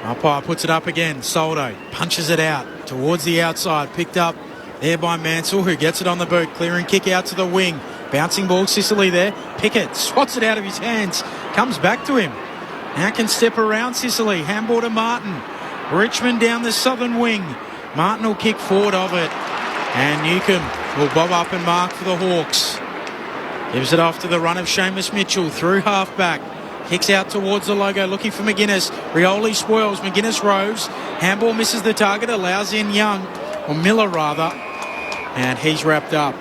Umpire puts it up again. Soldo punches it out towards the outside. Picked up there by Mansell, who gets it on the boot. Clearing kick out to the wing. Bouncing ball, Sicily there. Pickett swats it out of his hands. Comes back to him. Now can step around Sicily. Handball to Martin. Richmond down the southern wing. Martin will kick forward of it. And Newcomb will bob up and mark for the Hawks. Gives it off to the run of Seamus Mitchell through half-back. Kicks out towards the logo, looking for McGuinness. Rioli spoils. McGuinness roves. Handball misses the target, allows in Young, or Miller rather. And he's wrapped up.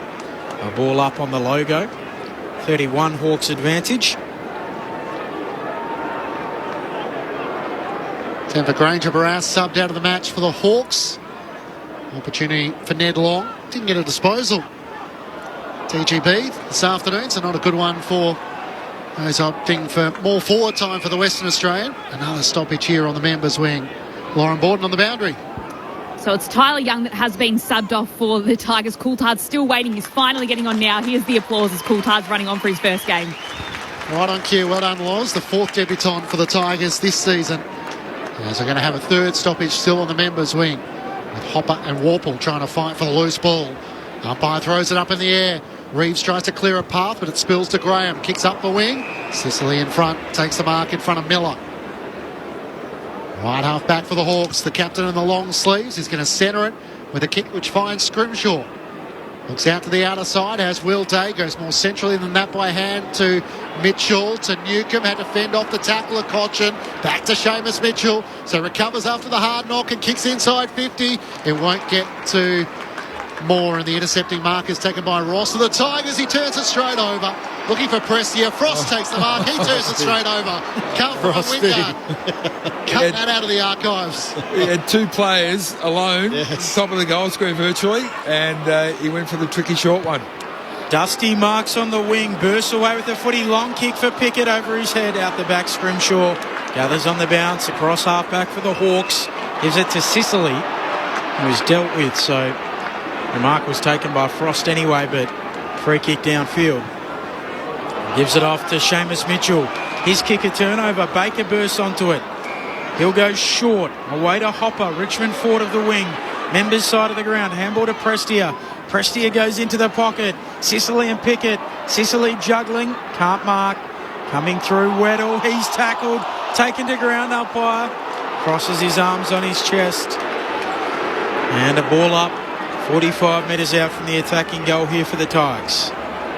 A ball up on the logo. 31 Hawks advantage. Denver Granger Barras subbed out of the match for the Hawks. Opportunity for Ned Long. Didn't get a disposal. TGB this afternoon, so not a good one for those opting for more forward time for the Western Australian. Another stoppage here on the members' wing. Lauren Borden on the boundary. So it's Tyler Young that has been subbed off for the Tigers. Coulthard's still waiting. He's finally getting on now. Here's the applause as Coulthard's running on for his first game. Right on cue. Well done, Laws. The fourth debutant for the Tigers this season. As they're going to have a third stoppage still on the members' wing, with Hopper and Warple trying to fight for the loose ball. Umpire throws it up in the air. Reeves tries to clear a path, but it spills to Graham. Kicks up the wing. Sicily in front. Takes the mark in front of Miller. Right half back for the Hawks. The captain in the long sleeves is going to centre it with a kick which finds Scrimshaw. Looks out to the outer side. Has Will Day. Goes more centrally than that by hand to Mitchell. To Newcomb. Had to fend off the tackle of Cochin. Back to Seamus Mitchell. So recovers after the hard knock and kicks inside 50. It won't get to Moore, and the intercepting mark is taken by Ross. For the Tigers, he turns it straight over. Looking for Prestia. Frost takes the mark. He turns it straight over. Can't from Wingard. Cut that out of the archives. He had two players alone at the top of the goal square virtually, and he went for the tricky short one. Dusty marks on the wing. Bursts away with the footy. Long kick for Pickett over his head. Out the back, Scrimshaw gathers on the bounce. Across half back for the Hawks. Gives it to Sicily, who was dealt with. So the mark was taken by Frost anyway, but free kick downfield. Gives it off to Seamus Mitchell. His kick a turnover. Baker bursts onto it. He'll go short. Away to Hopper. Richmond forward of the wing. Members side of the ground. Handball to Prestia. Prestia goes into the pocket. Sicily and Pickett. Sicily juggling. Can't mark. Coming through Weddle. He's tackled. Taken to ground. Umpire crosses his arms on his chest. And a ball up. 45 metres out from the attacking goal here for the Tigers.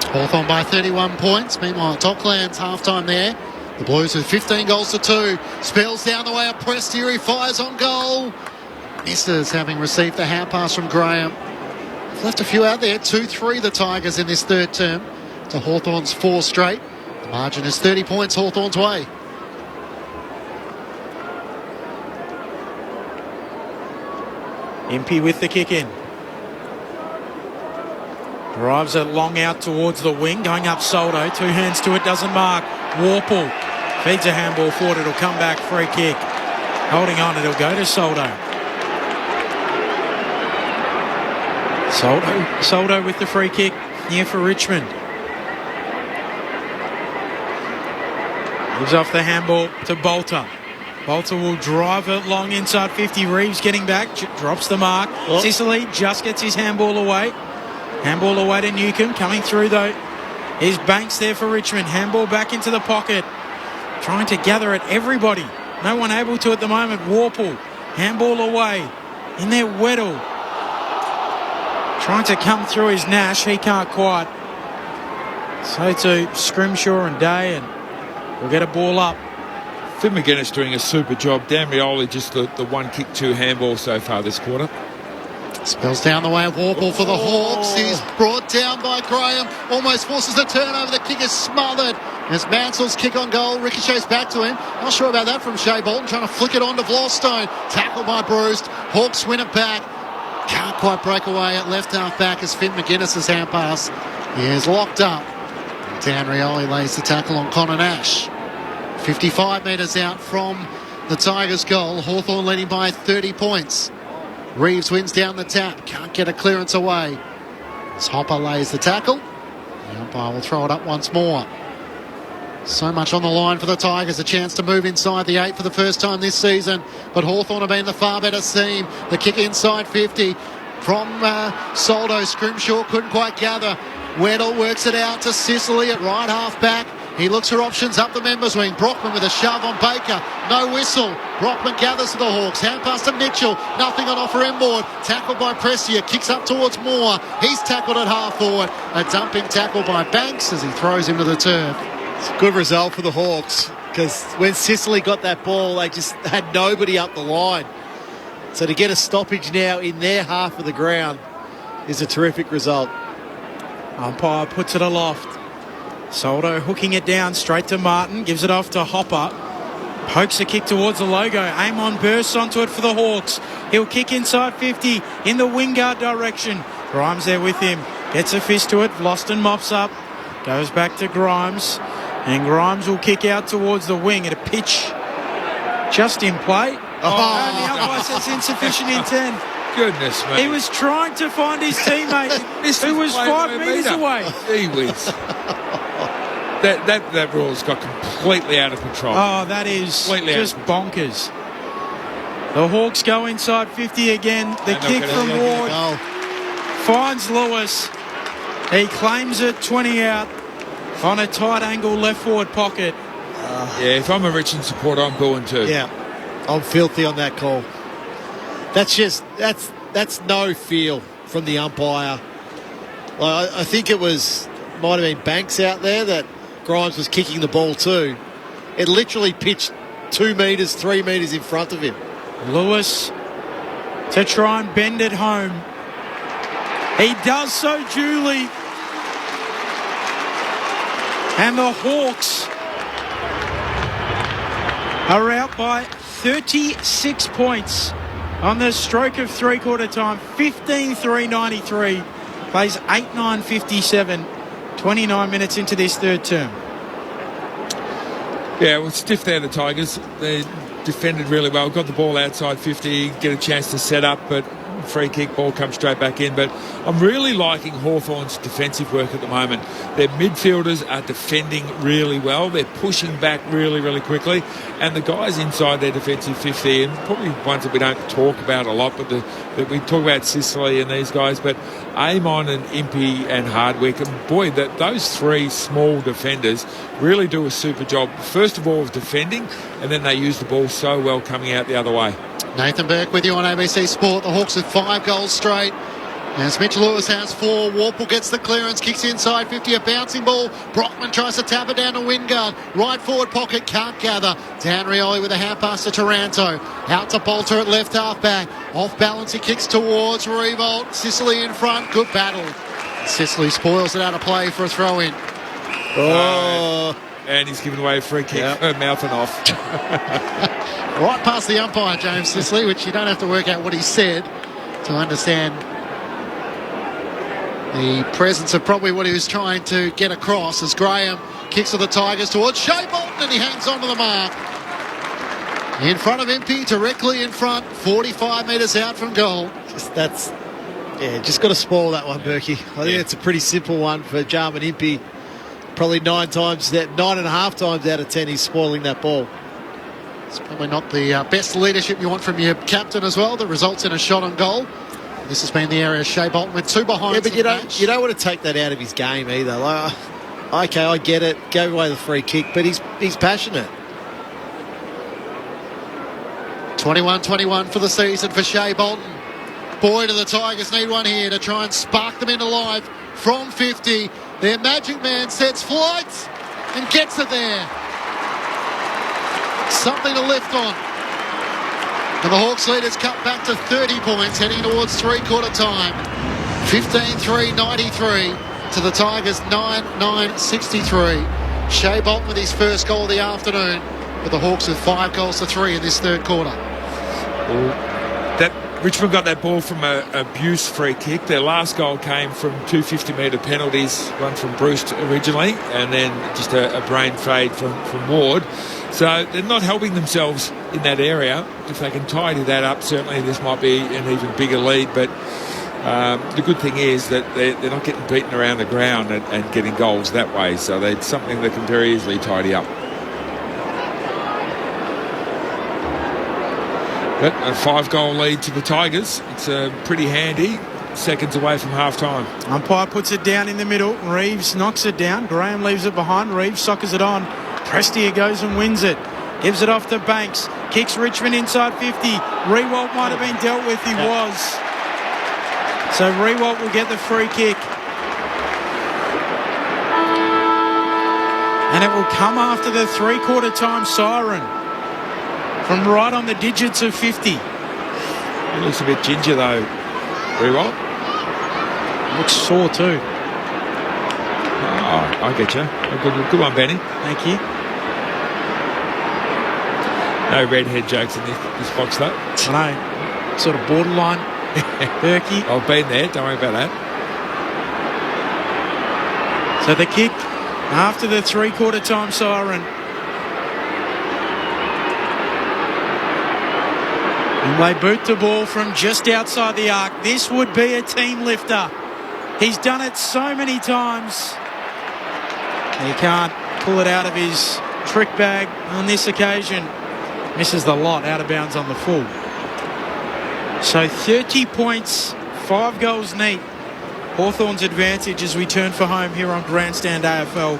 Hawthorn by 31 points. Meanwhile, Docklands half-time there. The Blues with 15 goals to 2. Spells down the way of Prestia. He fires on goal. Misses, having received the hand pass from Graham. Left a few out there. 2-3 the Tigers in this third term to Hawthorn's 4 straight. The margin is 30 points Hawthorn's way. Impey with the kick in. Drives it long out towards the wing. Going up Soldo. 2 hands to it. Doesn't mark. Warple feeds a handball forward. It'll come back. Free kick. Holding on. It'll go to Soldo. Soldo with the free kick here for Richmond. Gives off the handball to Bolter. Bolter will drive it long inside 50. Reeves getting back. Drops the mark. Sicily just gets his handball away. Handball away to Newcomb. Coming through though is Banks there for Richmond. Handball back into the pocket. Trying to gather at everybody. No one able to at the moment. Warple. Handball away. In there Weddle. Trying to come through his Nash. He can't quite. So to Scrimshaw and Day, and we'll get a ball up. Finn McGuinness doing a super job. Dan Rioli just the one kick, 2 handball so far this quarter. Spells down the way of Warple for the Hawks. He's brought down by Graham. Almost forces the turnover. The kick is smothered. As Mansell's kick on goal ricochets back to him. Not sure about that from Shea Bolton, trying to flick it on to Vlostone. Tackled by Bruce. Hawks win it back. Can't quite break away at left half back as Finn McGuinness's hand pass is locked up. Dan Rioli lays the tackle on Connor Nash. 55 metres out from the Tigers' goal. Hawthorn leading by 30 points. Reeves wins down the tap. Can't get a clearance away. As Hopper lays the tackle, the umpire will throw it up once more. So much on the line for the Tigers. A chance to move inside the 8 for the first time this season. But Hawthorn have been the far better team. The kick inside 50 from Soldo. Scrimshaw couldn't quite gather. Weddle works it out to Sicily at right half back. He looks for options up the members wing. Brockman with a shove on Baker. No whistle. Brockman gathers to the Hawks. Hand pass to Mitchell. Nothing on offer inboard. Tackled by Prestia. Kicks up towards Moore. He's tackled at half forward. A dumping tackle by Banks as he throws him to the turf. It's a good result for the Hawks because when Sicily got that ball, they just had nobody up the line. So to get a stoppage now in their half of the ground is a terrific result. Umpire puts it aloft. Soldo hooking it down straight to Martin. Gives it off to Hopper. Pokes a kick towards the logo. Amon bursts onto it for the Hawks. He'll kick inside 50 in the Wingard direction. Grimes there with him. Gets a fist to it. Vloston mops up. Goes back to Grimes. And Grimes will kick out towards the wing at a pitch just in play. And the umpire says insufficient intent. Goodness me. He was trying to find his teammate who was 5 metres away. Gee whiz. That rule's got completely out of control. Oh, that is completely just bonkers. The Hawks go inside 50 again. The kick from Ward finds Lewis. He claims it 20 out on a tight angle left forward pocket. Yeah, if I'm a Richmond supporter, I'm booing too. Yeah, I'm filthy on that call. That's no feel from the umpire. I think it might have been Banks out there that Grimes was kicking the ball to. It literally pitched 2 metres, 3 metres in front of him. Lewis to try and bend it home. He does so duly. And the Hawks are out by 36 points on the stroke of three-quarter time. 15-3-93. Plays 8-9-57. 29 minutes into this third term. Yeah, well, stiff there, the Tigers. They defended really well. Got the ball outside 50, get a chance to set up, but free kick, ball comes straight back in. But I'm really liking Hawthorn's defensive work at the moment. Their midfielders are defending really well. They're pushing back really, really quickly. And the guys inside their defensive 50, and probably ones that we don't talk about a lot, but that we talk about Sicily and these guys, but Amon and Impey and Hardwick, and boy, those three small defenders really do a super job, first of all, of defending, and then they use the ball so well coming out the other way. Nathan Burke with you on ABC Sport. The Hawks have 5 goals straight. As Mitch Lewis has 4. Warple gets the clearance, kicks inside 50, a bouncing ball. Brockman tries to tap it down to Wingard. Right forward pocket, can't gather. Dan Rioli with a hand pass to Taranto. Out to Bolter at left half back. Off balance, he kicks towards Revolt. Sicily in front, good battle. Sicily spoils it out of play for a throw in. And he's given away a free kick, mouthing off. Right past the umpire, James Sicily, which you don't have to work out what he said to understand the presence of probably what he was trying to get across, as Graham kicks to the Tigers towards Shea Bolton, and he hangs on to the mark. In front of Impey, directly in front, 45 metres out from goal. Just got to spoil that one, Berkey. I think it's a pretty simple one for Jarman Impey. Probably 9.5 times out of 10 he's spoiling that ball. It's probably not the best leadership you want from your captain as well. That results in a shot on goal. This has been the area of Shea Bolton with 2 behind. Yeah, but you don't want to take that out of his game either. Like, okay, I get it. Gave away the free kick, but he's passionate. 21-21 for the season for Shea Bolton. Boy, do the Tigers need one here to try and spark them into life from 50. Their magic man sets flights and gets it there. Something to lift on. And the Hawks leaders cut back to 30 points, heading towards three-quarter time. 15-3-93 to the Tigers 9-9-63. Shea Bolton with his first goal of the afternoon, with the Hawks with 5 goals to 3 in this third quarter. Richmond got that ball from a abuse free kick. Their last goal came from 2 50-metre penalties, one from Bruce originally, and then just a brain fade from Ward. So they're not helping themselves in that area. If they can tidy that up, certainly this might be an even bigger lead. But the good thing is that they're not getting beaten around the ground and getting goals that way. So it's something they can very easily tidy up. But a 5-goal lead to the Tigers. It's pretty handy. Seconds away from half-time. Umpire puts it down in the middle. Reeves knocks it down. Graham leaves it behind. Reeves soccers it on. Prestia goes and wins it. Gives it off to Banks. Kicks Richmond inside 50. Rewalt might have been dealt with. He was. So Rewalt will get the free kick. And it will come after the three-quarter time siren. From right on the digits of 50. He looks a bit ginger though, Rewalt. Looks sore too. Oh, I get you. Good one, Benny. Thank you. No redhead jokes in this box though. I know. Sort of borderline. Berkey. I've been there, don't worry about that. So the kick after the three-quarter time siren. And they boot the ball from just outside the arc. This would be a team lifter. He's done it so many times. He can't pull it out of his trick bag on this occasion. Misses the lot, out of bounds on the full. So 30 points, 5 goals neat. Hawthorn's advantage as we turn for home here on Grandstand AFL.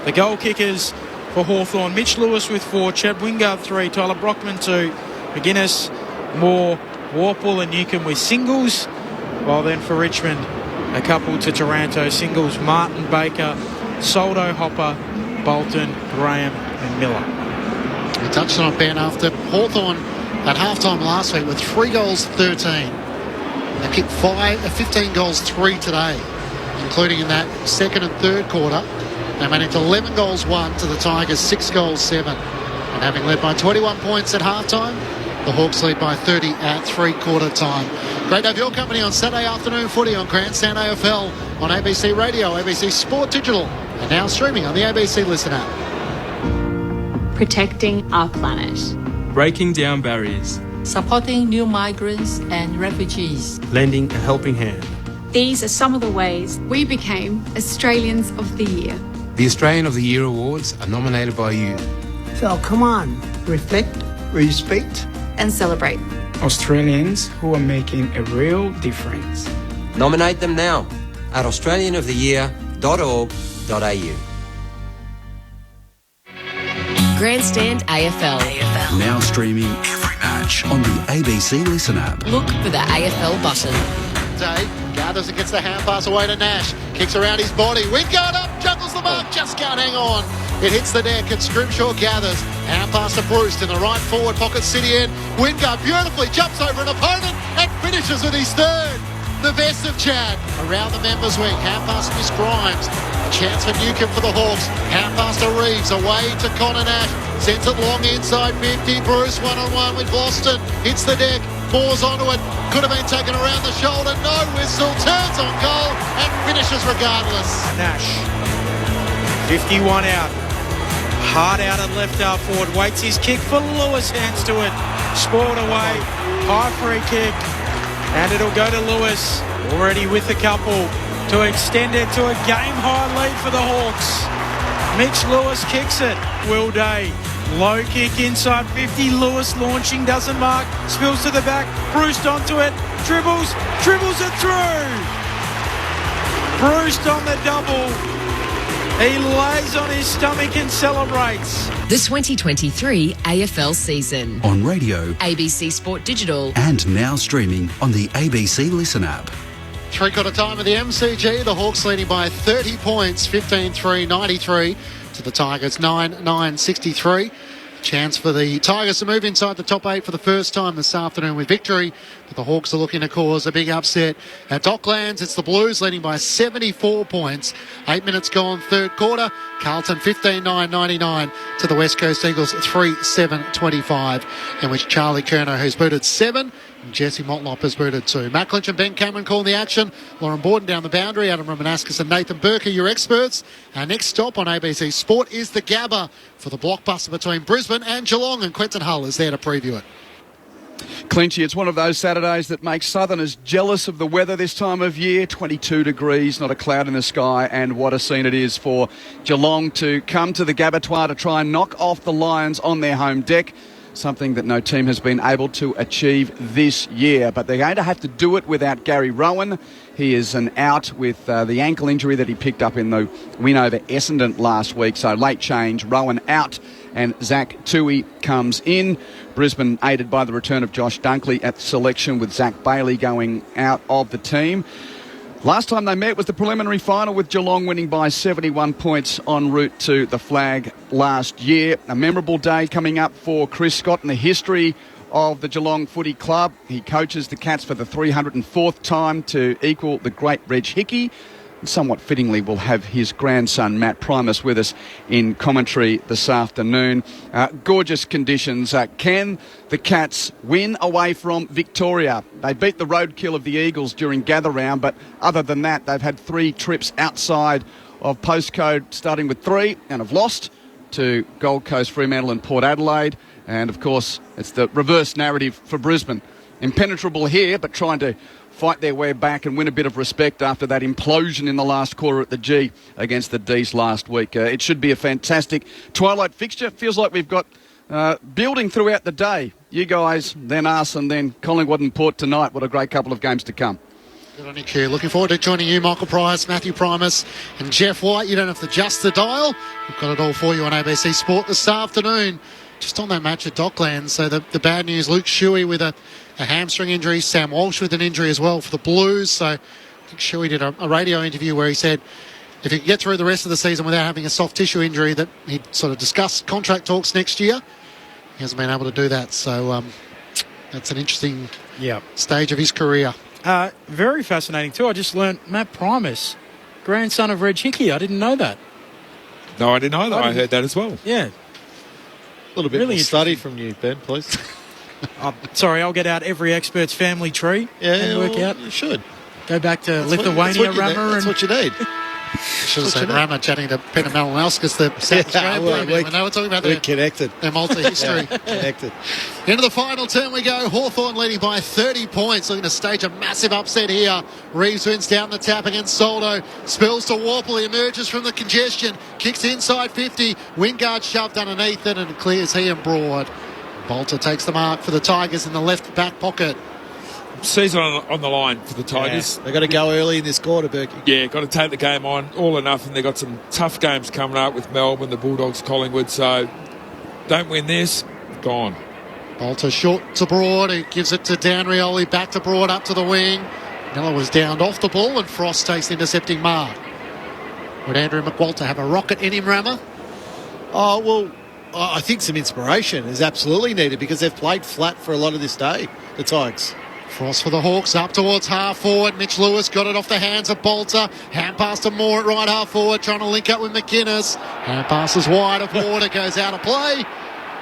The goal kickers for Hawthorn: Mitch Lewis with 4, Chad Wingard 3, Tyler Brockman 2, McGuinness, Moore, Warple and Newcomb with singles. While then for Richmond, a couple to Taranto singles: Martin, Baker, Soldo, Hopper, Bolton, Graham and Miller. We touched on it, Ben, after Hawthorn at halftime last week with 3 goals 13. They kicked 15 goals 3 today, including in that second and third quarter. They managed 11 goals 1 to the Tigers 6 goals 7. And having led by 21 points at halftime, the Hawks lead by 30 at three-quarter time. Great to have your company on Saturday afternoon footy on Grandstand AFL on ABC Radio, ABC Sport Digital, and now streaming on the ABC Listen app. Protecting our planet. Breaking down barriers. Supporting new migrants and refugees. Lending a helping hand. These are some of the ways we became Australians of the Year. The Australian of the Year awards are nominated by you. So come on, reflect, respect, and celebrate Australians who are making a real difference. Nominate them now at australianoftheyear.org.au. Grandstand AFL. Now streaming every match on the ABC Listen app. Look for the AFL button. Day gathers and gets the hand pass away to Nash. Kicks around his body. Wingard up, juggles the mark, just can't hang on. It hits the deck and Scrimshaw gathers. Hand pass to Bruce in the right forward pocket, City end. Wingard beautifully jumps over an opponent and finishes with his third. The best of Chad around the members' wing. Hand pass to Miss Grimes. A chance for Newcomb for the Hawks. Hand pass to Reeves. Away to Connor Nash. Sends it long inside 50. Bruce one-on-one with Boston. Hits the deck. Moore's onto it. Could have been taken around the shoulder. No whistle. Turns on goal and finishes regardless. Nash. 51 out. Hard out at left half forward. Waits his kick for Lewis. Hands to it. Spoiled away. High free kick. And it'll go to Lewis. Already with a couple to extend it to a game-high lead for the Hawks. Mitch Lewis kicks it. Will Day. Low kick inside 50. Lewis launching. Doesn't mark. Spills to the back. Bruce onto it. Dribbles it through. Bruce on the double. He lays on his stomach and celebrates. The 2023 AFL season. On radio, ABC Sport Digital, and now streaming on the ABC Listen app. Three-quarter time of the MCG. The Hawks leading by 30 points, 15-3, 93 to the Tigers, 9-9, 63. Chance for the Tigers to move inside the top 8 for the first time this afternoon with victory. But the Hawks are looking to cause a big upset at Docklands. It's the Blues leading by 74 points. 8 minutes gone, third quarter. Carlton 15-9-99 to the West Coast Eagles 3-7-25, in which Charlie Curnow, who's booted 7, and Jesse Motlop has booted 2. Matt Clinch and Ben Cameron calling the action. Lauren Borden down the boundary. Adam Romanascus and Nathan Burke are your experts. Our next stop on ABC Sport is the Gabba for the blockbuster between Brisbane and Geelong, and Quentin Hull is there to preview it. Clinchy, it's one of those Saturdays that makes Southerners jealous of the weather this time of year. 22 degrees, not a cloud in the sky, and what a scene it is for Geelong to come to the Gabatoir to try and knock off the Lions on their home deck. Something that no team has been able to achieve this year. But they're going to have to do it without Gary Rowan. He is an out with the ankle injury that he picked up in the win over Essendon last week. So late change, Rowan out and Zach Tui comes in. Brisbane aided by the return of Josh Dunkley at selection, with Zach Bailey going out of the team. Last time they met was the preliminary final, with Geelong winning by 71 points en route to the flag last year. A memorable day coming up for Chris Scott in the history of the Geelong Footy Club. He coaches the Cats for the 304th time to equal the great Reg Hickey. And somewhat fittingly, we'll have his grandson Matt Primus with us in commentary this afternoon. Gorgeous conditions. Can the Cats win away from Victoria? They beat the roadkill of the Eagles during gather round, but other than that, they've had 3 trips outside of postcode, starting with 3, and have lost to Gold Coast, Fremantle and Port Adelaide. And of course, it's the reverse narrative for Brisbane. Impenetrable here, but trying to fight their way back and win a bit of respect after that implosion in the last quarter at the G against the D's last week. It should be a fantastic twilight fixture. Feels like we've got building throughout the day. You guys, then us, and then Collingwood and Port tonight. What a great couple of games to come. Good on you, Q. Looking forward to joining you, Michael Price, Matthew Primus and Jeff White. You don't have to adjust the dial. We've got it all for you on ABC Sport this afternoon. Just on that match at Docklands, so the bad news, Luke Shuey with a hamstring injury, Sam Walsh with an injury as well for the Blues. So I think Shuey did a radio interview where he said if he could get through the rest of the season without having a soft tissue injury, that he'd sort of discuss contract talks next year. He hasn't been able to do that, so that's an interesting stage of his career. Very fascinating too. I just learned Matt Primus, grandson of Reg Hickey. I didn't know that. No, I didn't either. I heard that as well. Yeah. A little bit really more study from you, Ben, please. Sorry, I'll get out every expert's family tree and work out. You should. Go back to Lithuania, Rama. That's what you need. Should have said Rama chatting to Peter Malinowskis, the South Australian. We're talking about their multi-history. Connected. Into the final turn we go. Hawthorn leading by 30 points. Looking to stage a massive upset here. Reeves wins down the tap against Soldo. Spills to Warple. He emerges from the congestion. Kicks inside 50. Wingard shoved underneath it and clears he and Broad. Bolter takes the mark for the Tigers in the left back pocket. Season on the line for the Tigers. Yeah, they've got to go early in this quarter, Berkey. Yeah, got to take the game on all or nothing. They've got some tough games coming up with Melbourne, the Bulldogs, Collingwood. So don't win this, gone. Bolter short to Broad. He gives it to Danrioli. Back to Broad, up to the wing. Miller was downed off the ball, and Frost takes the intercepting mark. Would Andrew McQualter have a rocket in him, Rammer? Oh, well, I think some inspiration is absolutely needed because they've played flat for a lot of this day, the Tigers. Frost for the Hawks, up towards half forward. Mitch Lewis got it off the hands of Bolter. Hand pass to Moore at right half forward, trying to link up with McInnes. Hand pass is wide of Water, goes out of play.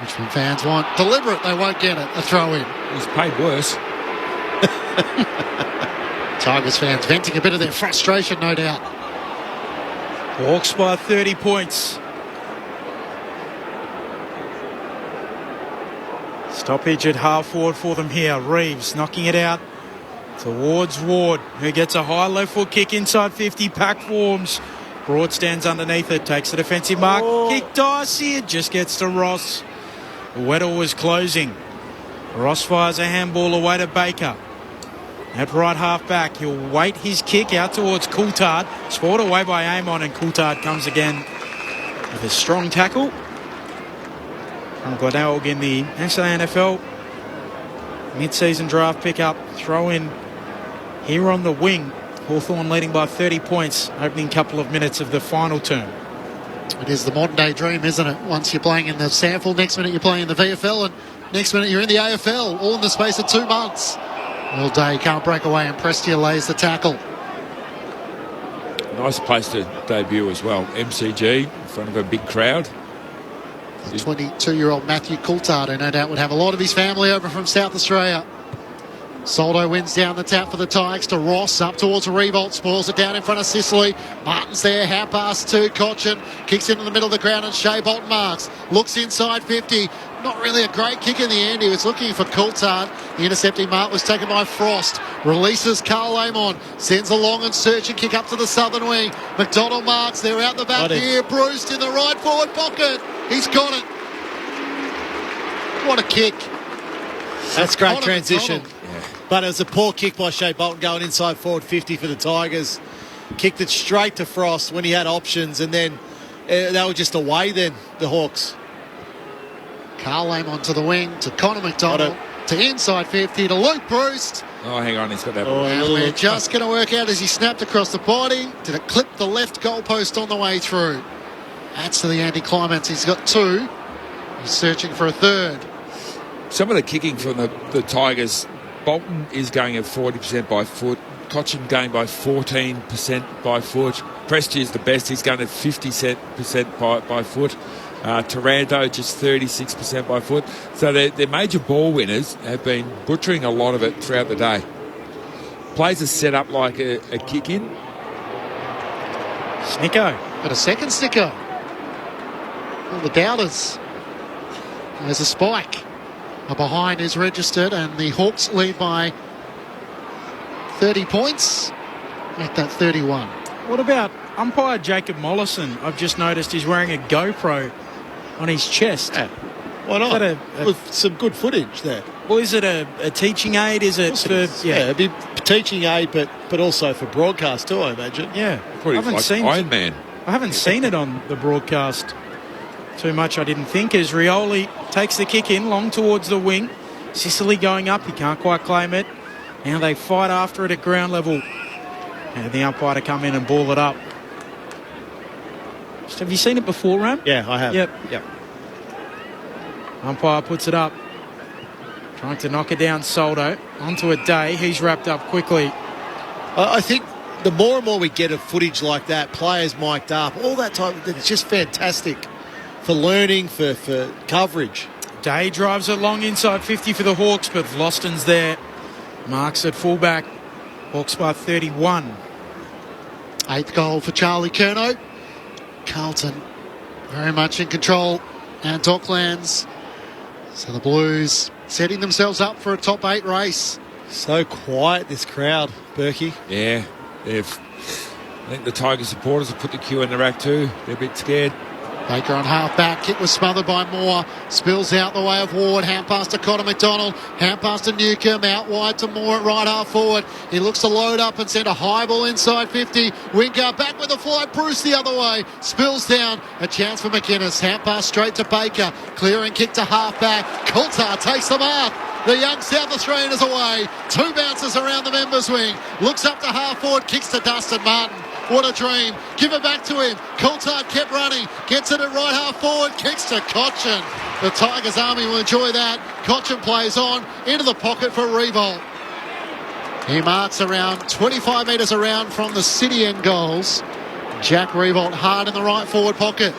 Richmond fans want deliberate, they won't get it. A throw in. He's paid worse. Tigers fans venting a bit of their frustration, no doubt. Hawks by 30 points. Stoppage at half forward for them here. Reeves knocking it out towards Ward, who gets a high left foot kick inside 50. Pack forms. Broad stands underneath it, takes the defensive mark. Kick dicey, it just gets to Ross. Weddle was closing. Ross fires a handball away to Baker. At right half back, he'll wait his kick out towards Coulthard. Spoiled away by Amon, and Coulthard comes again with a strong tackle. Glenelg in the NFL mid-season draft pickup. Throw in here on the wing. Hawthorn leading by 30 points, opening couple of minutes of the final term. It is the modern day dream, isn't it? Once you're playing in the sample, next minute you're playing in the VFL, and next minute you're in the AFL, all in the space of 2 months. All day, can't break away, and Prestia lays the tackle. Nice place to debut as well. MCG, in front of a big crowd. 22-year-old Matthew Coulthard, who no doubt would have a lot of his family over from South Australia. Soldo wins down the tap for the Tigers to Ross, up towards Revolt, spoils it down in front of Sicily. Martin's there, hand pass to Cochin, kicks into the middle of the ground, and Shea Bolton marks. Looks inside 50, not really a great kick in the end. He was looking for Coulthard. The intercepting mark was taken by Frost. Releases Carl Amon, sends a long and searching kick up to the southern wing. McDonald marks, they're out the back here. Bruce in the right forward pocket. He's got it. What a kick. That's great transition. But it was a poor kick by Shea Bolton going inside forward 50 for the Tigers. Kicked it straight to Frost when he had options, and then they were just away then, the Hawks. Carl Amon to the wing, to Connor McDonald, to inside 50, to Luke Bruce. Oh, hang on, he's got that. And we're just going to work out as he snapped across the body. Did it clip the left goalpost on the way through? Adds to the anticlimax. He's got 2. He's searching for a 3rd. Some of the kicking from the Tigers, Bolton is going at 40% by foot. Cochin going by 14% by foot. Prestia is the best. He's going at 50% by foot. Taranto just 36% by foot. So their major ball winners have been butchering a lot of it throughout the day. Plays are set up like a kick-in. Snicko. Got a second Snicko. All the doubters. There's a spike. A behind is registered, and the Hawks lead by 30 points. Make that 31. What about umpire Jacob Mollison? I've just noticed he's wearing a GoPro on his chest. Yeah. Why not? With some good footage there. Well, is it a teaching aid? Is it for... it'd be teaching aid, but also for broadcast too, I imagine. Yeah. Probably like Iron Man. I haven't seen it on the broadcast too much, I didn't think, as Rioli takes the kick in long towards the wing. Sicily going up, he can't quite claim it. Now they fight after it at ground level. And the umpire to come in and ball it up. Have you seen it before, Ram? Yeah, I have. Yep. Umpire puts it up. Trying to knock it down, Soldo. Onto a Day. He's wrapped up quickly. I think the more and more we get of footage like that, players mic'd up, all that type, it's just fantastic for learning, for coverage. Day drives it long inside 50 for the Hawks, but Loston's there. Marks at fullback. Hawks by 31. 8th goal for Charlie Curnow. Carlton very much in control. And Docklands. So the Blues setting themselves up for a top 8 race. So quiet, this crowd, Berkey. Yeah, I think the Tiger supporters have put the queue in the rack too. They're a bit scared. Baker on half-back. Kick was smothered by Moore. Spills out the way of Ward. Hand pass to Connor McDonald. Hand pass to Newcomb. Out wide to Moore at right half forward. He looks to load up and send a high ball inside 50. Winker back with a fly. Bruce the other way. Spills down. A chance for McInnes. Hand pass straight to Baker. Clearing kick to half-back. Coulthard takes the mark. The young South Australian is away. 2 bounces around the members' wing. Looks up to half forward. Kicks to Dustin Martin. What a dream. Give it back to him. Coulthard kept running. Gets it at right half forward. Kicks to Cochin. The Tigers Army will enjoy that. Cochin plays on. Into the pocket for Revolt. He marks around 25 metres around from the city end goals. Jack Revolt hard in the right forward pocket.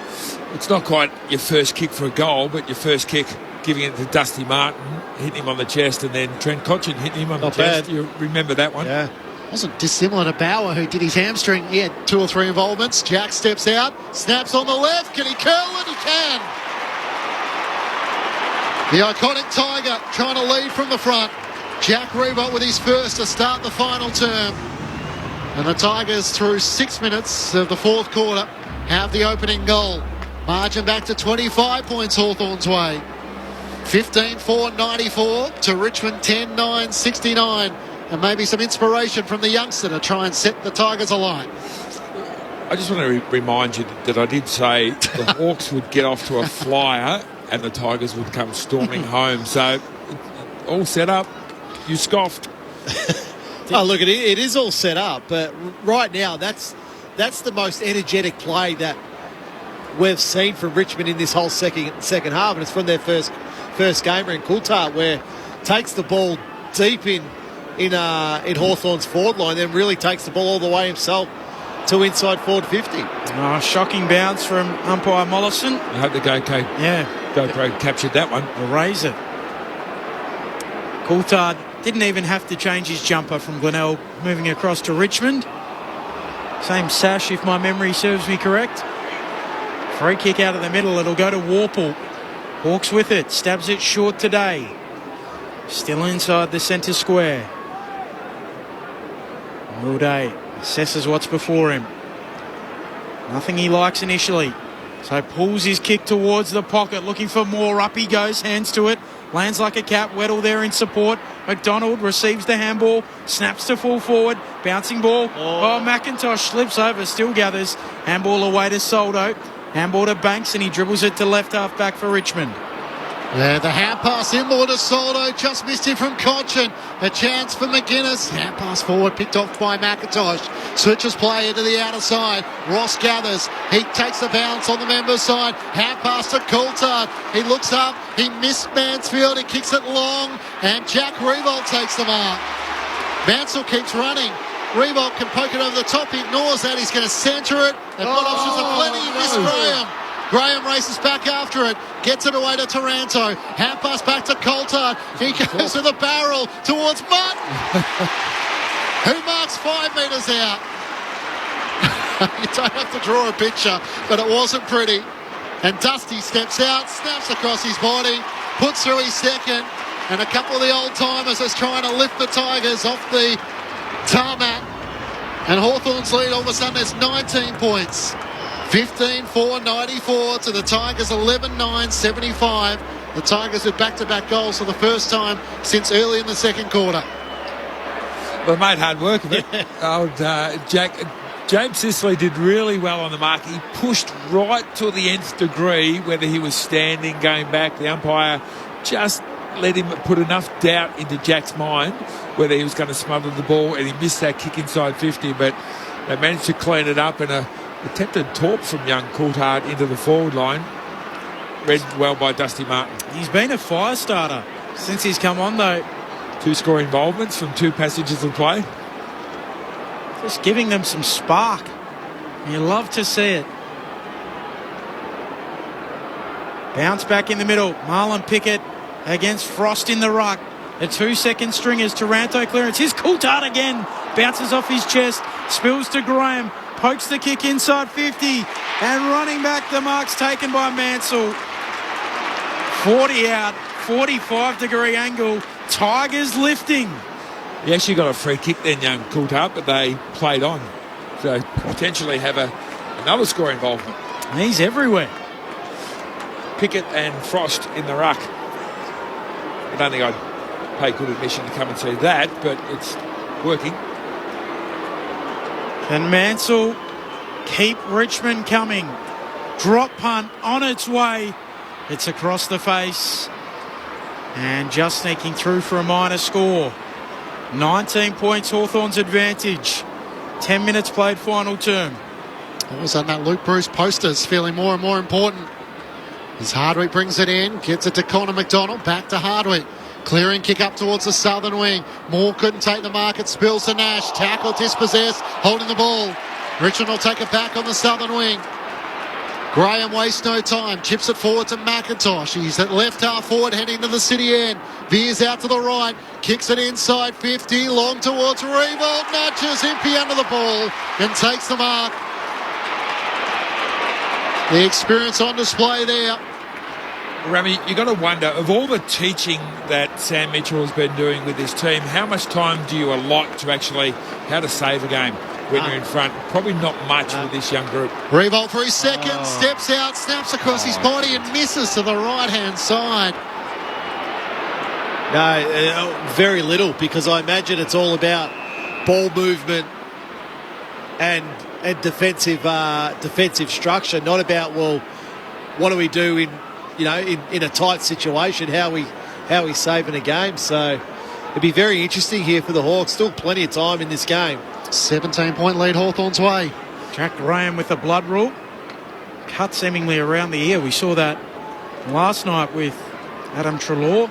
It's not quite your first kick for a goal, but your first kick giving it to Dusty Martin, hitting him on the chest, and then Trent Cochin hitting him on the chest. You remember that one? Yeah. Wasn't dissimilar to Bauer, who did his hamstring. He had 2 or 3 involvements. Jack steps out, snaps on the left. Can he curl it? He can. The iconic Tiger trying to lead from the front. Jack Revolt with his first to start the final term. And the Tigers, through 6 minutes of the 4th quarter, have the opening goal. Margin back to 25 points Hawthorn's way. 15-4-94 to Richmond 10-9-69. And maybe some inspiration from the youngster to try and set the Tigers alight. I just want to remind you that I did say the Hawks would get off to a flyer and the Tigers would come storming home. So, all set up. You scoffed. Oh, look, it is all set up. But right now, that's the most energetic play that we've seen from Richmond in this whole second half, and it's from their first gamer in Coulthard, where takes the ball deep in Hawthorn's forward line, then really takes the ball all the way himself to inside forward 50. Shocking bounce from umpire Mollison. I hope the GoPro captured that one. We'll raise it. Coulthard didn't even have to change his jumper from Glenelg moving across to Richmond. Same sash, if my memory serves me correct. Free kick out of the middle. It'll go to Warple. Hawks with it. Stabs it short today. Still inside the centre square. All day assesses what's before him. Nothing he likes initially. So pulls his kick towards the pocket, looking for more. Up he goes, hands to it. Lands like a cat. Weddle there in support. McDonald receives the handball. Snaps to full forward. Bouncing ball. McIntosh slips over. Still gathers. Handball away to Soldo. Handball to Banks, and he dribbles it to left half back for Richmond. Yeah, the hand pass inboard to Soldo. Just missed it from Cochin. A chance for McGuinness. Hand pass forward, picked off by McIntosh. Switches play into the outer side. Ross gathers. He takes the bounce on the member side. Hand pass to Coulthard. He looks up. He missed Mansfield. He kicks it long. And Jack Revolt takes the mark. Mansell keeps running. Revolt can poke it over the top. He ignores that. He's going to centre it. They've got options of plenty. He missed Graham. Graham races back after it, gets it away to Taranto. Hand pass back to Coulthard. He goes to the barrel towards Mutt, who marks 5 metres out. You don't have to draw a picture, but it wasn't pretty. And Dusty steps out, snaps across his body, puts through his second, and a couple of the old-timers is trying to lift the Tigers off the tarmac. And Hawthorn's lead, all of a sudden, there's 19 points. 15-4-94 to the Tigers 11-9-75. The Tigers with back-to-back goals for the first time since early in the second quarter. Well, made hard work of it. James Sicily did really well on the mark. He pushed right to the nth degree, whether he was standing, going back. The umpire just let him put enough doubt into Jack's mind whether he was going to smother the ball, and he missed that kick inside 50, but they managed to clean it up, and attempted torp from young Coulthard into the forward line. Read well by Dusty Martin. He's been a fire starter since he's come on, though. 2 score involvements from 2 passages of play. Just giving them some spark. You love to see it. Bounce back in the middle. Marlon Pickett against Frost in the ruck. The 2-second stringers. Taranto clearance. Here's Coulthard again. Bounces off his chest. Spills to Graham. Pokes the kick inside 50, and running back, the mark's taken by Mansell. 40 out, 45-degree angle. Tigers lifting. He actually got a free kick then, young Coulthard, but they played on. So potentially have another score involvement. He's everywhere. Pickett and Frost in the ruck. I don't think I'd pay good admission to come and see that, but it's working. And Mansell keep Richmond coming. Drop punt on its way. It's across the face. And just sneaking through for a minor score. 19 points, Hawthorn's advantage. 10 minutes played, final term. All of a sudden that Luke Bruce poster's feeling more and more important. As Hardwick brings it in, gets it to Connor McDonald, back to Hardwick. Clearing kick up towards the southern wing. Moore couldn't take the mark. It spills to Nash. Tackle, dispossessed, holding the ball. Richmond will take it back on the southern wing. Graham wastes no time. Chips it forward to McIntosh. He's at left half forward, heading to the city end. Veers out to the right. Kicks it inside 50. Long towards Revolt. Nudges Impey under the ball and takes the mark. The experience on display there. Rami, you've got to wonder, of all the teaching that Sam Mitchell has been doing with this team, how much time do you allot to actually how to save a game when you're in front? Probably not much with this young group. Revolt for his second, steps out, snaps across his body and misses to the right-hand side. No, very little, because I imagine it's all about ball movement and defensive structure, not about, well, what do we do in a tight situation, how we saving a game. So it'd be very interesting here for the Hawks. Still plenty of time in this game. 17-point lead Hawthorn's way. Jack Graham with the blood rule. cut seemingly around the ear. We saw that last night with Adam Treloar.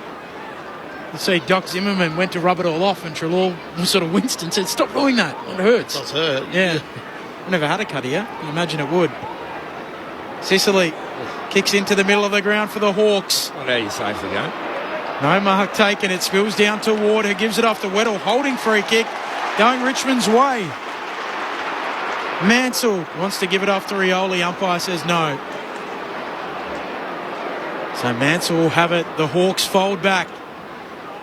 You see Doc Zimmerman went to rub it all off and Treloar sort of winced and said, stop doing that, it hurts. It does hurt. Yeah. I never had a cut here. I imagine it would. Sicily kicks into the middle of the ground for the Hawks. Well, there you save the game. No mark taken. It spills down to Ward, who gives it off to Weddle. Holding free kick. Going Richmond's way. Mansell wants to give it off to Rioli. Umpire says no. So Mansell will have it. The Hawks fold back.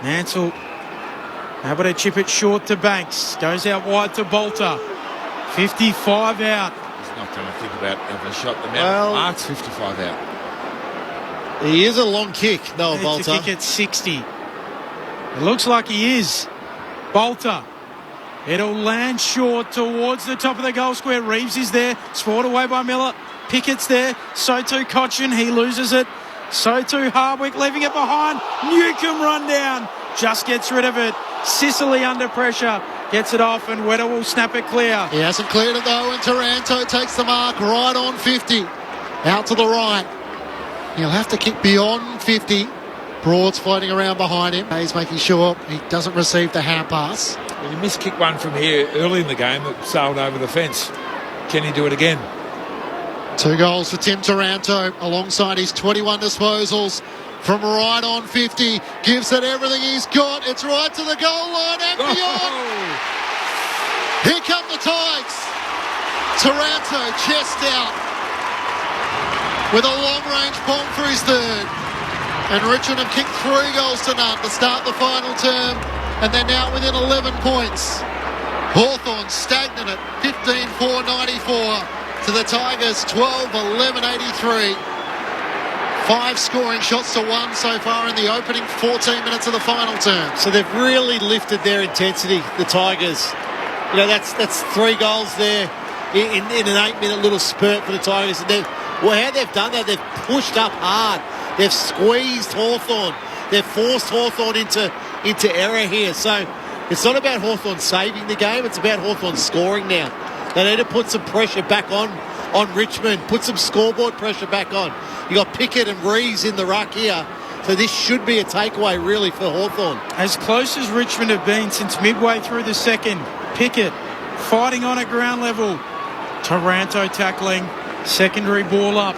Mansell able to chip it short to Banks. Goes out wide to Bolter. 55 out. He's not going to think about having a shot. The man marks 55 out. He is a long kick, Noah Bolter. It's a kick at 60. It looks like he is. Bolter. It'll land short towards the top of the goal square. Reeves is there. Spoiled away by Miller. Pickett's there. So too Cochin. He loses it. So too Hardwick leaving it behind. Newcomb run down. Just gets rid of it. Sicily under pressure. Gets it off and Weddle will snap it clear. He hasn't cleared it though, and Taranto takes the mark right on 50. Out to the right. He'll have to kick beyond 50. Broad's floating around behind him. He's making sure he doesn't receive the hand pass. Well, he missed kick one from here early in the game that sailed over the fence. Can he do it again? 2 goals for Tim Taranto alongside his 21 disposals from right on 50. Gives it everything he's got. It's right to the goal line and beyond. Here come the Tigers. Taranto chest out with a long-range bomb for his third. And Richmond have kicked 3 goals to none to start the final term, and they're now within 11 points. Hawthorn stagnant at 15-4-94 to the Tigers 12-11-83. 5 scoring shots to 1 so far in the opening 14 minutes of the final term. So they've really lifted their intensity, the Tigers. You know, that's 3 goals there in an 8-minute little spurt for the Tigers. And how they've done that, they've pushed up hard. They've squeezed Hawthorn. They've forced Hawthorn into error here. So it's not about Hawthorn saving the game. It's about Hawthorn scoring now. They need to put some pressure back on Richmond. Put some scoreboard pressure back on. You got Pickett and Reeves in the ruck here. So this should be a takeaway, really, for Hawthorn. As close as Richmond have been since midway through the second. Pickett fighting on at ground level. Taranto tackling. Secondary ball up.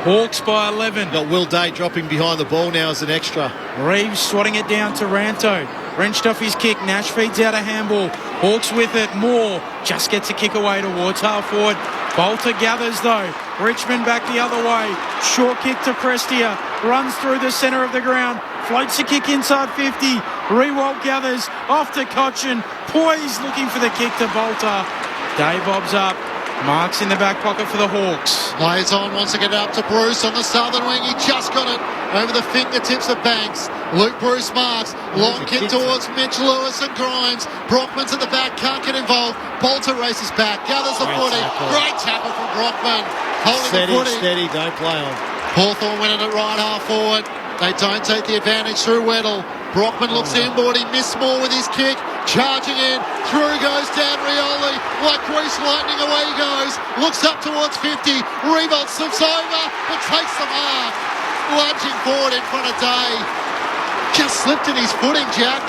Hawks by 11. Got Will Day dropping behind the ball now as an extra. Reeves swatting it down. Taranto wrenched off his kick. Nash feeds out a handball. Hawks with it. Moore just gets a kick away towards half forward. Bolter gathers though. Richmond back the other way. Short kick to Prestia. Runs through the centre of the ground. Floats a kick inside 50. Rewalt gathers. Off to Cochin. Poised looking for the kick to Bolter. Day bobs up. Marks in the back pocket for the Hawks. Plays on, wants to get it up to Bruce on the southern wing. He just got it over the fingertips of Banks. Luke Bruce marks. Long kick towards Mitch Lewis and Grimes. Brockman's at the back, can't get involved. Bolter races back, gathers the footy. Great tackle from Brockman. Holding the footy. Steady, don't play on. Hawthorn winning it right half forward. They don't take the advantage through Weddle. Brockman looks inboard. He missed more with his kick. Charging in. Through goes Dan Rioli. Like grease lightning, away he goes. Looks up towards 50. Revolt slips over and takes the mark. Lunging forward in front of Day. Just slipped in his footing, Jack.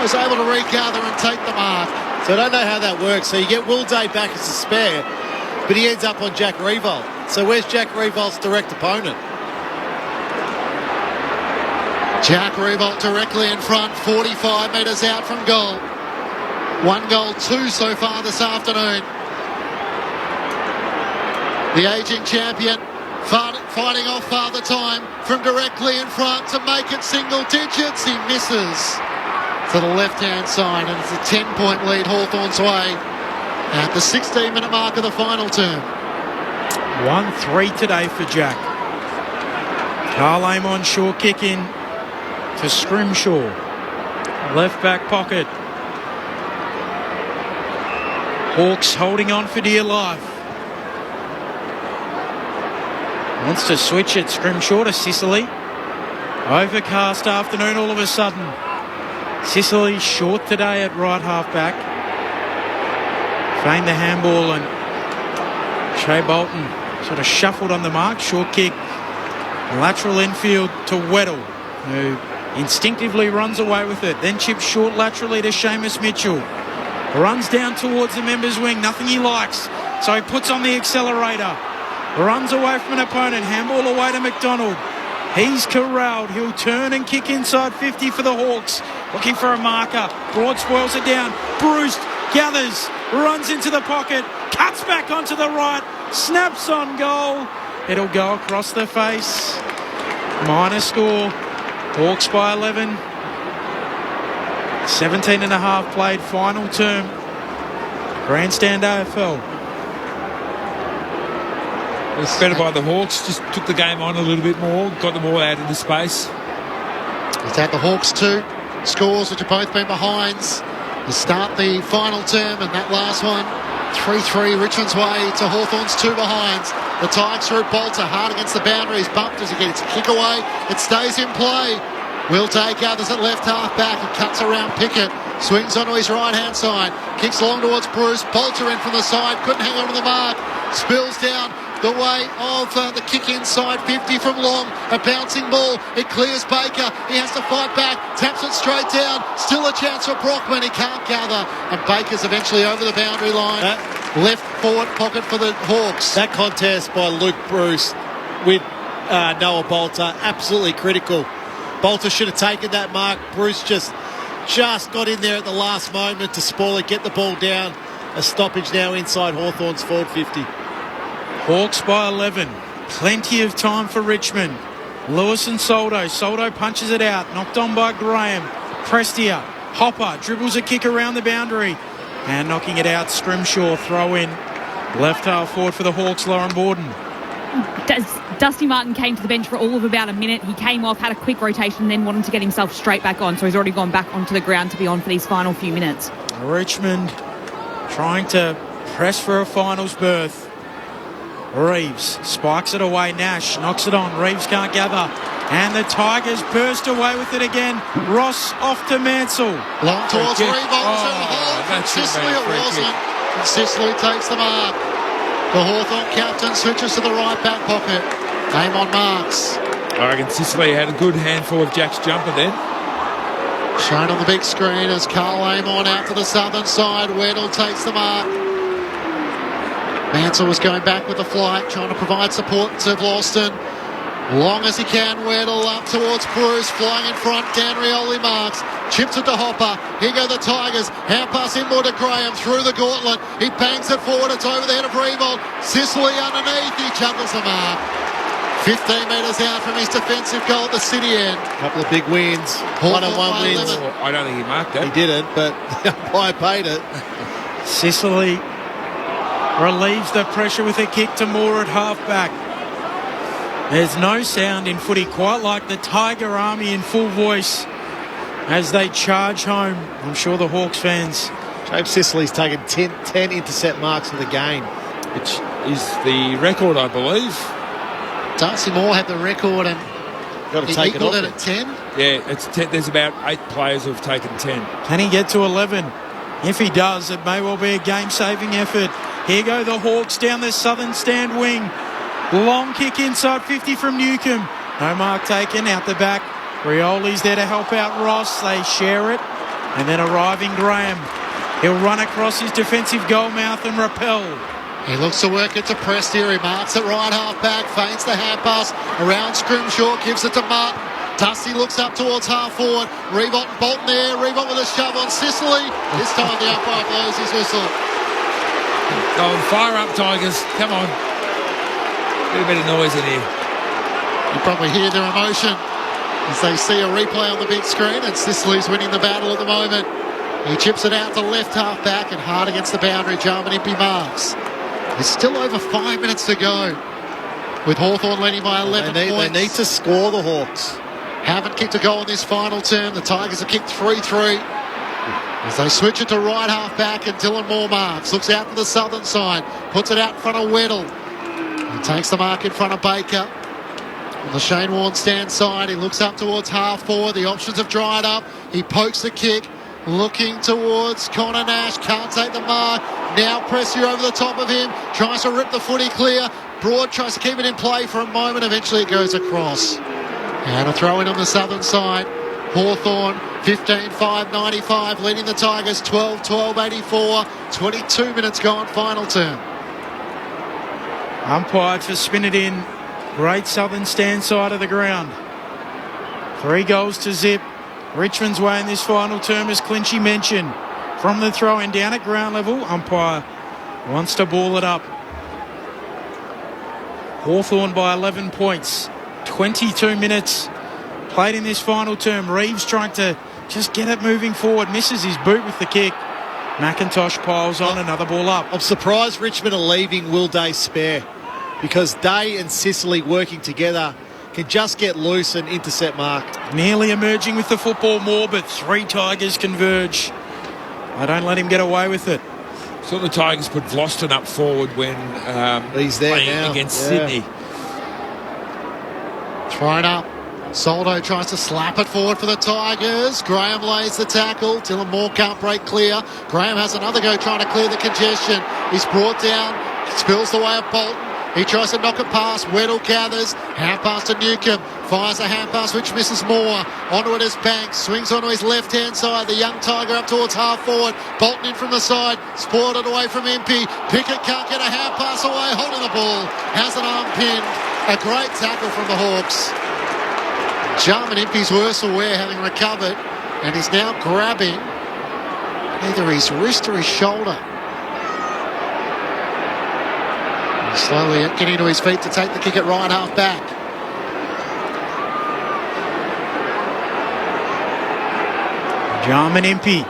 Was able to regather and take the mark. So I don't know how that works. So you get Will Day back as a spare, but he ends up on Jack Revolt. So where's Jack Revolt's direct opponent? Jack Revolt directly in front, 45 metres out from goal. 1 goal, 2 so far this afternoon. The ageing champion fighting off Father Time from directly in front to make it single digits. He misses to the left-hand side, and it's a 10-point lead Hawthorn's way at the 16-minute mark of the final term. 1-3 today for Jack. Carl Amon short kick in to Scrimshaw. Left back pocket. Hawks holding on for dear life. Wants to switch it. Scrimshaw to Sicily. Overcast afternoon all of a sudden. Sicily short today at right half back. Feigned the handball and Shea Bolton sort of shuffled on the mark. Short kick, lateral infield to Weddle, who instinctively runs away with it. Then chips short laterally to Seamus Mitchell. Runs down towards the members' wing. Nothing he likes, so he puts on the accelerator. Runs away from an opponent. Handball away to McDonald. He's corralled. He'll turn and kick inside 50 for the Hawks. Looking for a marker. Broad spoils it down. Bruce gathers. Runs into the pocket. Cuts back onto the right. Snaps on goal. It'll go across the face. Minor score. Hawks by 11. 17 and a half played, final term. Grandstand AFL. It's better by the Hawks. Just took the game on a little bit more. Got them all out into space. It's at the Hawks 2 scores, which have both been behinds to start the final term, and that last one 3-3 Richmond's way to Hawthorn's 2 behinds. The Tigers through Bolter, hard against the boundaries, bumped as he gets a kick away. It stays in play. Will Day gathers at left half back and cuts around Pickett. Swings onto his right hand side. Kicks along towards Bruce. Bolter in from the side. Couldn't hang on to the mark. Spills down the way of the kick inside 50 from Long. A bouncing ball. It clears Baker. He has to fight back. Taps it straight down. Still a chance for Brockman. He can't gather. And Baker's eventually over the boundary line. Left forward pocket for the Hawks. That contest by Luke Bruce with Noah Bolter, absolutely critical. Bolter should have taken that mark. Bruce just got in there at the last moment to spoil it, get the ball down. A stoppage now inside Hawthorn's forward 50. Hawks by 11. Plenty of time for Richmond. Lewis and Soldo. Soldo punches it out. Knocked on by Graham. Prestia. Hopper dribbles a kick around the boundary. And knocking it out, Scrimshaw throw in. Left half forward for the Hawks, Lauren Borden. Dusty Martin came to the bench for all of about a minute. He came off, had a quick rotation, then wanted to get himself straight back on. So he's already gone back onto the ground to be on for these final few minutes. Richmond trying to press for a finals berth. Reeves spikes it away. Nash knocks it on. Reeves can't gather. And the Tigers burst away with it again. Ross off to Mansell. Long towards Reeves. Sicily it wasn't. And Sicily takes the mark. The Hawthorn captain switches to the right back pocket. Aim on marks. I reckon Sicily had a good handful of Jack's jumper then. Shown on the big screen as Carl Amon out to the southern side. Weddle takes the mark. Mansell was going back with the flight, trying to provide support to Vlauston. Long as he can, Weddle up towards Bruce, flying in front, Dan Rioli marks, chips it to Hopper, here go the Tigers, hand pass inboard to Graham, through the gauntlet, he bangs it forward, it's over the head of Revolt, Sicily underneath, he chuckles the mark. 15 metres out from his defensive goal at the city end. Couple of big wins, one-on-one wins. I don't think he marked that. He didn't, but the umpire paid it. Sicily relieves the pressure with a kick to Moore at half-back. There's no sound in footy quite like the Tiger Army in full voice as they charge home. I'm sure the Hawks fans. James Sicily's taken 10 intercept marks in the game, which is the record, I believe. Darcy Moore had the record and he equalled it at 10. Yeah, it's 10. There's about 8 players who've taken 10. Can he get to 11? If he does, it may well be a game-saving effort. Here go the Hawks down the southern stand wing. Long kick inside 50 from Newcomb. No mark taken, out the back. Rioli's there to help out Ross. They share it. And then arriving Graham. He'll run across his defensive goal mouth and repel. He looks to work it to Prestia. He marks it right half back, feints the hand pass around Scrimshaw, gives it to Martin. Dusty looks up towards half forward. Revolt and Bolton there. Revolt with a shove on Sicily. This time the umpire blows his whistle. Go on, fire up, Tigers. Come on. Get a bit of noise in here. You probably hear their emotion as they see a replay on the big screen, and Sicily's winning the battle at the moment. He chips it out to left half back and hard against the boundary. Jarman Impey marks. There's still over 5 minutes to go with Hawthorn leading by 11 points. They need to score, the Hawks. Haven't kicked a goal in this final term. The Tigers have kicked 3-3. As they switch it to right half back and Dylan Moore marks. Looks out to the southern side. Puts it out in front of Weddle. He takes the mark in front of Baker. On the Shane Warne stand side, he looks up towards half forward. The options have dried up. He pokes the kick. Looking towards Connor Nash. Can't take the mark. Now Prestia over the top of him. Tries to rip the footy clear. Broad tries to keep it in play for a moment. Eventually it goes across. And a throw in on the southern side. Hawthorn, 15-5-95, leading the Tigers 12-12-84. 22 minutes gone, final term. Umpired to spin it in. Great southern stand side of the ground. 3 goals to zip. Richmond's way in this final term, as Clinchy mentioned. From the throw-in down at ground level, umpire wants to ball it up. Hawthorn by 11 points. 22 minutes played in this final term. Reeves trying to just get it moving forward. Misses his boot with the kick. McIntosh piles on, another ball up. I'm surprised Richmond are leaving Will Day spare, because Day and Sicily working together can just get loose and intercept mark. Nearly emerging with the football more, but 3 Tigers converge. I don't let him get away with it. So the Tigers put Vlosten up forward when he's there playing now against Sydney. Thrown up. Soldo tries to slap it forward for the Tigers. Graham lays the tackle. Dylan Moore can't break clear. Graham has another go trying to clear the congestion. He's brought down. Spills the way of Bolton. He tries to knock it past. Weddle gathers. Hand pass to Newcomb. Fires a hand pass which misses Moore. Onto it is Banks. Swings onto his left-hand side. The young Tiger up towards half forward. Bolton in from the side. Sported away from Impey. Pickett can't get a hand pass away. Holding the ball. Has an arm pinned. A great tackle from the Hawks. Jarman Impey's worse aware, having recovered, and is now grabbing either his wrist or his shoulder. And slowly getting to his feet to take the kick at right half back. Jarman Impey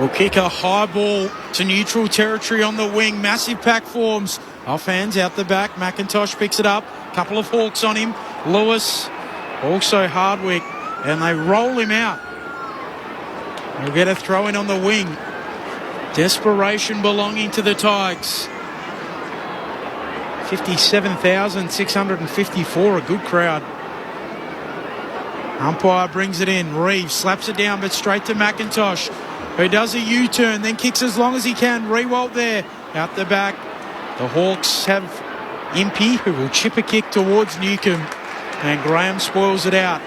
will kick a high ball to neutral territory on the wing. Massive pack forms. Offhands out the back. McIntosh picks it up. Couple of Hawks on him. Lewis, also Hardwick, and they roll him out. He'll get a throw in on the wing. Desperation belonging to the Tigers. 57,654, a good crowd. Umpire brings it in. Reeves slaps it down, but straight to McIntosh, who does a U-turn, then kicks as long as he can. Rewalt there, out the back. The Hawks have Impey, who will chip a kick towards Newcomb, and Graham spoils it out.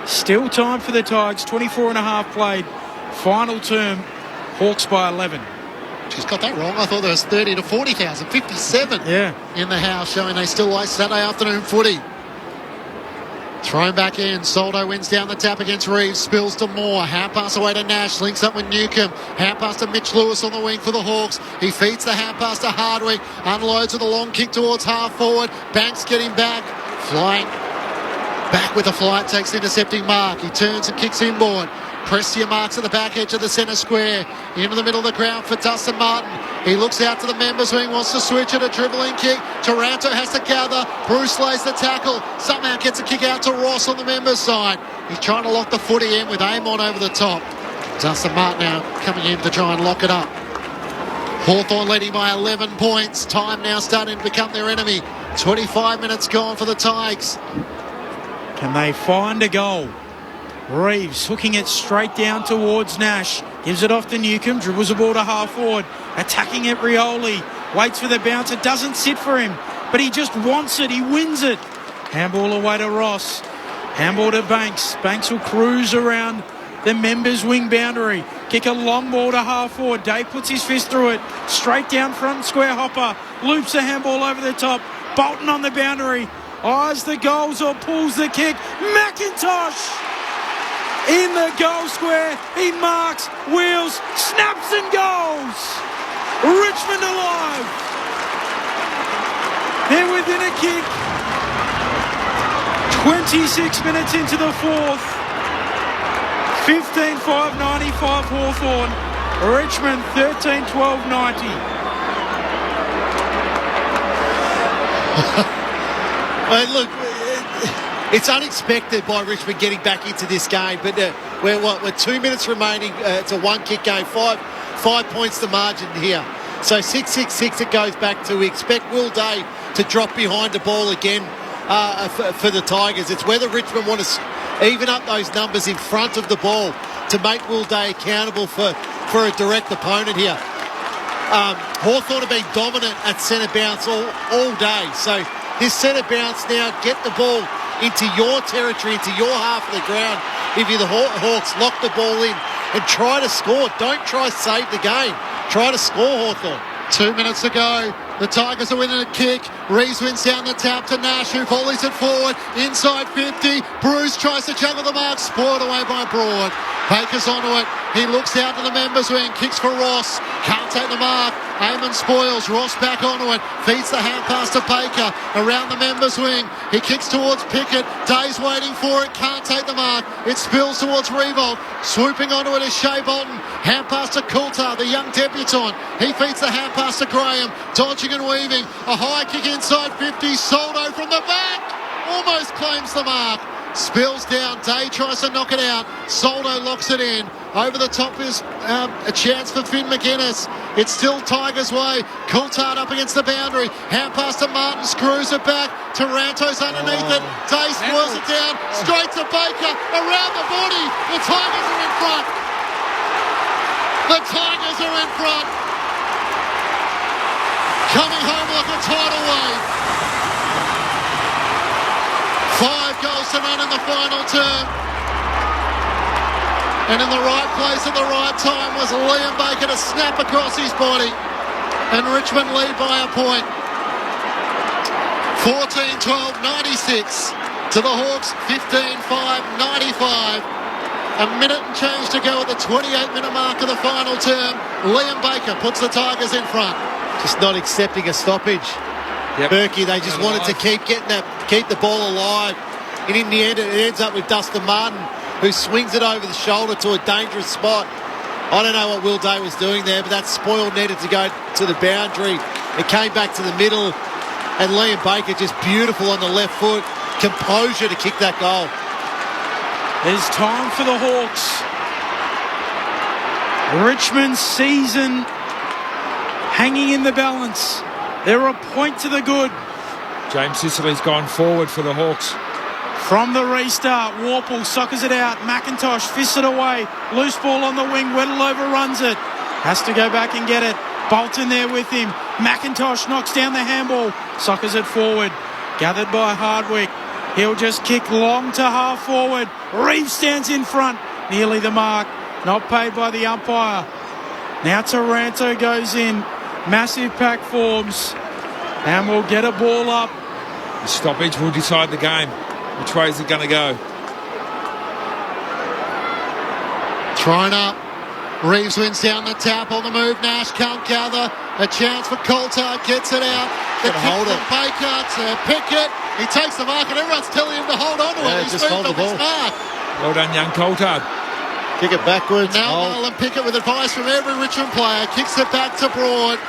Still time for the Tigers, 24 and a half played. Final term, Hawks by 11. She's got that wrong. I thought there was 30 to 40,000. 57 in the house, showing they still like Saturday afternoon footy. Thrown back in. Soldo wins down the tap against Reeves. Spills to Moore. Hand pass away to Nash. Links up with Newcomb. Hand pass to Mitch Lewis on the wing for the Hawks. He feeds the hand pass to Hardwick. Unloads with a long kick towards half forward. Banks getting back. Flying back with a flight. Takes the intercepting mark. He turns and kicks inboard. Prestia marks at the back edge of the centre square. Into the middle of the ground for Dustin Martin. He looks out to the members wing, wants to switch it, a dribbling kick. Taranto has to gather. Bruce lays the tackle. Somehow gets a kick out to Ross on the members' side. He's trying to lock the footy in with Amon over the top. Dustin Martin now coming in to try and lock it up. Hawthorn leading by 11 points. Time now starting to become their enemy. 25 minutes gone for the Tigers. Can they find a goal? Reeves hooking it straight down towards Nash. Gives it off to Newcomb. Dribbles the ball to half forward. Attacking it, Rioli. Waits for the bounce. It doesn't sit for him, but he just wants it. He wins it. Handball away to Ross. Handball to Banks. Banks will cruise around the members' wing boundary. Kick a long ball to half forward. Dave puts his fist through it. Straight down front square. Hopper loops a handball over the top. Bolton on the boundary. Eyes the goals or pulls the kick. McIntosh in the goal square. He marks, wheels, snaps and goes. Richmond alive. They're within a kick. 26 minutes into the fourth. 15-5-95 Hawthorn. Richmond 13-12-90. Look, it's unexpected by Richmond getting back into this game, but we're 2 minutes remaining. It's a one-kick game, five points the margin here. So 6-6-6 it goes back to. We expect Will Day to drop behind the ball again for the Tigers. It's whether Richmond want to even up those numbers in front of the ball to make Will Day accountable for a direct opponent here. Hawthorn have been dominant at centre bounce all day. So this centre bounce now, get the ball into your territory, into your half of the ground. If you're the Hawks, lock the ball in and try to score. Don't try to save the game. Try to score, Hawthorn. 2 minutes to go. The Tigers are winning a kick. Reeves wins down the tap to Nash, who volleys it forward. Inside 50. Bruce tries to juggle the mark. Spoiled away by Broad. Baker's onto it. He looks out to the members wing. Kicks for Ross. Can't take the mark. Eamon spoils. Ross back onto it. Feeds the hand pass to Baker. Around the members wing. He kicks towards Pickett. Day's waiting for it. Can't take the mark. It spills towards Revolt. Swooping onto it is Shea Bolton. Hand pass to Coulter, the young debutant. He feeds the hand pass to Graham. Dodging and weaving. A high kick inside 50. Soldo from the back. Almost claims the mark. Spills down. Day tries to knock it out. Soldo locks it in. Over the top is a chance for Finn McGuinness. It's still Tigers' way. Coulthard up against the boundary. Hand pass to Martin. Screws it back. Taranto's underneath it. Day spoils it down. Straight to Baker. Around the body. The Tigers are in front. The Tigers are in front. Coming home like a tidal wave. 5 goals to none in the final term. And in the right place at the right time was Liam Baker to snap across his body. And Richmond lead by a point. 14-12, 96 to the Hawks, 15-5, 95. A minute and change to go at the 28-minute mark of the final term. Liam Baker puts the Tigers in front. Just not accepting a stoppage. Yep. Berkey, they just wanted to keep the ball alive. And in the end, it ends up with Dustin Martin, who swings it over the shoulder to a dangerous spot. I don't know what Will Day was doing there, but that spoil needed to go to the boundary. It came back to the middle, and Liam Baker just beautiful on the left foot. Composure to kick that goal. There's time for the Hawks. Richmond's season hanging in the balance. They're a point to the good. James Sicily's gone forward for the Hawks. From the restart, Warple suckers it out. McIntosh fists it away. Loose ball on the wing. Weddle overruns it. Has to go back and get it. Bolton there with him. McIntosh knocks down the handball. Suckers it forward. Gathered by Hardwick. He'll just kick long to half forward. Reeves stands in front. Nearly the mark. Not paid by the umpire. Now Taranto goes in. Massive pack forms. And we'll get a ball up. The stoppage will decide the game. Which way is it going to go? Thrown up. Reeves wins down the tap on the move. Nash can't gather. A chance for Coulter. Gets it out. The kick from Baker to Pickett. He takes the mark and everyone's telling him to hold on to it. He's moved on his mark. Well done, young Coulter. Kick it backwards. Now Marlon Pickett with advice from every Richmond player. Kicks it back to Broad.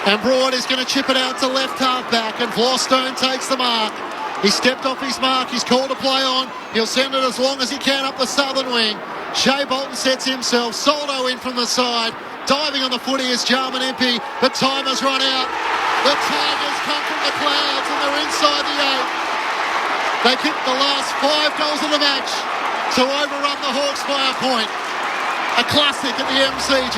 And Broad is going to chip it out to left half back. And Florstone takes the mark. He stepped off his mark. He's called to play on. He'll send it as long as he can up the southern wing. Shea Bolton sets himself. Soldo in from the side. Diving on the footy is Jarman Empey. But time has run out. The Tigers come from the clouds and they're inside the 8. They kicked the last 5 goals of the match to overrun the Hawks by a point. A classic at the MCG.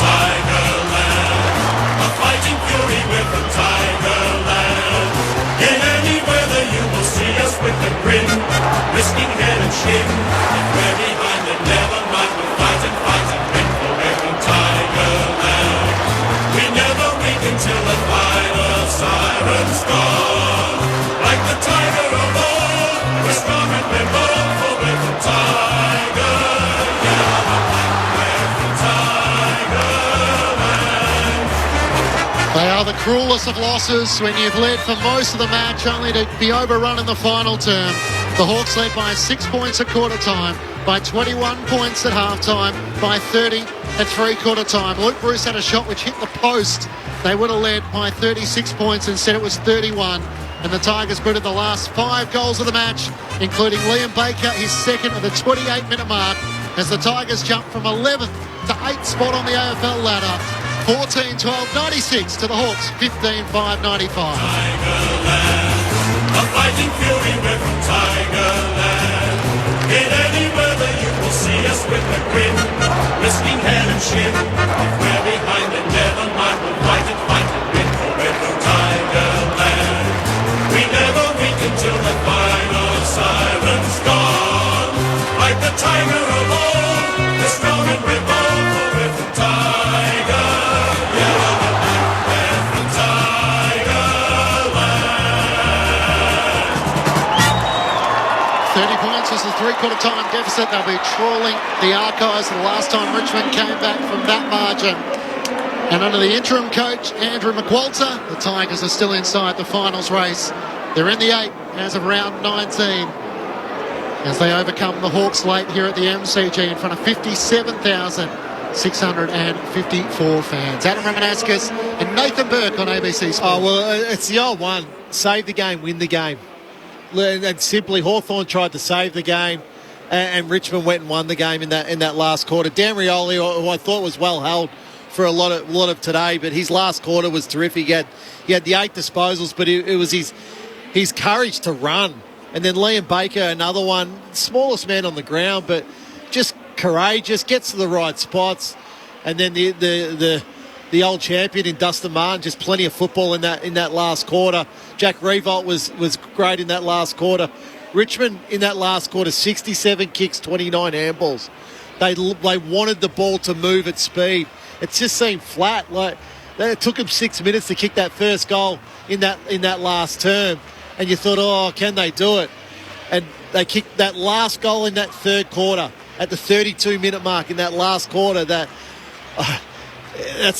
Tigerland, a fighting fury with the Tigerland. In any weather you will see us with a grin, risking head and shin. If we're behind then never mind, we'll fight and win for every Tigerland. We never weak until the final siren's gone. Like the tiger of old, we're strong and we're bold for with the Tiger. They are the cruelest of losses when you've led for most of the match only to be overrun in the final term. The Hawks led by 6 points at quarter time, by 21 points at half time, by 30 at three-quarter time. Luke Bruce had a shot which hit the post. They would have led by 36 points, instead it was 31. And the Tigers booted the last 5 goals of the match, including Liam Baker, his second at the 28-minute mark, as the Tigers jump from 11th to 8th spot on the AFL ladder. 14-12, 96 to the Hawks, 15-5, 95. Tigerland, a fighting fury with Tigerland. In any weather you will see us with a grin, risking head and shin. This is a three-quarter time deficit. They'll be trawling the archives of the last time Richmond came back from that margin. And under the interim coach, Andrew McQualter, the Tigers are still inside the finals race. They're in the 8 as of round 19 as they overcome the Hawks late here at the MCG in front of 57,654 fans. Adam Ramanauskas and Nathan Burke on ABC Sport. Oh, well, it's the old one. Save the game, win the game. And simply, Hawthorn tried to save the game, and Richmond went and won the game in that last quarter. Dan Rioli, who I thought was well held for a lot of today, but his last quarter was terrific. He had the 8 disposals, but it was his courage to run. And then Liam Baker, another one, smallest man on the ground, but just courageous, gets to the right spots. And then the old champion in Dustin Martin, just plenty of football in that last quarter. Jack Revolt was great in that last quarter. Richmond in that last quarter, 67 kicks, 29 handballs. They wanted the ball to move at speed. It just seemed flat. It took them 6 minutes to kick that first goal in that last term, and you thought, oh, can they do it? And they kicked that last goal in that third quarter at the 32-minute mark in that last quarter. That's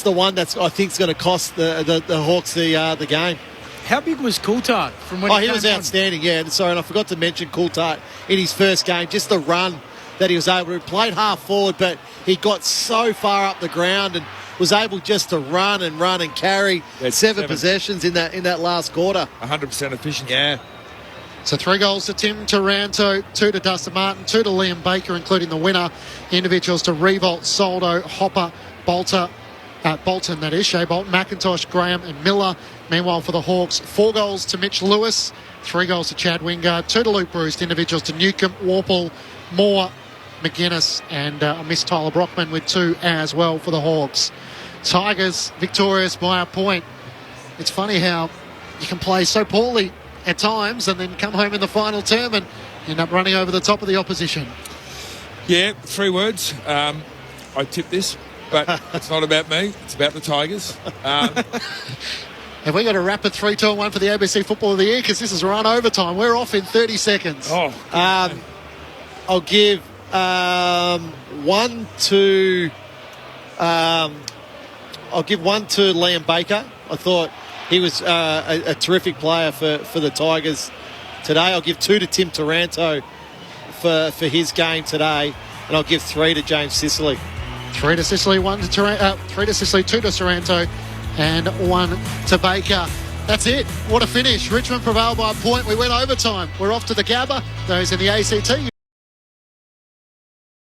the one that's I think is going to cost the Hawks the game. How big was Coulthard from when he was outstanding, yeah. Sorry, and I forgot to mention Coulthard in his first game, just the run that he was able to. He played half forward, but he got so far up the ground and was able just to run and carry. Seven possessions in that last quarter. 100% efficient. Yeah. So 3 goals to Tim Taranto, 2 to Dustin Martin, 2 to Liam Baker, including the winner. Individuals to Revolt, Soldo, Hopper, Bolton, that is, Shea Bolton, McIntosh, Graham and Miller. Meanwhile, for the Hawks, 4 goals to Mitch Lewis, 3 goals to Chad Wingard, 2 to Luke Bruce, individuals to Newcomb, Warple, Moore, McGuinness, and I missed Tyler Brockman with 2 as well for the Hawks. Tigers victorious by a point. It's funny how you can play so poorly at times and then come home in the final term and end up running over the top of the opposition. Yeah, 3 words. I tipped this, but it's not about me. It's about the Tigers. Have we got a rapid 3-2-1 for the ABC Football of the Year? Because this is run overtime. We're off in 30 seconds. Oh, I'll give 1 to... I'll give 1 to Liam Baker. I thought he was a terrific player for the Tigers today. I'll give 2 to Tim Taranto for his game today, and I'll give 3 to James Sicily. 3 to Sicily, 1 to 3 to Sicily, 2 to Taranto, and 1 to Baker. That's it. What a finish. Richmond prevailed by a point. We went overtime. We're off to the Gabba. Those in the ACT.